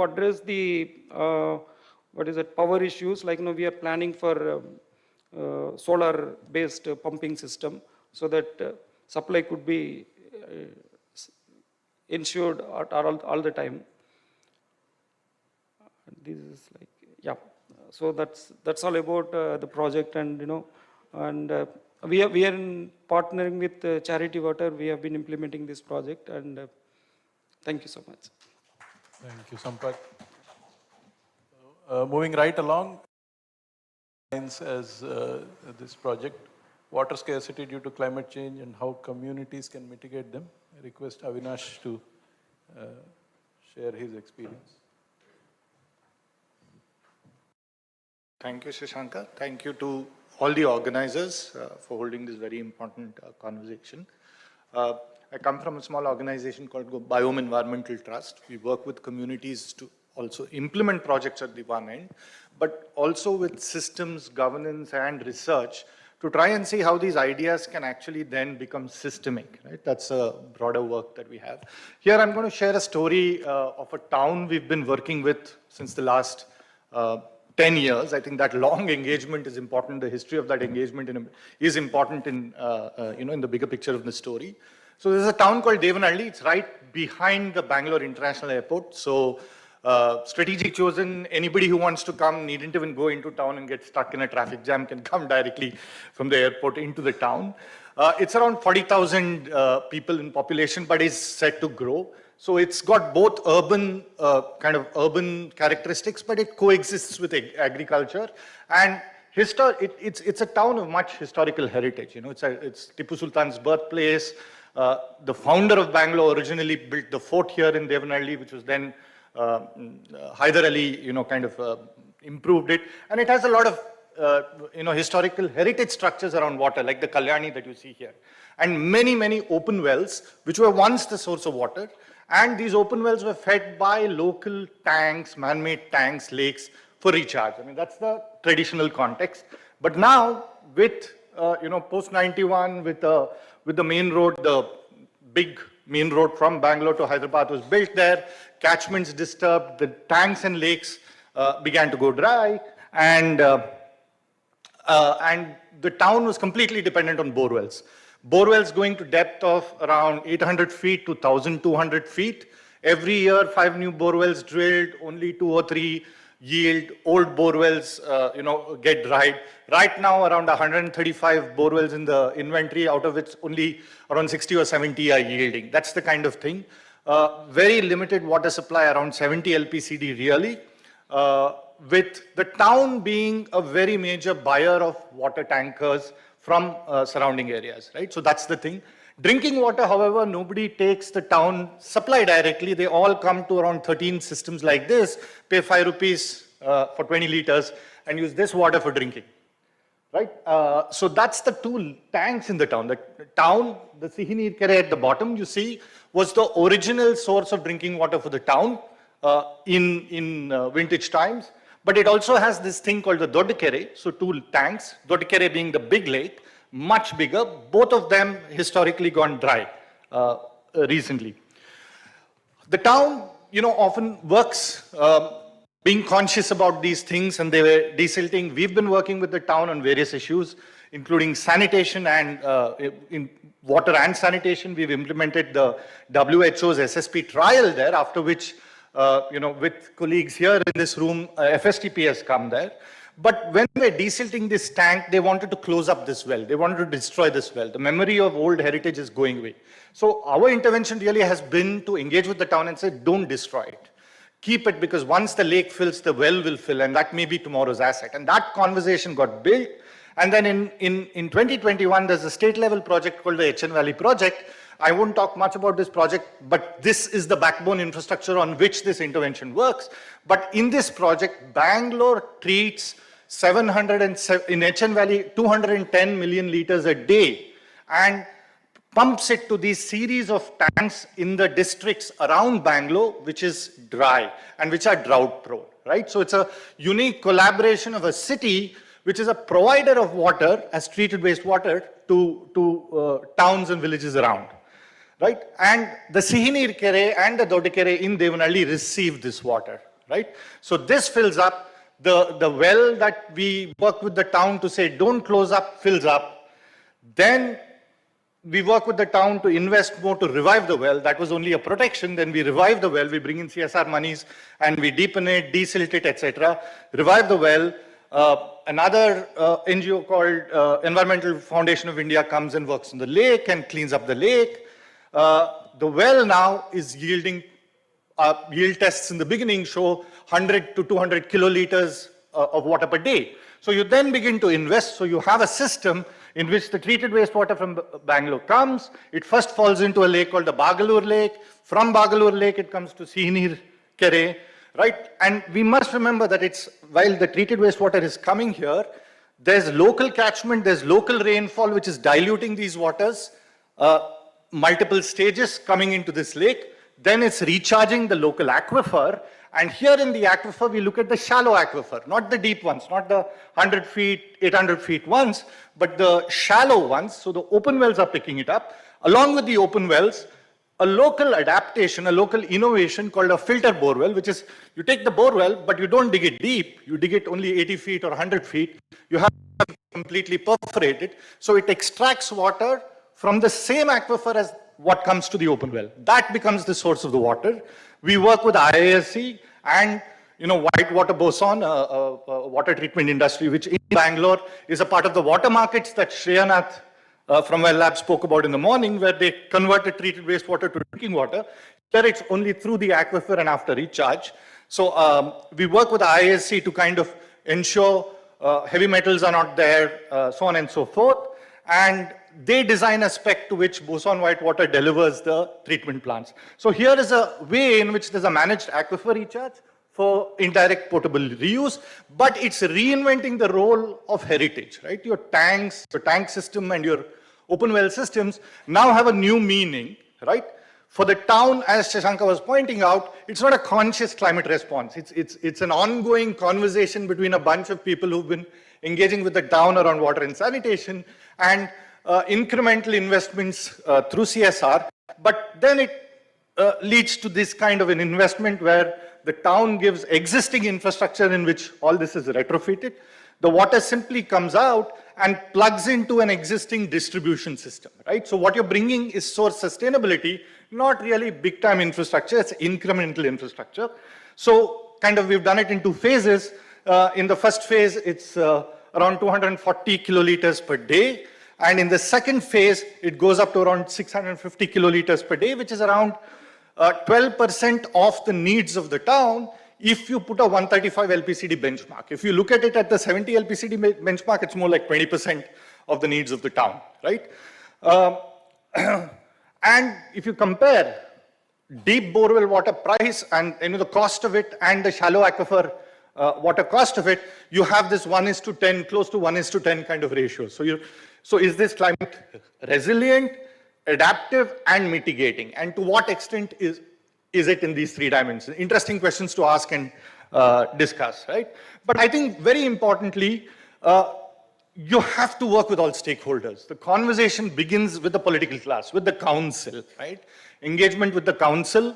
[SPEAKER 9] address the power issues. We are planning for solar based pumping system, so that supply could be ensured at all the time. This is so that's all about the project. And we are in partnering with Charity Water. We have been implementing this project, and thank you so much.
[SPEAKER 11] Thank you, Sampath. Moving right along, as this project, water scarcity due to climate change and how communities can mitigate them. I request Avinash to share his experience.
[SPEAKER 16] Thank you, Shashanka. Thank you to all the organizers for holding this very important conversation. I come from a small organization called Biome Environmental Trust. We work with communities to also implement projects at the one end, but also with systems, governance, and research to try and see how these ideas can actually then become systemic, right? That's a broader work that we have. Here I'm going to share a story of a town we've been working with since the last 10 years. I think that long engagement is important. The history of that engagement is important in, in the bigger picture of the story. So there's a town called Devanalli. It's right behind the Bangalore International Airport. So strategic chosen, anybody who wants to come needn't even go into town and get stuck in a traffic jam, can come directly from the airport into the town. It's around 40,000 people in population, but is set to grow. So it's got both urban, kind of urban characteristics, but it coexists with agriculture. And it's a town of much historical heritage. You know, it's Tipu Sultan's birthplace. The founder of Bangalore originally built the fort here in Devanalli, which was then Hyder Ali, kind of improved it. And it has a lot of, historical heritage structures around water, like the Kalyani that you see here. And many, many open wells, which were once the source of water. And these open wells were fed by local tanks, man-made tanks, lakes for recharge. I mean, that's the traditional context. But now, with, post-91, with the main road, the big main road from Bangalore to Hyderabad was built there, catchments disturbed, the tanks and lakes began to go dry, and the town was completely dependent on bore wells. Bore wells going to depth of around 800 feet to 1,200 feet. Every year, 5 new bore wells drilled, only 2 or 3 yield. Old bore wells, get dried. Right now, around 135 bore wells in the inventory, out of which only around 60 or 70 are yielding. That's the kind of thing. Very limited water supply, around 70 LPCD really. with the town being a very major buyer of water tankers from surrounding areas, right? So that's the thing. Drinking water, however, nobody takes the town supply directly. They all come to around 13 systems like this, pay 5 rupees for 20 liters and use this water for drinking, right? So that's the 2 tanks in the town. The town, the Sihinir Kere at the bottom, you see, was the original source of drinking water for the town in vintage times. But it also has this thing called the Dodikere, so 2 tanks, Dodikere being the big lake, much bigger, both of them historically gone dry recently. The town, often works being conscious about these things, and they were desilting. We've been working with the town on various issues, including sanitation and in water and sanitation. We've implemented the WHO's SSP trial there, after which, with colleagues here in this room, FSTP has come there. But when they were desilting this tank, they wanted to close up this well. They wanted to destroy this well. The memory of old heritage is going away. So our intervention really has been to engage with the town and say, don't destroy it. Keep it, because once the lake fills, the well will fill, and that may be tomorrow's asset. And that conversation got built. And then in 2021, there's a state level project called the HN Valley project. I won't talk much about this project, but this is the backbone infrastructure on which this intervention works. But in this project, Bangalore treats in HN Valley, 210 million liters a day, and pumps it to these series of tanks in the districts around Bangalore, which is dry and which are drought prone, right? So it's a unique collaboration of a city, which is a provider of water as treated wastewater to towns and villages around, right? And the Sihinir Kere and the Dodikere in Devanhalli receive this water, right? So this fills up. The well that we work with the town to say, don't close up, fills up. Then we work with the town to invest more to revive the well. That was only a protection. Then we revive the well. We bring in CSR monies and we deepen it, desilt it, etc. Revive the well. Another NGO called Environmental Foundation of India comes and works on the lake and cleans up the lake. The well now is yielding, yield tests in the beginning show 100 to 200 kiloliters of water per day. So you then begin to invest. So you have a system in which the treated wastewater from Bangalore comes. It first falls into a lake called the Bagalur Lake. From Bagalur Lake, it comes to Sihinir Kere, right? And we must remember that while the treated wastewater is coming here, there's local catchment, there's local rainfall, which is diluting these waters, multiple stages coming into this lake. Then it's recharging the local aquifer. And here in the aquifer, we look at the shallow aquifer, not the deep ones, not the 100 feet, 800 feet ones, but the shallow ones. So the open wells are picking it up. Along with the open wells, a local adaptation, a local innovation called a filter bore well, which is you take the bore well, but you don't dig it deep. You dig it only 80 feet or 100 feet. You have to completely perforate it. So it extracts water from the same aquifer as what comes to the open well. That becomes the source of the water. We work with IISc and Whitewater Boson, a water treatment industry, which in Bangalore is a part of the water markets that Shreyanath from Well Lab spoke about in the morning, where they converted treated wastewater to drinking water. Here it's only through the aquifer and after recharge. So we work with IISc to kind of ensure heavy metals are not there, so on and so forth. And they design a spec to which Boson Whitewater delivers the treatment plants. So here is a way in which there's a managed aquifer recharge for indirect potable reuse, but it's reinventing the role of heritage, right? Your tanks, your tank system and your open well systems now have a new meaning, right? For the town, as Shashanka was pointing out, it's not a conscious climate response. It's an ongoing conversation between a bunch of people who've been engaging with the town around water and sanitation, and incremental investments through CSR, but then it leads to this kind of an investment where the town gives existing infrastructure in which all this is retrofitted. The water simply comes out and plugs into an existing distribution system, right? So what you're bringing is source sustainability, not really big time infrastructure, it's incremental infrastructure. So kind of we've done it in 2 phases. In the first phase, it's around 240 kiloliters per day. And in the second phase, it goes up to around 650 kiloliters per day, which is around 12% of the needs of the town if you put a 135 LPCD benchmark. If you look at it at the 70 LPCD benchmark, it's more like 20% of the needs of the town, right? And if you compare deep borewell water price and the cost of it and the shallow aquifer water cost of it, you have this 1:10, close to 1:10 kind of ratio. So is this climate resilient, adaptive, and mitigating? And to what extent is it in these three dimensions? Interesting questions to ask and discuss, right? But I think very importantly, you have to work with all stakeholders. The conversation begins with the political class, with the council, right? Engagement with the council,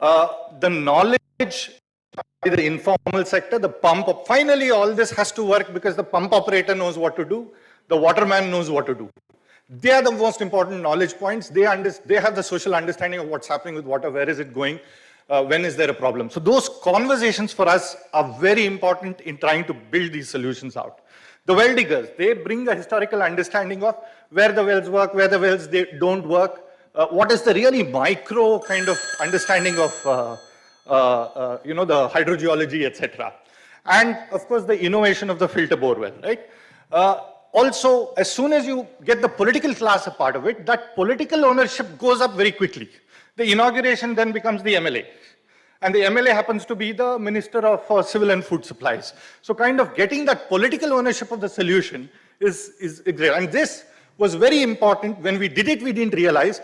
[SPEAKER 16] the knowledge by the informal sector, the pump up. Finally, all this has to work because the pump operator knows what to do, the waterman knows what to do. They are the most important knowledge points. They have the social understanding of what's happening with water, where is it going, when is there a problem. So those conversations for us are very important in trying to build these solutions out. The well diggers, they bring a historical understanding of where the wells work, where the wells they don't work, what is the really micro kind of understanding of the hydrogeology, etc. And of course, the innovation of the filter bore well, right? Also, as soon as you get the political class a part of it, that political ownership goes up very quickly. The inauguration then becomes the MLA. And the MLA happens to be the Minister of Civil and Food Supplies. So kind of getting that political ownership of the solution is great. And this was very important. When we did it, we didn't realize.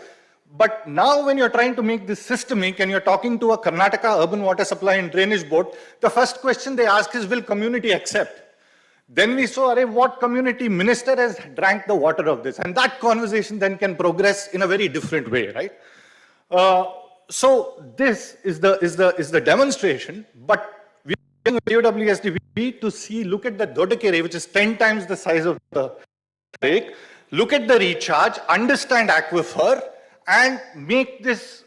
[SPEAKER 16] But now when you're trying to make this systemic and you're talking to a Karnataka Urban Water Supply and Drainage Board, the first question they ask is, will community accept? Then we saw, what community minister has drank the water of this? And that conversation then can progress in a very different way, right? So this is the demonstration, but we are with UWSDB to look at the Dodakere, which is 10 times the size of the lake, look at the recharge, understand aquifer, and make this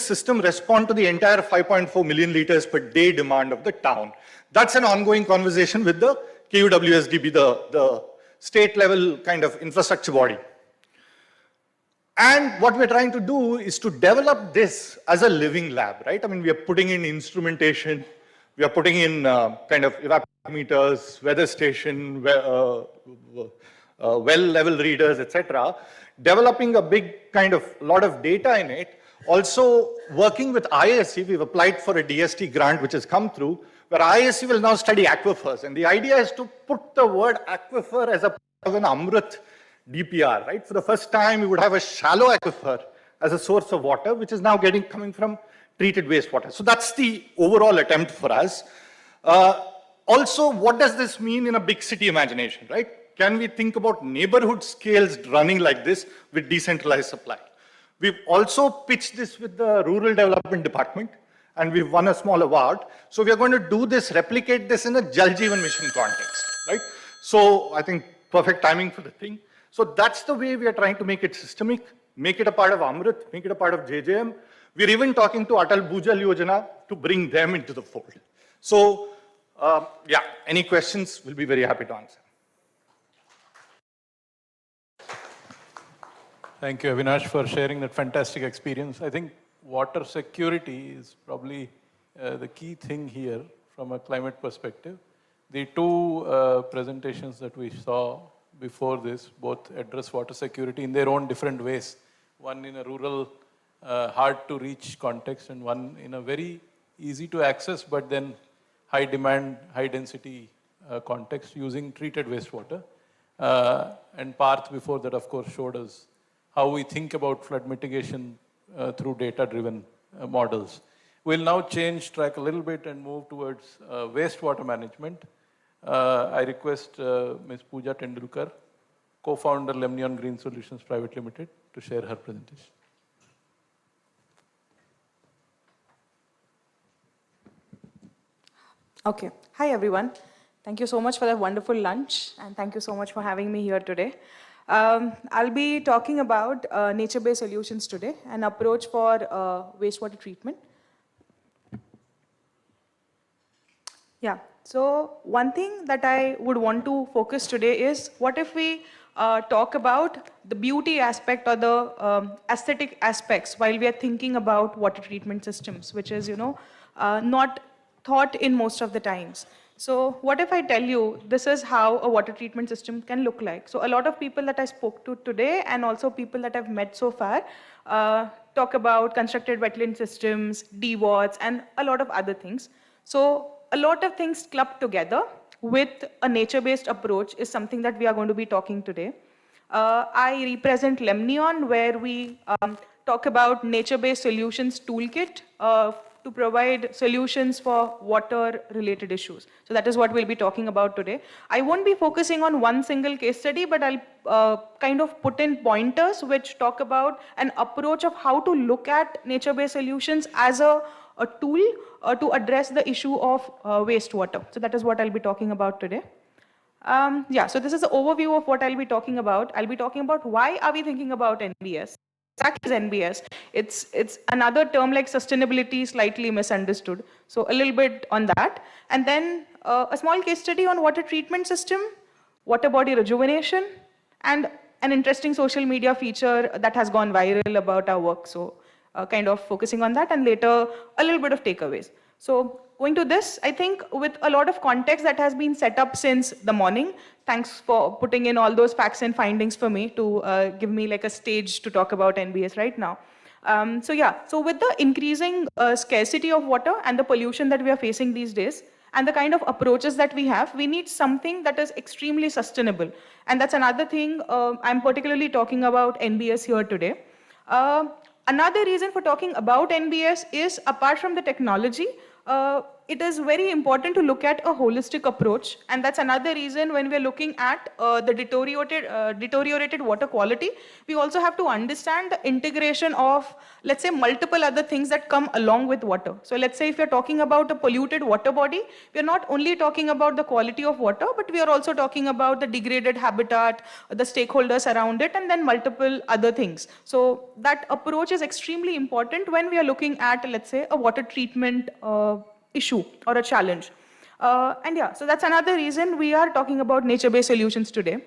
[SPEAKER 16] system respond to the entire 5.4 million liters per day demand of the town. That's an ongoing conversation with the KUWSDB, the state level kind of infrastructure body. And what we're trying to do is to develop this as a living lab, right? I mean, we are putting in instrumentation, we are putting in kind of evapometers, weather station, well level readers, etc. Developing a big kind of lot of data in it. Also working with IISc, we've applied for a DST grant which has come through, where IISc will now study aquifers. And the idea is to put the word aquifer as a part of an Amrit DPR, right? For the first time, we would have a shallow aquifer as a source of water, which is now coming from treated wastewater. So that's the overall attempt for us. Also, what does this mean in a big city imagination, right? Can we think about neighborhood scales running like this with decentralized supply? We've also pitched this with the Rural Development Department, and we've won a small award. So we are going to do this, replicate this in a Jal Jeevan Mission context, right? So I think perfect timing for the thing. So that's the way we are trying to make it systemic, make it a part of Amrit, make it a part of JJM. We're even talking to Atal Bhujal Yojana to bring them into the fold. So yeah, any questions, we'll be very happy to answer.
[SPEAKER 11] Thank you, Avinash, for sharing that fantastic experience. I think water security is probably the key thing here from a climate perspective. The two presentations that we saw before this both address water security in their own different ways. One in a rural, hard to reach context, and one in a very easy to access, but then high demand, high density context using treated wastewater. And Parth before that, of course, showed us how we think about flood mitigation through data-driven models. We'll now change track a little bit and move towards wastewater management. I request Ms. Pooja Tendulkar, co-founder Lemnion Green Solutions Private Limited, to share her presentation.
[SPEAKER 5] Okay. Hi, everyone. Thank you so much for that wonderful lunch, and thank you so much for having me here today. I'll be talking about nature-based solutions today, an approach for wastewater treatment. Yeah, so one thing that I would want to focus today is, what if we talk about the beauty aspect or the aesthetic aspects while we are thinking about water treatment systems, which is, not thought in most of the times. So what if I tell you this is how a water treatment system can look like? So a lot of people that I spoke to today and also people that I've met so far talk about constructed wetland systems, DWATs, and a lot of other things. So a lot of things clubbed together with a nature-based approach is something that we are going to be talking today. I represent Lemnion, where we talk about nature-based solutions toolkit to provide solutions for water-related issues. So that is what we'll be talking about today. I won't be focusing on one single case study, but I'll kind of put in pointers which talk about an approach of how to look at nature-based solutions as a tool to address the issue of wastewater. So that is what I'll be talking about today. So this is the overview of what I'll be talking about. I'll be talking about why are we thinking about NBS? Exactly is NBS. It's another term like sustainability, slightly misunderstood. So a little bit on that. And then a small case study on water treatment system, water body rejuvenation, and an interesting social media feature that has gone viral about our work. So kind of focusing on that, and later a little bit of takeaways. So going to this, I think with a lot of context that has been set up since the morning. Thanks for putting in all those facts and findings for me to give me like a stage to talk about NBS right now. So with the increasing scarcity of water and the pollution that we are facing these days, and the kind of approaches that we have, we need something that is extremely sustainable. And that's another thing I'm particularly talking about NBS here today. Another reason for talking about NBS is, apart from the technology, it is very important to look at a holistic approach, and that's another reason when we're looking at the deteriorated water quality, we also have to understand the integration of, let's say, multiple other things that come along with water. So let's say if you're talking about a polluted water body, we're not only talking about the quality of water, but we are also talking about the degraded habitat, the stakeholders around it, and then multiple other things. So that approach is extremely important when we are looking at, let's say, a water treatment issue or a challenge. So that's another reason we are talking about nature-based solutions today.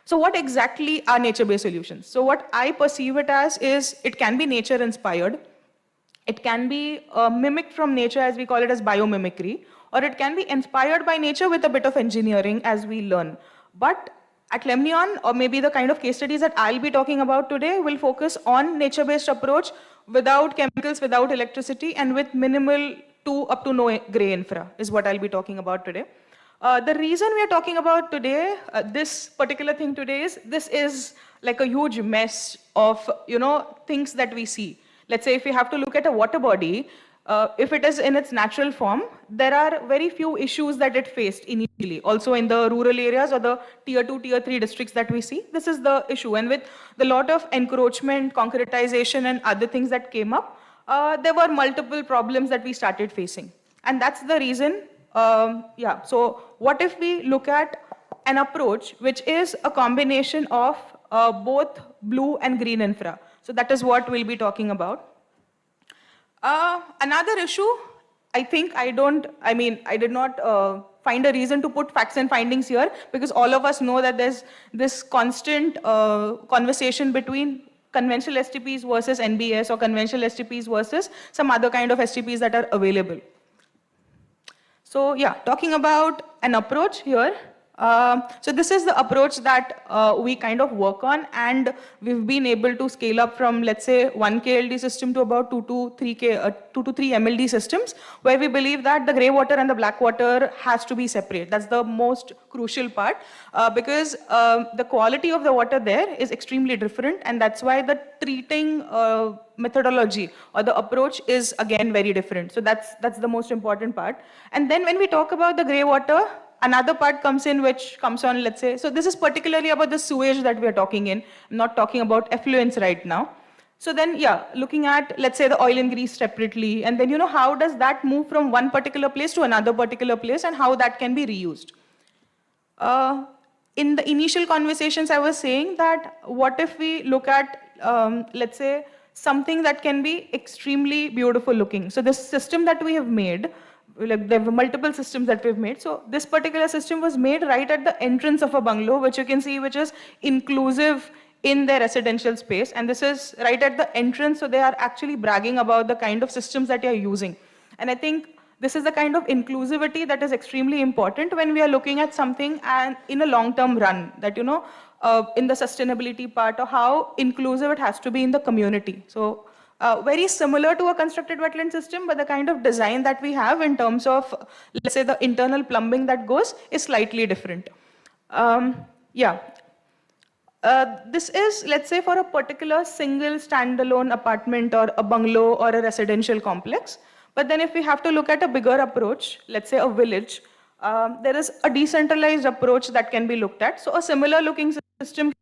[SPEAKER 5] So what exactly are nature-based solutions? So what I perceive it as is, it can be nature-inspired, it can be mimicked from nature, as we call it as biomimicry, or it can be inspired by nature with a bit of engineering as we learn. But at Lemnion, or maybe the kind of case studies that I'll be talking about today, will focus on nature-based approach without chemicals, without electricity, and with minimal to up to no gray infra is what I'll be talking about today. The reason we are talking about today, this particular thing today, is this is like a huge mess of things that we see. Let's say if we have to look at a water body, if it is in its natural form, there are very few issues that it faced initially. Also in the rural areas or the tier 2, tier 3 districts that we see, this is the issue. And with the lot of encroachment, concretization, and other things that came up, there were multiple problems that we started facing. And that's the reason, so what if we look at an approach which is a combination of both blue and green infra? So that is what we'll be talking about. Another issue, I think I did not find a reason to put facts and findings here, because all of us know that there's this constant conversation between conventional STPs versus NBS, or conventional STPs versus some other kind of STPs that are available. So talking about an approach here. So this is the approach that we kind of work on, and we've been able to scale up from, let's say, 1 KLD system to about 2 to 3 MLD systems, where we believe that the grey water and the black water has to be separate. That's the most crucial part, because the quality of the water there is extremely different, and that's why the treating methodology or the approach is again very different. So that's the most important part. And then when we talk about the grey water, another part comes in which comes on, let's say, so this is particularly about the sewage that we are talking in. I'm not talking about effluents right now. So then, looking at, let's say, the oil and grease separately, and then, how does that move from one particular place to another particular place, and how that can be reused. In the initial conversations, I was saying that what if we look at, let's say, something that can be extremely beautiful looking. So this system that we have made, like there were multiple systems that we've made. So this particular system was made right at the entrance of a bungalow, which you can see, which is inclusive in their residential space. And this is right at the entrance. So they are actually bragging about the kind of systems that they are using. And I think This is the kind of inclusivity that is extremely important when we are looking at something and in a long-term run, that, you know, in the sustainability part, or how inclusive it has to be in the community. So very similar to a constructed wetland system, but the kind of design that we have in terms of, let's say, the internal plumbing that goes is slightly different. This is, let's say, for a particular single standalone apartment or a bungalow or a residential complex. But then if we have to look at a bigger approach, let's say a village, there is a decentralized approach that can be looked at. So a similar looking system for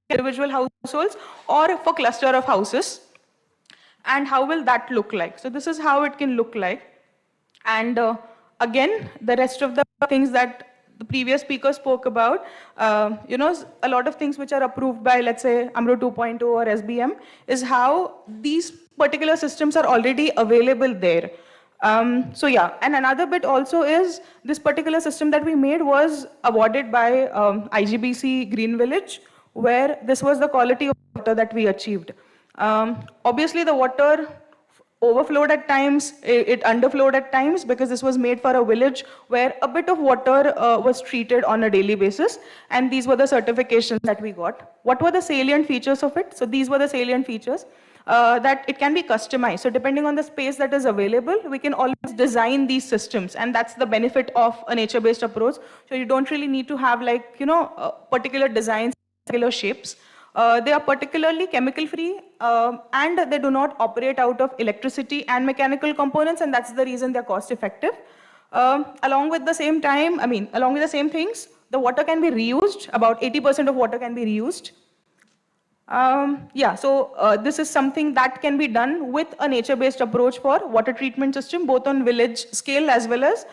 [SPEAKER 5] individual households or for cluster of houses. And how will that look like? So this is how it can look like. And again, the rest of the things that the previous speaker spoke about, you know, a lot of things which are approved by, let's say, AMRUT 2.0 or SBM, is how these particular systems are already available there. So yeah, and another bit also is this particular system that we made was awarded by IGBC Green Village, where this was the quality of water that we achieved. Obviously, the water overflowed at times, it underflowed at times, because this was made for a village where a bit of water was treated on a daily basis, and these were the certifications that we got. What were the salient features of it? So these were the salient features, that it can be customized. So depending on the space that is available, we can always design these systems, and that's the benefit of a nature-based approach. So you don't really need to have, like, you know, particular designs, particular shapes. They are particularly chemical-free, and they do not operate out of electricity and mechanical components, and that's the reason they're cost-effective. Along with the same things, the water can be reused. About 80% of water can be reused. This is something that can be done with a nature-based approach for water treatment system, both on village scale as well as,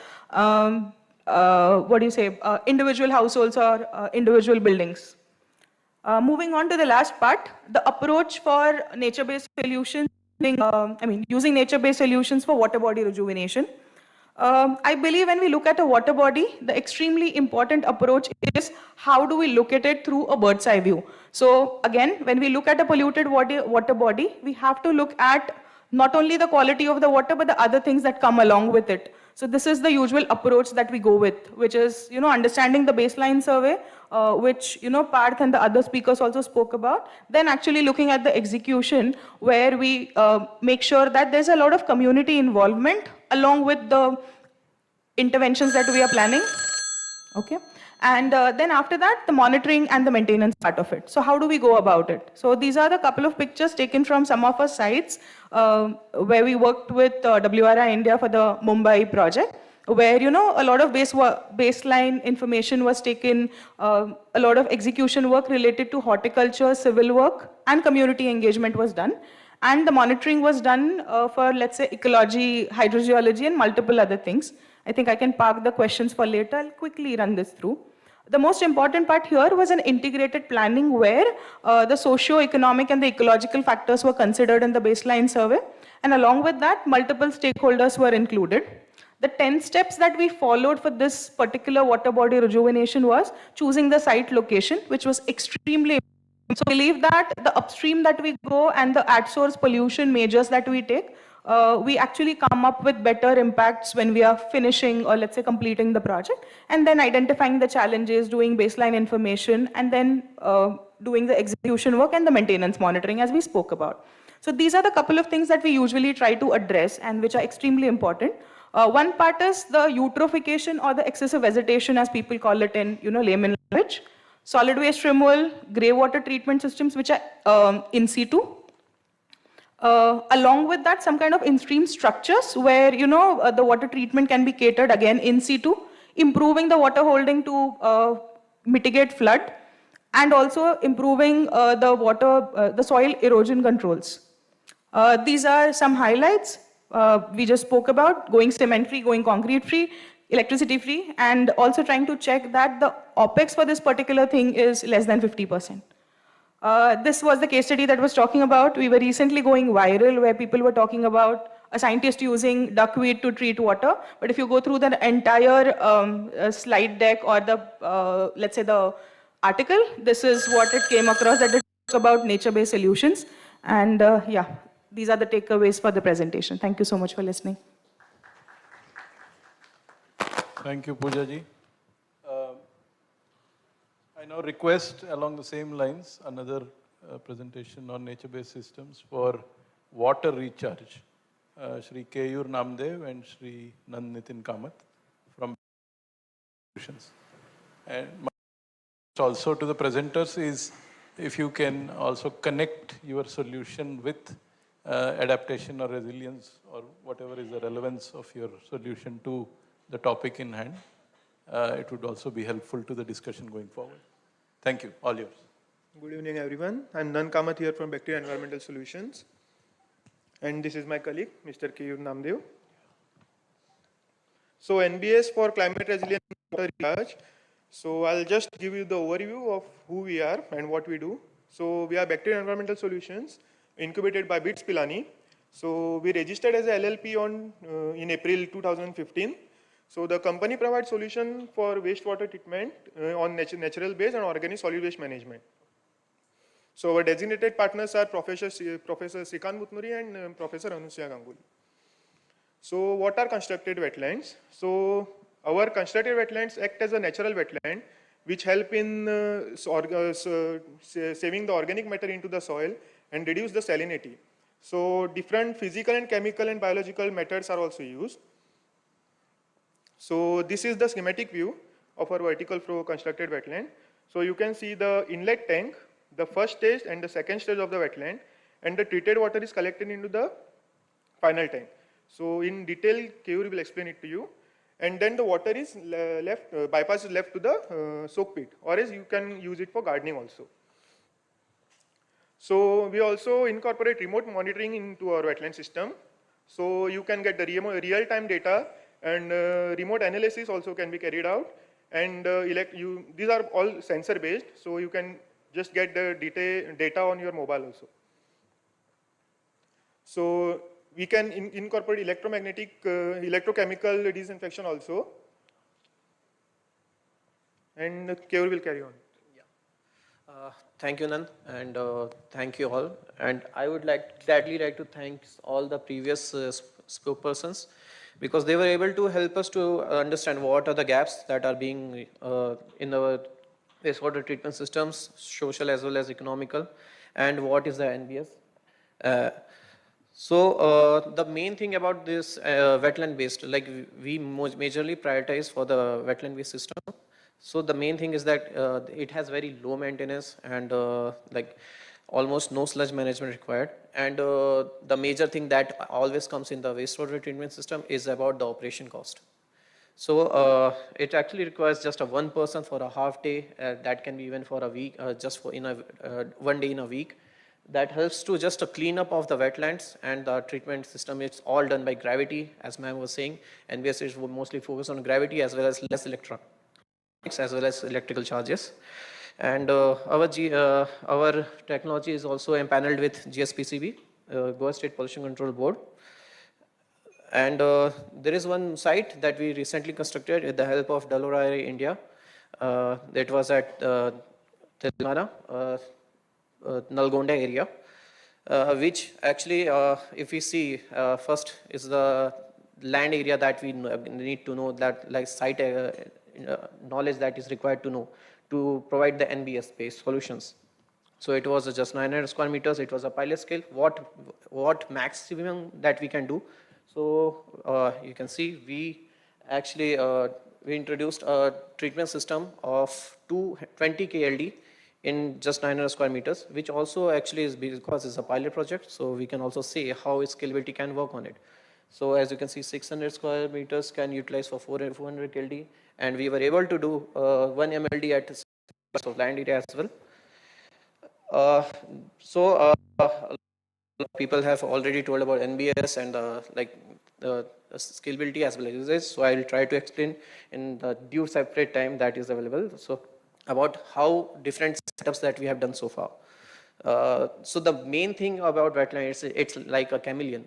[SPEAKER 5] individual households or individual buildings. Moving on to the last part, the approach for nature-based solutions, using nature-based solutions for water body rejuvenation. I believe when we look at a water body, the extremely important approach is how do we look at it through a bird's eye view. So again, when we look at a polluted water body, we have to look at not only the quality of the water, but the other things that come along with it. So this is the usual approach that we go with, which is, you know, understanding the baseline survey, which, you know, Parth and the other speakers also spoke about. Then actually looking at the execution, where we make sure that there's a lot of community involvement along with the interventions that we are planning. Okay. And then after that, the monitoring and the maintenance part of it. So how do we go about it? So these are the couple of pictures taken from some of our sites where we worked with WRI India for the Mumbai project, where, you know, a lot of baseline information was taken, a lot of execution work related to horticulture, civil work, and community engagement was done. And the monitoring was done for, let's say, ecology, hydrogeology, and multiple other things. I think I can park the questions for later. I'll quickly run this through. The most important part here was an integrated planning where the socio-economic and the ecological factors were considered in the baseline survey. And along with that, multiple stakeholders were included. The 10 steps that we followed for this particular water body rejuvenation was choosing the site location, which was extremely important. So I believe that the upstream that we go and the at-source pollution measures that we take, we actually come up with better impacts when we are finishing or, let's say, completing the project, and then identifying the challenges, doing baseline information, and then doing the execution work and the maintenance monitoring, as we spoke about. So these are the couple of things that we usually try to address and which are extremely important. One part is the eutrophication or the excessive vegetation, as people call it in, you know, layman language. Solid waste removal, grey water treatment systems, which are in situ. Along with that, some kind of in-stream structures where, you know, the water treatment can be catered again in situ, improving the water holding to mitigate flood, and also improving the soil erosion controls. These are some highlights. We just spoke about going cement-free, going concrete-free, electricity-free, and also trying to check that the OPEX for this particular thing is less than 50%. This was the case study that was talking about. We were recently going viral where people were talking about a scientist using duckweed to treat water. But if you go through the entire slide deck or the, let's say, the article, this is what it came across, that it talks about nature-based solutions. And yeah, these are the takeaways for the presentation. Thank you so much for listening.
[SPEAKER 11] Thank you, Pooja ji. I now request along the same lines another presentation on nature-based systems for water recharge. Shri Keyur Namdev and Shri Nand Nitin Kamath from Solutions. And my request also to the presenters is if you can also connect your solution with adaptation or resilience or whatever is the relevance of your solution to the topic in hand, it would also be helpful to the discussion going forward. Thank you. All yours.
[SPEAKER 10] Good evening, everyone. I'm Nan Kamath here from Bacteria Environmental Solutions. And this is my colleague, Mr. Keyur Namdev. So NBS for climate resilience water recharge. So I'll just give you the overview of who we are and what we do. So we are Bacteria Environmental Solutions, incubated by BITS Pilani. So we registered as a LLP in April 2015. So the company provides solution for wastewater treatment on natural base and organic solid waste management. So our designated partners are Professor Srikant Butnuri and Professor Anusya Ganguly. So what are constructed wetlands? So our constructed wetlands act as a natural wetland which help in saving the organic matter into the soil and reduce the salinity. So different physical and chemical and biological methods are also used. So this is the schematic view of our vertical flow constructed wetland. So you can see the inlet tank, the first stage and the second stage of the wetland, and the treated water is collected into the final tank. So in detail, Keyur will explain it to you. And then the water is bypass is left to the soak pit, or else you can use it for gardening also. So we also incorporate remote monitoring into our wetland system. So you can get the real-time data, and remote analysis also can be carried out. And these are all sensor based, so you can just get the data on your mobile also. So we can incorporate electromagnetic, electrochemical disinfection also. And Keyur will carry on.
[SPEAKER 15] Thank you, Nan, and thank you all. And I would gladly like to thank all the previous spokespersons, because they were able to help us to understand what are the gaps that are being in our wastewater treatment systems, social as well as economical, and what is the NBS. So the main thing about this wetland based, like we majorly prioritize for the wetland based system. So the main thing is that it has very low maintenance and like almost no sludge management required. And the major thing that always comes in the wastewater treatment system is about the operation cost. So it actually requires just a one person for a half day. That can be even for a week, just for in a 1 day in a week. That helps to just a clean up of the wetlands, and the treatment system is all done by gravity, as ma'am was saying. NBS is mostly focused on gravity as well as less electronics as well as electrical charges. And our technology is also empaneled with GSPCB, Goa State Pollution Control Board. And there is one site that we recently constructed with the help of WRI India. It was at Telangana, Nalgonda area, which actually, if we see, first is the land area that we need to know, that like site knowledge that is required to know to provide the NBS-based solutions. So it was just 900 square meters. It was a pilot scale. What maximum that we can do. So you can see we actually we introduced a treatment system of 20 KLD in just 900 square meters, which also actually is because it's a pilot project. So we can also see how scalability can work on it. So as you can see, 600 square meters can utilize for 400 KLD, and we were able to do 1 MLD at of land area as well. People have already told about NBS and the scalability as well as this. So I will try to explain in the due separate time that is available. So about how different setups that we have done so far. So the main thing about wetland is it's like a chameleon.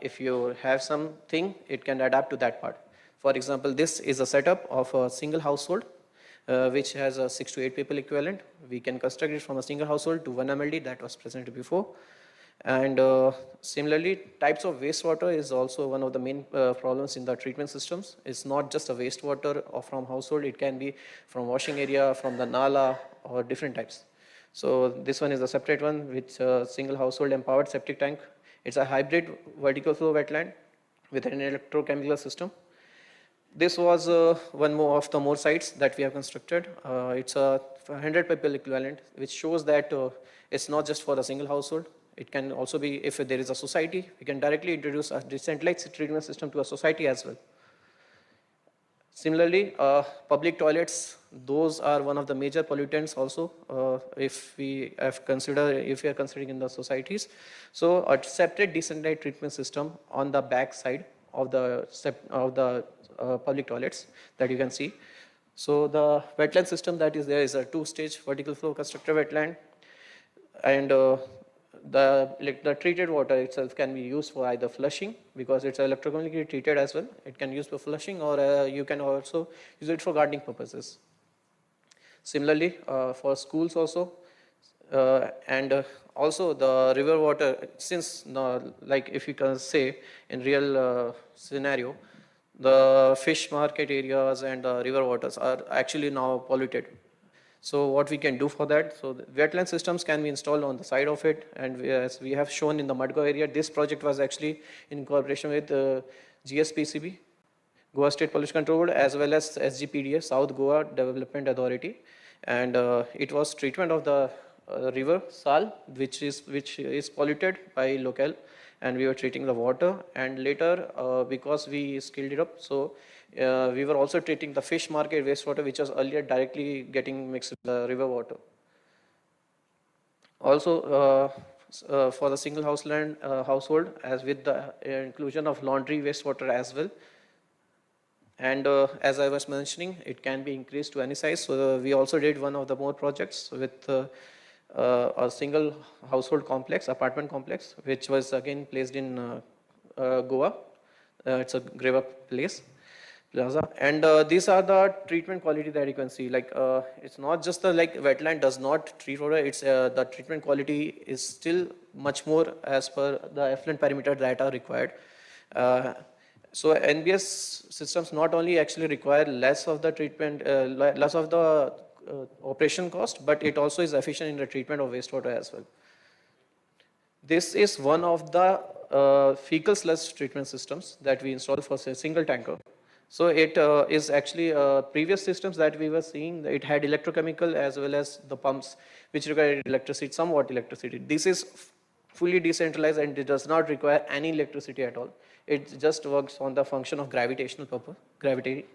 [SPEAKER 15] If you have something, it can adapt to that part. For example, this is a setup of a single household, which has a 6 to 8 people equivalent. We can construct it from a single household to 1 MLD that was presented before. And similarly, types of wastewater is also one of the main problems in the treatment systems. It's not just a wastewater or from household, it can be from washing area, from the nala, or different types. So this one is a separate one with a single household empowered septic tank. It's a hybrid vertical flow wetland with an electrochemical system. This was one more of the more sites that we have constructed. It's a 100 people equivalent, which shows that it's not just for a single household. It can also be, if there is a society, we can directly introduce a decentralized treatment system to a society as well. Similarly, public toilets, those are one of the major pollutants also, if we are considering in the societies. So a separate decentralized treatment system on the back side of the public toilets that you can see. So the wetland system that is there is a two-stage vertical flow constructed wetland, and the treated water itself can be used for either flushing, because it's electrochemically treated as well. It can be used for flushing, or you can also use it for gardening purposes. Similarly, for schools also, and also the river water, since like if you can say in real scenario, the fish market areas and the river waters are actually now polluted. So what we can do for that, so the wetland systems can be installed on the side of it, and as we have shown in the Madgaon area, this project was actually in cooperation with GSPCB, Goa State Pollution Control Board, as well as SGPDA, South Goa Development Authority, and it was treatment of the river Sal, which is polluted by local, and we were treating the water, and later because we scaled it up, so we were also treating the fish market wastewater, which was earlier directly getting mixed with the river water. Also, for the single household, as with the inclusion of laundry wastewater as well. And as I was mentioning, it can be increased to any size. So we also did one of the more projects with a single household complex, apartment complex, which was again placed in Goa. It's a Greva place. Plaza. And these are the treatment quality that you can see. Like it's not just the wetland does not treat water. It's the treatment quality is still much more as per the effluent parameter that are required. So NBS systems not only actually require less of the treatment, less of the operation cost, but it also is efficient in the treatment of wastewater as well. This is one of the fecal sludge treatment systems that we installed for a single tanker. So it is actually previous systems that we were seeing, it had electrochemical as well as the pumps which require electricity, somewhat electricity. This is fully decentralized and it does not require any electricity at all. It just works on the function of gravitational purpose, gravity.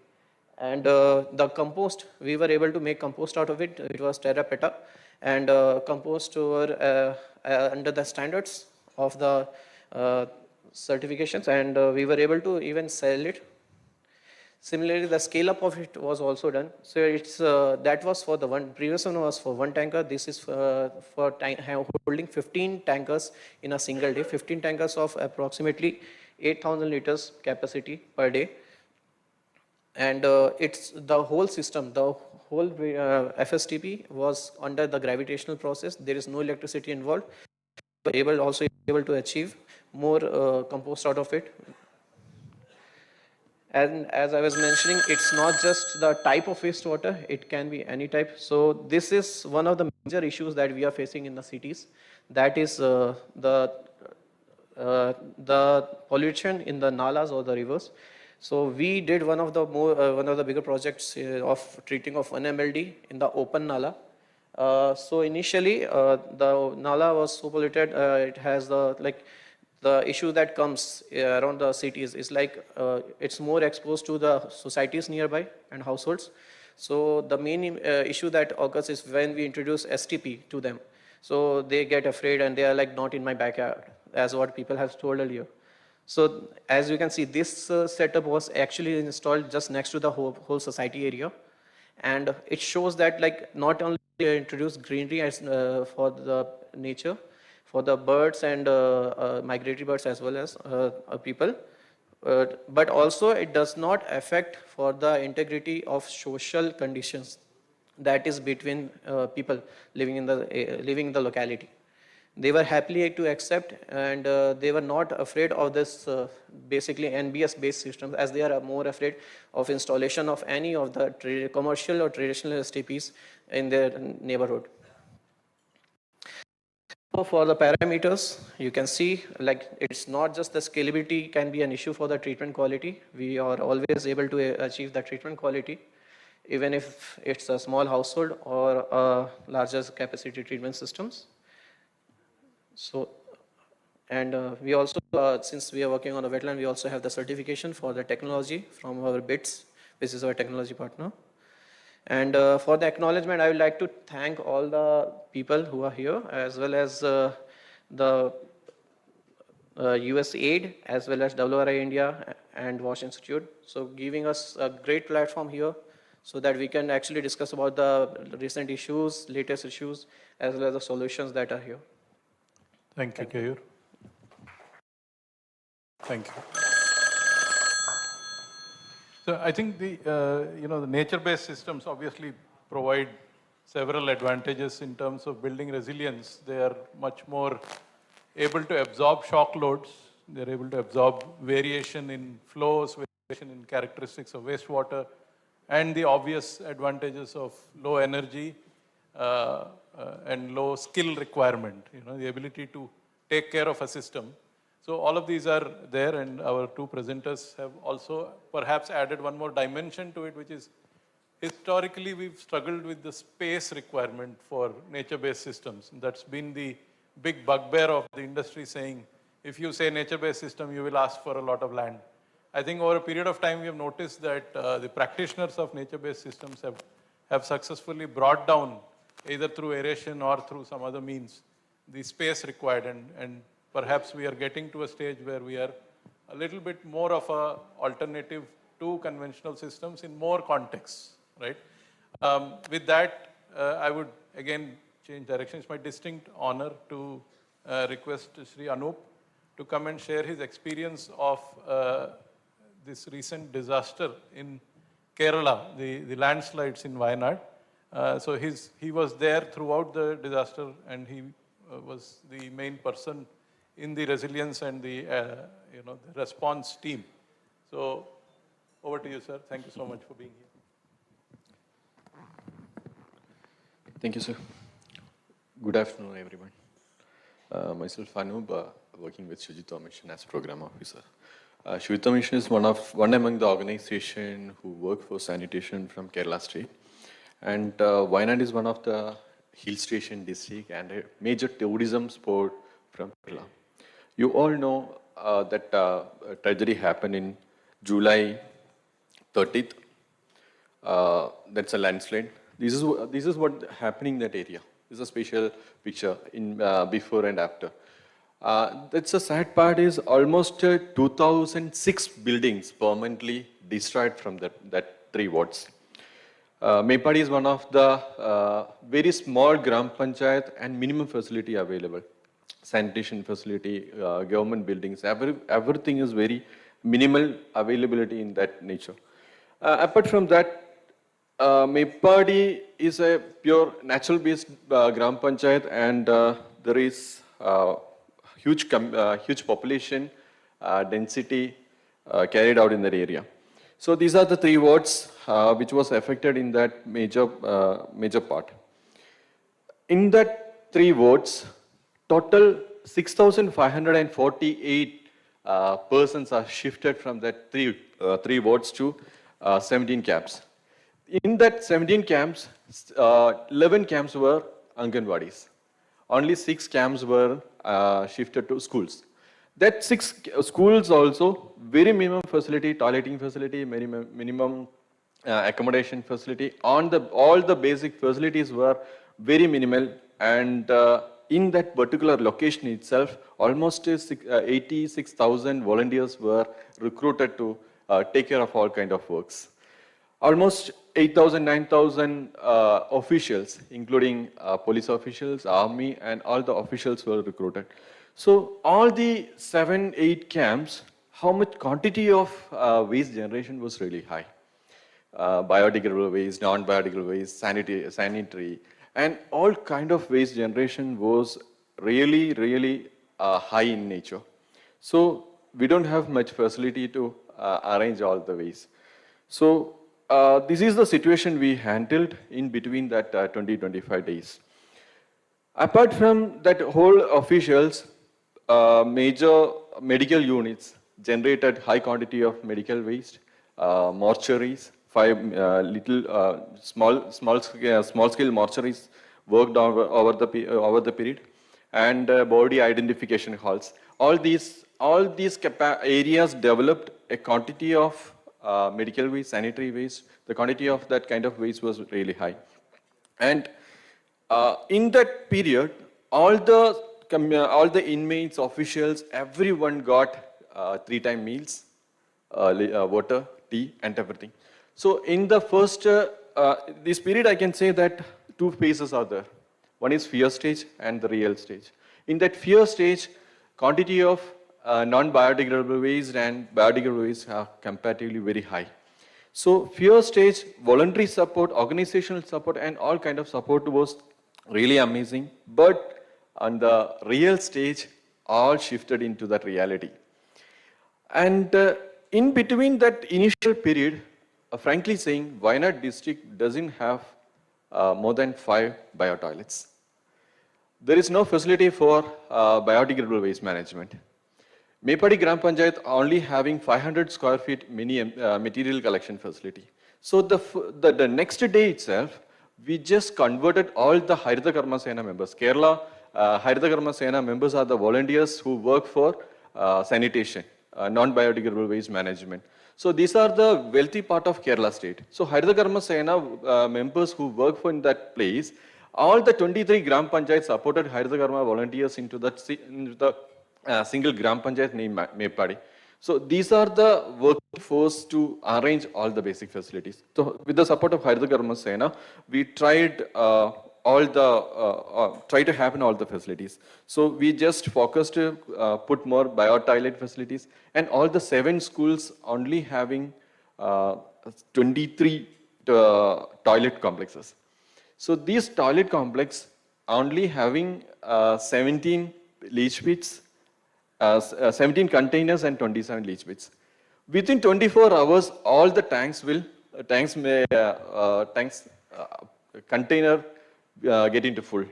[SPEAKER 15] And the compost, we were able to make compost out of it. It was terra peta, and compost were under the standards of the certifications, and we were able to even sell it. Similarly, the scale up of it was also done. So it's that was for the previous one was for one tanker. This is for holding 15 tankers in a single day, 15 tankers of approximately 8,000 liters capacity per day. And it's the whole system, the whole FSTP was under the gravitational process. There is no electricity involved. We were also able to achieve more compost out of it. And as I was mentioning, it's not just the type of wastewater, it can be any type. So this is one of the major issues that we are facing in the cities. That is the pollution in the nalas or the rivers. So we did one of the bigger projects of treating of 1 MLD in the open nala. So initially, the nala was so polluted. It has the issue that comes around the cities is it's more exposed to the societies nearby and households. So the main issue that occurs is when we introduce STP to them. So they get afraid and they are not in my backyard, as what people have told earlier. So as you can see, this setup was actually installed just next to the whole society area. And it shows that not only they introduce greenery as for the nature, for the birds and migratory birds as well as people, but also it does not affect for the integrity of social conditions that is between people living in the locality. they were happily to accept, and they were not afraid of this basically NBS based systems, as they are more afraid of installation of any of the commercial or traditional STPs in their neighborhood. So for the parameters, you can see like it's not just the scalability can be an issue for the treatment quality. We are always able to achieve the treatment quality, even if it's a small household or a larger capacity treatment systems. So, and we also, since we are working on a wetland, we also have the certification for the technology from our BITS, which is our technology partner. And for the acknowledgement, I would like to thank all the people who are here, as well as the USAID, as well as WRI India and WASH Institute. So giving us a great platform here so that we can actually discuss about the recent issues, latest issues, as well as the solutions that are here.
[SPEAKER 11] Thank you, Keyur. Thank you. So I think the nature-based systems obviously provide several advantages in terms of building resilience. They are much more able to absorb shock loads. They're able to absorb variation in flows, variation in characteristics of wastewater, and the obvious advantages of low energy and low skill requirement, the ability to take care of a system. So all of these are there, and our two presenters have also perhaps added one more dimension to it, which is historically we've struggled with the space requirement for nature-based systems. That's been the big bugbear of the industry, saying, if you say nature-based system, you will ask for a lot of land. I think over a period of time, we have noticed that the practitioners of nature-based systems have successfully brought down, either through aeration or through some other means, the space required, and perhaps we are getting to a stage where we are a little bit more of a alternative to conventional systems in more contexts, right? With that, I would again change direction. It's my distinct honor to request Sri Anup to come and share his experience of this recent disaster in Kerala, the landslides in Wayanad. So he was there throughout the disaster, and he was the main person in the resilience and the the response team. So over to you, sir. Thank you so much for being here.
[SPEAKER 13] Thank you, sir. Good afternoon, everyone. Myself, Anub, working with Shujitva Mission as program officer. Shujitva Mission is one among the organization who work for sanitation from Kerala state. And Wayanad is one of the hill station district and a major tourism spot from Kerala. You all know that tragedy happened in July 30th. That's a landslide. This is what happening in that area. This is a special picture in before and after. That's a sad part is almost 2006 buildings permanently destroyed from that 3 wards. Mepadi is one of the very small gram panchayat and minimum facility available. Sanitation facility, government buildings, everything is very minimal availability in that nature. Apart from that, Mepadi is a pure natural based gram panchayat, and there is huge population density carried out in that area. So these are the 3 wards which was affected in that major part. In that 3 wards, total 6,548 persons are shifted from that 3 wards to 17 camps. In that 17 camps, 11 camps were Anganwadis. Only 6 camps were shifted to schools. That 6 schools also, very minimum facility, toileting facility, minimum accommodation facility. All the basic facilities were very minimal, and in that particular location itself, almost 86,000 volunteers were recruited to take care of all kind of works. Almost 8,000, 9,000 officials, including police officials, army, and all the officials were recruited. So all the 7, 8 camps, how much quantity of waste generation was really high. Biodegradable waste, non-biodegradable waste, sanitary, and all kind of waste generation was really high in nature. So we don't have much facility to arrange all the waste. So this is the situation we handled in between that 20-25 days. Apart from that, whole officials, major medical units generated high quantity of medical waste, mortuaries, small scale mortuaries worked over the period, and body identification halls. All these areas developed a quantity of medical waste, sanitary waste. The quantity of that kind of waste was really high. And in that period, all the inmates, officials, everyone got 3-time meals, water, tea, and everything. So in the first, this period, I can say that 2 phases are there. One is fear stage and the real stage. In that fear stage, quantity of non-biodegradable waste and biodegradable waste are comparatively very high. So fear stage, voluntary support, organizational support, and all kind of support was really amazing. But on the real stage, all shifted into that reality. And in between that initial period, frankly saying, Wayanad district doesn't have more than 5 bio-toilets. There is no facility for biodegradable waste management. Mepadi Gram Panchayat only having 500 square feet mini material collection facility. So the next day itself, we just converted all the Haritha Karma Sena members. Kerala Haritha Karma Sena members are the volunteers who work for sanitation, non-biodegradable waste management. So these are the wealthy part of Kerala state. So Haritha Karma Sena members who work for in that place, all the 23 Gram Panchayat supported Haritha Karma volunteers into the single Gram Panchayat named Mepadi. So these are the working force to arrange all the basic facilities. So with the support of Haritha Karma Sena, we tried try to happen all the facilities. So we just focused to put more bio-toilet facilities, and all the 7 schools only having 23 toilet complexes. So these toilet complex only having 17 leach pits, 17 containers and 27 leach pits. Within 24 hours, all the container get into full.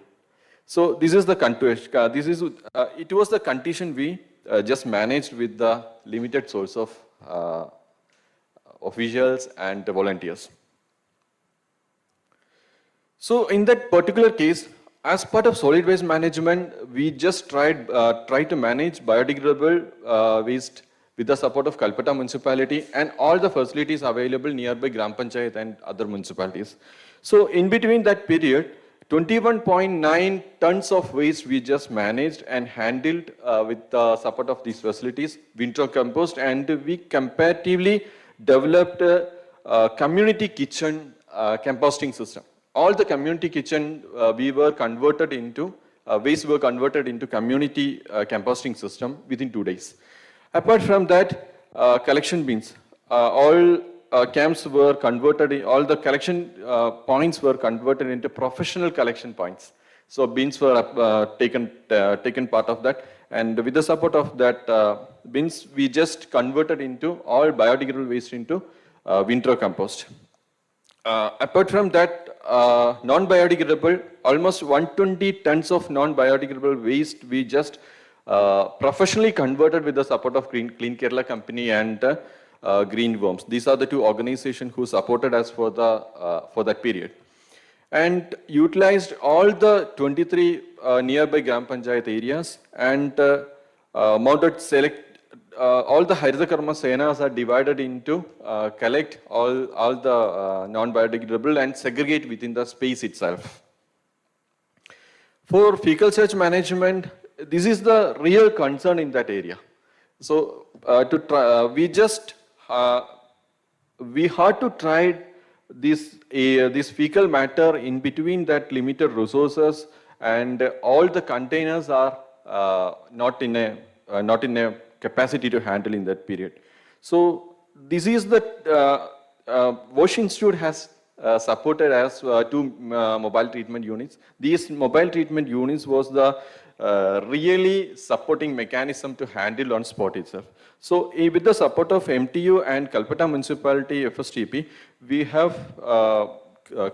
[SPEAKER 13] So this is the it was the condition we just managed with the limited source of officials and volunteers. So in that particular case, as part of solid waste management, we just tried to manage biodegradable waste with the support of Kalpata municipality and all the facilities available nearby Gram Panchayat and other municipalities. So in between that period, 21.9 tons of waste we just managed and handled with the support of these facilities, winter compost, and we comparatively developed a community kitchen composting system. All the community kitchen waste were converted into community composting system within 2 days. Apart from that, collection bins, all camps were converted, all the collection points were converted into professional collection points. So bins were taken part of that, and with the support of that bins, we just converted into all biodegradable waste into winter compost. Apart from that, non-biodegradable, almost 120 tons of non-biodegradable waste we just professionally converted with the support of Clean Kerala Company and Green Worms. These are the 2 organizations who supported us for that period, and utilized all the 23 nearby Gram Panchayat areas and mounted all the Haritha Karma Senas are divided into collect all the non-biodegradable and segregate within the space itself. For fecal search management, this is the real concern in that area. So we had to try this fecal matter in between that limited resources, and all the containers are not in a capacity to handle in that period. So this is the WASH Institute has supported as 2 mobile treatment units. These mobile treatment units was the really supporting mechanism to handle on spot itself. So with the support of MTU and Calcutta Municipality FSTP, we have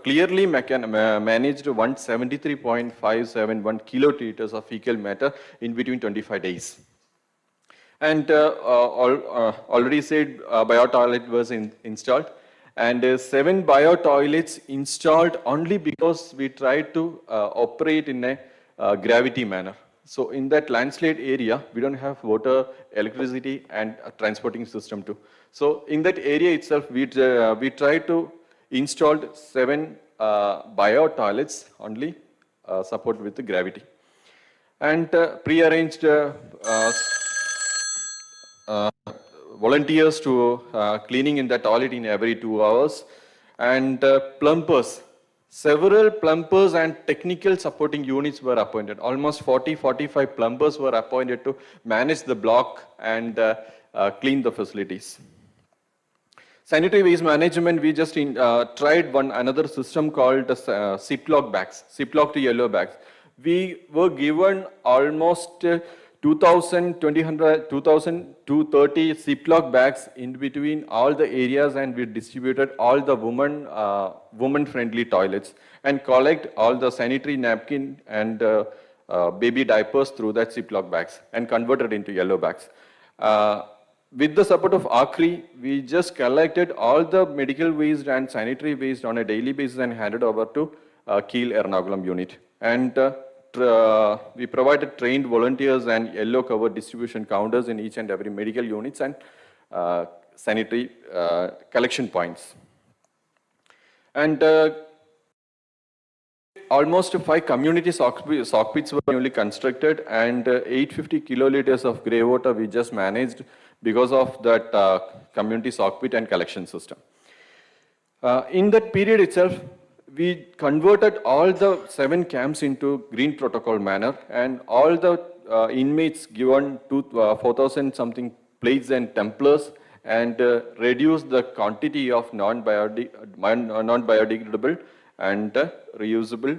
[SPEAKER 13] clearly managed 173.571 kiloliters of fecal matter in between 25 days. And already said bio-toilet was installed, and 7 bio-toilets installed only because we tried to operate in a gravity manner. So in that landslide area, we don't have water, electricity, and a transporting system too. So in that area itself, we tried to install 7 bio-toilets only support with the gravity. And pre-arranged volunteers to cleaning in the toilet in every 2 hours, and plumbers. Several plumbers and technical supporting units were appointed. Almost 40-45 plumbers were appointed to manage the block and clean the facilities. Sanitary waste management, we just tried another system called Ziploc bags, Ziploc to yellow bags. We were given almost 2,230 Ziploc bags in between all the areas, and we distributed all the woman-friendly toilets and collect all the sanitary napkin and baby diapers through that Ziploc bags and converted into yellow bags. With the support of ACRI, we just collected all the medical waste and sanitary waste on a daily basis and handed over to Kiel Ernakulam unit. And we provided trained volunteers and yellow cover distribution counters in each and every medical units and sanitary collection points. And almost 5 community sock pits were newly constructed, and 850 kiloliters of grey water we just managed because of that community sock pit and collection system. In that period itself, we converted all the 7 camps into green protocol manner, and all the inmates given 4,000 something plates and templars, and reduced the quantity of non-biodegradable and reusable,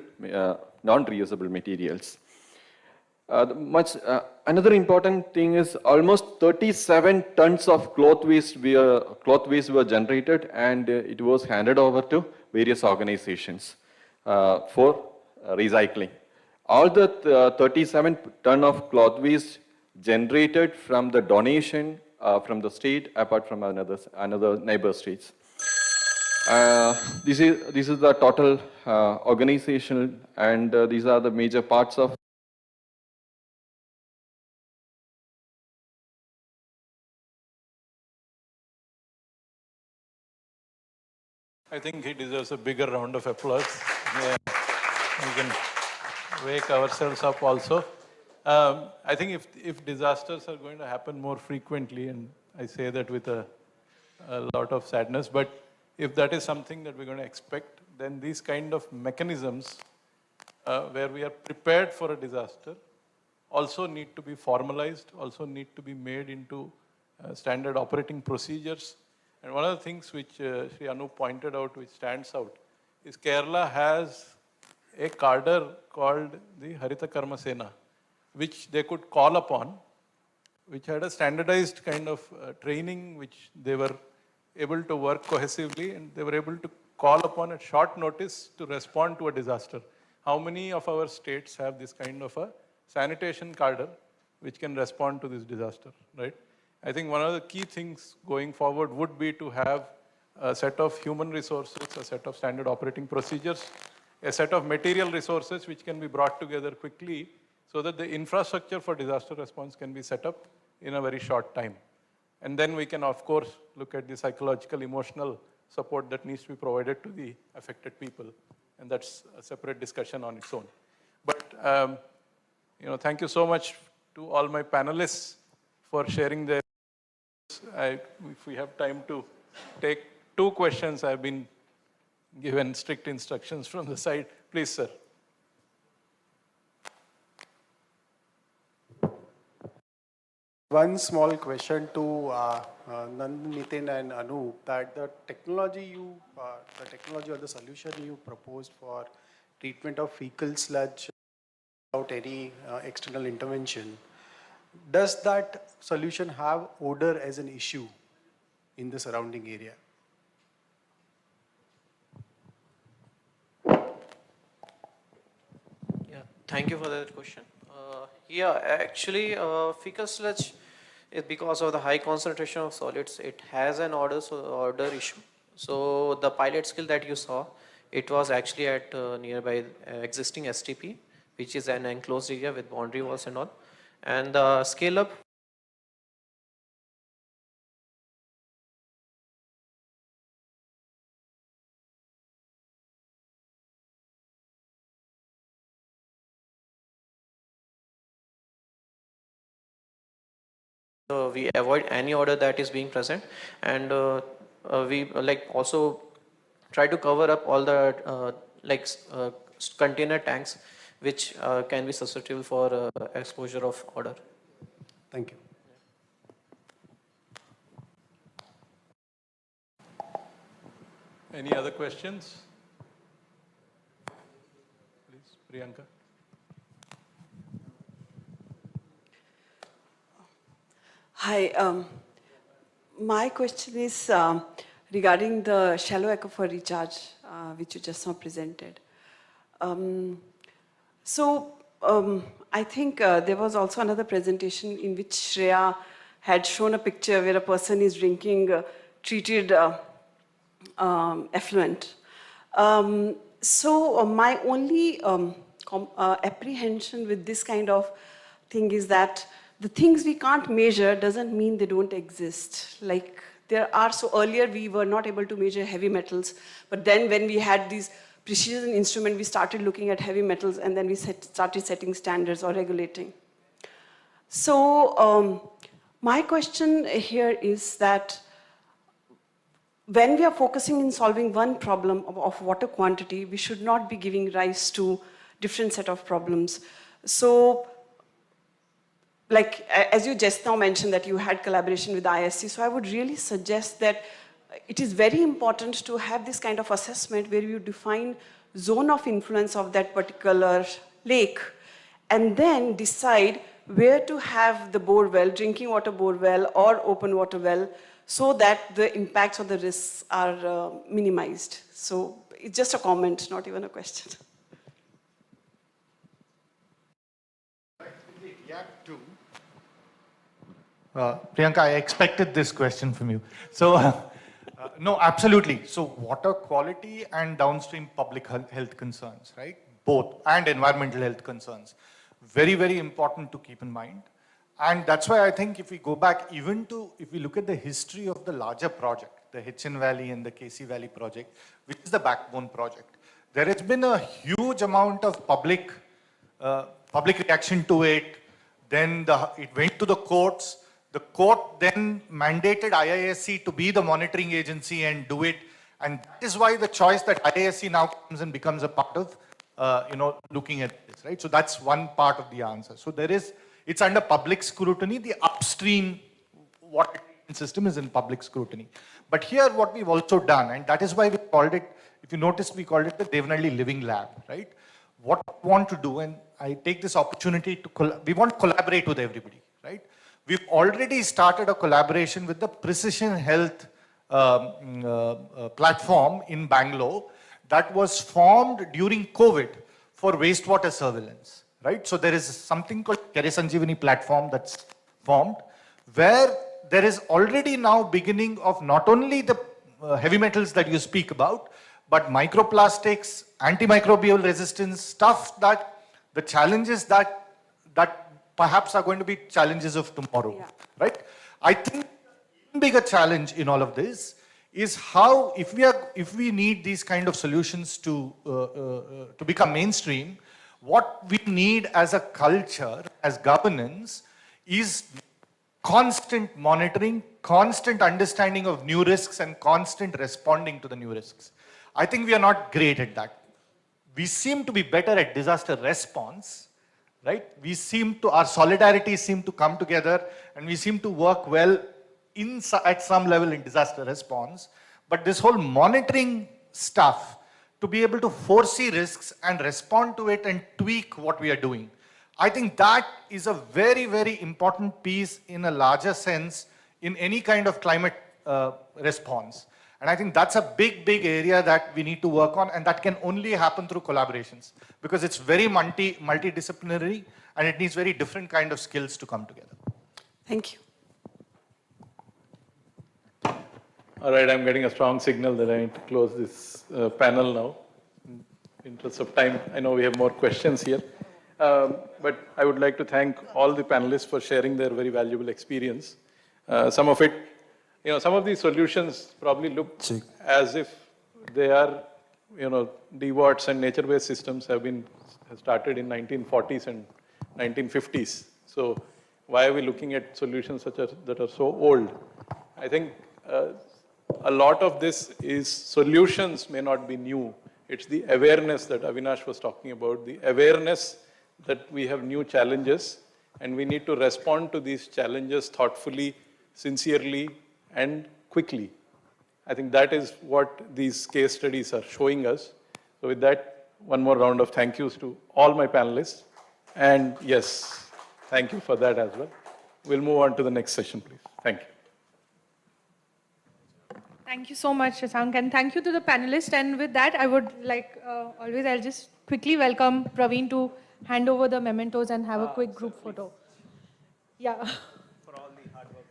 [SPEAKER 13] non-reusable materials. Another important thing is almost 37 tons of cloth waste were generated, and it was handed over to various organizations for recycling. All the 37 ton of cloth waste generated from the donation from the state, apart from another neighbor states. This is the total organizational, and these are the major parts of.
[SPEAKER 11] I think he deserves a bigger round of applause. Yeah. We can wake ourselves up also. I think if disasters are going to happen more frequently, and I say that with a lot of sadness, but if that is something that we're going to expect, then these kind of mechanisms where we are prepared for a disaster also need to be formalized, also need to be made into standard operating procedures. And one of the things which Sri Anu pointed out, which stands out, is Kerala has a cadre called the Harita Karma Sena, which they could call upon, which had a standardized kind of training, which they were able to work cohesively, and they were able to call upon at short notice to respond to a disaster. How many of our states have this kind of a sanitation cadre which can respond to this disaster, right? I think one of the key things going forward would be to have a set of human resources, a set of standard operating procedures, a set of material resources which can be brought together quickly so that the infrastructure for disaster response can be set up in a very short time. And then we can, of course, look at the psychological, emotional support that needs to be provided to the affected people. And that's a separate discussion on its own. But, thank you so much to all my panelists for sharing their. If we have time to take 2 questions, I've been given strict instructions from the side. Please, sir.
[SPEAKER 2] One small question to Nitin and Anu, that the technology or the solution you proposed for treatment of fecal sludge without any external intervention, does that solution have odor as an issue in the surrounding area?
[SPEAKER 15] Yeah, thank you for that question. Actually, fecal sludge is because of the high concentration of solids. It has an odor issue. So the pilot scale that you saw, it was actually at nearby existing STP, which is an enclosed area with boundary walls and all. And the scale up we avoid any odor that is being present, and we also try to cover up all the container tanks which can be susceptible for exposure of odor.
[SPEAKER 2] Thank you.
[SPEAKER 11] Any other questions? Please, Priyanka.
[SPEAKER 14] Hi, my question is regarding the shallow aquifer recharge, which you just now presented. I think there was also another presentation in which Shreya had shown a picture where a person is drinking treated effluent. My only apprehension with this kind of thing is that the things we can't measure doesn't mean they don't exist. Like earlier we were not able to measure heavy metals, but then when we had these precision instrument, we started looking at heavy metals, and then we started setting standards or regulating. So my question here is that when we are focusing in solving one problem of water quantity, we should not be giving rise to different set of problems. So, as you just now mentioned that you had collaboration with ISC, so I would really suggest that it is very important to have this kind of assessment where you define zone of influence of that particular lake and then decide where to have the bore well, drinking water bore well or open water well, so that the impacts or the risks are minimized. So it's just a comment, not even a question.
[SPEAKER 16] Priyanka, I expected this question from you. So, no, absolutely. So, water quality and downstream public health concerns, right? Both, and environmental health concerns. Very, very important to keep in mind. And that's why I think if we go back even to, if we look at the history of the larger project, the Hitchin Valley and the Casey Valley project, which is the backbone project, there has been a huge amount of public reaction to it. Then it went to the courts. The court then mandated IISC to be the monitoring agency and do it. And that is why the choice that IISC now comes and becomes a part of, looking at this, right? So that's one part of the answer. So it's under public scrutiny. The upstream water system is in public scrutiny. But here what we've also done, and that is why we called it, if you noticed, we called it the Devnalli Living Lab, right? What we want to do, and I take this opportunity to, we want to collaborate with everybody, right? We've already started a collaboration with the Precision Health platform in Bangalore that was formed during COVID for wastewater surveillance, right? So there is something called Care Sanjeevani platform that's formed where there is already now beginning of not only the heavy metals that you speak about, but microplastics, antimicrobial resistance, stuff that the challenges that perhaps are going to be challenges of tomorrow, right? I think even bigger challenge in all of this is how, if we need these kind of solutions to become mainstream, what we need as a culture, as governance, is constant monitoring, constant understanding of new risks, and constant responding to the new risks. I think we are not great at that. We seem to be better at disaster response, right? Our solidarity seem to come together, and we seem to work well at some level in disaster response. But this whole monitoring stuff, to be able to foresee risks and respond to it and tweak what we are doing,
[SPEAKER 17] I think that is a very, very important piece in a larger sense in any kind of climate response. And I think that's a big, big area that we need to work on, and that can only happen through collaborations because it's very multidisciplinary and it needs very different kind of skills to come together.
[SPEAKER 14] Thank you.
[SPEAKER 11] All right, I'm getting a strong signal that I need to close this panel now. In interest of time, I know we have more questions here. But I would like to thank all the panelists for sharing their very valuable experience. Some of it, some of these solutions probably look as if they are, DWATs and nature-based systems have started in 1940s and 1950s. So why are we looking at solutions that are so old? I think a lot of this is solutions may not be new. It's the awareness that Avinash was talking about, the awareness that we have new challenges and we need to respond to these challenges thoughtfully, sincerely, and quickly. I think that is what these case studies are showing us. So with that, one more round of thank yous to all my panelists. And yes, thank you for that as well. We'll move on to the next session, please. Thank you.
[SPEAKER 1] Thank you so much, Shashank, and thank you to the panelists. And with that, I would like, always, I'll just quickly welcome Praveen to hand over the mementos and have a quick group photo. Yeah.
[SPEAKER 7] For all the hard work.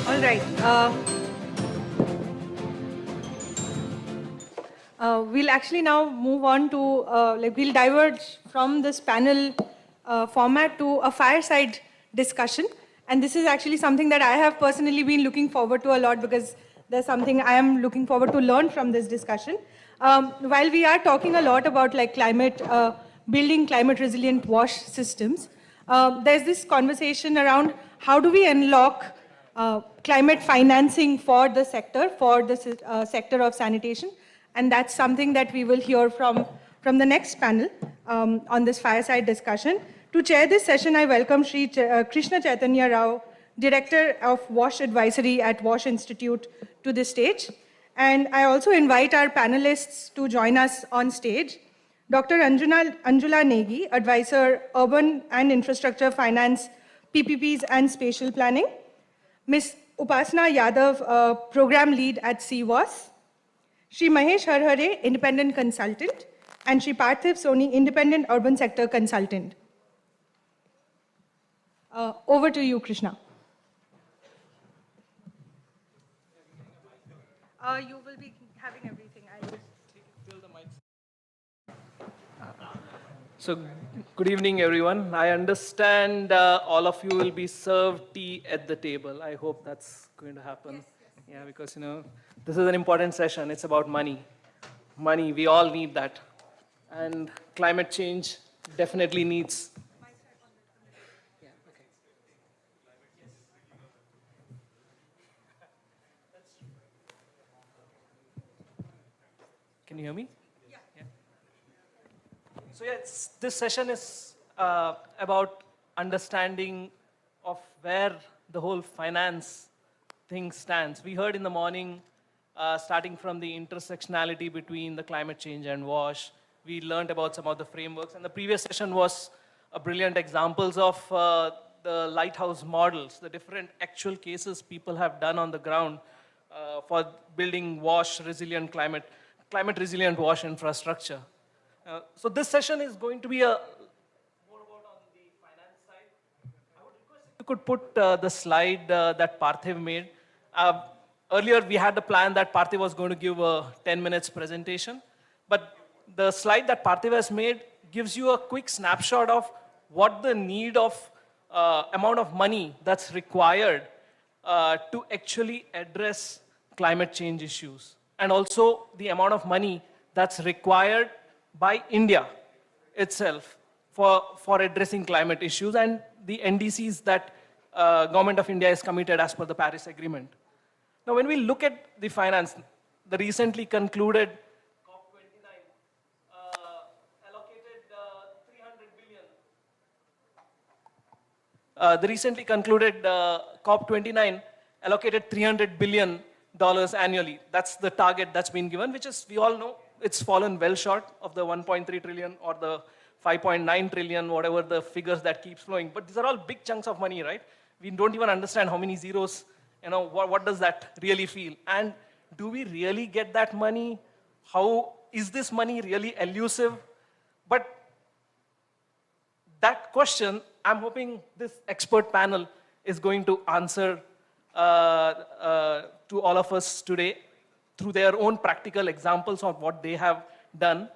[SPEAKER 1] All right. We'll actually now move on to, we'll diverge from this panel format to a fireside discussion. And this is actually something that I have personally been looking forward to a lot because there's something I am looking forward to learn from this discussion. While we are talking a lot about building climate resilient wash systems, there's this conversation around how do we unlock climate financing for the sector of sanitation. And that's something that we will hear from the next panel on this fireside discussion. To chair this session, I welcome Sri Krishna Chaitanya Rao, Director of WASH Advisory at WASH Institute, to the stage. And I also invite our panelists to join us on stage. Dr. Anjula Negi, Advisor, Urban and Infrastructure Finance, PPPs and Spatial Planning. Ms. Upasana Yadav, Program Lead at CWAS. Shri Mahesh Harhare, Independent Consultant. And Shri Parthiv Soni, Independent Urban Sector Consultant. Over to you, Krishna. You will be having everything. I'll just fill the mic.
[SPEAKER 19] So, good evening, everyone. I understand all of you will be served tea at the table. I hope that's going to happen. Yes, yes. Yeah, because, this is an important session. It's about money. Money, we all need that. And climate change definitely needs. Yeah, okay. Can you hear me? So yes, this session is about understanding of where the whole finance thing stands. We heard in the morning, starting from the intersectionality between the climate change and WASH, we learned about some of the frameworks, and the previous session was brilliant examples of the lighthouse models, the different actual cases people have done on the ground for building WASH resilient climate resilient WASH infrastructure. So this session is going to be a more about on the finance side. I would request if you could put the slide that Parthiv made. Earlier we had the plan that Parthiv was going to give a 10 minutes presentation, but the slide that Parthiv has made gives you a quick snapshot of what the need of amount of money that's required to actually address climate change issues, and also the amount of money that's required by India itself for addressing climate issues and the NDCs that Government of India is committed as per the Paris Agreement. Now, when we look at the finance, the recently concluded COP29 allocated 300 billion. The recently concluded COP29 allocated $300 billion annually. That's the target that's been given, which is, we all know, it's fallen well short of the 1.3 trillion or the 5.9 trillion, whatever the figures that keeps flowing. But these are all big chunks of money, right? We don't even understand how many zeros, what does that really feel? And do we really get that money? How is this money really elusive? But that question, I'm hoping this expert panel is going to answer to all of us today through their own practical examples of what they have done.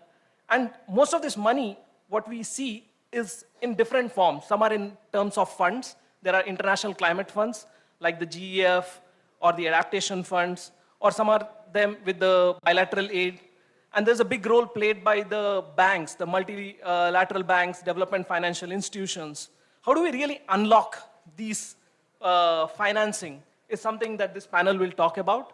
[SPEAKER 19] And most of this money, what we see is in different forms. Some are in terms of funds. There are international climate funds like the GEF or the adaptation funds, or some are them with the bilateral aid. And there's a big role played by the banks, the multilateral banks, development financial institutions. How do we really unlock these financing is something that this panel will talk about.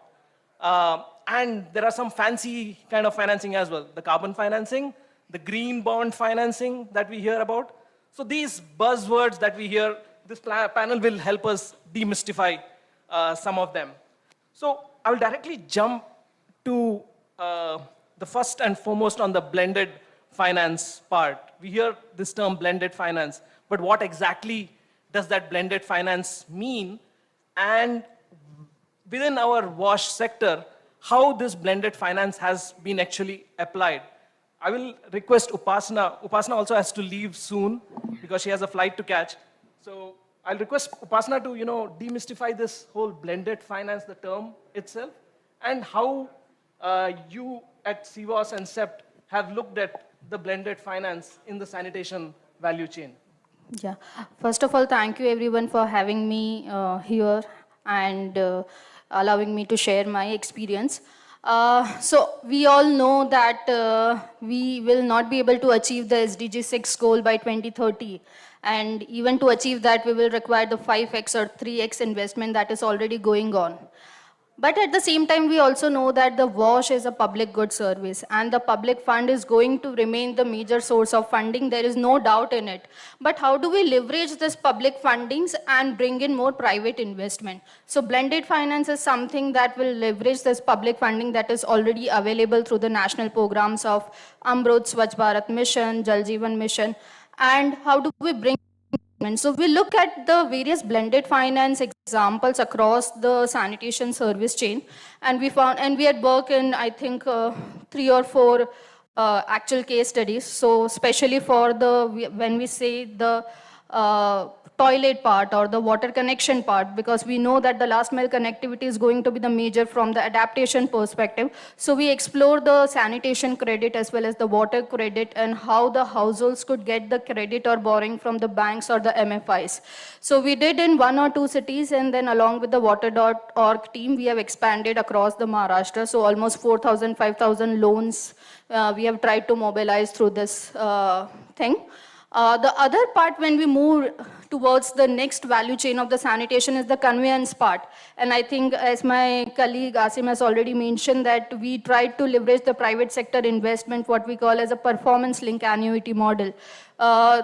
[SPEAKER 19] And there are some fancy kind of financing as well. The carbon financing, the green bond financing that we hear about. So these buzzwords that we hear, this panel will help us demystify some of them. So I will directly jump to the first and foremost on the blended finance part. We hear this term blended finance, but what exactly does that blended finance mean? And within our WASH sector, how this blended finance has been actually applied. I will request Upasana. Upasana also has to leave soon because she has a flight to catch. So I'll request Upasana to demystify this whole blended finance, the term itself, and how you at CWAS and CEPT have looked at the blended finance in the sanitation value chain.
[SPEAKER 8] Yeah. First of all, thank you everyone for having me here and allowing me to share my experience. So we all know that we will not be able to achieve the SDG 6 goal by 2030. And even to achieve that, we will require the 5x or 3x investment that is already going on. But at the same time, we also know that the WASH is a public good service and the public fund is going to remain the major source of funding. There is no doubt in it. But how do we leverage this public fundings and bring in more private investment? So blended finance is something that will leverage this public funding that is already available through the national programs of Amrut, Swachh Bharat Mission, Jal Jeevan Mission. And how do we bring? So we look at the various blended finance examples across the sanitation service chain, and we found, and we had worked in, I think, 3 or 4 actual case studies. So especially for when we say the toilet part or the water connection part, because we know that the last mile connectivity is going to be the major from the adaptation perspective. So we explore the sanitation credit as well as the water credit and how the households could get the credit or borrowing from the banks or the MFIs. So we did in 1 or 2 cities, and then along with the water.org team, we have expanded across the Maharashtra. So almost 4,000, 5,000 loans we have tried to mobilize through this thing. The other part, when we move towards the next value chain of the sanitation, is the conveyance part. And I think, as my colleague Asim has already mentioned, that we tried to leverage the private sector investment, what we call as a performance link annuity model.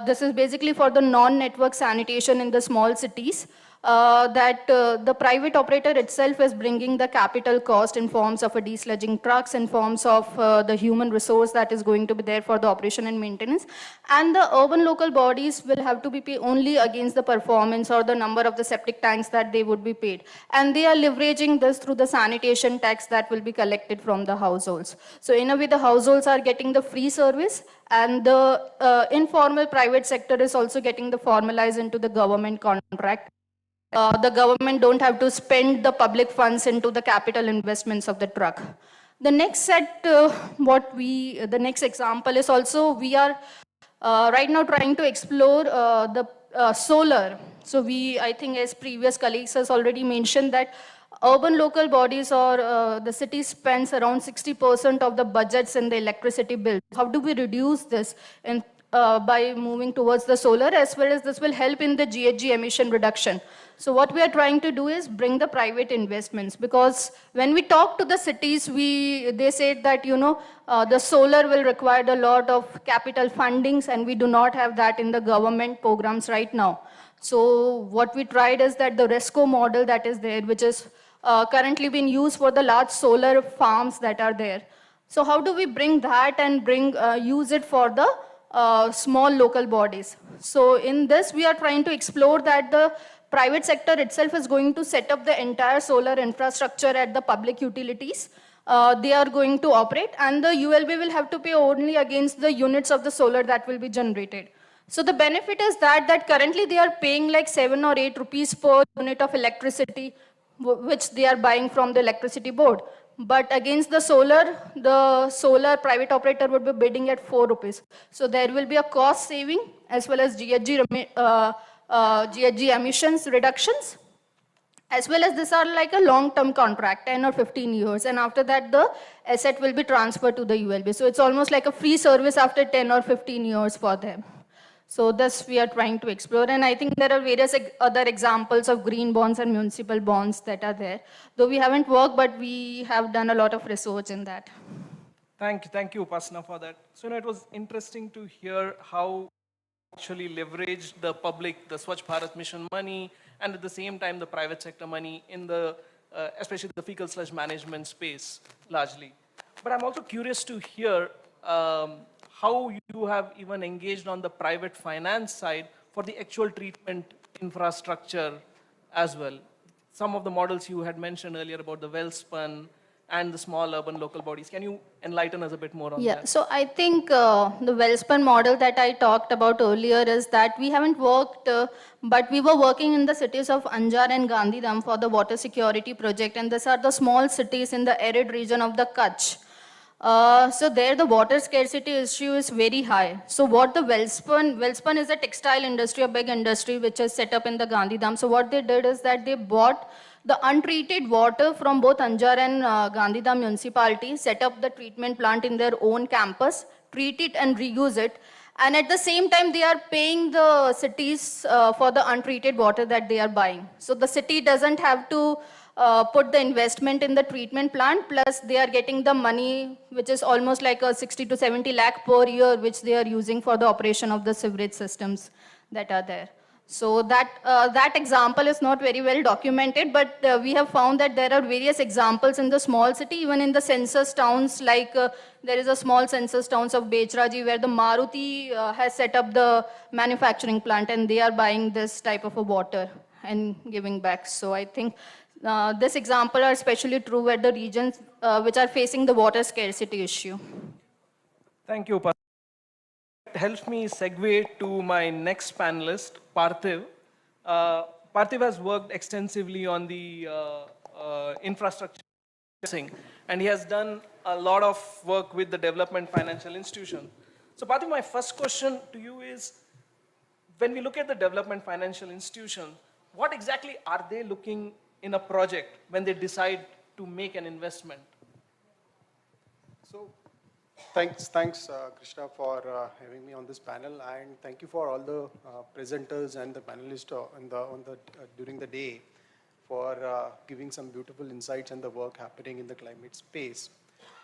[SPEAKER 8] This is basically for the non-network sanitation in the small cities. the private operator itself is bringing the capital cost in forms of a desludging trucks, in forms of the human resource that is going to be there for the operation and maintenance. And the urban local bodies will have to be paid only against the performance or the number of the septic tanks that they would be paid. And they are leveraging this through the sanitation tax that will be collected from the households. So in a way, the households are getting the free service, and the informal private sector is also getting the formalized into the government contract. The government don't have to spend the public funds into the capital investments of the truck. The next set, the next example is also, we are right now trying to explore the solar. So I think as previous colleagues has already mentioned that urban local bodies or the city spends around 60% of the budgets in the electricity bill. How do we reduce this by moving towards the solar, as well as this will help in the GHG emission reduction? So what we are trying to do is bring the private investments, because when we talk to the cities, they said that, the solar will require a lot of capital fundings, and we do not have that in the government programs right now. So what we tried is that the RESCO model that is there, which is currently being used for the large solar farms that are there. So how do we bring that and use it for the small local bodies? So in this, we are trying to explore that the private sector itself is going to set up the entire solar infrastructure at the public utilities. They are going to operate, and the ULB will have to pay only against the units of the solar that will be generated. So the benefit is that currently they are paying like 7 or 8 rupees per unit of electricity, which they are buying from the electricity board. But against the solar private operator would be bidding at 4 rupees. So there will be a cost saving as well as GHG emissions reductions, as well as these are like a long-term contract, 10 or 15 years, and after that the asset will be transferred to the ULB. So it's almost like a free service after 10 or 15 years for them. So this we are trying to explore, and I think there are various other examples of green bonds and municipal bonds that are there. Though we haven't worked, but we have done a lot of research in that.
[SPEAKER 19] Thank you, Upasana, for that. So it was interesting to hear how actually leveraged the public, the Swachh Bharat Mission money, and at the same time the private sector money in the, especially the fecal sludge management space largely. But I'm also curious to hear how you have even engaged on the private finance side for the actual treatment infrastructure as well. Some of the models you had mentioned earlier about the Welspun and the small urban local bodies. Can you enlighten us a bit more on that?
[SPEAKER 8] Yeah, so I think the Welspun model that I talked about earlier is that we haven't worked, but we were working in the cities of Anjar and Gandhidham for the water security project, and these are the small cities in the arid region of the Kutch. So there the water scarcity issue is very high. So what the Welspun is a textile industry, a big industry which is set up in the Gandhidham. So what they did is that they bought the untreated water from both Anjar and Gandhidham municipality, set up the treatment plant in their own campus, treat it and reuse it. And at the same time, they are paying the cities for the untreated water that they are buying. So the city doesn't have to put the investment in the treatment plant, plus they are getting the money, which is almost like a 60 to 70 lakh per year, which they are using for the operation of the sewerage systems that are there. So that example is not very well documented, but we have found that there are various examples in the small city, even in the census towns, like there is a small census towns of Bechraji where the Maruti has set up the manufacturing plant, and they are buying this type of a water and giving back. So I think this example are especially true at the regions which are facing the water scarcity issue.
[SPEAKER 19] Thank you, Upasana. It helps me segue to my next panelist, Parthiv. Parthiv has worked extensively on the infrastructure, and he has done a lot of work with the development financial institution. So Parthiv, my first question to you is, when we look at the development financial institution, what exactly are they looking in a project when they decide to make an investment?
[SPEAKER 2] So thanks, Krishna, for having me on this panel, and thank you for all the presenters and the panelists during the day for giving some beautiful insights and the work happening in the climate space.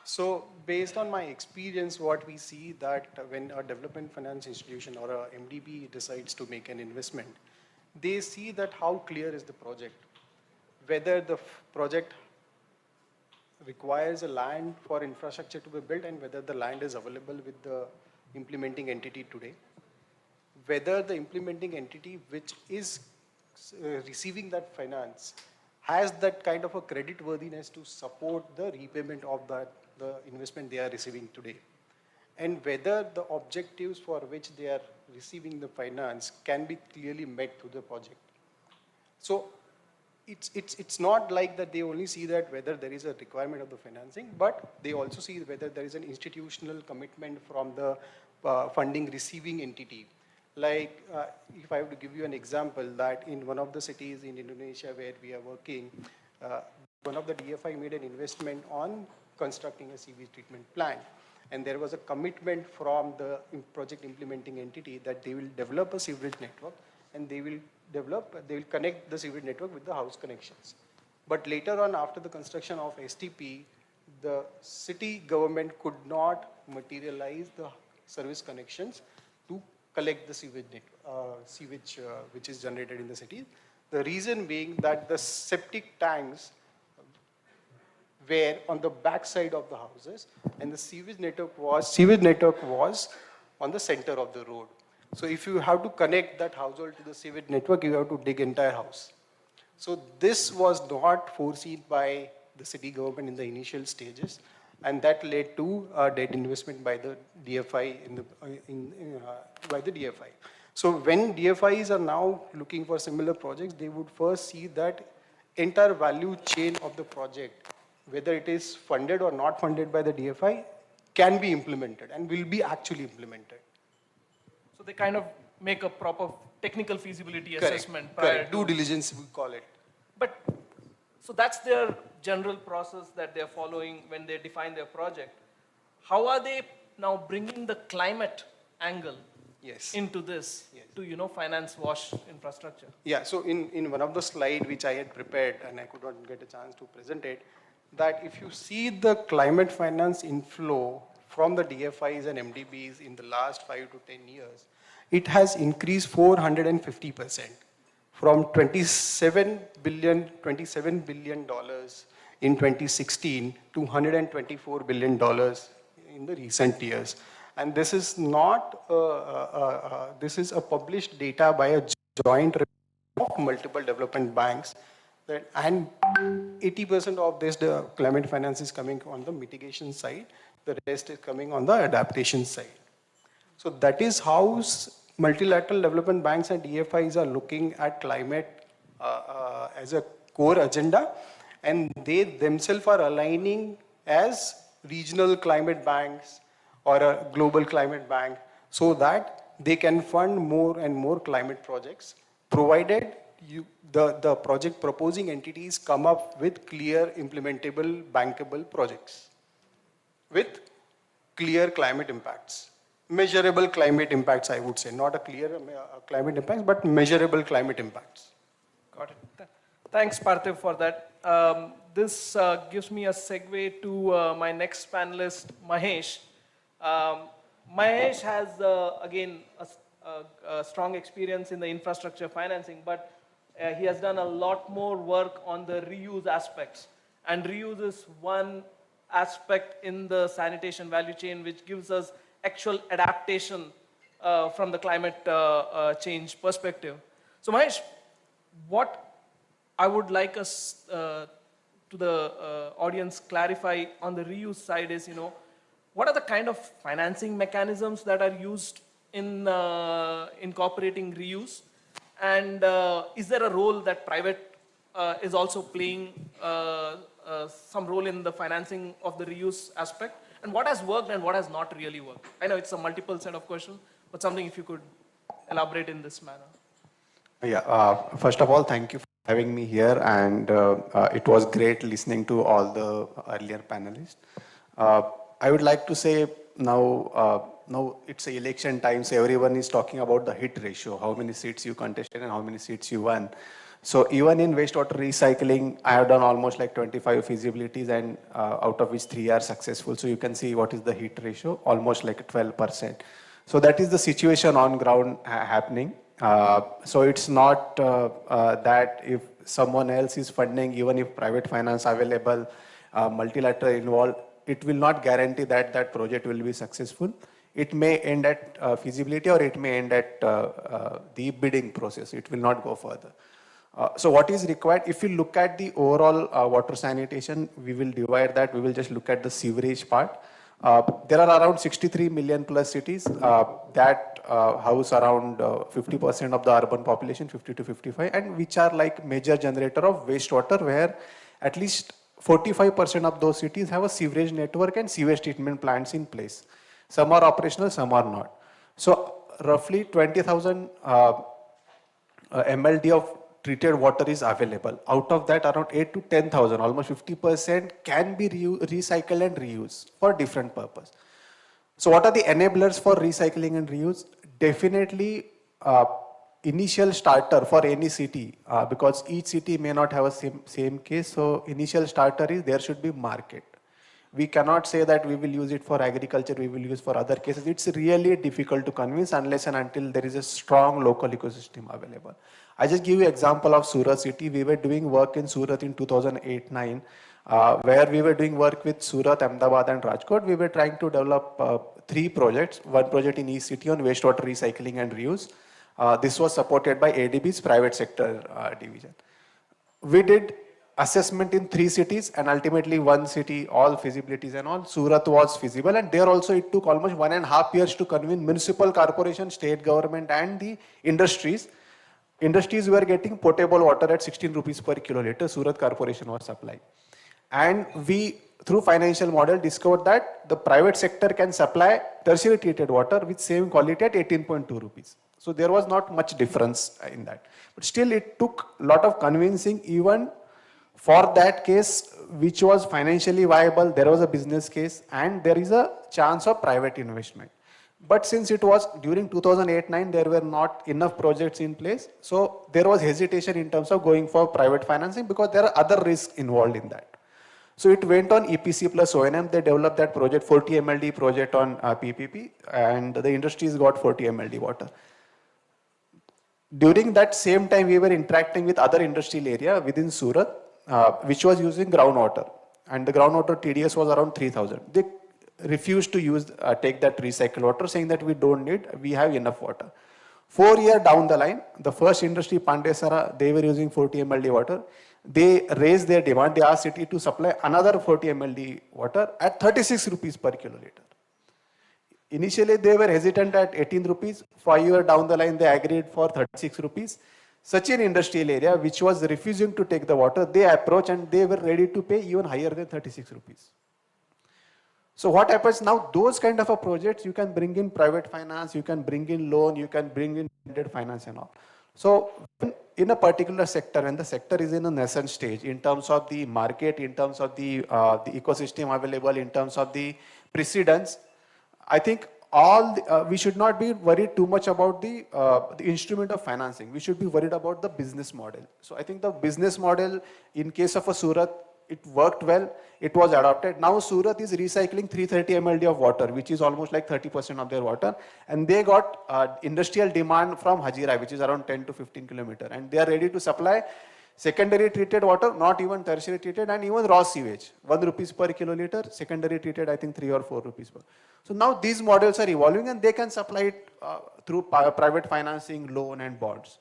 [SPEAKER 2] So based on my experience, what we see that when a development finance institution or a MDB decides to make an investment, they see that how clear is the project, whether the project requires a land for infrastructure to be built and whether the land is available with the implementing entity today, whether the implementing entity which is receiving that finance has that kind of a credit worthiness to support the repayment of the investment they are receiving today, and whether the objectives for which they are receiving the finance can be clearly met through the project. So it's not like that they only see that whether there is a requirement of the financing, but they also see whether there is an institutional commitment from the funding receiving entity. Like if I have to give you an example, that in one of the cities in Indonesia where we are working, one of the DFI made an investment on constructing a sewage treatment plant. And there was a commitment from the project implementing entity that they will develop a sewage network and they will connect the sewage network with the house connections. But later on, after the construction of STP, the city government could not materialize the service connections to collect the sewage which is generated in the city. The reason being that the septic tanks were on the back side of the houses and the sewage network was on the center of the road. So if you have to connect that household to the sewage network, you have to dig entire house. So this was not foreseen by the city government in the initial stages, and that led to debt investment by the DFI by the DFI. So when DFIs are now looking for similar projects, they would first see that entire value chain of the project, whether it is funded or not funded by the DFI, can be implemented and will be actually implemented.
[SPEAKER 19] So they kind of make a proper technical feasibility
[SPEAKER 2] Correct.
[SPEAKER 19] assessment prior to
[SPEAKER 2] Due diligence, we call it.
[SPEAKER 19] But, so that's their general process that they're following when they define their project. How are they now bringing the climate angle into this to, finance WASH infrastructure?
[SPEAKER 2] Yeah, so in one of the slides which I had prepared and I could not get a chance to present it, that if you see the climate finance inflow from the DFIs and MDBs in the last 5 to 10 years, it has increased 450%. From $27 billion in 2016 to $124 billion in the recent years. And this is not, this is a published data by a joint of multiple development banks. And 80% of this the climate finance is coming on the mitigation side. The rest is coming on the adaptation side. So that is how multilateral development banks and DFIs are looking at climate as a core agenda, and they themselves are aligning as regional climate banks or a global climate bank so that they can fund more and more climate projects, provided the project proposing entities come up with clear, implementable, bankable projects with clear climate impacts. Measurable climate impacts, I would say, not a clear climate impacts, but measurable climate impacts.
[SPEAKER 19] Got it. Thanks, Parthiv, for that. This gives me a segue to my next panelist, Mahesh. Mahesh has, again, a strong experience in the infrastructure financing, but he has done a lot more work on the reuse aspects. And reuse is one aspect in the sanitation value chain which gives us actual adaptation from the climate change perspective. So Mahesh, what I would like us to the audience clarify on the reuse side is, what are the kind of financing mechanisms that are used in incorporating reuse? And is there a role that private is also playing some role in the financing of the reuse aspect? And what has worked and what has not really worked? I know it's a multiple set of questions, but something if you could elaborate in this manner.
[SPEAKER 18] Yeah, first of all, thank you for having me here, and it was great listening to all the earlier panelists. I would like to say now it's an election time, so everyone is talking about the hit ratio, how many seats you contested and how many seats you won. So even in wastewater recycling, I have done almost like 25 feasibilities, and out of which 3 are successful. So you can see what is the hit ratio, almost like 12%. So that is the situation on ground happening. So it's not that if someone else is funding, even if private finance available, multilateral involved, it will not guarantee that that project will be successful. It may end at feasibility, or it may end at the bidding process. It will not go further. So what is required, if you look at the overall water sanitation, we will divide that, we will just look at the sewerage part. There are around 63 million plus cities that house around 50% of the urban population, 50 to 55, and which are like major generator of wastewater, where at least 45% of those cities have a sewerage network and sewage treatment plants in place. Some are operational, some are not. So roughly 20,000 MLD of treated water is available. Out of that, around 8 to 10,000, almost 50% can be recycled and reused for different purpose. So what are the enablers for recycling and reuse? Definitely initial starter for any city, because each city may not have a same case. So initial starter is there should be market. We cannot say that we will use it for agriculture, we will use for other cases. It's really difficult to convince unless and until there is a strong local ecosystem available. I just give you an example of Surat city. We were doing work in Surat in 2008-9, where we were doing work with Surat, Ahmedabad and Rajkot. We were trying to develop 3 projects. One project in each city on wastewater recycling and reuse. This was supported by ADB's private sector division. We did assessment in 3 cities, and ultimately 1 city, all feasibilities and all. Surat was feasible, and there also it took almost 1.5 years to convince municipal corporation, state government and the industries. Industries were getting potable water at 16 rupees per kiloliter. Surat corporation was supplying. And we, through financial model, discovered that the private sector can supply tertiary treated water with same quality at 18.2 rupees. So there was not much difference in that. But still it took a lot of convincing even for that case, which was financially viable. There was a business case and there is a chance of private investment. But since it was during 2008-9, there were not enough projects in place. So there was hesitation in terms of going for private financing because there are other risks involved in that. So it went on EPC plus O&M. They developed that project, 40 MLD project on PPP, and the industries got 40 MLD water. During that same time, we were interacting with other industrial area within Surat, which was using groundwater. And the groundwater TDS was around 3,000. They refused to use, take that recycled water, saying that we don't need, we have enough water. 4 years down the line, the first industry, Pandesara, they were using 40 MLD water. They raised their demand. They asked city to supply another 40 MLD water at 36 rupees per kiloliter. Initially, they were hesitant at 18 rupees. 5 years down the line, they agreed for 36 rupees. Such an industrial area, which was refusing to take the water, they approached and they were ready to pay even higher than 36 rupees. So what happens now, those kind of a projects, you can bring in private finance, you can bring in loan, you can bring in blended finance and all. So in a particular sector, when the sector is in a nascent stage, in terms of the market, in terms of the ecosystem available, in terms of the precedence, I think all we should not be worried too much about the instrument of financing. We should be worried about the business model. So I think the business model in case of a Surat, it worked well, it was adopted. Now Surat is recycling 330 MLD of water, which is almost like 30% of their water. And they got industrial demand from Hazira, which is around 10 to 15 kilometers. And they are ready to supply secondary treated water, not even tertiary treated, and even raw sewage. 1 rupees per kiloliter, secondary treated, I think 3 or 4 rupees per. So now these models are evolving and they can supply it through private financing, loan and bonds.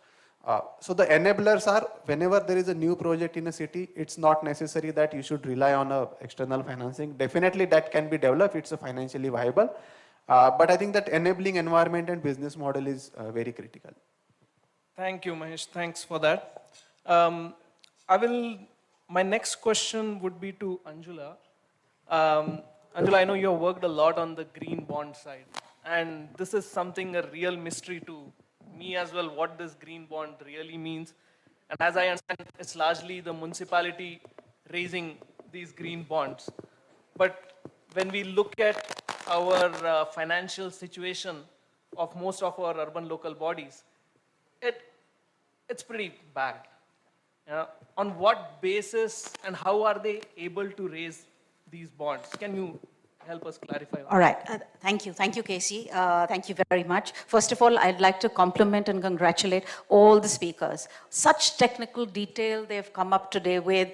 [SPEAKER 18] So the enablers are, whenever there is a new project in a city, it's not necessary that you should rely on external financing. Definitely that can be developed, it's financially viable. But I think that enabling environment and business model is very critical.
[SPEAKER 19] Thank you, Mahesh. Thanks for that. My next question would be to Anjula. Anjula, I know you have worked a lot on the green bond side. And this is something, a real mystery to me as well, what this green bond really means. And as I understand, it's largely the municipality raising these green bonds. But when we look at our financial situation of most of our urban local bodies, it's pretty bad. On what basis and how are they able to raise these bonds? Can you help us clarify.
[SPEAKER 4] All right. Thank you, Casey. Thank you very much. First of all, I'd like to compliment and congratulate all the speakers. Such technical detail they've come up today with.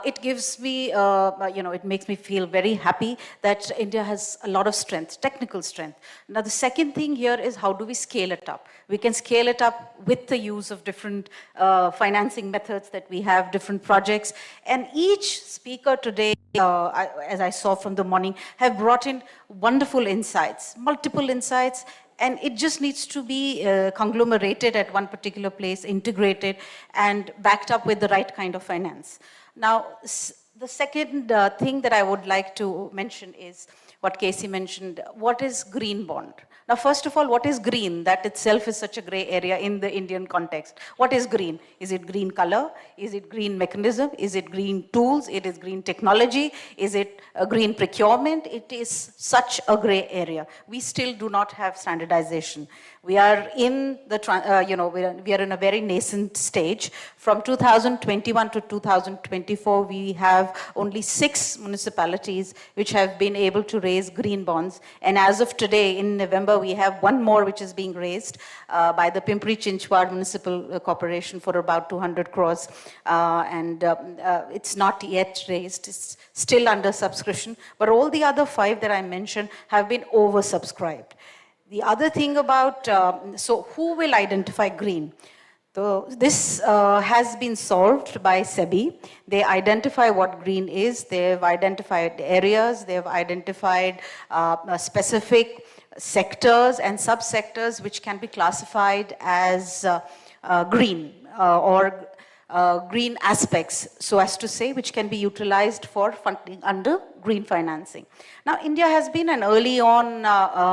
[SPEAKER 4] It gives me, it makes me feel very happy that India has a lot of strength, technical strength. Now, the second thing here is how do we scale it up? We can scale it up with the use of different financing methods that we have, different projects. And each speaker today, as I saw from the morning, have brought in wonderful insights, multiple insights, and it just needs to be conglomerated at one particular place, integrated, and backed up with the right kind of finance. Now, the second thing that I would like to mention is what Casey mentioned. What is green bond? Now, first of all, what is green? That itself is such a gray area in the Indian context. What is green? Is it green color? Is it green mechanism? Is it green tools? It is green technology? Is it a green procurement? It is such a gray area. We still do not have standardization. We are in the, we are in a very nascent stage. From 2021 to 2024, we have only 6 municipalities which have been able to raise green bonds. And as of today, in November, we have one more which is being raised by the Pimpri Chinchwad Municipal Corporation for about 200 crores. It's not yet raised. It's still under subscription. But all the other 5 that I mentioned have been oversubscribed. The other thing about, so who will identify green? This has been solved by SEBI. They identify what green is. They've identified areas. They've identified specific sectors and subsectors which can be classified as green or green aspects, so as to say, which can be utilized for funding under green financing. Now, India has been an early on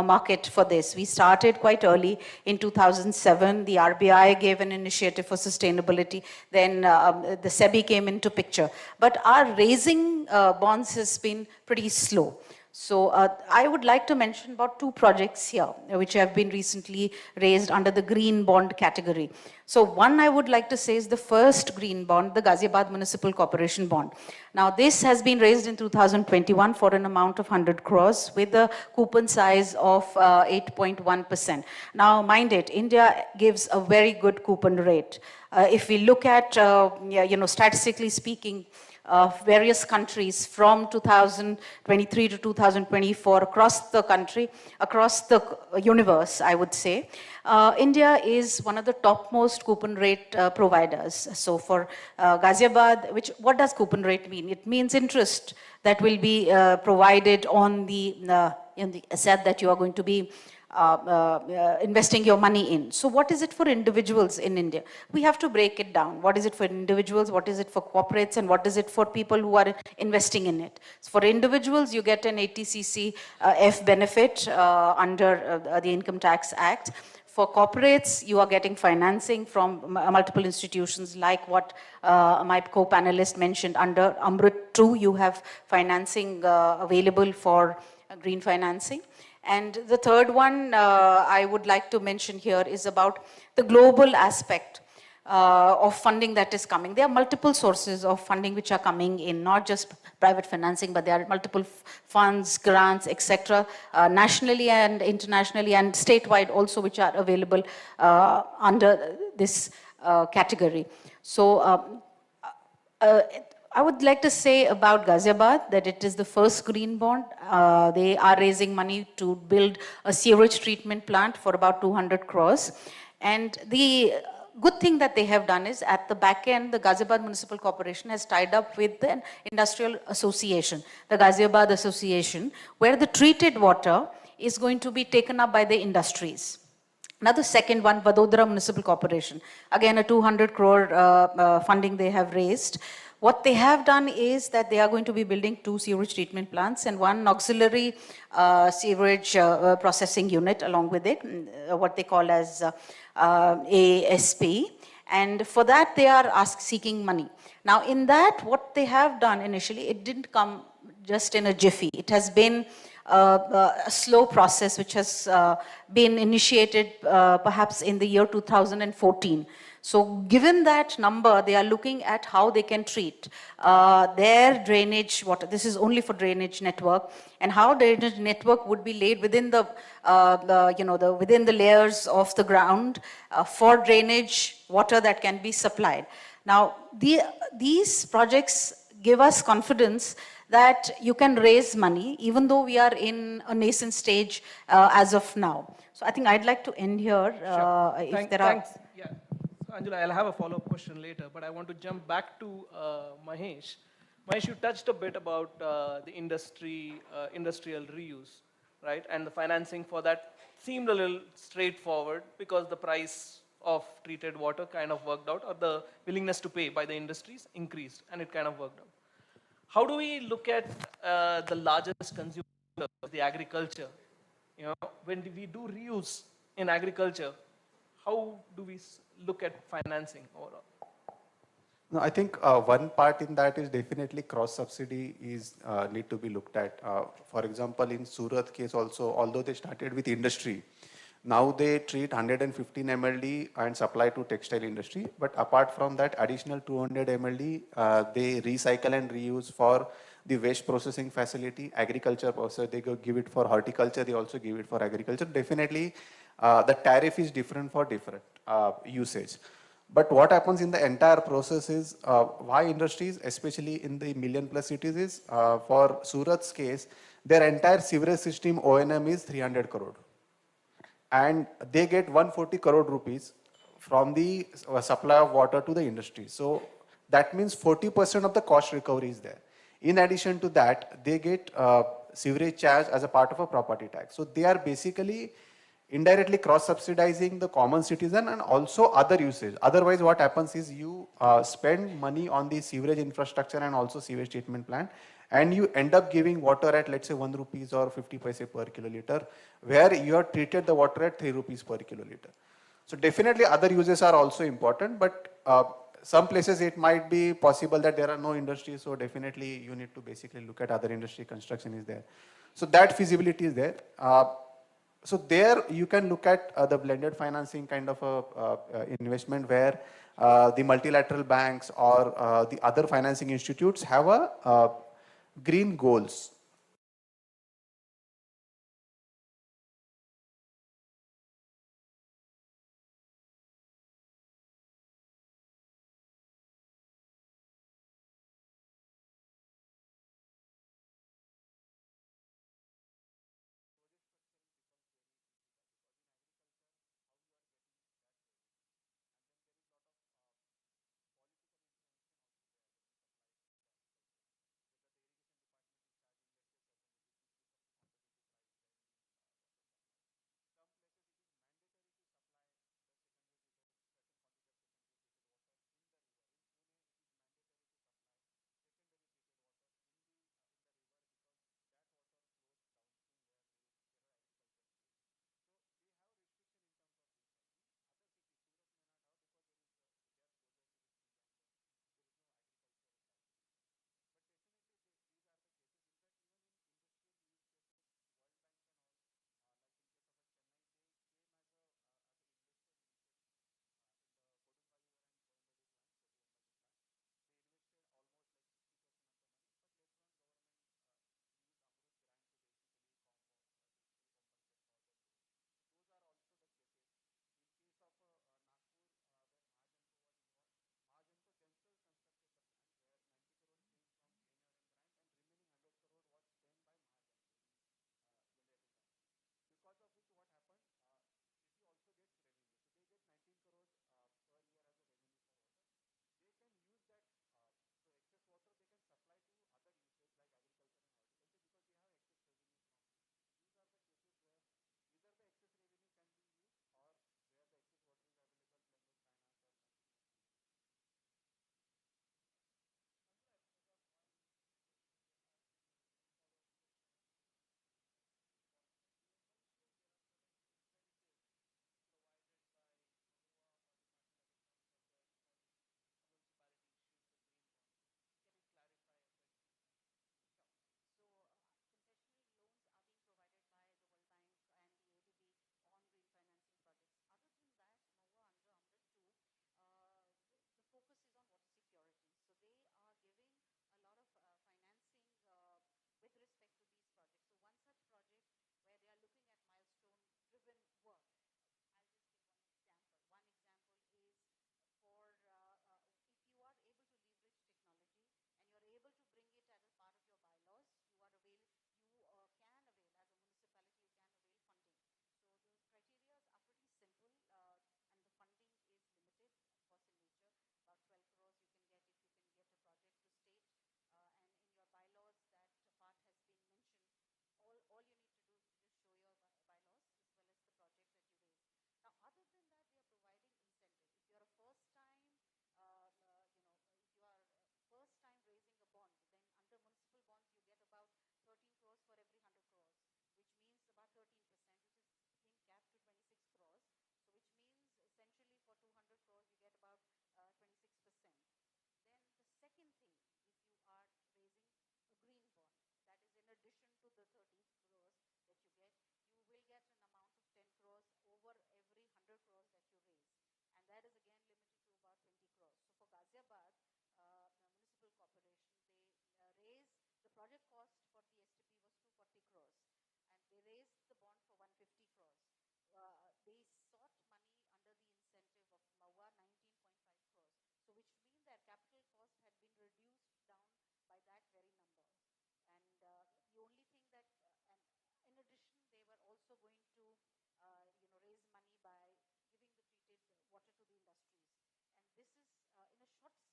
[SPEAKER 4] market for this. We started quite early in 2007. The RBI gave an initiative for sustainability. Then the SEBI came into picture. But our raising bonds has been pretty slow. So I would like to mention about 2 projects here, which have been recently raised under the green bond category. So one I would like to say is the first green bond, the Ghaziabad Municipal Corporation bond. Now this has been raised in 2021 for an amount of 100 crores with a coupon size of 8.1%. Now mind it, India gives a very good coupon rate. If we look at, statistically speaking, various countries from 2023 to 2024 across the country, across the universe, I would say, India is one of the topmost coupon rate providers. So for Ghaziabad, what does coupon rate mean? It means interest that will be provided on the asset that you are going to be investing your money in. So what is it for individuals in India? We have to break it down. What is it for individuals? What is it for corporates? And what is it for people who are investing in it? So for individuals, you get an 80cc F benefit under the Income Tax Act. For corporates, you are getting financing from multiple institutions like what my co-panelist mentioned. Under Amrit 2, you have financing available for green financing. And the third one I would like to mention here is about the global aspect of funding that is coming. There are multiple sources of funding which are coming in, not just private financing, but there are multiple funds, grants, etc., nationally and internationally and statewide also, which are available under this category. So I would like to say about Ghaziabad that it is the first green bond. They are raising money to build a sewage treatment plant for about 200 crores. And the good thing that they have done is at the back end, the Ghaziabad Municipal Corporation has tied up with an industrial association, the Ghaziabad Association, where the treated water is going to be taken up by the industries. Now the second one, Vadodara Municipal Corporation, again a 200 crore funding they have raised. What they have done is that they are going to be building 2 sewage treatment plants and 1 auxiliary sewage processing unit along with it, what they call as ASP. And for that, they are seeking money. Now, in that, what they have done initially, it didn't just in a jiffy. It has been a slow process which has been initiated perhaps in the year 2014. So given that number, they are looking at how they can treat their drainage water. This is only for drainage network, and how drainage network would be laid within within the layers of the ground for drainage water that can be supplied. Now, these projects give us confidence that you can raise money, even though we are in a nascent stage as of now. So I think I'd like to end here. If there are.
[SPEAKER 19] Thanks. Yeah. So Anjula, I'll have a follow-up question later, but I want to jump back to Mahesh. Mahesh, you touched a bit about the industrial reuse, right? And the financing for that seemed a little straightforward because the price of treated water kind of worked out, or the willingness to pay by the industries increased, and it kind of worked out. How do we look at the largest consumer, the agriculture? You know, when we do reuse in agriculture, how do we look at financing overall?
[SPEAKER 18] No, I think one part in that is definitely cross subsidy is need to be looked at. For example, in Surat case also, although they started with industry, now they treat 115 MLD and supply to textile industry. But apart from that, additional 200 MLD, they recycle and reuse for the waste processing facility, agriculture also, they go give it for horticulture, they also give it for agriculture. Definitely, the tariff is different for different usage. But what happens in the entire process is, why industries, especially in the million-plus cities is, for Surat's case, their entire sewerage system O&M is 300 crore. And they get 140 crore rupees from the supply of water to the industry. So that means 40% of the cost recovery is there. In addition to that, they get sewerage charge as a part of a property tax. So they are basically indirectly cross-subsidizing the common citizen and also other usage. Otherwise, what happens is you spend money on the sewerage infrastructure and also sewage treatment plant, and you end up giving water at, let's say, 1 rupees or 50 paise per kiloliter, where you have treated the water at 3 rupees per kiloliter. So definitely other uses are also important, but some places it might be possible that there are no industries, so definitely you need to basically look at other industry, construction is there. So that feasibility is there. So there you can look at the blended financing kind of a investment where the multilateral banks or the other financing institutes have a green goals.
[SPEAKER 4] that is again limited to about 20 crores. So for Ghaziabad the municipal corporation, they raised the project cost for the STP was 240 crores, and they raised the bond for 150 crores. They sought money under the incentive of MAWA 19.5 crores. So which means their capital cost had been reduced down by that very number. And the only thing that, and in addition, they were also going to, raise money by giving the treated water to the industries. And this is, in a short span,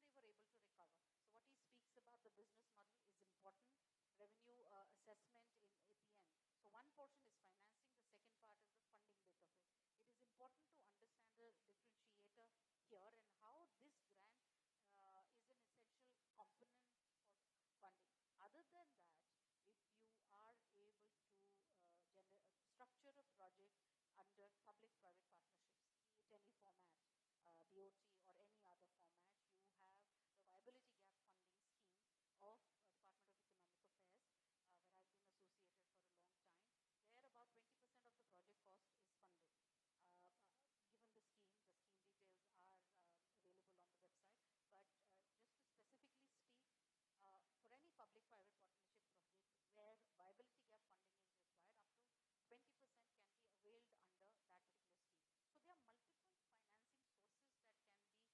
[SPEAKER 4] they were able to recover. So what he speaks about the business model is important. Revenue assessment in APN. So one portion is financing, the second part is the funding bit of it. It is important to understand the differentiator here and how this grant is an essential component for funding. Other than that, if you are able to structure a project under public-private partnerships, be it any format, BOT or any other format, you have the viability gap funding scheme of Department of Economic Affairs, where I've been associated for a long time. There about 20% of the project cost is funded. Given the scheme details are available on the website, but just to specifically speak, for any public-private partnership project where viability gap funding is required, up to 20% can be availed under that particular scheme. So there are multiple financing sources that can be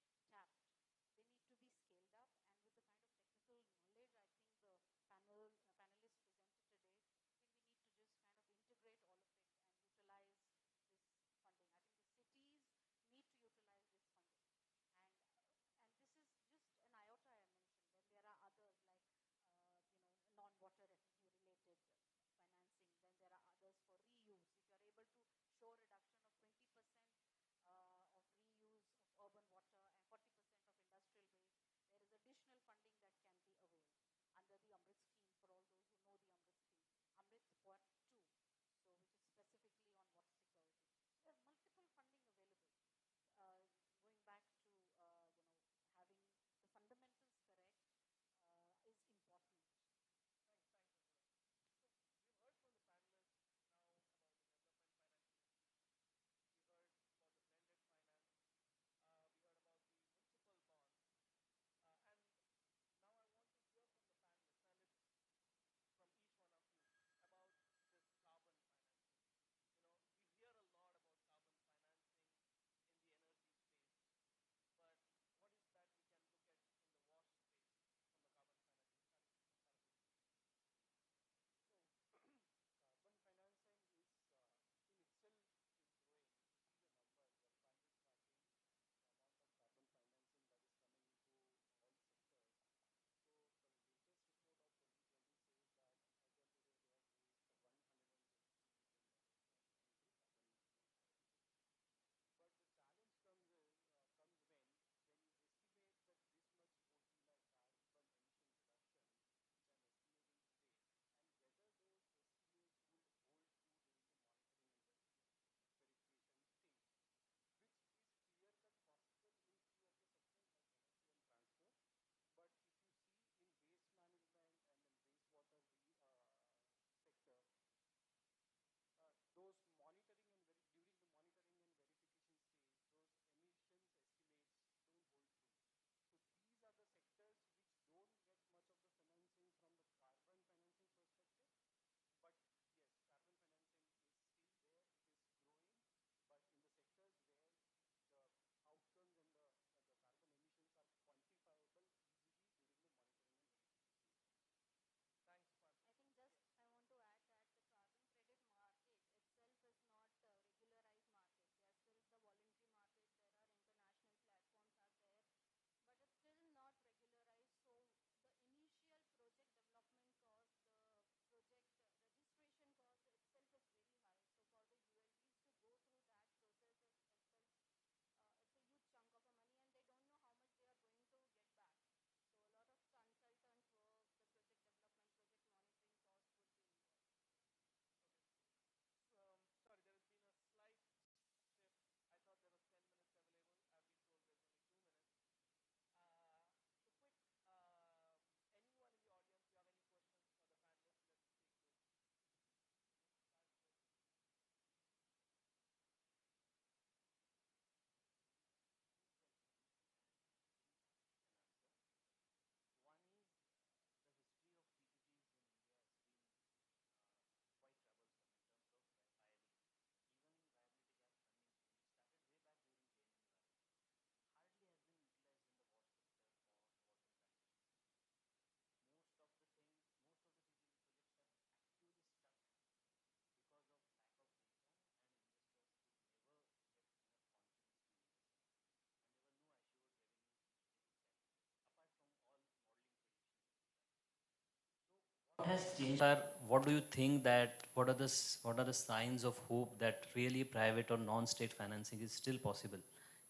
[SPEAKER 21] What has changed? Sir, what do you think that, what are the signs of hope that really private or non-state financing is still possible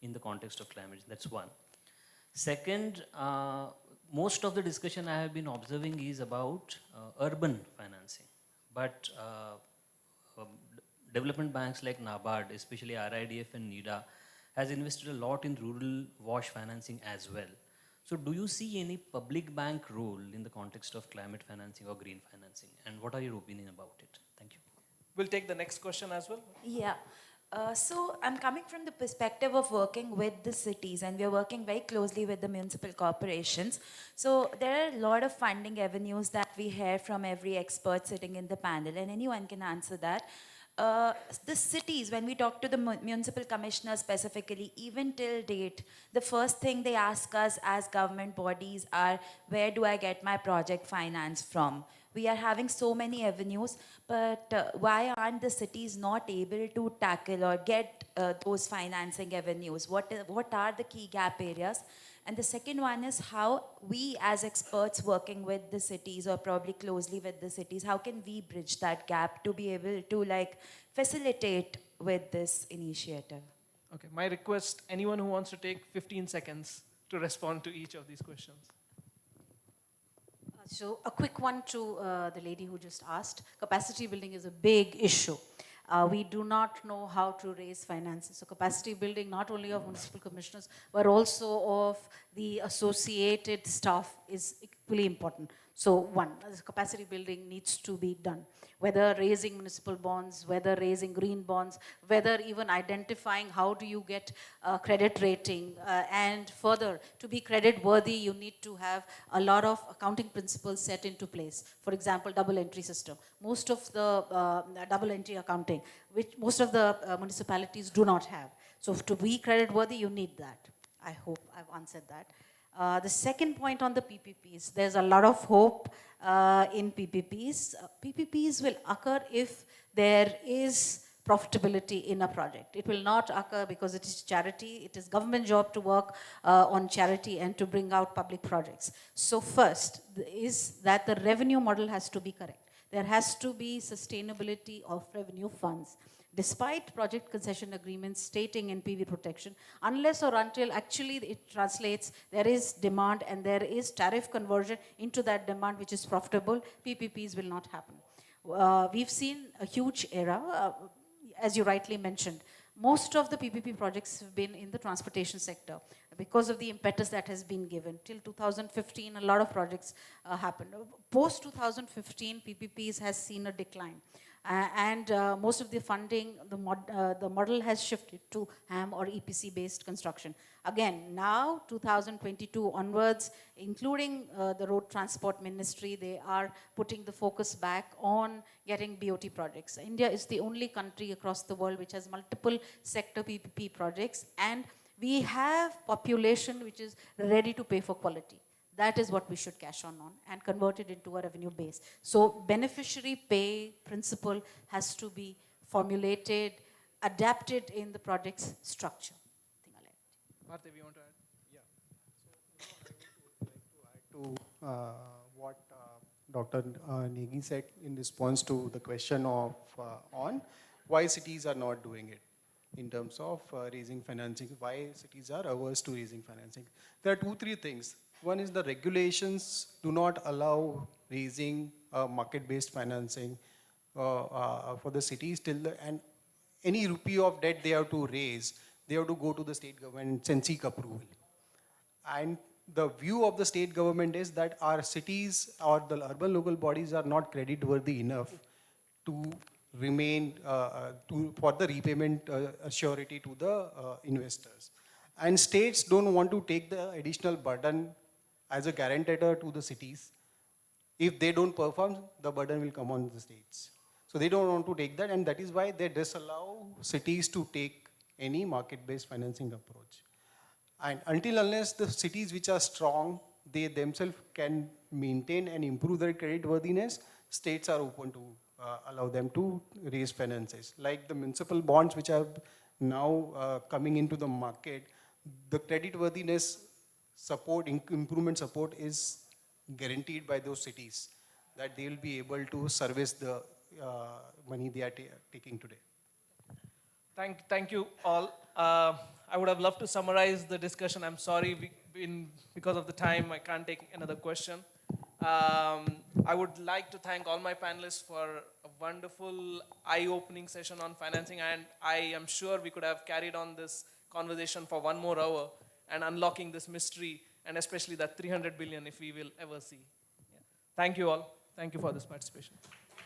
[SPEAKER 21] in the context of climate change? That's one. Second, most of the discussion I have been observing is about urban financing. But development banks like NABARD, especially RIDF and NIDA, has invested a lot in rural WASH financing as well. So do you see any public bank role in the context of climate financing or green financing? And what are your opinion about it? Thank you.
[SPEAKER 19] We'll take the next question as well.
[SPEAKER 22] Yeah. So I'm coming from the perspective of working with the cities, and we are working very closely with the municipal corporations. So there are a lot of funding avenues that we hear from every expert sitting in the panel, and anyone can answer that. The cities, when we talk to the municipal commissioners specifically, even till date, the first thing they ask us as government bodies are, where do I get my project finance from? We are having so many avenues, but why aren't the cities not able to tackle or get those financing avenues? What are the key gap areas? And the second one is how we as experts working with the cities or probably closely with the cities, how can we bridge that gap to be able to like facilitate with this initiative?
[SPEAKER 19] Okay, my request, anyone who wants to take 15 seconds to respond to each of these questions.
[SPEAKER 4] So a quick one to the lady who just asked. Capacity building is a big issue. We do not know how to raise finances. So capacity building not only of municipal commissioners, but also of the associated staff is equally important. So one, capacity building needs to be done. Whether raising municipal bonds, whether raising green bonds, whether even identifying how do you get credit rating. And further, to be credit worthy, you need to have a lot of accounting principles set into place. For example, double entry system. Most of the double entry accounting, which most of the municipalities do not have. So to be credit worthy, you need that. I hope I've answered that. The second point on the PPPs, there's a lot of hope in PPPs. PPPs will occur if there is profitability in a project. It will not occur because it is charity. It is government job to work on charity and to bring out public projects. So first is that the revenue model has to be correct. There has to be sustainability of revenue funds. Despite project concession agreements stating NPV protection, unless or until actually it translates, there is demand and there is tariff conversion into that demand which is profitable, PPPs will not happen. We've seen a huge era, as you rightly mentioned. Most of the PPP projects have been in the transportation sector because of the impetus that has been given. Till 2015, a lot of projects happened. Post 2015, PPPs has seen a decline. And most of the funding, the model has shifted to HAM or EPC based construction. Again, now 2022 onwards, including the Road Transport Ministry, they are putting the focus back on getting BOT projects. India is the only country across the world which has multiple sector PPP projects, and we have population which is ready to pay for quality. That is what we should cash on and convert it into a revenue base. So beneficiary pay principle has to be formulated, adapted in the project's structure.
[SPEAKER 19] Parthiv, you want to add?
[SPEAKER 2] To what Dr. Negi said in response to the question of on why cities are not doing it in terms of raising financing, why cities are averse to raising financing. There are 2-3 things. One is the regulations do not allow raising market-based financing for the cities and any rupee of debt they have to raise, they have to go to the state government and seek approval. And the view of the state government is that our cities or the urban local bodies are not credit-worthy enough to remain for the repayment surety to the investors. And states don't want to take the additional burden as a guarantor to the cities. If they don't perform, the burden will come on the states. So they don't want to take that, and that is why they disallow cities to take any market-based financing approach. And until unless the cities which are strong, they themselves can maintain and improve their credit worthiness, states are open to allow them to raise finances. Like the municipal bonds which are now coming into the market, the credit worthiness support, improvement support is guaranteed by those cities. that they will be able to service the money they are taking today.
[SPEAKER 19] Thank you all. I would have loved to summarize the discussion. I'm sorry, because of the time, I can't take another question. I would like to thank all my panelists for a wonderful, eye-opening session on financing, and I am sure we could have carried on this conversation for 1 more hour and unlocking this mystery, and especially that 300 billion if we will ever see. Yeah. Thank you all. Thank you for this participation.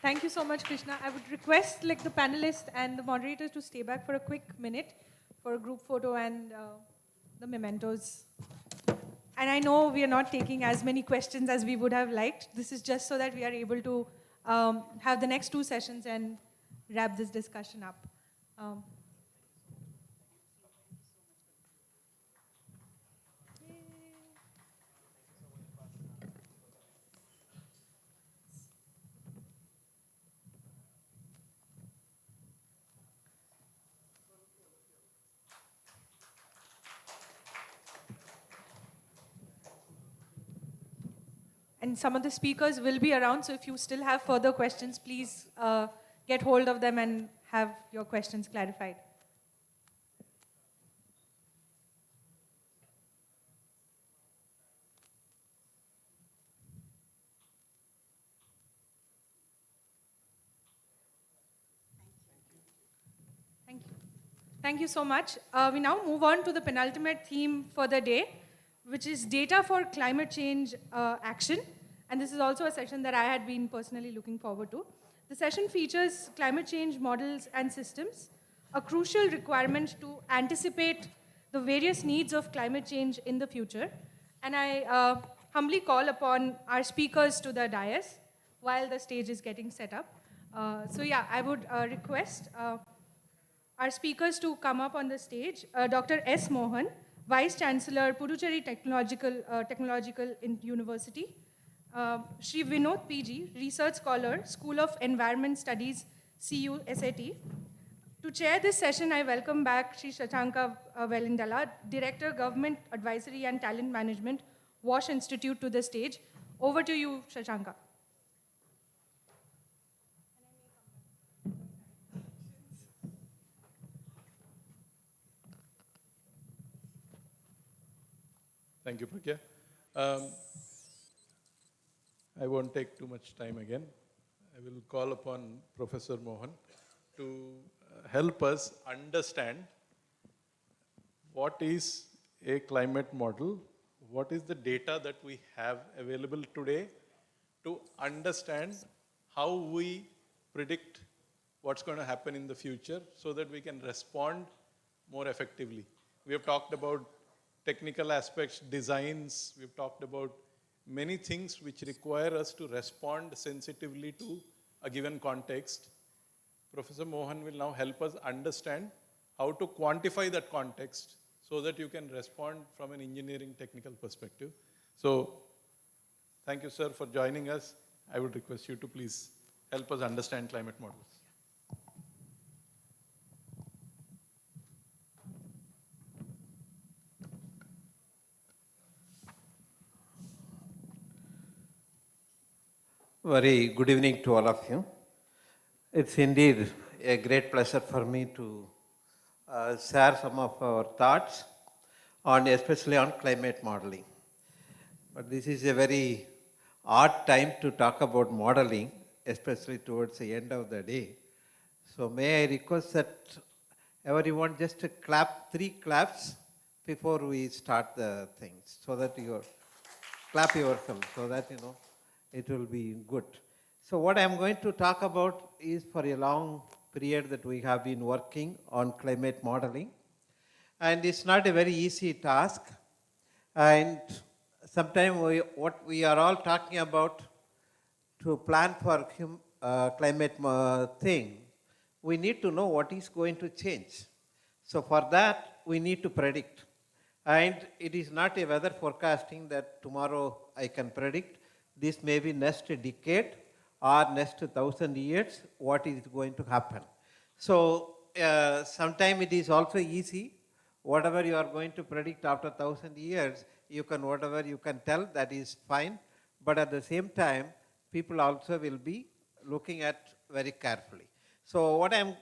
[SPEAKER 1] Thank you so much, Krishna. I would request the panelists and the moderators to stay back for a quick minute for a group photo and the mementos. And I know we are not taking as many questions as we would have liked. This is just so that we are able to have the next 2 sessions and wrap this discussion up. And some of the speakers will be around, so if you still have further questions, please get hold of them and have your questions clarified. Thank you. Thank you so much. We now move on to the penultimate theme for the day, which is data for climate change action. And this is also a session that I had been personally looking forward to. The session features climate change models and systems, a crucial requirement to anticipate the various needs of climate change in the future. And I humbly call upon our speakers to the dais while the stage is getting set up. So yeah, I would request our speakers to come up on the stage. Dr. S. Mohan, Vice Chancellor, Puducherry Technological University. Shri Vinod PG, Research Scholar, School of Environment Studies, CU SAT. To chair this session, I welcome back Shri Shashanka Velindala, Director, Government Advisory and Talent Management, WASH Institute, to the stage. Over to you, Shashanka.
[SPEAKER 11] Thank you, Pragya. I won't take too much time again. I will call upon Professor Mohan to help us understand what is a climate model, what is the data that we have available today to understand how we predict what's going to happen in the future so that we can respond more effectively. We have talked about technical aspects, designs, we've talked about many things which require us to respond sensitively to a given context. Professor Mohan will now help us understand how to quantify that context so that you can respond from an engineering technical perspective. So, thank you, sir, for joining us. I would request you to please help us understand climate models.
[SPEAKER 3] Very good evening to all of you. It's indeed a great pleasure for me to share some of our thoughts on, especially on climate modeling. But this is a very odd time to talk about modeling, especially towards the end of the day. So may I request that everyone just clap 3 claps before we start the things, so that you clap yourself, so that it will be good. So what I'm going to talk about is, for a long period that we have been working on climate modeling. And it's not a very easy task. And sometimes what we are all talking about to plan for climate thing, we need to know what is going to change. So for that, we need to predict. And it is not a weather forecasting that tomorrow I can predict. This may be next decade or next 1,000 years, what is going to happen. So sometimes it is also easy. Whatever you are going to predict after 1,000 years, whatever you can tell, that is fine. But at the same time, people also will be looking at very carefully. So what I'm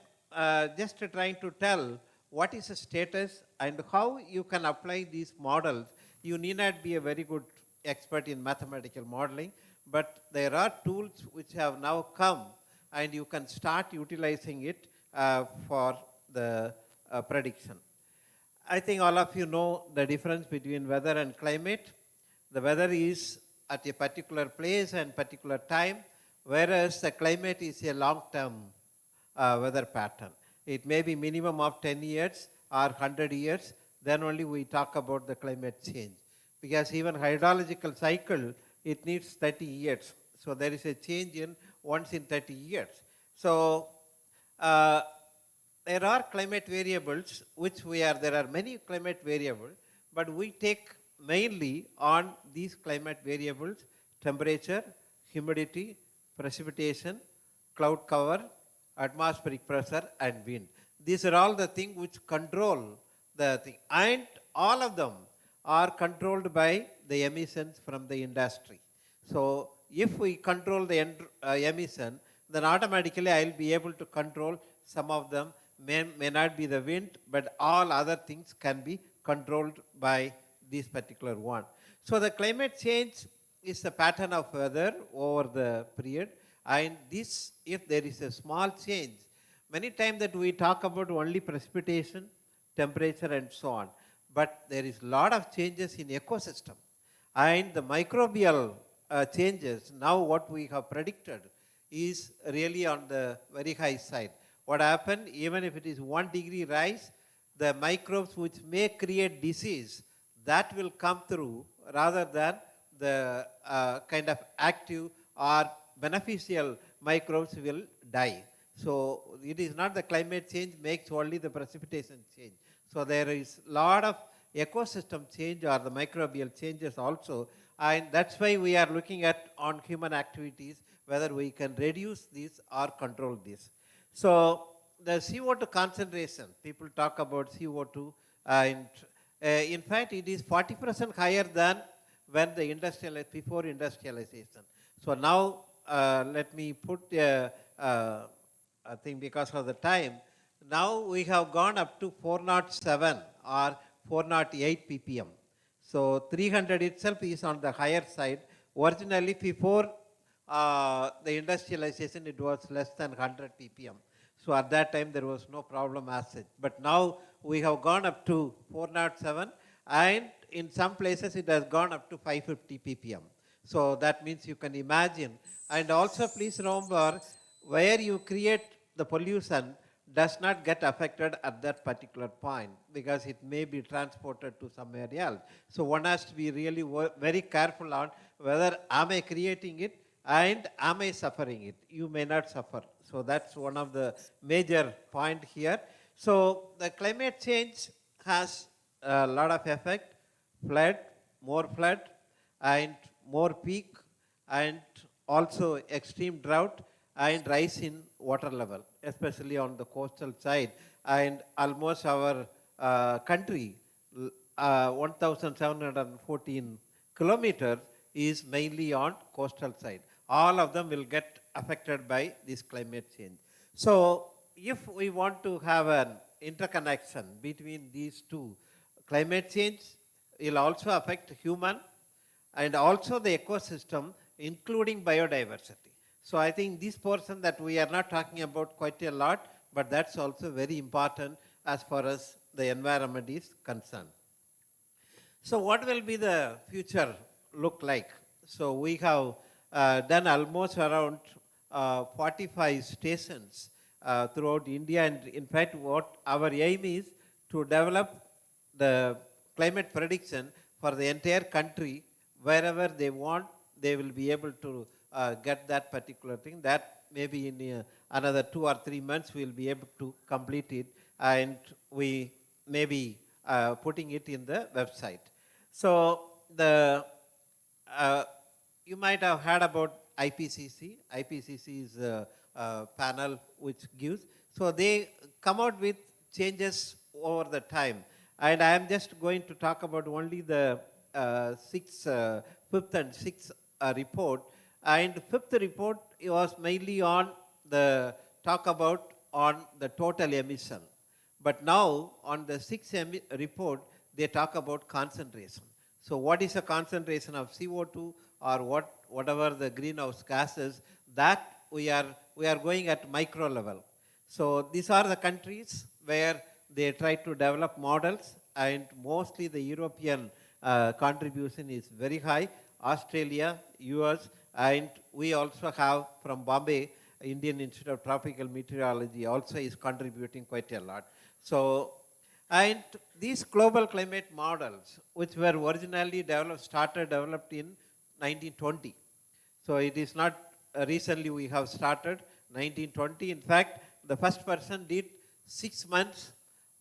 [SPEAKER 3] just trying to tell, what is the status and how you can apply these models. You need not be a very good expert in mathematical modeling, but there are tools which have now come and you can start utilizing it for the prediction. I think all of you know the difference between weather and climate. The weather is at a particular place and particular time, whereas the climate is a long-term weather pattern. It may be minimum of 10 years or 100 years, then only we talk about the climate change. Because even hydrological cycle, it needs 30 years. So there is a change in once in 30 years. So there are climate variables there are many climate variables, but we take mainly on these climate variables: temperature, humidity, precipitation, cloud cover, atmospheric pressure and wind. These are all the things which control the thing, and all of them are controlled by the emissions from the industry. So if we control the emission, then automatically I'll be able to control some of them. May not be the wind, but all other things can be controlled by this particular one. So the climate change is the pattern of weather over the period, and this, if there is a small change, many times that we talk about only precipitation, temperature and so on, but there is a lot of changes in ecosystem, and the microbial changes, now what we have predicted is really on the very high side. What happened, even if it is 1 degree rise, the microbes which may create disease, that will come through rather than the kind of active or beneficial microbes will die. So it is not the climate change makes only the precipitation change. So there is a lot of ecosystem change or the microbial changes also, and that's why we are looking at on human activities whether we can reduce this or control this. So the CO2 concentration, people talk about CO2, and in fact it is 40% higher than when the before industrialization. So now let me put I think because of the time, now we have gone up to 407 or 408 ppm. So 300 itself is on the higher side. Originally before the industrialization, it was less than 100 ppm. So at that time there was no problem as such. But now we have gone up to 407, and in some places it has gone up to 550 ppm. So that means you can imagine. And also please remember, where you create the pollution does not get affected at that particular point, because it may be transported to somewhere else. So one has to be really very careful on whether am I creating it and am I suffering it. You may not suffer. So that's one of the major point here. So the climate change has a lot of effect: flood, more flood, and more peak, and also extreme drought and rise in water level, especially on the coastal side. And almost our country, 1,714 kilometers, is mainly on coastal side. All of them will get affected by this climate change. So if we want to have an interconnection between these two, climate change will also affect human and also the ecosystem, including biodiversity. So I think this portion that we are not talking about quite a lot, but that's also very important as far as the environment is concerned. So what will be the future look like? So we have done almost around 45 stations throughout India, and in fact what our aim is to develop the climate prediction for the entire country. Wherever they want, they will be able to get that particular thing. That maybe in another 2 or 3 months we will be able to complete it, and we may be putting it in the website. So the you might have heard about IPCC. IPCC is a panel which gives. So they come out with changes over the time. And I am just going to talk about only the fifth and sixth report. And fifth report was mainly on the talk about on the total emission. But now on the sixth report, they talk about concentration. So what is a concentration of CO2 or whatever the greenhouse gases that we are going at micro level. So these are the countries where they try to develop models, and mostly the European contribution is very high. Australia, US, and we also have from Bombay, Indian Institute of Tropical Meteorology also is contributing quite a lot. So, and these global climate models, which were originally developed in 1920. So it is not recently we have started 1920. In fact, the first person did 6 months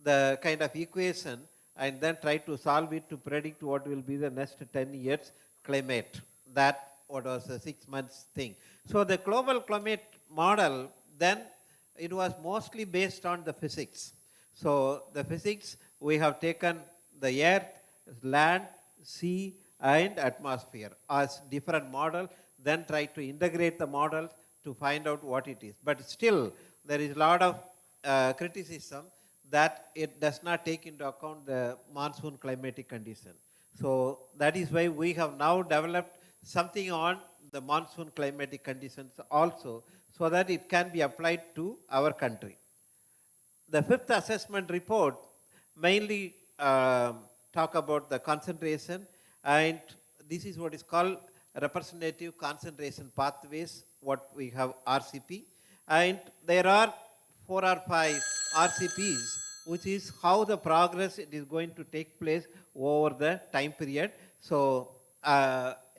[SPEAKER 3] the kind of equation and then tried to solve it to predict what will be the next 10 years climate. That what was a 6 months thing. So the global climate model, then it was mostly based on the physics. So the physics, we have taken the earth, land, sea, and atmosphere as different model, then try to integrate the models to find out what it is. But still, there is a lot of criticism that it does not take into account the monsoon climatic condition. So that is why we have now developed something on the monsoon climatic conditions also, so that it can be applied to our country. The fifth assessment report mainly talk about the concentration, and this is what is called representative concentration pathways, what we have RCP. And there are 4 or 5 RCPs, which is how the progress it is going to take place over the time period. So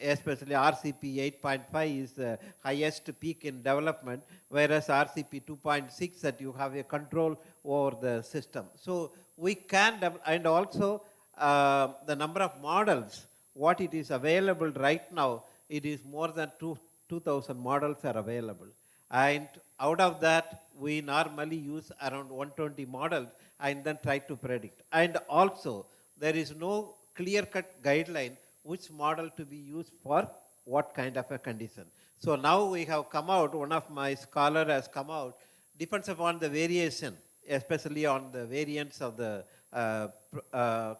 [SPEAKER 3] especially RCP 8.5 is the highest peak in development, whereas RCP 2.6 that you have a control over the system. So we can, and also the number of models, what it is available right now, it is more than 2,000 models are available. And out of that, we normally use around 120 models and then try to predict. And also, there is no clear-cut guideline which model to be used for what kind of a condition. So now we have come out, one of my scholar has come out, depends upon the variation, especially on the variance of the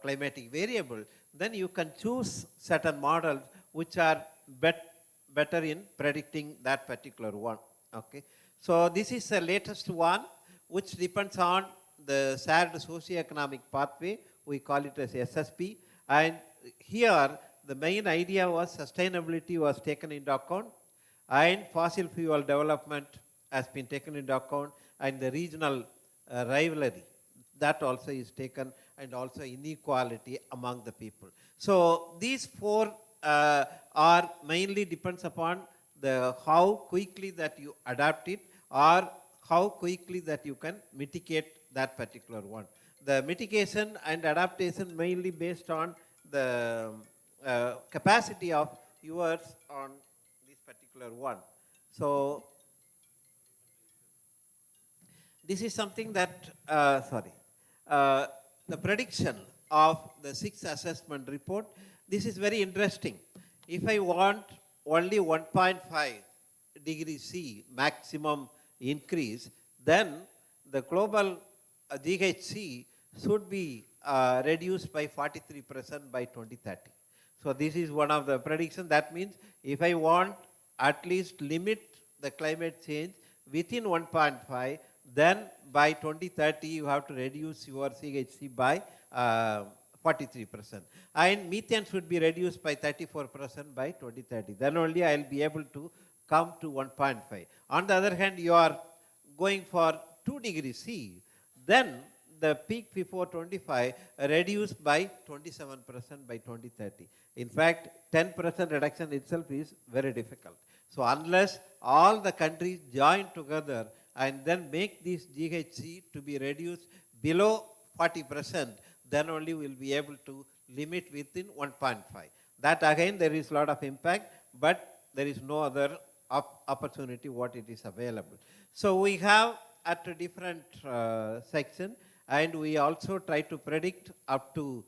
[SPEAKER 3] climatic variable, then you can choose certain models which are better in predicting that particular one. Okay. So this is the latest one, which depends on the shared socioeconomic pathway. We call it as SSP. And here, the main idea was sustainability was taken into account, and fossil fuel development has been taken into account, and the regional rivalry, that also is taken, and also inequality among the people. So these 4 are mainly depends upon the how quickly that you adapt it, or how quickly that you can mitigate that particular one. The mitigation and adaptation mainly based on the capacity of yours on this particular one. So this is something that, the prediction of the 6th assessment report, this is very interesting. If I want only 1.5 degree C maximum increase, then the global GHG should be reduced by 43% by 2030. So this is one of the predictions. That means if I want at least limit the climate change within 1.5, then by 2030 you have to reduce your GHG by 43%. And methane should be reduced by 34% by 2030. Then only I will be able to come to 1.5. On the other hand, you are going for 2 degrees C, then the peak before 25 reduced by 27% by 2030. In fact, 10% reduction itself is very difficult. So unless all the countries join together and then make this GHG to be reduced below 40%, then only we will be able to limit within 1.5. That again, there is a lot of impact, but there is no other opportunity what it is available. So we have at a different section, and we also try to predict up to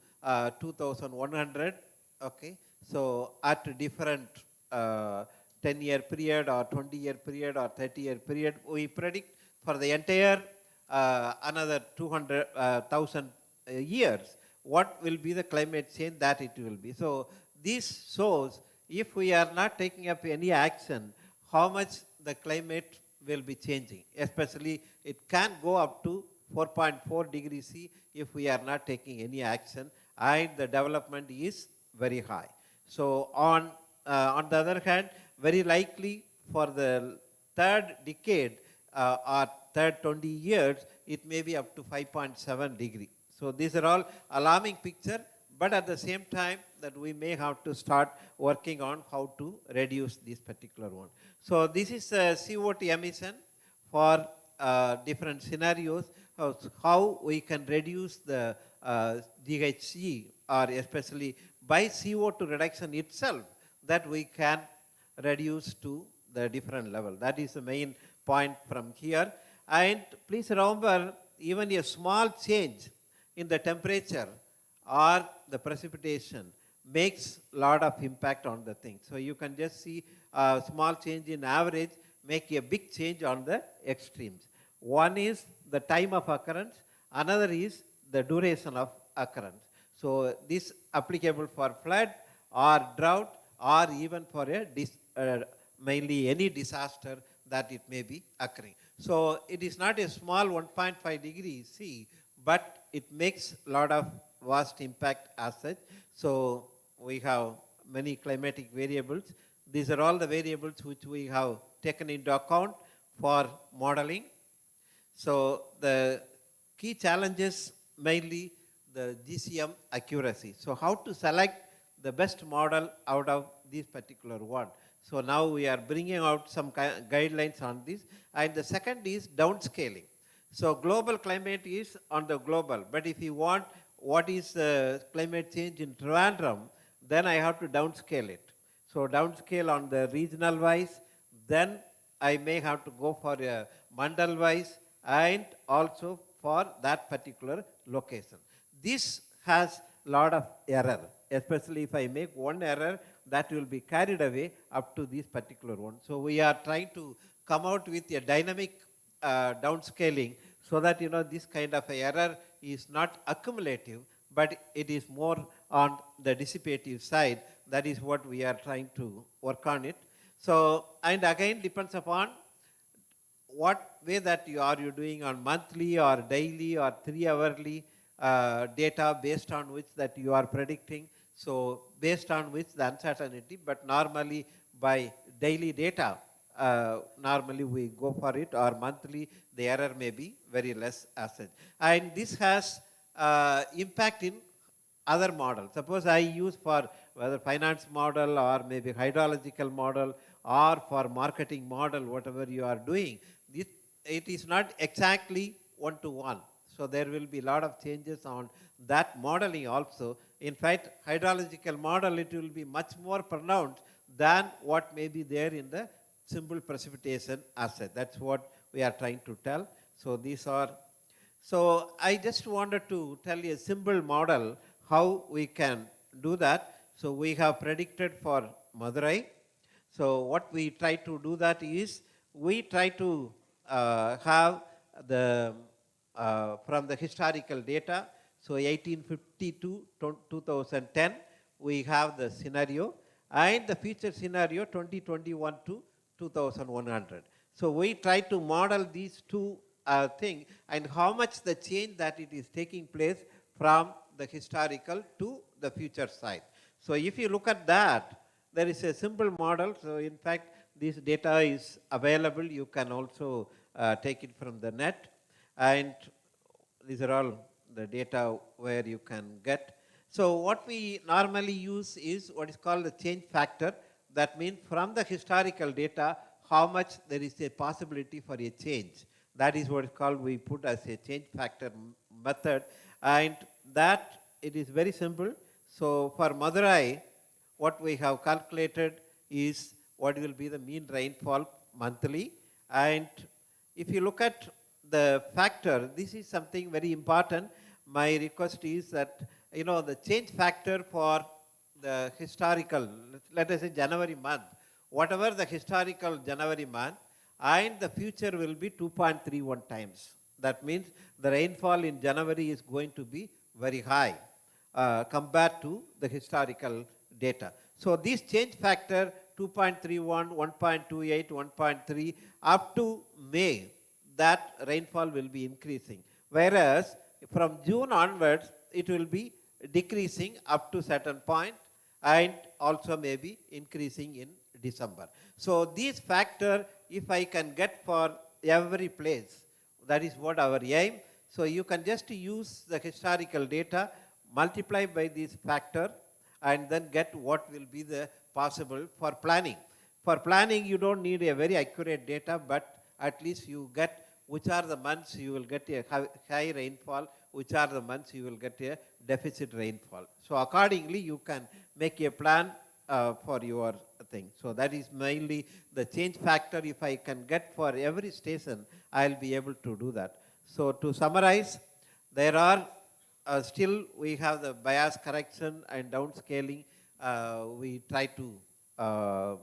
[SPEAKER 3] 2100. Okay, so at different 10-year period or 20-year period or 30-year period. We predict for the entire another 200,000 years, what will be the climate change that it will be. So this shows if we are not taking up any action, how much the climate will be changing. Especially it can go up to 4.4 degrees C if we are not taking any action, and the development is very high. So on the other hand, very likely for the third decade or third 20 years, it may be up to 5.7 degree. So these are all alarming picture, but at the same time that we may have to start working on how to reduce this particular one. So this is CO2 emission for different scenarios, how we can reduce the GHG, or especially by CO2 reduction itself, that we can reduce to the different level. That is the main point from here. And please remember, even a small change in the temperature or the precipitation makes a lot of impact on the thing. So you can just see a small change in average make a big change on the extremes. One is the time of occurrence, another is the duration of occurrence. So this applicable for flood or drought or even for a mainly any disaster that it may be occurring. So it is not a small 1.5 degrees C, but it makes a lot of vast impact as such. So we have many climatic variables. These are all the variables which we have taken into account for modeling. So the key challenges mainly the GCM accuracy. So how to select the best model out of this particular one. So now we are bringing out some guidelines on this. And the second is downscaling. So global climate is on the global, but if you want what is climate change in Trivandrum, then I have to downscale it. So downscale on the regional wise, then I may have to go for a mandal wise and also for that particular location. This has a lot of error, especially if I make one error, that will be carried away up to this particular one. So we are trying to come out with a dynamic downscaling so that this kind of error is not accumulative, but it is more on the dissipative side. That is what we are trying to work on it. So, and again depends upon what way that you are doing on monthly or daily or 3-hourly data based on which that you are predicting. So based on which the uncertainty, but normally by daily data, normally we go for it, or monthly the error may be very less as such. And this has impact in other models. Suppose I use for whether finance model or maybe hydrological model or for marketing model, whatever you are doing, it is not exactly one-to-one. So there will be a lot of changes on that modeling also. In fact, hydrological model, it will be much more pronounced than what may be there in the simple precipitation asset. That's what we are trying to tell. So these are, so I just wanted to tell you a simple model how we can do that. So we have predicted for Madurai. So what we try to do that is, we try to have the, from the historical data, so 1850 to 2010, we have the scenario, and the future scenario 2021 to 2100. So we try to model these two things and how much the change that it is taking place from the historical to the future side. So if you look at that, there is a simple model. So in fact, this data is available. You can also take it from the net. And these are all the data where you can get. So what we normally use is what is called the change factor. That means from the historical data, how much there is a possibility for a change. That is what is called, we put as a change factor method. And that, it is very simple. So for Madurai, what we have calculated is what will be the mean rainfall monthly. And if you look at the factor, this is something very important. My request is that, the change factor for the historical, let us say January month, whatever the historical January month, and the future will be 2.31 times. That means the rainfall in January is going to be very high compared to the historical data. So this change factor 2.31, 1.28, 1.3 up to May, that rainfall will be increasing. Whereas from June onwards, it will be decreasing up to certain point and also maybe increasing in December. So these factor, if I can get for every place, that is what our aim. So you can just use the historical data, multiply by this factor, and then get what will be the possible for planning. For planning, you don't need a very accurate data, but at least you get which are the months you will get a high rainfall, which are the months you will get a deficit rainfall. So accordingly, you can make a plan for your thing. So that is mainly the change factor. If I can get for every station, I'll be able to do that. So to summarize, there are still we have the bias correction and downscaling. We try to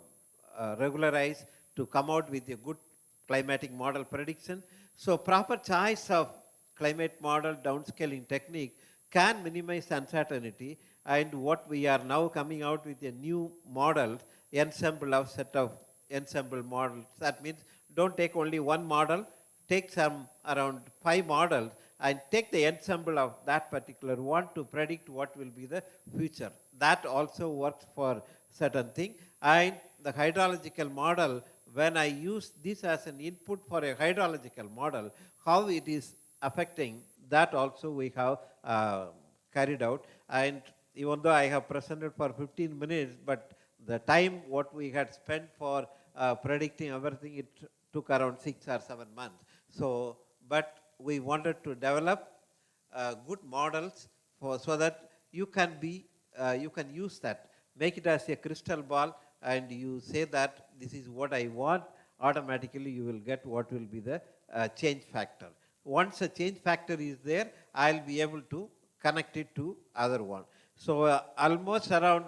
[SPEAKER 3] regularize to come out with a good climatic model prediction. So proper choice of climate model downscaling technique can minimize uncertainty, and what we are now coming out with a new model, ensemble of set of ensemble models. That means don't take only one model, take some around 5 models and take the ensemble of that particular one to predict what will be the future. That also works for certain thing. And the hydrological model, when I use this as an input for a hydrological model, how it is affecting, that also we have carried out. And even though I have presented for 15 minutes, but the time what we had spent for predicting everything, it took around 6 or 7 months. So, but we wanted to develop good models so that you can use that, make it as a crystal ball, and you say that this is what I want, automatically you will get what will be the change factor. Once a change factor is there, I'll be able to connect it to other one. So almost around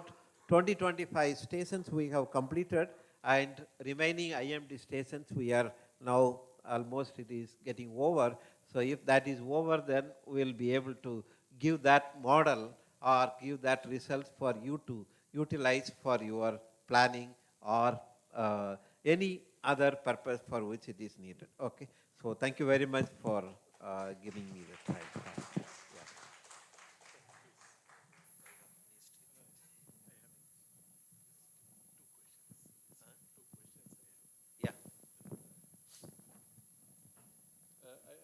[SPEAKER 3] 20-25 stations we have completed, and remaining IMD stations we are now almost it is getting over. So if that is over, then we'll be able to give that model or give that results for you to utilize for your planning or any other purpose for which it is needed. Okay. So thank you very much for giving me the time. Yeah.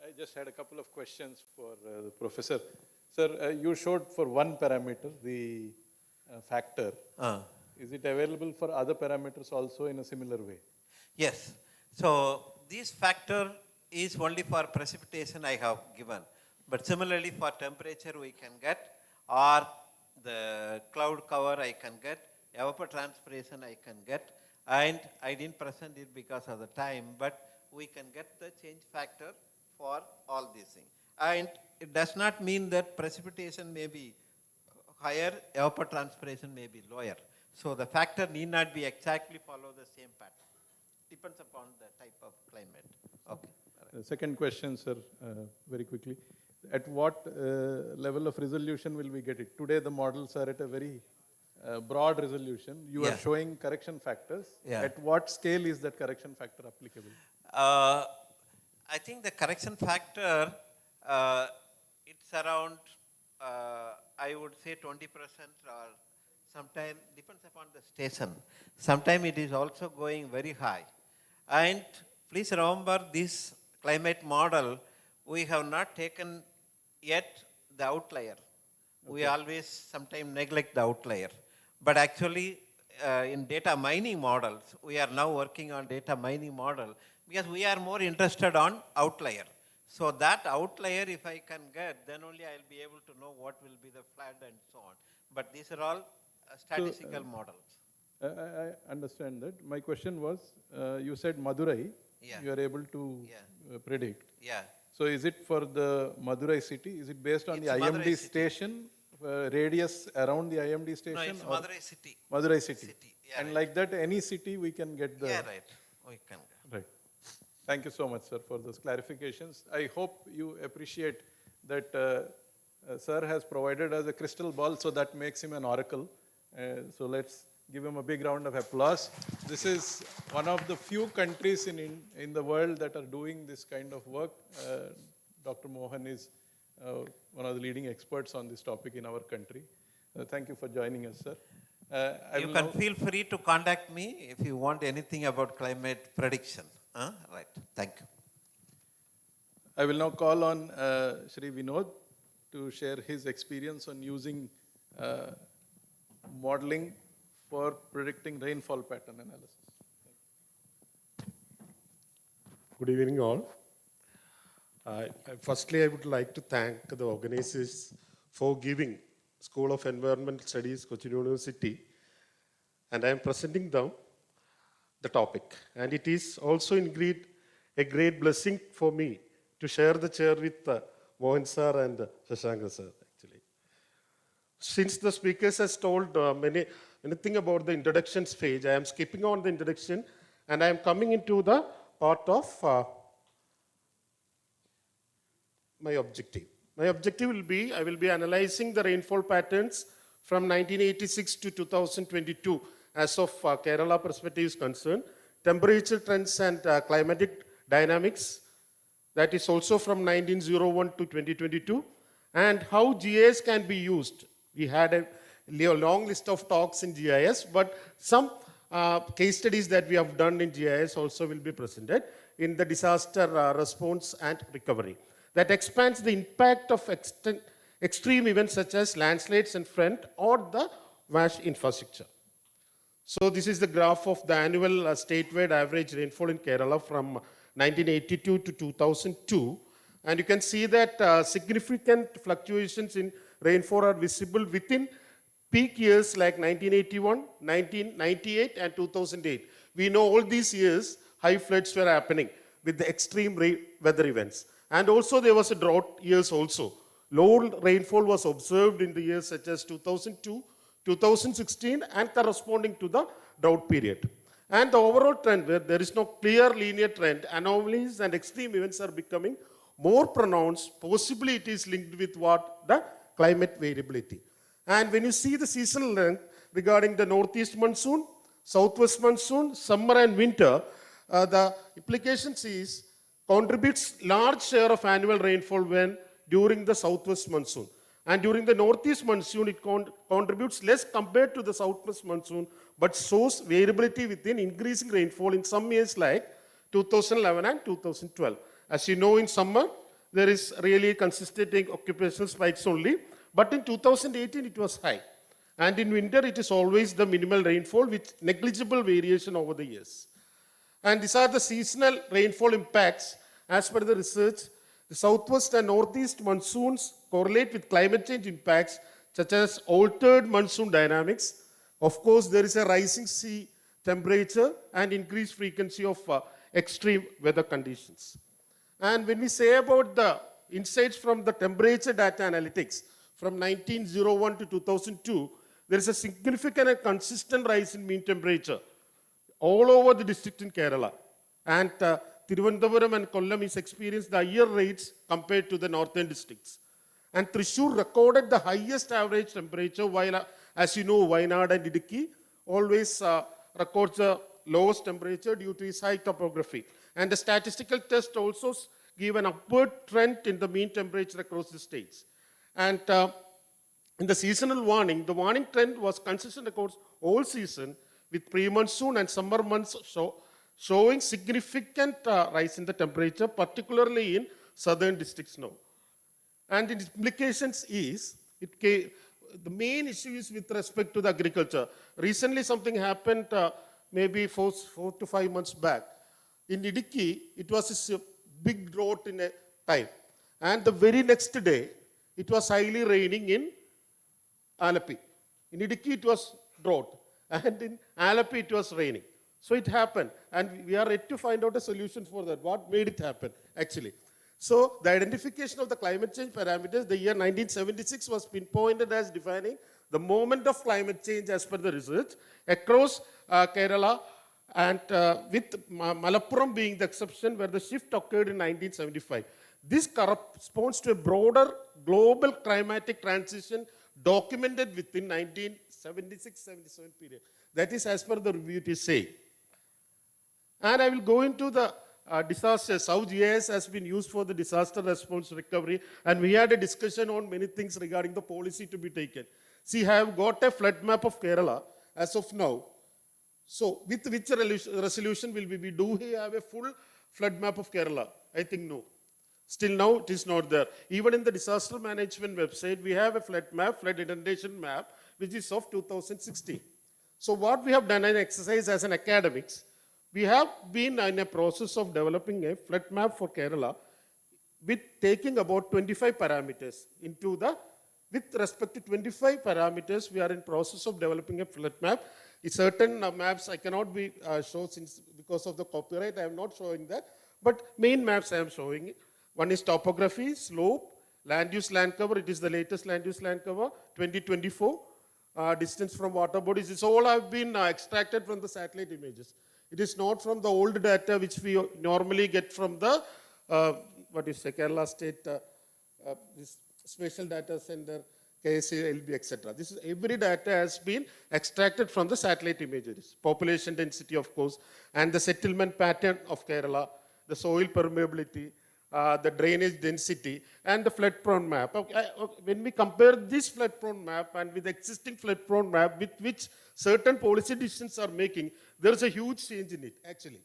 [SPEAKER 11] I just had a couple of questions for the professor. Sir, you showed for one parameter, the factor. Is it available for other parameters also in a similar way?
[SPEAKER 3] Yes. So this factor is only for precipitation I have given. But similarly for temperature we can get, or the cloud cover I can get, evapotranspiration I can get, and I didn't present it because of the time, but we can get the change factor for all these things. And it does not mean that precipitation may be higher, evapotranspiration may be lower. So the factor need not be exactly follow the same pattern. Depends upon the type of climate. Okay.
[SPEAKER 11] The second question, sir, very quickly. At what level of resolution will we get it? Today the models are at a very broad resolution. You are showing correction factors. At what scale is that correction factor applicable?
[SPEAKER 3] I think the correction factor, it's around, I would say 20% or sometime, depends upon the station. Sometime it is also going very high. And please remember this climate model, we have not taken yet the outlier. We always sometimes neglect the outlier. But actually in data mining models, we are now working on data mining model because we are more interested on outlier. So that outlier, if I can get, then only I'll be able to know what will be the flood and so on. But these are all statistical models.
[SPEAKER 11] I understand that. My question was, you said Madurai, you are able to predict.
[SPEAKER 3] Yeah.
[SPEAKER 11] So is it for the Madurai city? Is it based on
[SPEAKER 3] It's
[SPEAKER 11] the
[SPEAKER 3] Madurai
[SPEAKER 11] IMD
[SPEAKER 3] city.
[SPEAKER 11] station radius around the IMD station?
[SPEAKER 3] No, it's
[SPEAKER 11] or-
[SPEAKER 3] Madurai city.
[SPEAKER 11] Madurai city.
[SPEAKER 3] Yeah,
[SPEAKER 11] And
[SPEAKER 3] right.
[SPEAKER 11] like that, any city we can get the.
[SPEAKER 3] Yeah, right. We can.
[SPEAKER 11] Right. Thank you so much, sir, for those clarifications. I hope you appreciate that sir has provided us a crystal ball, so that makes him an oracle. So let's give him a big round of applause. This is one of the few countries in the world that are doing this kind of work. Dr. Mohan is one of the leading experts on this topic in our country. Thank you for joining us, sir.
[SPEAKER 3] You can feel free to contact me if you want anything about climate prediction. Right. Thank you.
[SPEAKER 11] I will now call on Shri Vinod to share his experience on using modeling for predicting rainfall pattern analysis.
[SPEAKER 6] Good evening, all. Firstly, I would like to thank the organizers for giving School of Environmental Studies, Cochin University, and I am presenting them the topic. And it is also indeed a great blessing for me to share the chair with Mohan sir and Shashankar sir, actually. Since the speakers has told anything about the introduction stage, I am skipping on the introduction and I am coming into the part of my objective. My objective will be, I will be analyzing the rainfall patterns from 1986 to 2022 as of Kerala perspective is concerned, temperature trends and climatic dynamics, that is also from 1901 to 2022, and how GIS can be used. We had a long list of talks in GIS, but some case studies that we have done in GIS also will be presented in the disaster response and recovery. That expands the impact of extreme events such as landslides and flood or the wash infrastructure. So this is the graph of the annual statewide average rainfall in Kerala from 1982 to 2002. And you can see that significant fluctuations in rainfall are visible within peak years like 1981, 1998 and 2008. We know all these years high floods were happening with the extreme weather events. And also there was a drought years also. Low rainfall was observed in the years such as 2002, 2016 and corresponding to the drought period. And the overall trend where there is no clear linear trend, anomalies and extreme events are becoming more pronounced. Possibly it is linked with what? The climate variability. And when you see the seasonal length regarding the northeast monsoon, southwest monsoon, summer and winter, the implications is contributes large share of annual rainfall when during the southwest monsoon. And during the northeast monsoon, it contributes less compared to the southwest monsoon, but shows variability within increasing rainfall in some years like 2011 and 2012. As you know, in summer, there is really consistent occupational spikes only, but in 2018, it was high. And in winter, it is always the minimal rainfall with negligible variation over the years. And these are the seasonal rainfall impacts. As per the research, the southwest and northeast monsoons correlate with climate change impacts such as altered monsoon dynamics. Of course, there is a rising sea temperature and increased frequency of extreme weather conditions. And when we say about the insights from the temperature data analytics from 1901 to 2002, there is a significant and consistent rise in mean temperature all over the district in Kerala. And Thiruvananthapuram and Kollam is experienced the higher rates compared to the northern districts. And Thrissur recorded the highest average temperature, while, as you know, Wayanad and Idukki always records the lowest temperature due to its high topography. And the statistical test also give an upward trend in the mean temperature across the states. And in the seasonal warning, the warning trend was consistent across all season, with pre-monsoon and summer months showing significant rise in the temperature, particularly in southern districts now. And the implications is, the main issue is with respect to the agriculture. Recently something happened maybe 4 to 5 months back. In Idukki, it was a big drought in a time. And the very next day, it was highly raining in Alapi. In Idukki, it was drought. And in Alapi, it was raining. So it happened. And we are yet to find out a solution for that. What made it happen, actually? So the identification of the climate change parameters, the year 1976 was pinpointed as defining the moment of climate change as per the research across Kerala, and with Malappuram being the exception where the shift occurred in 1975. This corresponds to a broader global climatic transition documented within 1976-77 period. That is as per the review it is saying. And I will go into the disasters. How GIS has been used for the disaster response recovery, and we had a discussion on many things regarding the policy to be taken. See, I have got a flood map of Kerala as of now. So, with which resolution will we do? We have a full flood map of Kerala? I think no. Still now, it is not there. Even in the disaster management website, we have a flood map, flood inundation map, which is of 2016. So, what we have done an exercise as an academics, we have been in a process of developing a flood map for Kerala with taking about 25 parameters into the, with respect to 25 parameters, we are in process of developing a flood map. Certain maps I cannot be show since because of the copyright, I am not showing that, but main maps I am showing it. One is topography, slope, land use land cover, it is the latest land use land cover, 2024, distance from water bodies, this all have been extracted from the satellite images. It is not from the old data which we normally get from the, Kerala State this Spatial Data Center, KSLB, etc. This is every data has been extracted from the satellite images, population density, of course, and the settlement pattern of Kerala, the soil permeability, the drainage density, and the flood-prone map. When we compare this flood-prone map and with the existing flood-prone map with which certain policy decisions are making, there is a huge change in it, actually.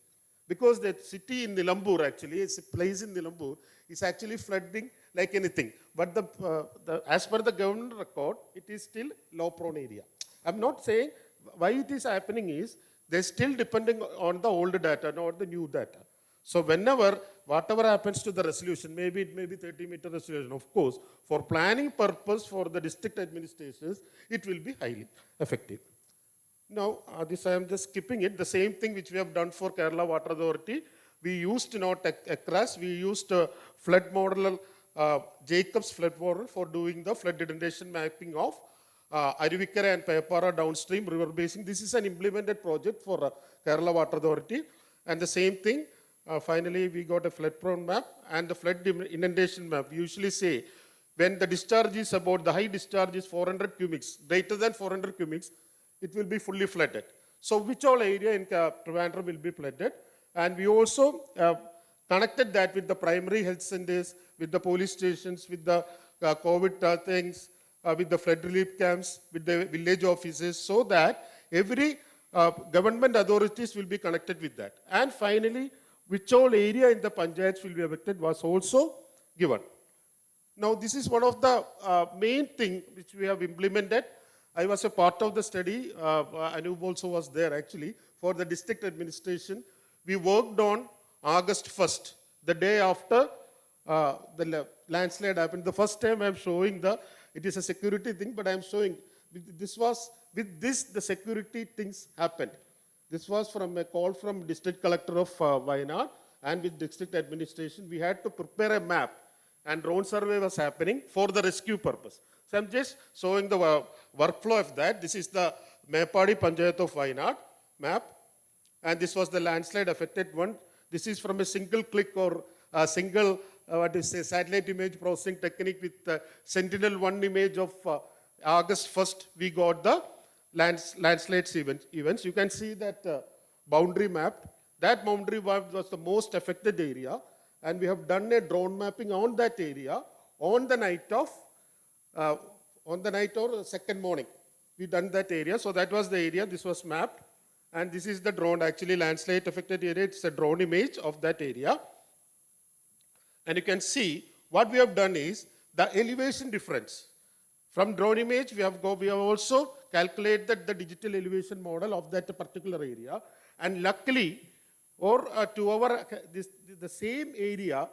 [SPEAKER 6] Because the city in Nilambur, actually, it's a place in Nilambur, is actually flooding like anything. But as per the government record, it is still low-prone area. I'm not saying why it is happening is, they're still depending on the old data, not the new data. So whenever, whatever happens to the resolution, maybe it may be 30-meter resolution, of course, for planning purpose for the district administrations, it will be highly effective. Now, this I am just skipping it. The same thing which we have done for Kerala Water Authority. We used not ACRAS, we used flood model, Jacobs flood model for doing the flood inundation mapping of Aruvikara and Payapara downstream river basin. This is an implemented project for Kerala Water Authority. And the same thing, finally we got a flood prone map and the flood inundation map. We usually say when the discharge is about, the high discharge is 400 cubics, greater than 400 cubics, it will be fully flooded. So which all area in Trivandrum will be flooded. And we also connected that with the primary health centers, with the police stations, with the COVID things, with the flood relief camps, with the village offices, so that every government authorities will be connected with that. And finally, which all area in the panchayats will be affected was also given. Now, this is one of the main thing which we have implemented. I was a part of the study, Anup also was there actually, for the district administration. We worked on August 1st, the day after the landslide happened. The first time I'm showing it is a security thing, but I'm showing, with this, the security things happened. This was from a call from district collector of Wayanad, and with district administration, we had to prepare a map, and drone survey was happening for the rescue purpose. So I'm just showing the workflow of that. This is the Mepadi Panchayat of Wayanad map, and this was the landslide affected one. This is from a single click or a single satellite image processing technique with Sentinel-1 image of August 1st, we got the landslides events. You can see that boundary map. That boundary map was the most affected area, and we have done a drone mapping on that area on the night or second morning. We done that area, so that was the area. This was mapped, and this is the drone, actually landslide affected area. It's a drone image of that area. And you can see what we have done is the elevation difference. From drone image, we have also calculated the digital elevation model of that particular area. And luckily, the same area,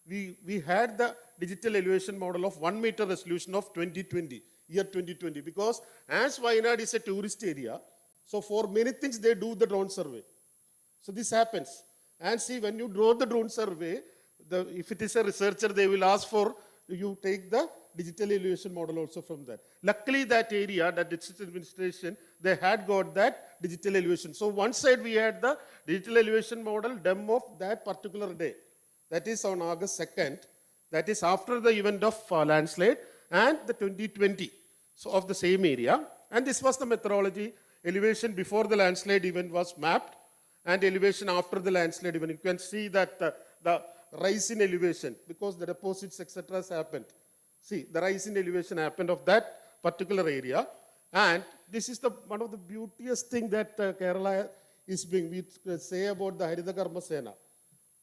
[SPEAKER 6] we had the digital elevation model of 1 meter resolution of 2020, year 2020. Because as Wayanad is a tourist area, so for many things they do the drone survey. So this happens. And see, when you draw the drone survey, if it is a researcher, they will ask for you take the digital elevation model also from that. Luckily, that area, that district administration, they had got that digital elevation. So one side we had the digital elevation model demo of that particular day. That is on August 2nd. That is after the event of landslide and the 2020, so of the same area. And this was the methodology. Elevation before the landslide event was mapped, and elevation after the landslide event. You can see that the rise in elevation, because the deposits, etc. has happened. See, the rise in elevation happened of that particular area. And this is one of the beauteous thing that Kerala is being, we say about the Haritha Karma Sena.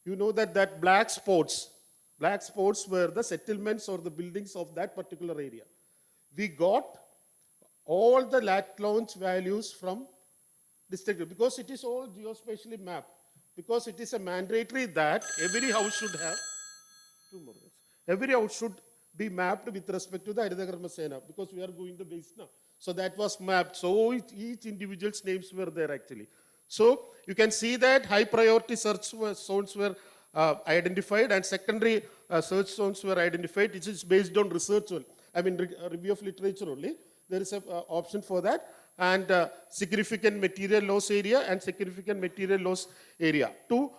[SPEAKER 6] You know that black spots were the settlements or the buildings of that particular area. We got all the lat launch values from district, because it is all geospatially mapped, because it is a mandatory that every house should have, every house should be mapped with respect to the Haritha Karma Sena, because we are going the base now. So that was mapped. So each individual's names were there actually. So you can see that high priority search zones were identified, and secondary search zones were identified. It is based on research only. I mean, review of literature only. There is an option for that. And significant material loss area and significant material loss area. It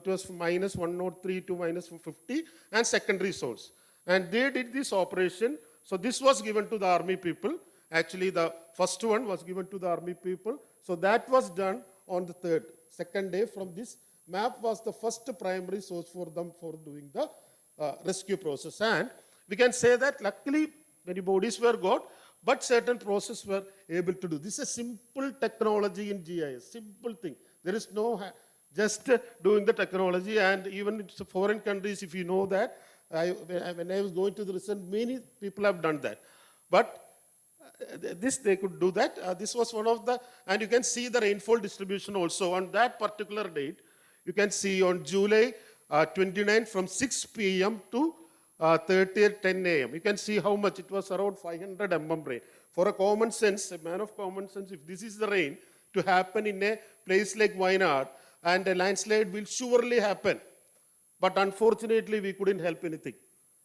[SPEAKER 6] was minus 103 to minus 50, and secondary source. And they did this operation. So this was given to the army people. Actually, the first one was given to the army people. So that was done on the second day. From this map was the first primary source for them for doing the rescue process. And we can say that luckily many bodies were got, but certain processes were able to do. This is a simple technology in GIS, simple thing. There is no just doing the technology, and even in foreign countries, if you know that, when I was going to the research, many people have done that. But they could do that. This was one of the, and you can see the rainfall distribution also on that particular date. You can see on July 29 from 6 p.m. to 30th 10 a.m. You can see how much it was, around 500 mm rain. For a common sense, a man of common sense, if this is the rain to happen in a place like Wayanad, and a landslide will surely happen. But unfortunately, we couldn't help anything.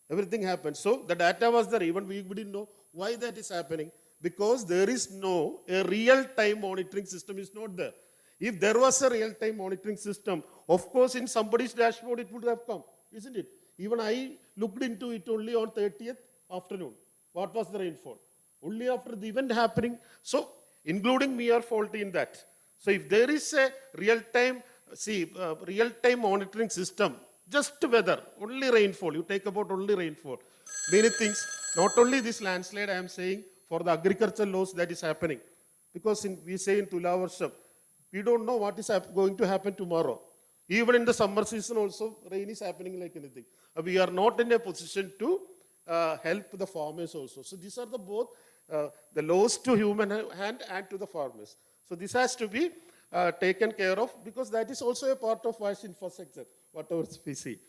[SPEAKER 6] Everything happened. So the data was there. Even we didn't know why that is happening, because there is a real-time monitoring system is not there. If there was a real-time monitoring system, of course, in somebody's dashboard, it would have come, isn't it? Even I looked into it only on 30th afternoon. What was the rainfall? Only after the event happening. So, including me are faulty in that. So, if there is a real-time monitoring system, just weather, only rainfall, you take about only rainfall. Many things, not only this landslide, I am saying, for the agricultural loss that is happening. Because we say in Tula Varsham, we don't know what is going to happen tomorrow. Even in the summer season also, rain is happening like anything. We are not in a position to help the farmers also. So these are both the loss to human hand and to the farmers. So this has to be taken care of, because that is also a part of WASH infrastructure, whatever we see.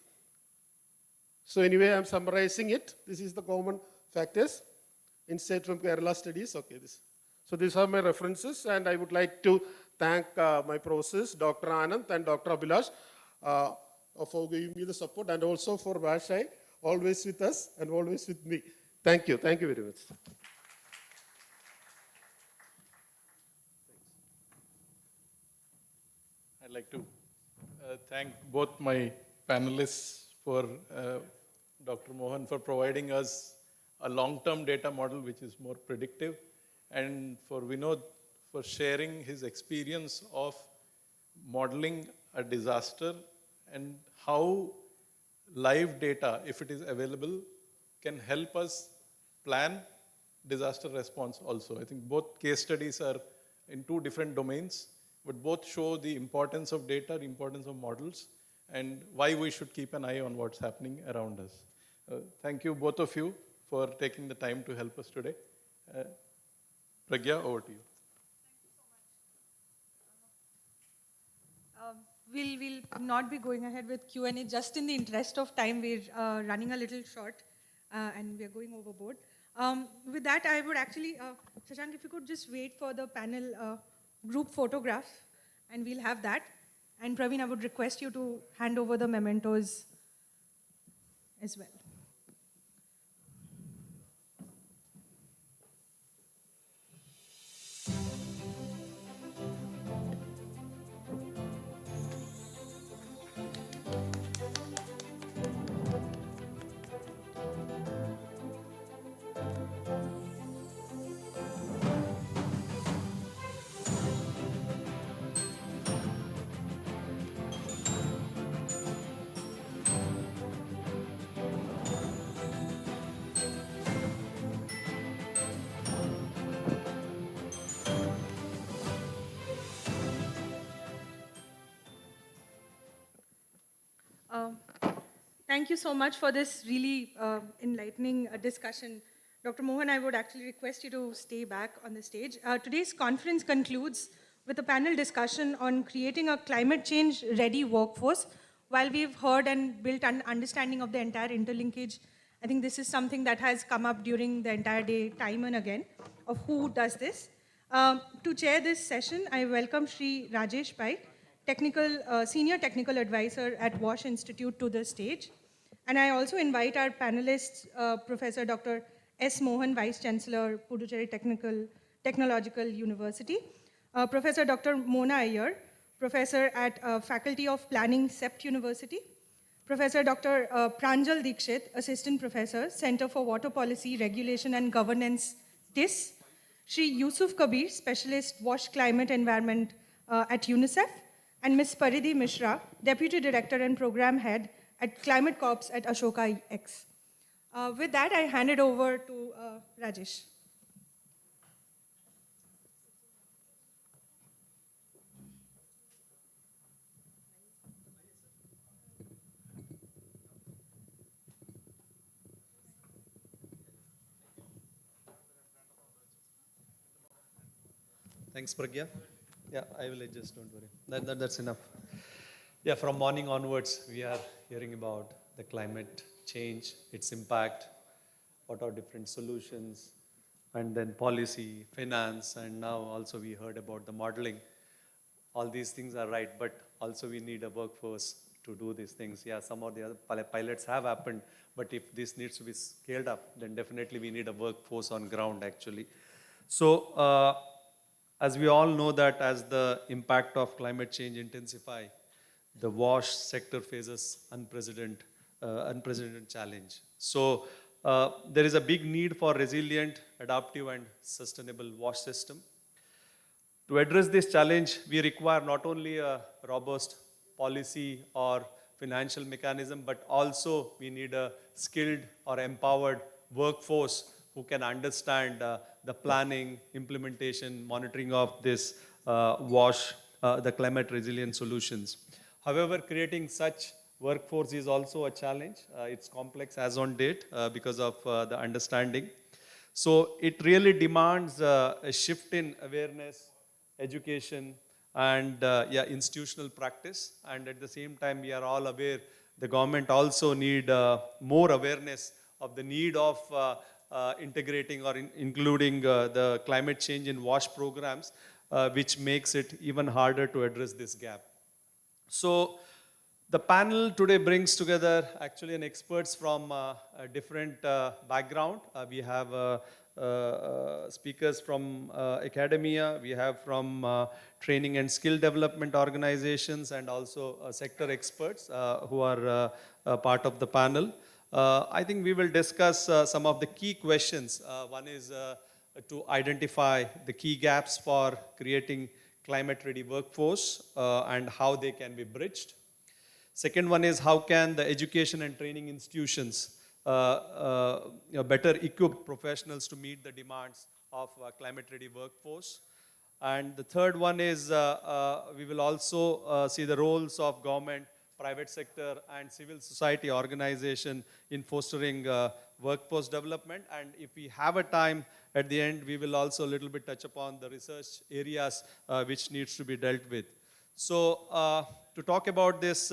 [SPEAKER 6] So anyway, I am summarizing it. This is the common factors insight from Kerala studies. Okay, so these are my references, and I would like to thank my professors, Dr. Anand and Dr. Abhilash, for giving me the support, and also for Vashai, always with us and always with me. Thank you. Thank you very much.
[SPEAKER 11] I'd like to thank both my panelists, for Dr. Mohan for providing us a long-term data model which is more predictive, and for Vinod for sharing his experience of modeling a disaster and how live data, if it is available, can help us plan disaster response also. I think both case studies are in two different domains, but both show the importance of data, the importance of models, and why we should keep an eye on what's happening around us. Thank you, both of you, for taking the time to help us today. Pragya, over to you.
[SPEAKER 1] We'll not be going ahead with Q&A. Just in the interest of time, we're running a little short and we're going overboard. With that, I would actually, Shashank, if you could just wait for the panel group photograph, and we'll have that. And Praveen, I would request you to hand over the mementos as well. Thank you so much for this really enlightening discussion. Dr. Mohan, I would actually request you to stay back on the stage. Today's conference concludes with a panel discussion on creating a climate change ready workforce. While we've heard and built an understanding of the entire interlinkage, I think this is something that has come up during the entire day, time and again, of who does this. To chair this session, I welcome Shri Rajesh Pai, Senior Technical Advisor at WASH Institute, to the stage. And I also invite our panelists, Professor Dr. S. Mohan, Vice Chancellor, Puducherry Technological University, Professor Dr. Mona Iyer, Professor at Faculty of Planning, CEPT University, Professor Dr. Pranjal Dikshit, Assistant Professor, Center for Water Policy, Regulation and Governance, TIS, Shri Yusuf Kabir, Specialist, WASH Climate Environment at UNICEF, and Ms. Paridhi Mishra, Deputy Director and Program Head at Climate Corps at Ashoka X. With that, I hand it over to Rajesh.
[SPEAKER 12] Thanks, Pragya. Yeah, I will adjust, don't worry. That's enough. Yeah, from morning onwards, we are hearing about the climate change, its impact, what are different solutions, and then policy, finance, and now also we heard about the modeling. All these things are right, but also we need a workforce to do these things. Yeah, some of the other pilots have happened, but if this needs to be scaled up, then definitely we need a workforce on ground, actually. So, as we all know that as the impact of climate change intensify, the WASH sector faces unprecedented challenge. So there is a big need for resilient, adaptive and sustainable WASH system. To address this challenge, we require not only a robust policy or financial mechanism, but also we need a skilled or empowered workforce who can understand the planning, implementation, monitoring of this WASH, the climate resilient solutions. However, creating such workforce is also a challenge. It's complex as on date because of the understanding. So it really demands a shift in awareness, education, and institutional practice. And at the same time, we are all aware the government also need more awareness of the need of integrating or including the climate change in WASH programs, which makes it even harder to address this gap. So the panel today brings together actually experts from a different background. We have speakers from academia, we have from training and skill development organizations, and also sector experts who are part of the panel. I think we will discuss some of the key questions. One is to identify the key gaps for creating climate-ready workforce and how they can be bridged. Second one is how can the education and training institutions better equip professionals to meet the demands of climate-ready workforce. And the third one is we will also see the roles of government, private sector and civil society organization in fostering workforce development. And if we have a time at the end, we will also a little bit touch upon the research areas which needs to be dealt with. So to talk about this,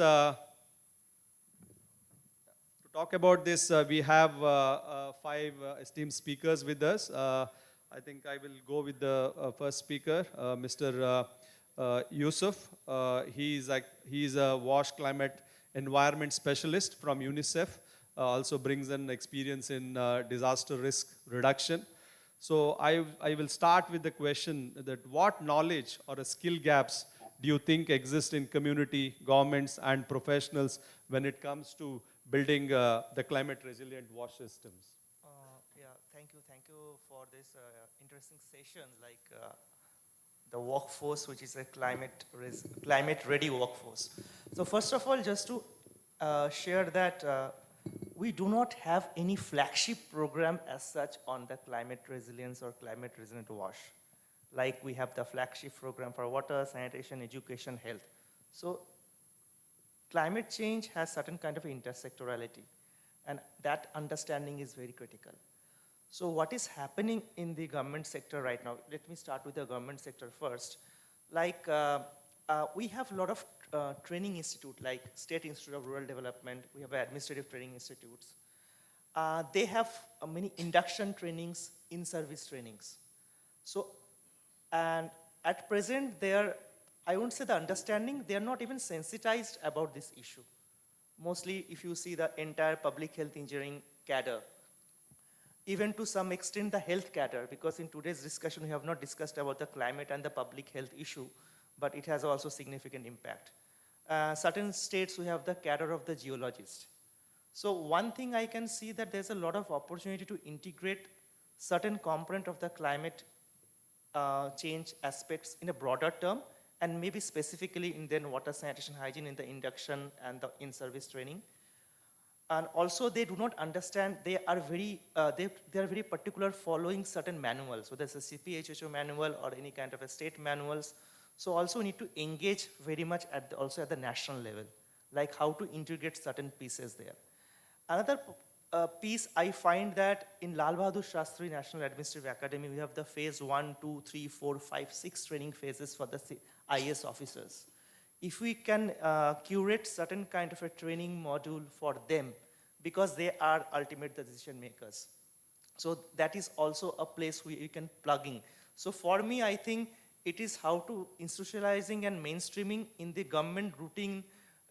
[SPEAKER 12] we have 5 esteemed speakers with us. I think I will go with the first speaker, Mr. Yusuf. He's a WASH climate environment specialist from UNICEF. Also brings an experience in disaster risk reduction. So I will start with the question that what knowledge or skill gaps do you think exist in community, governments, and professionals when it comes to building the climate resilient wash systems?
[SPEAKER 7] Yeah, thank you for this interesting sessions like the workforce, which is a climate ready workforce. So first of all, just to share that we do not have any flagship program as such on the climate resilience or climate resilient wash. Like we have the flagship program for water, sanitation, education, health. So climate change has certain kind of intersectorality, and that understanding is very critical. So what is happening in the government sector right now? Let me start with the government sector first. Like we have a lot of training institute, like State Institute of Rural Development. We have administrative training institutes. They have many induction trainings, in-service trainings. So, and at present, I won't say the understanding, they are not even sensitized about this issue. Mostly, if you see the entire public health engineering cadre, even to some extent the health cadre, because in today's discussion we have not discussed about the climate and the public health issue, but it has also significant impact. Certain states we have the cadre of the geologist. So one thing I can see that there's a lot of opportunity to integrate certain component of the climate change aspects in a broader term, and maybe specifically in then water, sanitation, hygiene in the induction and the in-service training. And also they do not understand, they are very particular following certain manuals, whether it's a CPHHO manual or any kind of a state manuals. So also need to engage very much also at the national level, like how to integrate certain pieces there. Another piece I find that in Lal Bahadur Shastri National Administrative Academy, we have the phase 1, 2, 3, 4, 5, 6 training phases for the IAS officers. If we can curate certain kind of a training module for them, because they are ultimate decision makers. So that is also a place where you can plug in. So for me, I think it is how to institutionalizing and mainstreaming in the government routine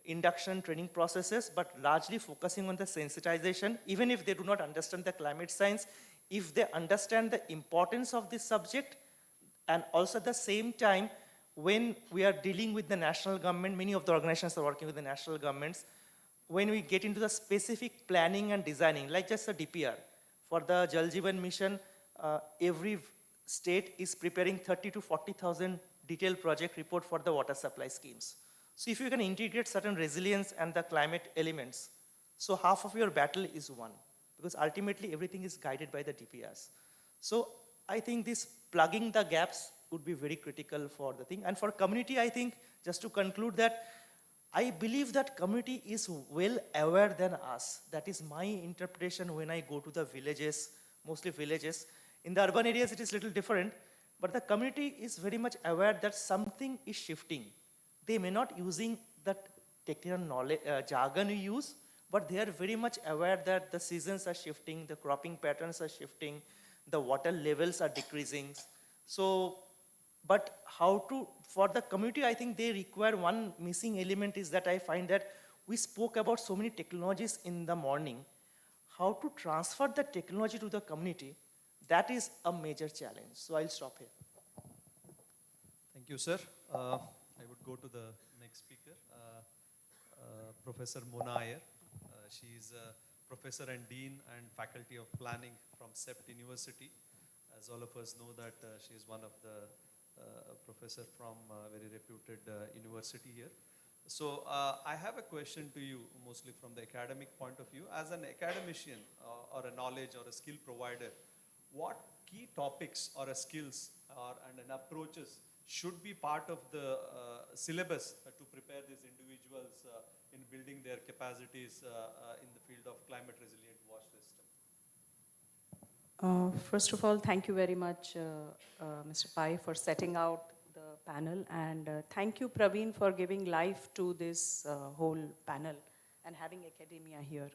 [SPEAKER 7] induction training processes, but largely focusing on the sensitization, even if they do not understand the climate science, if they understand the importance of this subject, and also at the same time, when we are dealing with the national government, many of the organizations are working with the national governments, when we get into the specific planning and designing, like just the DPR, for the Jal Jeevan Mission, every state is preparing 30 to 40,000 detailed project report for the water supply schemes. So if you can integrate certain resilience and the climate elements, so half of your battle is won, because ultimately everything is guided by the DPRs. So I think this plugging the gaps would be very critical for the thing. And for community, I think, just to conclude that, I believe that community is well aware than us. That is my interpretation when I go to the villages, mostly villages. In the urban areas, it is a little different, but the community is very much aware that something is shifting. They may not using that technical knowledge, jargon we use, but they are very much aware that the seasons are shifting, the cropping patterns are shifting, the water levels are decreasing. So, but how to, for the community, I think they require one missing element is that I find that we spoke about so many technologies in the morning. How to transfer the technology to the community, that is a major challenge. So I'll stop here.
[SPEAKER 12] Thank you, sir. I would go to the next speaker, Professor Mona Iyer. She is a professor and dean and faculty of planning from CEPT University. As all of us know that she is one of the professor from a very reputed university here. So I have a question to you, mostly from the academic point of view. As an academician or a knowledge or a skill provider, what key topics or skills and approaches should be part of the syllabus to prepare these individuals in building their capacities in the field of climate resilient wash system?
[SPEAKER 9] First of all, thank you very much, Mr. Pai, for setting out the panel, and thank you, Praveen, for giving life to this whole panel and having academia here.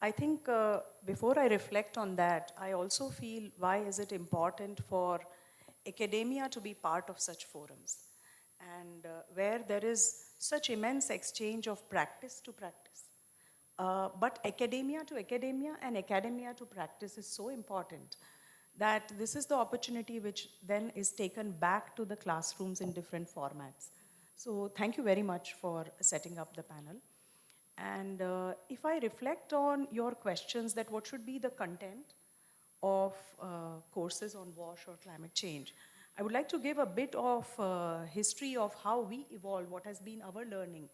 [SPEAKER 9] I think before I reflect on that, I also feel why is it important for academia to be part of such forums. and where there is such immense exchange of practice to practice. But academia to academia and academia to practice is so important that this is the opportunity which then is taken back to the classrooms in different formats. So thank you very much for setting up the panel. And if I reflect on your questions that what should be the content of courses on WASH or climate change, I would like to give a bit of history of how we evolved, what has been our learning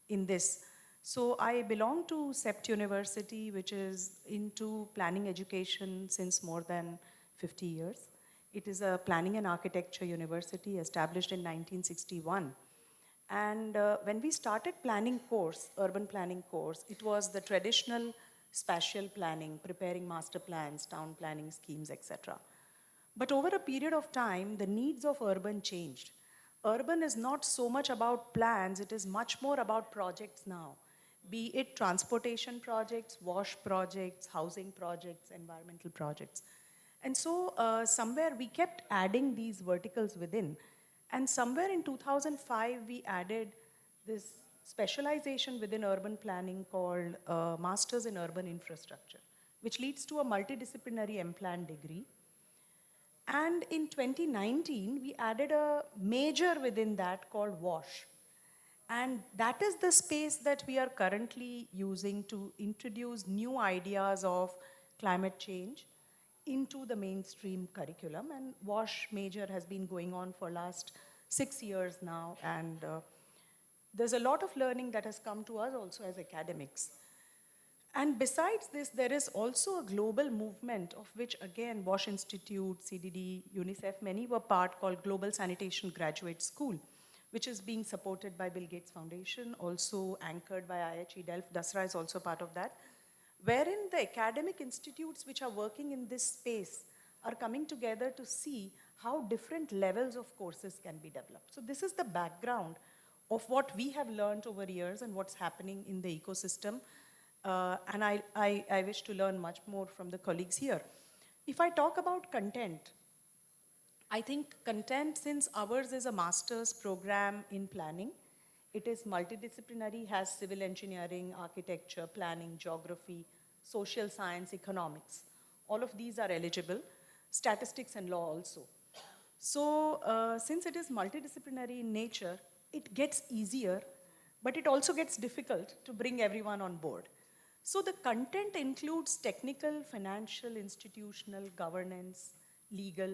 [SPEAKER 9] in this. So I belong to CEPT University, which is into planning education since more than 50 years. It is a planning and architecture university established in 1961. And when we started planning course, urban planning course, it was the traditional spatial planning, preparing master plans, town planning schemes, etc. But over a period of time, the needs of urban changed. Urban is not so much about plans, it is much more about projects now. Be it transportation projects, WASH projects, housing projects, environmental projects. And so somewhere we kept adding these verticals within. And somewhere in 2005, we added this specialization within urban planning called Masters in Urban Infrastructure, which leads to a multidisciplinary MPlan degree. And in 2019, we added a major within that called WASH. And that is the space that we are currently using to introduce new ideas of climate change into the mainstream curriculum. And WASH major has been going on for last 6 years now. And there's a lot of learning that has come to us also as academics. And besides this, there is also a global movement of which, again, WASH Institute, CDD, UNICEF, many were part, called Global Sanitation Graduate School, which is being supported by Bill Gates Foundation, also anchored by IHE Delft. DASRA is also part of that, wherein the academic institutes which are working in this space are coming together to see how different levels of courses can be developed. So this is the background of what we have learned over years and what's happening in the ecosystem. And I wish to learn much more from the colleagues here. If I talk about content, I think content, since ours is a master's program in planning, it is multidisciplinary, has civil engineering, architecture, planning, geography, social science, economics. All of these are eligible, statistics and law also. So since it is multidisciplinary in nature, it gets easier, but it also gets difficult to bring everyone on board. So the content includes technical, financial, institutional, governance, legal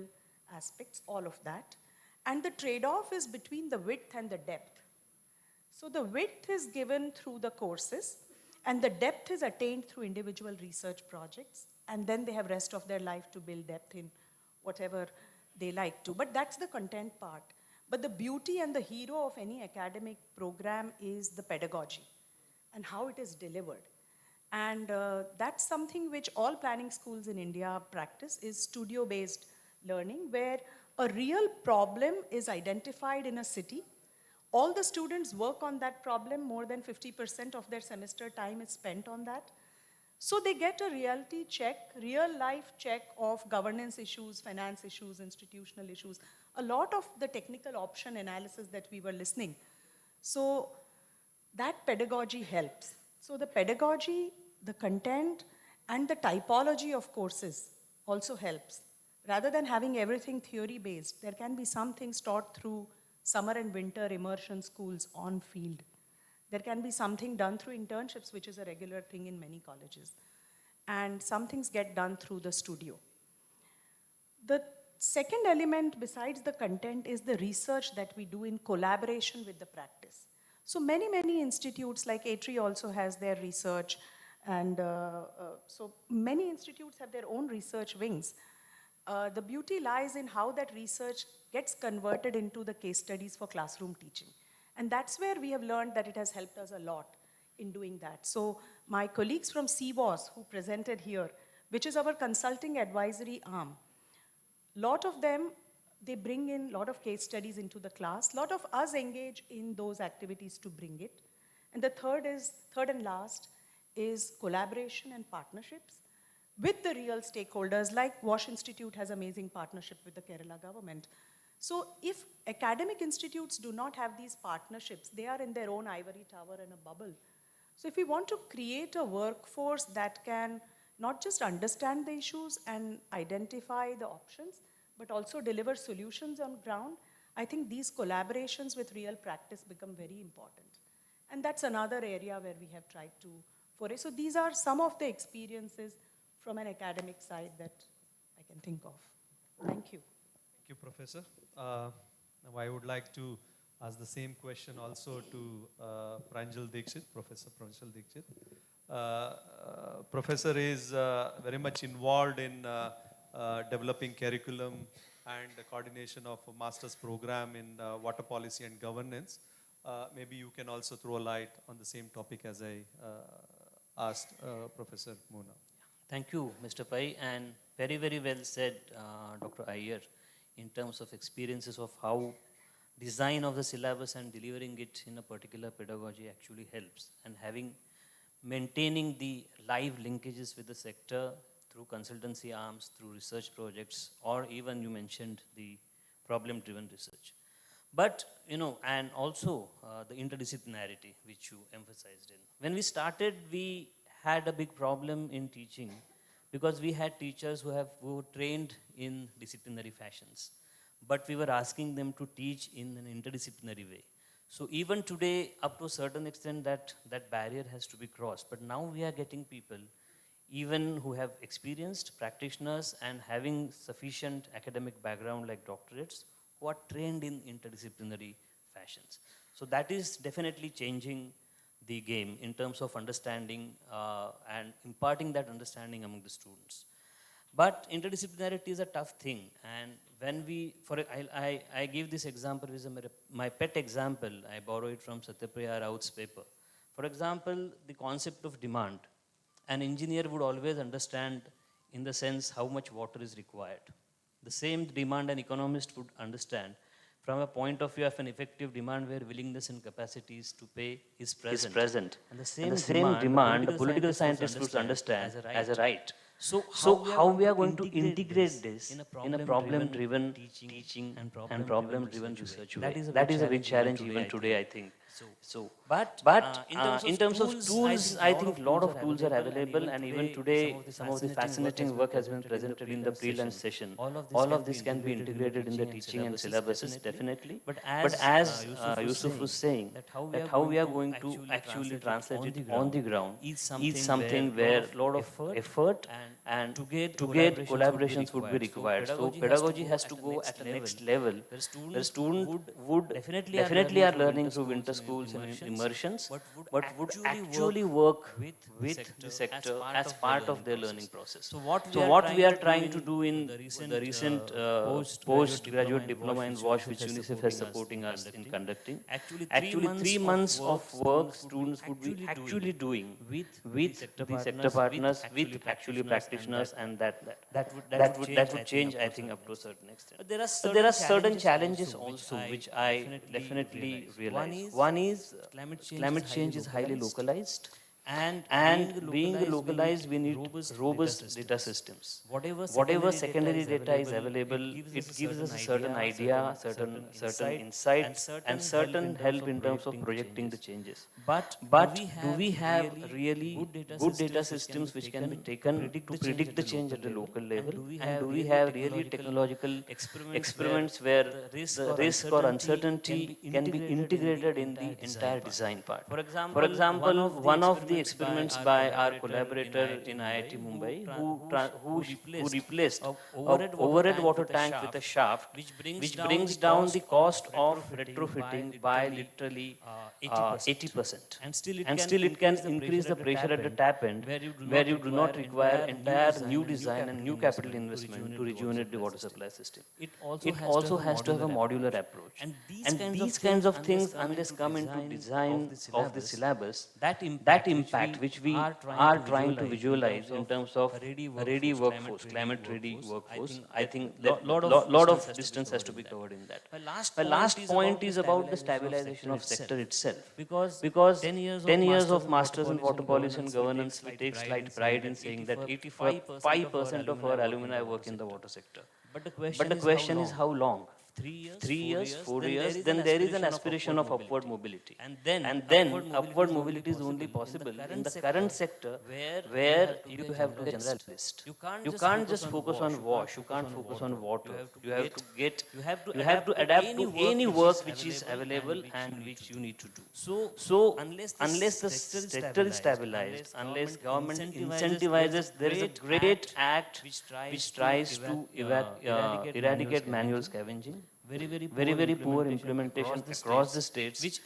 [SPEAKER 9] aspects, all of that. And the trade-off is between the width and the depth. So the width is given through the courses, and the depth is attained through individual research projects, and then they have rest of their life to build depth in whatever they like to. But that's the content part. But the beauty and the hero of any academic program is the pedagogy and how it is delivered. And that's something which all planning schools in India practice, is studio-based learning, where a real problem is identified in a city. All the students work on that problem. More than 50% of their semester time is spent on that. So they get a reality check, real life check of governance issues, finance issues, institutional issues, a lot of the technical option analysis that we were listening. So that pedagogy helps. So the pedagogy, the content, and the typology of courses also helps. Rather than having everything theory-based, there can be some things taught through summer and winter immersion schools on field. There can be something done through internships, which is a regular thing in many colleges. And some things get done through the studio. The second element besides the content is the research that we do in collaboration with the practice. So many, many institutes, like ATRI also has their research, and so many institutes have their own research wings. The beauty lies in how that research gets converted into the case studies for classroom teaching. And that's where we have learned that it has helped us a lot in doing that. So my colleagues from CWAS who presented here, which is our consulting advisory arm, lot of them, they bring in a lot of case studies into the class. A lot of us engage in those activities to bring it. And the third and last is collaboration and partnerships with the real stakeholders, like WASH Institute has amazing partnership with the Kerala government. So if academic institutes do not have these partnerships, they are in their own ivory tower in a bubble. So if we want to create a workforce that can not just understand the issues and identify the options, but also deliver solutions on ground, I think these collaborations with real practice become very important. And that's another area where we have tried to foray. So these are some of the experiences from an academic side that I can think of. Thank you.
[SPEAKER 12] Thank you, Professor. Now I would like to ask the same question also to Pranjal Dikshit, Professor Pranjal Dikshit. Professor is very much involved in developing curriculum and the coordination of a master's program in water policy and governance. Maybe you can also throw a light on the same topic as I asked Professor Mona.
[SPEAKER 21] Thank you, Mr. Pai, and very, very well said, Dr. Iyer, in terms of experiences of how design of the syllabus and delivering it in a particular pedagogy actually helps, and maintaining the live linkages with the sector through consultancy arms, through research projects, or even you mentioned the problem-driven research. But, and also the interdisciplinarity, which you emphasized in. When we started, we had a big problem in teaching because we had teachers who were trained in disciplinary fashions, but we were asking them to teach in an interdisciplinary way. So even today, up to a certain extent, that barrier has to be crossed. But now we are getting people, even who have experienced practitioners and having sufficient academic background like doctorates, who are trained in interdisciplinary fashions. So that is definitely changing the game in terms of understanding and imparting that understanding among the students. But interdisciplinarity is a tough thing, and when I give this example, which is my pet example. I borrow it from Satyapriya Raut's paper. For example, the concept of demand. An engineer would always understand in the sense how much water is required. The same demand an economist would understand from a point of view of an effective demand where willingness and capacities to pay is present. And the same demand a political scientist would understand as a right. So how we are going to integrate this in a problem-driven teaching and problem-driven research way? That is a big challenge even today, I think. But in terms of tools, I think a lot of tools are available, and even today, some of the fascinating work has been presented in the pre-lunch session. All of this can be integrated in the teaching and syllabuses, definitely. But as Yusuf was saying, that how we are going to actually translate it on the ground is something where a lot of effort and to get collaborations would be required. So pedagogy has to go at the next level, where students would definitely are learning through winter schools and immersions, but would actually work with the sector as part of their learning process. So what we are trying to do in the recent postgraduate diploma in WASH, which UNICEF is supporting us in conducting, actually 3 months of work students would be actually doing with the sector partners, with actually practitioners, and that would change, I think, up to a certain extent. But there are certain challenges also which I definitely realize. One is climate change is highly localized. And being localized, we need robust data systems. Whatever secondary data is available, it gives us a certain idea, certain insight, and certain help in terms of projecting the changes. But do we have really good data systems which can be taken to predict the change at the local level? And do we have really technological experiments where the risk or uncertainty can be integrated in the entire design part? For example, one of the experiments by our collaborator in IIT Mumbai, who replaced an overhead water tank with a shaft, which brings down the cost of retrofitting by literally 80%. And still it can increase the pressure at the tap end, where you do not require entire new design and new capital investment to rejuvenate the water supply system. It also has to have a modular approach. And these kinds of things, unless come into design of the syllabus, that impact which we are trying to visualize in terms of a ready workforce, climate-ready workforce, I think that lot of distance has to be covered in that. My last point is about the stabilization of sector itself. Because 10 years of masters in water policy and governance, we take slight pride in saying that 85% of our alumni work in the water sector. But the question is how long? 3 years, 4 years, then there is an aspiration of upward mobility. And then upward mobility is only possible in the current sector where you have to get generalist. You can't just focus on wash, you can't focus on water. You have to adapt to any work which is available and which you need to do. So unless the sector is stabilized, unless government incentivizes, there is a great act which tries to eradicate manual scavenging. Very poor implementation across the states, which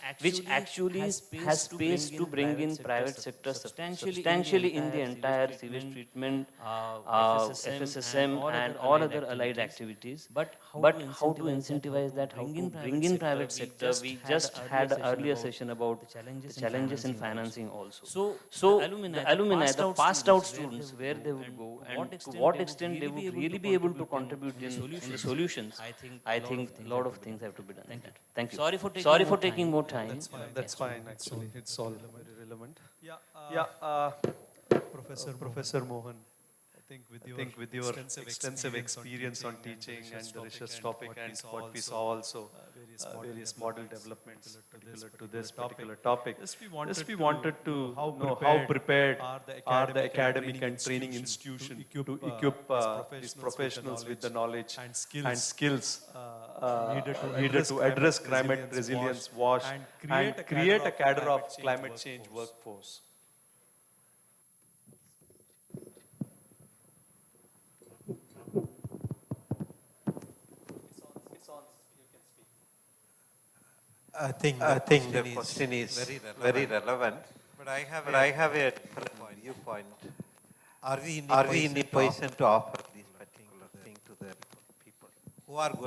[SPEAKER 21] actually has space to bring in private sector substantially in the entire sewage treatment, FSSM and all other allied activities. But how to incentivize that, how to bring in private sector, we just had an earlier session about the challenges in financing also. So the alumni, the passed out students, where they would go and to what extent they would really be able to contribute in the solutions, I think a lot of things have to be done. Thank you. Sorry for taking more time.
[SPEAKER 12] That's fine, actually. It's all very relevant. Professor Mohan, I think with your extensive experience on teaching and the research topic and what we saw also, various model developments particular to this particular topic, just we wanted to know how prepared are the academic and training institution to equip these professionals with the knowledge and skills needed to address climate resilience, WASH, and create a cadre of climate change workforce.
[SPEAKER 3] I think the question is very relevant. But I have a viewpoint. Are we in a position to offer this particular thing to the people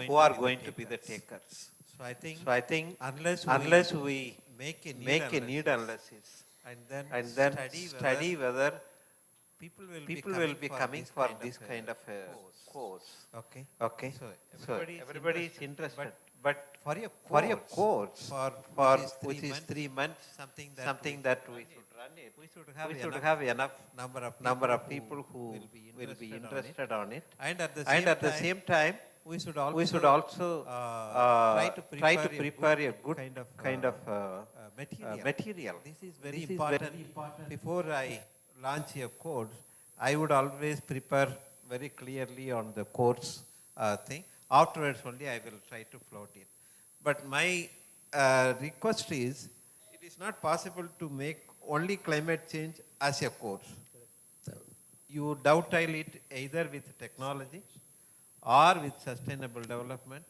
[SPEAKER 3] who are going to be the takers? So I think unless we make a need analysis and then study whether people will be coming for this kind of a course. Okay. So everybody is interested. But for a course which is 3 months, something that we should run it, we should have enough number of people who will be interested on it. And at the same time, we should also try to prepare a good kind of material. This is very important. Before I launch a course, I would always prepare very clearly on the course thing. Afterwards only I will try to float it. But my request is, it is not possible to make only climate change as a course. You dovetail it either with technology or with sustainable development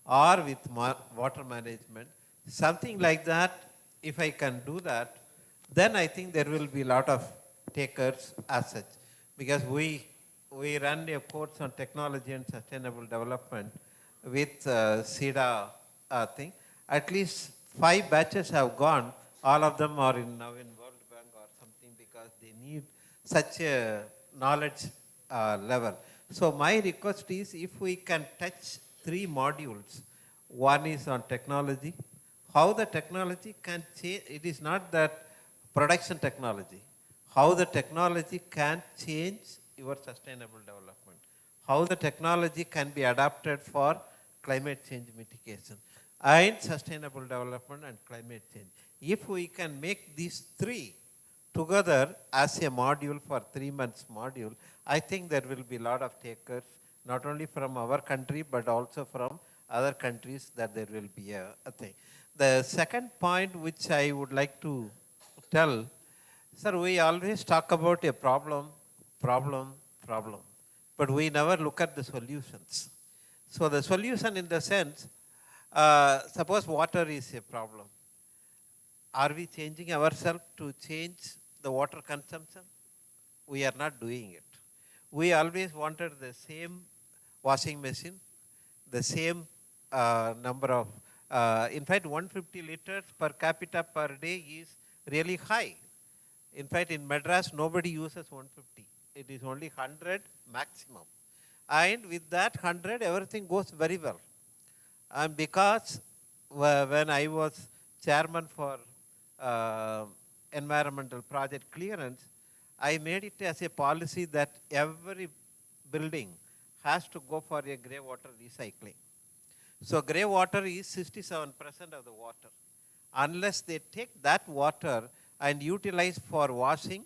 [SPEAKER 3] or with water management. Something like that, if I can do that, then I think there will be a lot of takers as such. Because we run a course on technology and sustainable development with SIDA thing. At least 5 batches have gone. All of them are now in World Bank or something because they need such a knowledge level. So my request is, if we can touch 3 modules. One is on technology. How the technology can change. It is not that production technology. How the technology can change your sustainable development. How the technology can be adapted for climate change mitigation and sustainable development and climate change. If we can make these 3 together as a module for 3 months module, I think there will be a lot of takers, not only from our country, but also from other countries, that there will be a thing. The second point which I would like to tell, sir, we always talk about a problem, but we never look at the solutions. So the solution in the sense, suppose water is a problem. Are we changing ourselves to change the water consumption? We are not doing it. We always wanted the same washing machine, the same number of, in fact 150 liters per capita per day is really high. In fact, in Madras, nobody uses 150. It is only 100 maximum. And with that 100, everything goes very well. And because when I was chairman for environmental project clearance, I made it as a policy that every building has to go for a grey water recycling. So grey water is 67% of the water. Unless they take that water and utilize for washing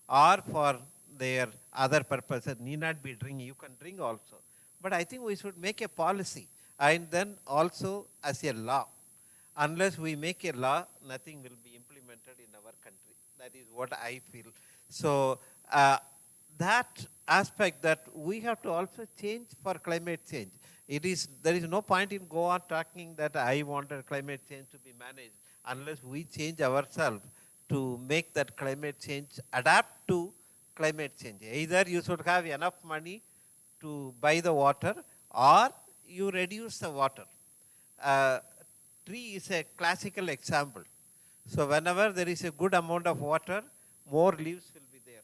[SPEAKER 3] or for their other purposes, need not be drinking, you can drink also. But I think we should make a policy and then also as a law. Unless we make a law, nothing will be implemented in our country. That is what I feel. So that aspect that we have to also change for climate change. There is no point in go on talking that I wanted climate change to be managed unless we change ourselves to make that climate change adapt to climate change. Either you should have enough money to buy the water or you reduce the water. Tree is a classical example. So whenever there is a good amount of water, more leaves will be there.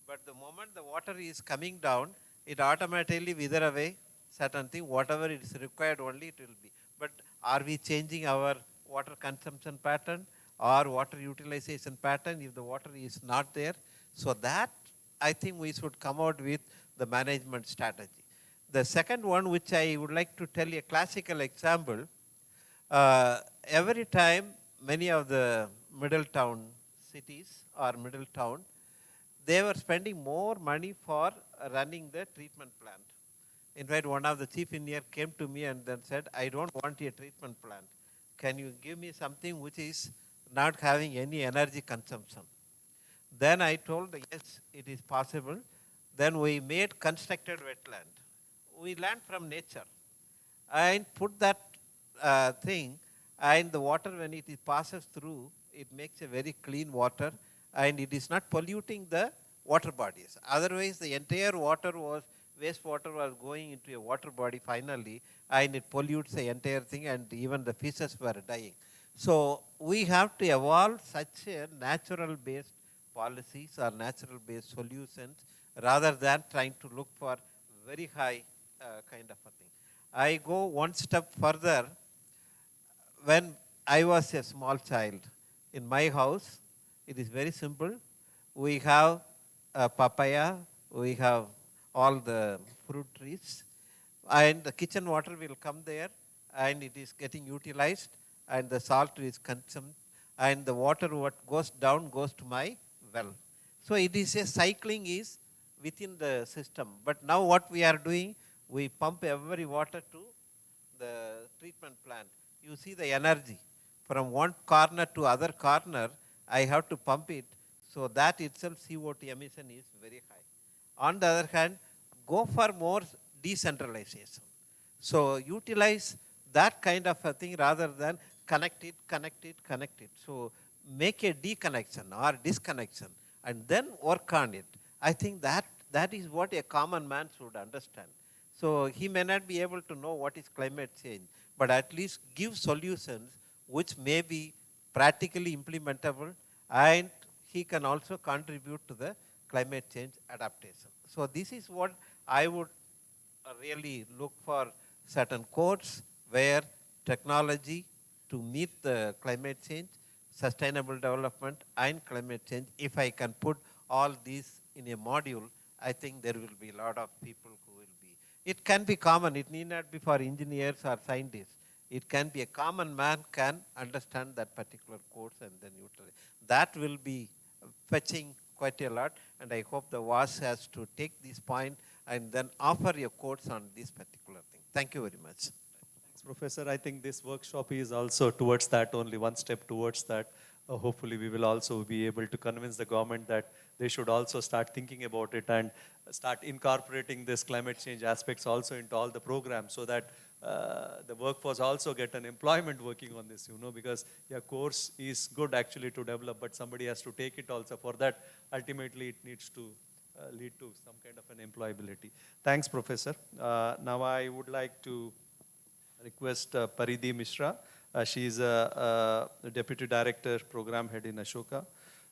[SPEAKER 3] But the moment the water is coming down, it automatically wither away certain thing, whatever is required only it will be. But are we changing our water consumption pattern or water utilization pattern if the water is not there? So that I think we should come out with the management strategy. The second one, which I would like to tell you a classical example, every time many of the middle town cities or middle town, they were spending more money for running the treatment plant. In fact, one of the chief engineer came to me and then said, I don't want a treatment plant. Can you give me something which is not having any energy consumption? Then I told, yes, it is possible. Then we made constructed wetland. We learned from nature and put that thing, and the water when it passes through, it makes a very clean water and it is not polluting the water bodies. Otherwise, the entire wastewater was going into a water body finally, and it pollutes the entire thing, and even the fishes were dying. So we have to evolve such a natural-based policies or natural-based solutions rather than trying to look for very high kind of a thing. I go one step further. When I was a small child, in my house, it is very simple. We have papaya, we have all the fruit trees, and the kitchen water will come there, and it is getting utilized, and the salt is consumed, and the water what goes down goes to my well. So it is a cycling is within the system. But now what we are doing, we pump every water to the treatment plant. You see the energy. From one corner to other corner, I have to pump it. So that itself CO2 emission is very high. On the other hand, go for more decentralization. So utilize that kind of a thing rather than connect it. So make a deconnection or disconnection and then work on it. I think that is what a common man should understand. So he may not be able to know what is climate change, but at least give solutions which may be practically implementable, and he can also contribute to the climate change adaptation. So this is what I would really look for, certain codes where technology to meet the climate change, sustainable development and climate change. If I can put all these in a module, I think there will be a lot of people who will be. It can be common. It need not be for engineers or scientists. It can be a common man can understand that particular course and then utilize. That will be fetching quite a lot, and I hope the WAS has to take this point and then offer a course on this particular thing. Thank you very much.
[SPEAKER 12] Thanks, Professor. I think this workshop is also towards that, only one step towards that. Hopefully we will also be able to convince the government that they should also start thinking about it and start incorporating this climate change aspects also into all the programs, so that the workforce also get an employment working on this, because your course is good actually to develop, but somebody has to take it also. For that, ultimately it needs to lead to some kind of an employability. Thanks, Professor. Now I would like to request Paridhi Mishra. She is a Deputy Director, Program Head in Ashoka.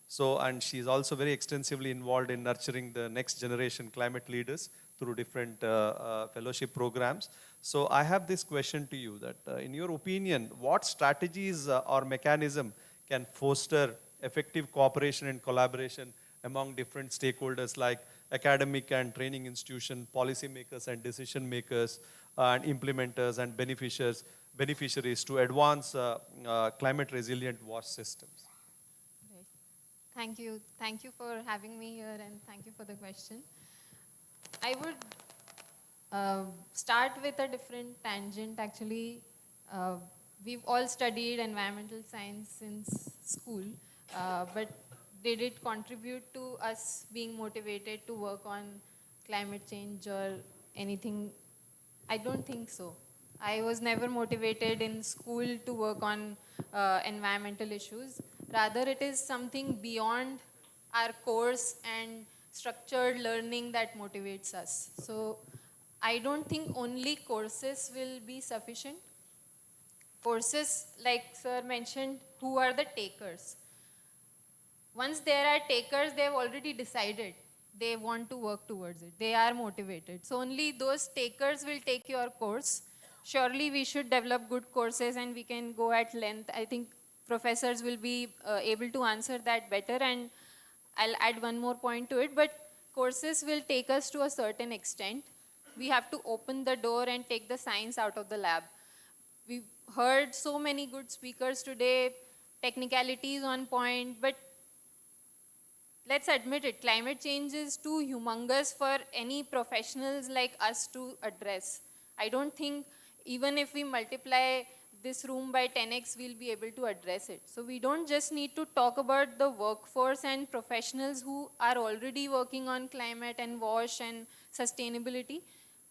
[SPEAKER 12] So, and she is also very extensively involved in nurturing the next generation climate leaders through different fellowship programs. So I have this question to you, that in your opinion, what strategies or mechanism can foster effective cooperation and collaboration among different stakeholders like academic and training institution, policy makers and decision makers, and implementers and beneficiaries to advance climate resilient wash systems?
[SPEAKER 5] Thank you. Thank you for having me here and thank you for the question. I would start with a different tangent. Actually, we've all studied environmental science since school, but did it contribute to us being motivated to work on climate change or anything? I don't think so. I was never motivated in school to work on environmental issues. Rather, it is something beyond our course and structured learning that motivates us. So I don't think only courses will be sufficient. Courses, like sir mentioned, who are the takers? Once there are takers, they have already decided they want to work towards it. They are motivated. So only those takers will take your course. Surely we should develop good courses and we can go at length. I think professors will be able to answer that better, and I'll add one more point to it, but courses will take us to a certain extent. We have to open the door and take the science out of the lab. We've heard so many good speakers today, technicalities on point, but let's admit it, climate change is too humongous for any professionals like us to address. I don't think even if we multiply this room by 10x, we'll be able to address it. So we don't just need to talk about the workforce and professionals who are already working on climate and WASH and sustainability.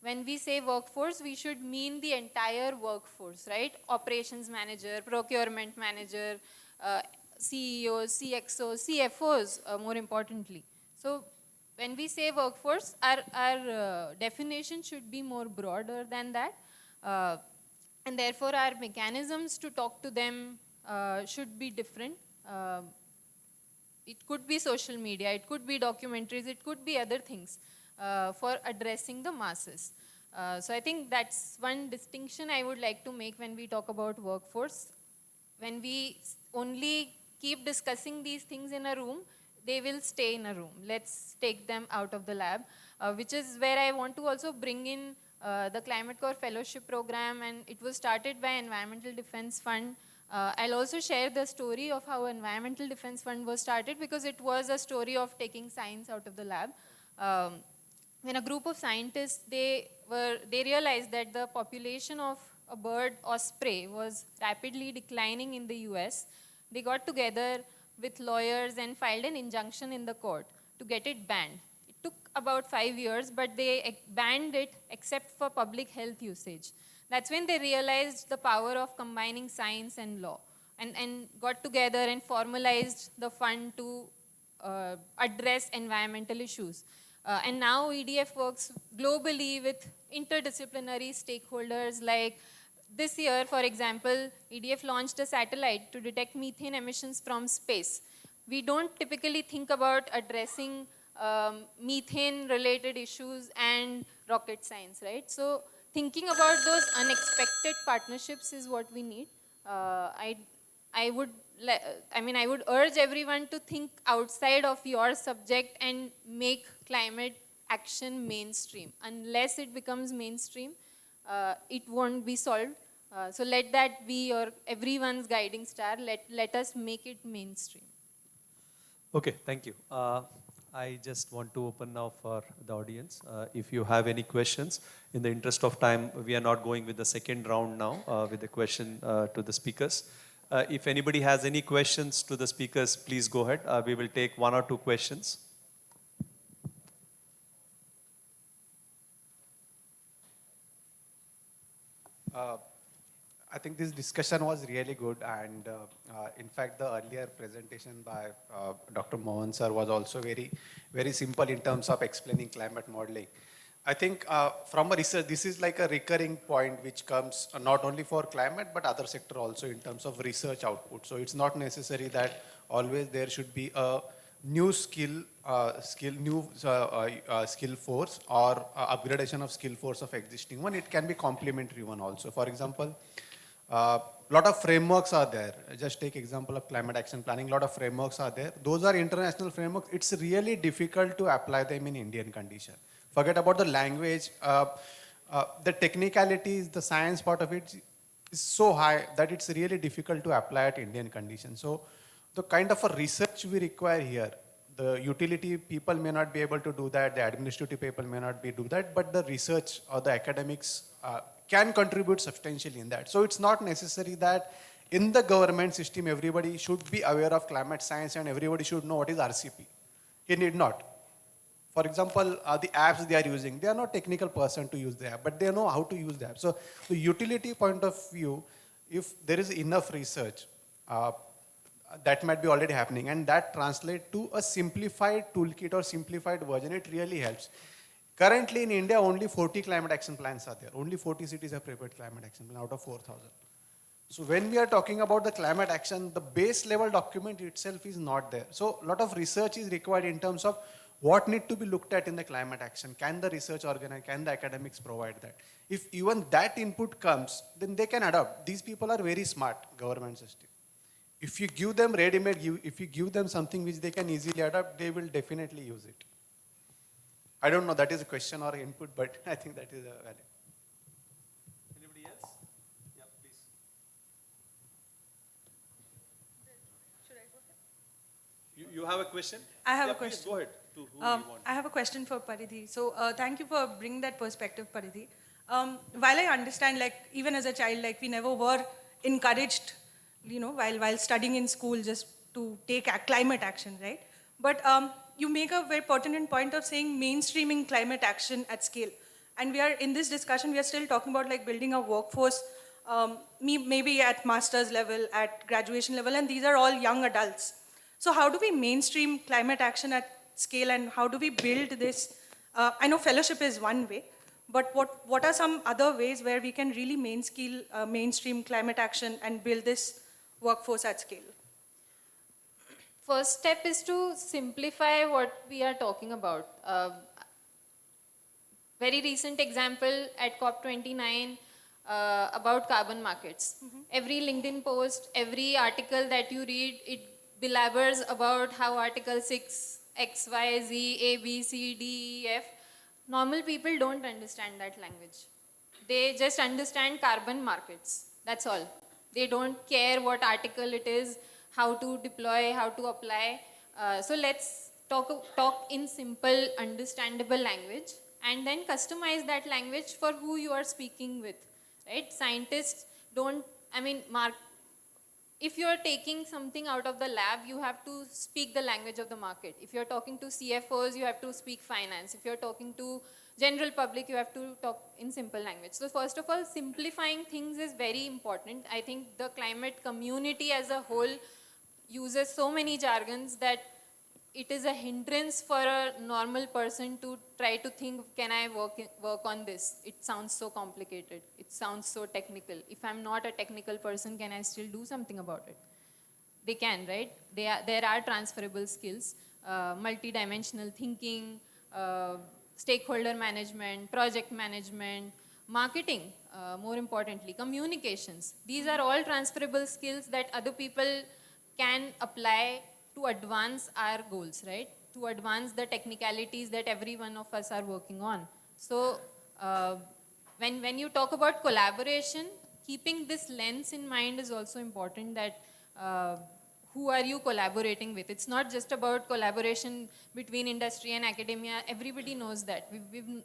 [SPEAKER 5] When we say workforce, we should mean the entire workforce, right? Operations manager, procurement manager, CEOs, CXOs, CFOs, more importantly. So when we say workforce, our definition should be more broader than that. And therefore, our mechanisms to talk to them should be different. It could be social media, it could be documentaries, it could be other things for addressing the masses. So I think that's one distinction I would like to make when we talk about workforce. When we only keep discussing these things in a room, they will stay in a room. Let's take them out of the lab, which is where I want to also bring in the Climate Corps Fellowship Program, and it was started by Environmental Defense Fund. I'll also share the story of how Environmental Defense Fund was started, because it was a story of taking science out of the lab. When a group of scientists, they realized that the population of a bird, osprey, was rapidly declining in the US. They got together with lawyers and filed an injunction in the court to get it banned. Took about 5 years, but they banned it except for public health usage. That's when they realized the power of combining science and law, and got together and formalized the fund to address environmental issues. And now EDF works globally with interdisciplinary stakeholders. Like this year, for example, EDF launched a satellite to detect methane emissions from space. We don't typically think about addressing methane-related issues and rocket science, right? So thinking about those unexpected partnerships is what we need. I would urge everyone to think outside of your subject and make climate action mainstream. Unless it becomes mainstream, it won't be solved. So let that be everyone's guiding star. Let us make it mainstream.
[SPEAKER 12] Okay, thank you. I just want to open now for the audience. If you have any questions, in the interest of time, we are not going with the second round now with the question to the speakers. If anybody has any questions to the speakers, please go ahead. We will take 1 or 2 questions.
[SPEAKER 18] I think this discussion was really good, and in fact the earlier presentation by Dr. Mohan sir was also very simple in terms of explaining climate modeling. I think from a research, this is like a recurring point which comes not only for climate but other sector also in terms of research output. So it's not necessary that always there should be a new skill force or upgradation of skill force of existing one. It can be complementary one also. For example, Lot of frameworks are there. Just take example of climate action planning. Lot of frameworks are there. Those are international frameworks. It's really difficult to apply them in Indian condition. Forget about the language. The technicalities, the science part of it is so high that it's really difficult to apply at Indian conditions. So the kind of a research we require here, the utility people may not be able to do that, the administrative people may not be do that, but the research or the academics can contribute substantially in that. So it's not necessary that in the government system everybody should be aware of climate science and everybody should know what is RCP. It need not. For example, the apps they are using, they are not technical person to use the app, but they know how to use the app. So the utility point of view, if there is enough research, that might be already happening, and that translate to a simplified toolkit or simplified version, it really helps. Currently in India, only 40 climate action plans are there. Only 40 cities have prepared climate action plan out of 4,000. So when we are talking about the climate action, the base level document itself is not there. So a lot of research is required in terms of what need to be looked at in the climate action. Can the research organize, can the academics provide that? If even that input comes, then they can adopt. These people are very smart, government system. If you give them ready-made, if you give them something which they can easily adopt, they will definitely use it. I don't know that is a question or input, but I think that is a valid.
[SPEAKER 12] Anybody else? Yeah, please. You have a question?
[SPEAKER 10] I have
[SPEAKER 12] Yeah,
[SPEAKER 10] a question.
[SPEAKER 12] Please go ahead. To who you want.
[SPEAKER 10] I have a question for Paridhi. So thank you for bringing that perspective, Paridhi. While I understand, like even as a child, like we never were encouraged, while studying in school just to take climate action, right? But you make a very pertinent point of saying mainstreaming climate action at scale. And we are in this discussion, we are still talking about like building a workforce, maybe at master's level, at graduation level, and these are all young adults. So how do we mainstream climate action at scale, and how do we build this? I know fellowship is one way, but what are some other ways where we can really mainstream climate action and build this workforce at scale?
[SPEAKER 5] First step is to simplify what we are talking about. Very recent example at COP29 about carbon markets. Every LinkedIn post, every article that you read, it belabors about how Article 6, X, Y, Z, A, B, C, D, E, F. Normal people don't understand that language. They just understand carbon markets. That's all. They don't care what article it is, how to deploy, how to apply. So let's talk in simple, understandable language, and then customize that language for who you are speaking with, right? Scientists don't, if you're taking something out of the lab, you have to speak the language of the market. If you're talking to CFOs, you have to speak finance. If you're talking to general public, you have to talk in simple language. So first of all, simplifying things is very important. I think the climate community as a whole uses so many jargons that it is a hindrance for a normal person to try to think, can I work on this? It sounds so complicated. It sounds so technical. If I'm not a technical person, can I still do something about it? They can, right? There are transferable skills, multidimensional thinking, stakeholder management, project management, marketing, more importantly, communications. These are all transferable skills that other people can apply to advance our goals, right? To advance the technicalities that every one of us are working on. So when you talk about collaboration, keeping this lens in mind is also important, that who are you collaborating with? It's not just about collaboration between industry and academia. Everybody knows that.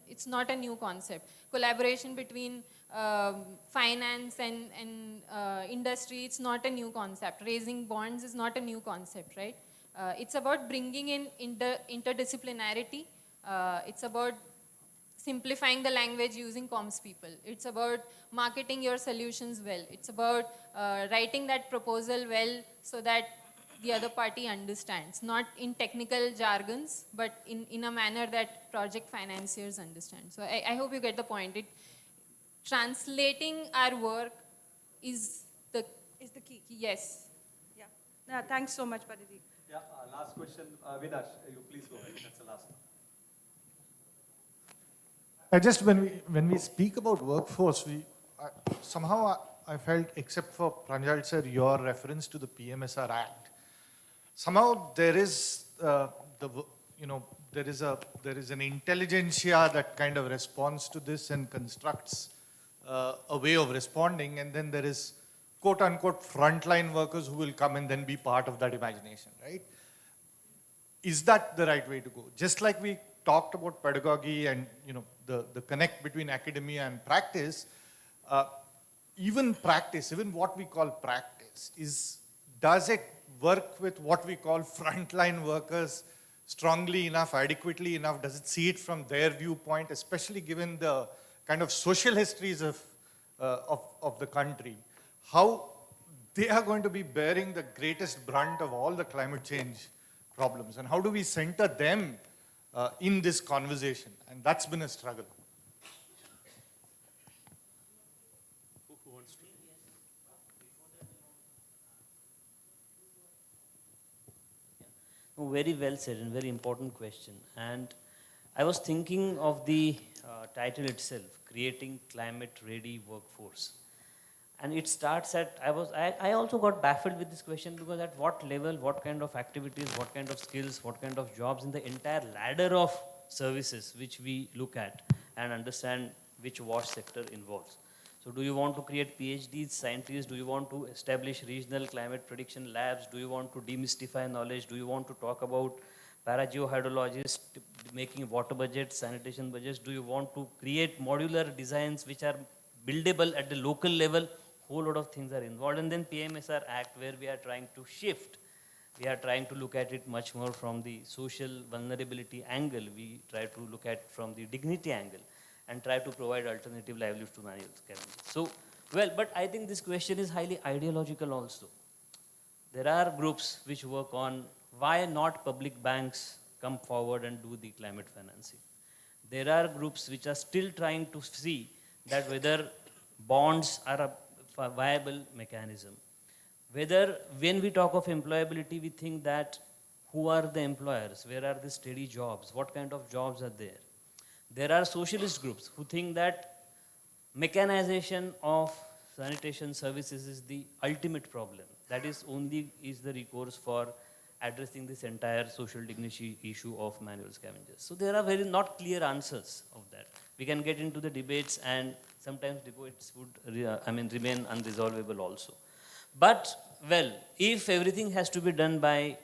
[SPEAKER 5] It's not a new concept. Collaboration between finance and industry, it's not a new concept. Raising bonds is not a new concept, right? It's about bringing in interdisciplinarity. It's about simplifying the language using comms people. It's about marketing your solutions well. It's about writing that proposal well so that the other party understands, not in technical jargons, but in a manner that project financiers understand. So I hope you get the point. Translating our work is the
[SPEAKER 10] key.
[SPEAKER 5] Yes.
[SPEAKER 10] Yeah. Thanks so much, Paridhi.
[SPEAKER 12] Yeah, last question. Vinash, you please go ahead. That's the last one.
[SPEAKER 17] When we speak about workforce, somehow I felt, except for Pranjal sir, your reference to the PMSR Act, somehow there is there is an intelligentsia that kind of responds to this and constructs a way of responding, and then there is quote unquote frontline workers who will come and then be part of that imagination, right? Is that the right way to go? Just like we talked about pedagogy and the connect between academia and practice, even what we call practice, does it work with what we call frontline workers strongly enough, adequately enough? Does it see it from their viewpoint, especially given the kind of social histories of the country? How they are going to be bearing the greatest brunt of all the climate change problems, and how do we center them in this conversation? And that's been a struggle.
[SPEAKER 12] Who wants to?
[SPEAKER 21] No, very well said and very important question. And I was thinking of the title itself, Creating Climate Ready Workforce. And it starts at, I also got baffled with this question, because at what level, what kind of activities, what kind of skills, what kind of jobs in the entire ladder of services which we look at and understand which WASH sector involves. So do you want to create PhDs, scientists? Do you want to establish regional climate prediction labs? Do you want to demystify knowledge? Do you want to talk about parageohydrologists making water budgets, sanitation budgets? Do you want to create modular designs which are buildable at the local level? Whole lot of things are involved. And then PMSR Act, where we are trying to shift. We are trying to look at it much more from the social vulnerability angle. We try to look at from the dignity angle and try to provide alternative livelihoods to manual scavengers. So, well, but I think this question is highly ideological also. There are groups which work on why not public banks come forward and do the climate financing. There are groups which are still trying to see that whether bonds are a viable mechanism. Whether when we talk of employability, we think that who are the employers, where are the steady jobs, what kind of jobs are there. There are socialist groups who think that mechanization of sanitation services is the ultimate problem. That is the recourse for addressing this entire social dignity issue of manual scavengers. So there are very not clear answers of that. We can get into the debates, and sometimes debates would remain unresolvable also. But, well, if everything has to be done by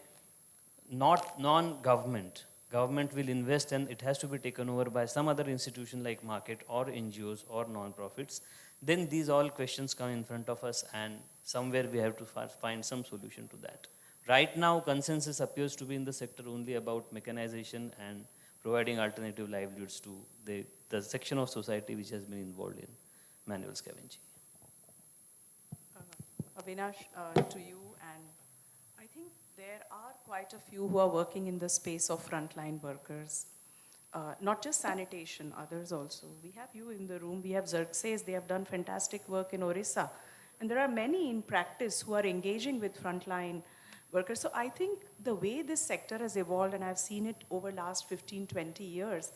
[SPEAKER 21] not non-government, government will invest and it has to be taken over by some other institution like market or NGOs or non-profits, then these all questions come in front of us, and somewhere we have to find some solution to that. Right now, consensus appears to be in the sector only about mechanization and providing alternative livelihoods to the section of society which has been involved in manual scavenging.
[SPEAKER 9] Avinash, to you, and I think there are quite a few who are working in the space of frontline workers, not just sanitation, others also. We have you in the room, we have Xerxes, they have done fantastic work in Orissa, and there are many in practice who are engaging with frontline workers. So I think the way this sector has evolved, and I've seen it over last 15, 20 years,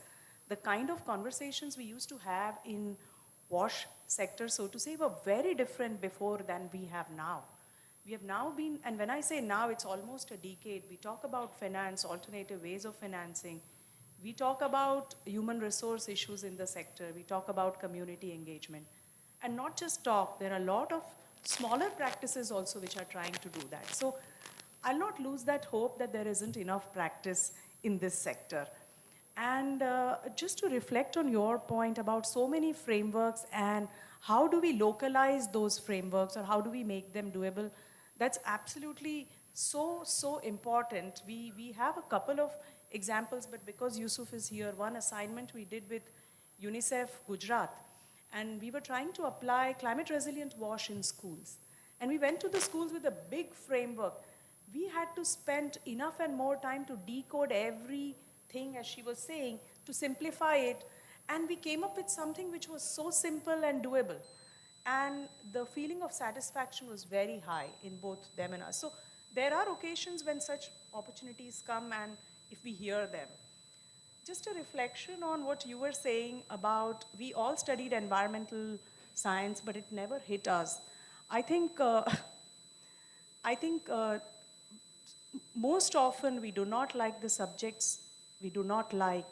[SPEAKER 9] the kind of conversations we used to have in WASH sector, so to say, were very different before than we have now. We have now been, and when I say now, it's almost a decade. We talk about finance, alternative ways of financing. We talk about human resource issues in the sector. We talk about community engagement. And not just talk, there are a lot of smaller practices also which are trying to do that. So I'll not lose that hope that there isn't enough practice in this sector. And just to reflect on your point about so many frameworks and how do we localize those frameworks, or how do we make them doable, that's absolutely so important. We have a couple of examples, but because Yusuf is here, one assignment we did with UNICEF Gujarat, and we were trying to apply climate resilient WASH in schools. And we went to the schools with a big framework. We had to spend enough and more time to decode everything, as she was saying, to simplify it. And we came up with something which was so simple and doable. And the feeling of satisfaction was very high in both them and us. So there are occasions when such opportunities come, and if we hear them. Just a reflection on what you were saying about, we all studied environmental science, but it never hit us. I think, most often we do not like the subjects we do not like,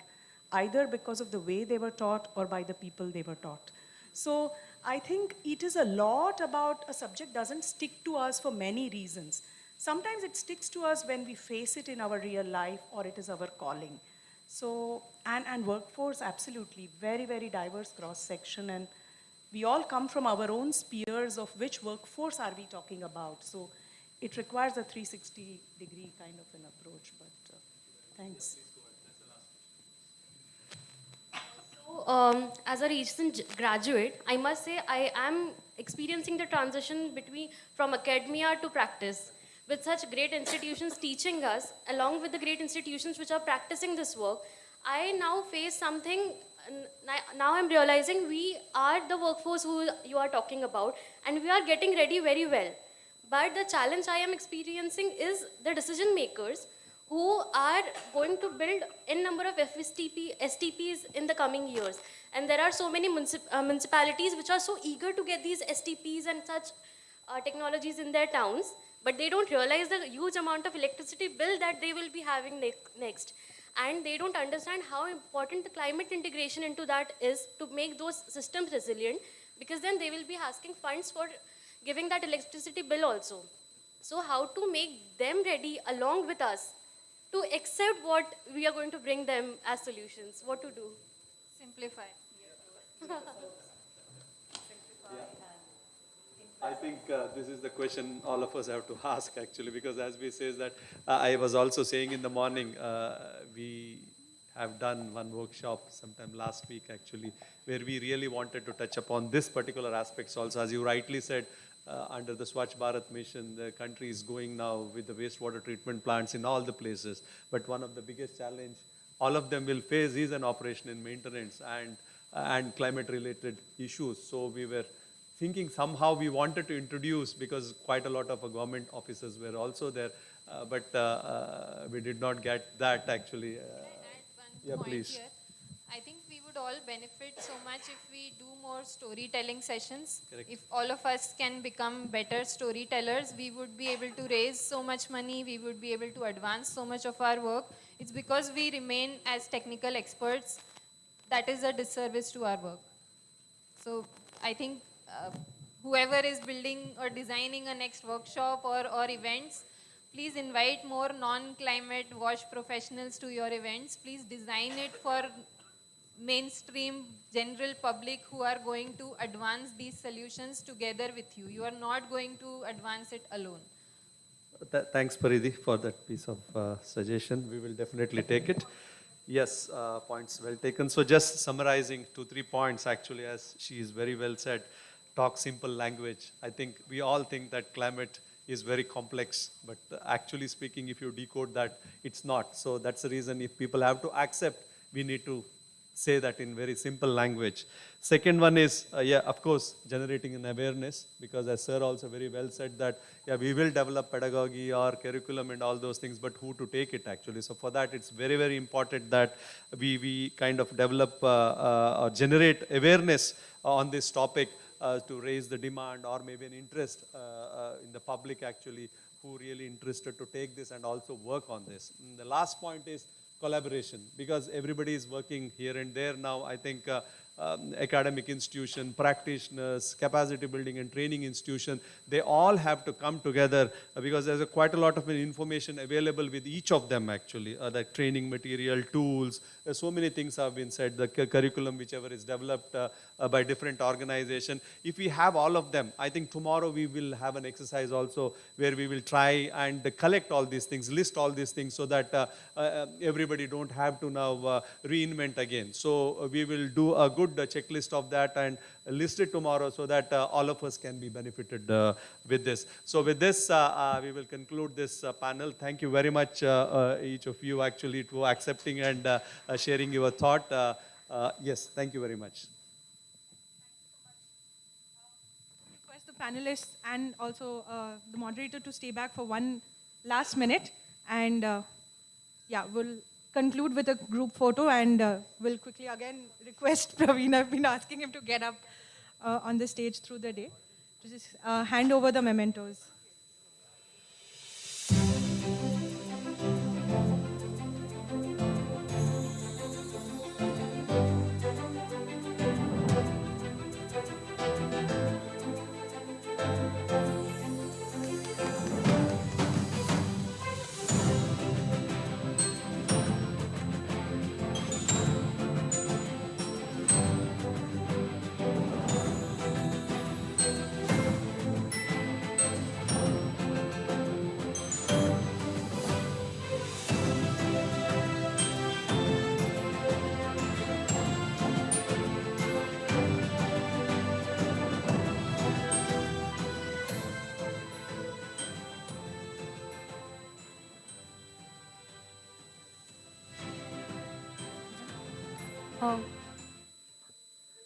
[SPEAKER 9] either because of the way they were taught or by the people they were taught. So I think it is a lot about a subject doesn't stick to us for many reasons. Sometimes it sticks to us when we face it in our real life or it is our calling. So, and workforce, absolutely, very, very diverse cross-section, and we all come from our own spheres of which workforce are we talking about. So it requires a 360-degree kind of an approach, but thanks.
[SPEAKER 13] So, as a recent graduate, I must say I am experiencing the transition from academia to practice. With such great institutions teaching us, along with the great institutions which are practicing this work, I now face something. Now I'm realizing we are the workforce who you are talking about, and we are getting ready very well. But the challenge I am experiencing is the decision makers who are going to build n number of STPs in the coming years. And there are so many municipalities which are so eager to get these STPs and such technologies in their towns, but they don't realize the huge amount of electricity bill that they will be having next. And they don't understand how important the climate integration into that is to make those systems resilient, because then they will be asking funds for giving that electricity bill also. So how to make them ready along with us to accept what we are going to bring them as solutions, what to do.
[SPEAKER 5] Simplify.
[SPEAKER 12] I think this is the question all of us have to ask actually, because as we say that, I was also saying in the morning, we have done one workshop sometime last week actually, where we really wanted to touch upon this particular aspects also. As you rightly said, under the Swachh Bharat mission, the country is going now with the wastewater treatment plants in all the places. But one of the biggest challenge all of them will face is an operation and maintenance and climate related issues. So we were thinking somehow we wanted to introduce, because quite a lot of government officers were also there, but we did not get that actually. Yeah,
[SPEAKER 5] Point
[SPEAKER 12] please.
[SPEAKER 5] here. I think we would all benefit so much if we do more storytelling sessions.
[SPEAKER 12] Correct.
[SPEAKER 5] If all of us can become better storytellers, we would be able to raise so much money, we would be able to advance so much of our work. It's because we remain as technical experts that is a disservice to our work. So I think whoever is building or designing a next workshop or events, please invite more non-climate WASH professionals to your events. Please design it for mainstream general public who are going to advance these solutions together with you. You are not going to advance it alone.
[SPEAKER 12] Thanks, Paridhi, for that piece of suggestion. We will definitely take it. Yes, points well taken. So just summarizing 2-3 points actually, as she is very well said, talk simple language. I think we all think that climate is very complex, but actually speaking, if you decode that, it's not. So that's the reason if people have to accept, we need to say that in very simple language. Second one is, yeah, of course, generating an awareness, because as sir also very well said that, yeah, we will develop pedagogy or curriculum and all those things, but who to take it actually. So for that, it's very, very important that we kind of develop or generate awareness on this topic to raise the demand or maybe an interest in the public actually, who really interested to take this and also work on this. And the last point is collaboration, because everybody is working here and there now. I think academic institution, practitioners, capacity building and training institution, they all have to come together because there's quite a lot of information available with each of them actually, the training material, tools, so many things have been said, the curriculum whichever is developed by different organization. If we have all of them, I think tomorrow we will have an exercise also where we will try and collect all these things, list all these things so that everybody don't have to now reinvent again. So we will do a good checklist of that and list it tomorrow so that all of us can be benefited with this. So with this, we will conclude this panel. Thank you very much, each of you actually, to accepting and sharing your thought. Yes, thank you very much.
[SPEAKER 1] Request the panelists and also the moderator to stay back for one last minute, and yeah, we'll conclude with a group photo, and we'll quickly again request Praveen. I've been asking him to get up on the stage through the day. just hand over the mementos.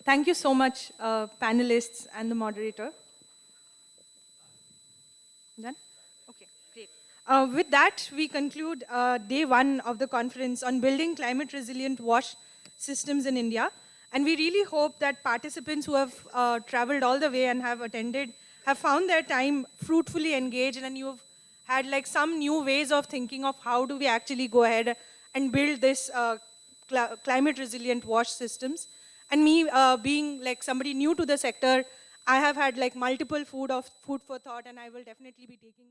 [SPEAKER 1] Thank you so much, panelists and the moderator. Done? Okay, great. With that, we conclude day one of the conference on building climate resilient wash systems in India. And we really hope that participants who have traveled all the way and have attended have found their time fruitfully engaged, and you've had like some new ways of thinking of how do we actually go ahead and build this climate resilient wash systems. And me being like somebody new to the sector, I have had like multiple food for thought, and I will definitely be taking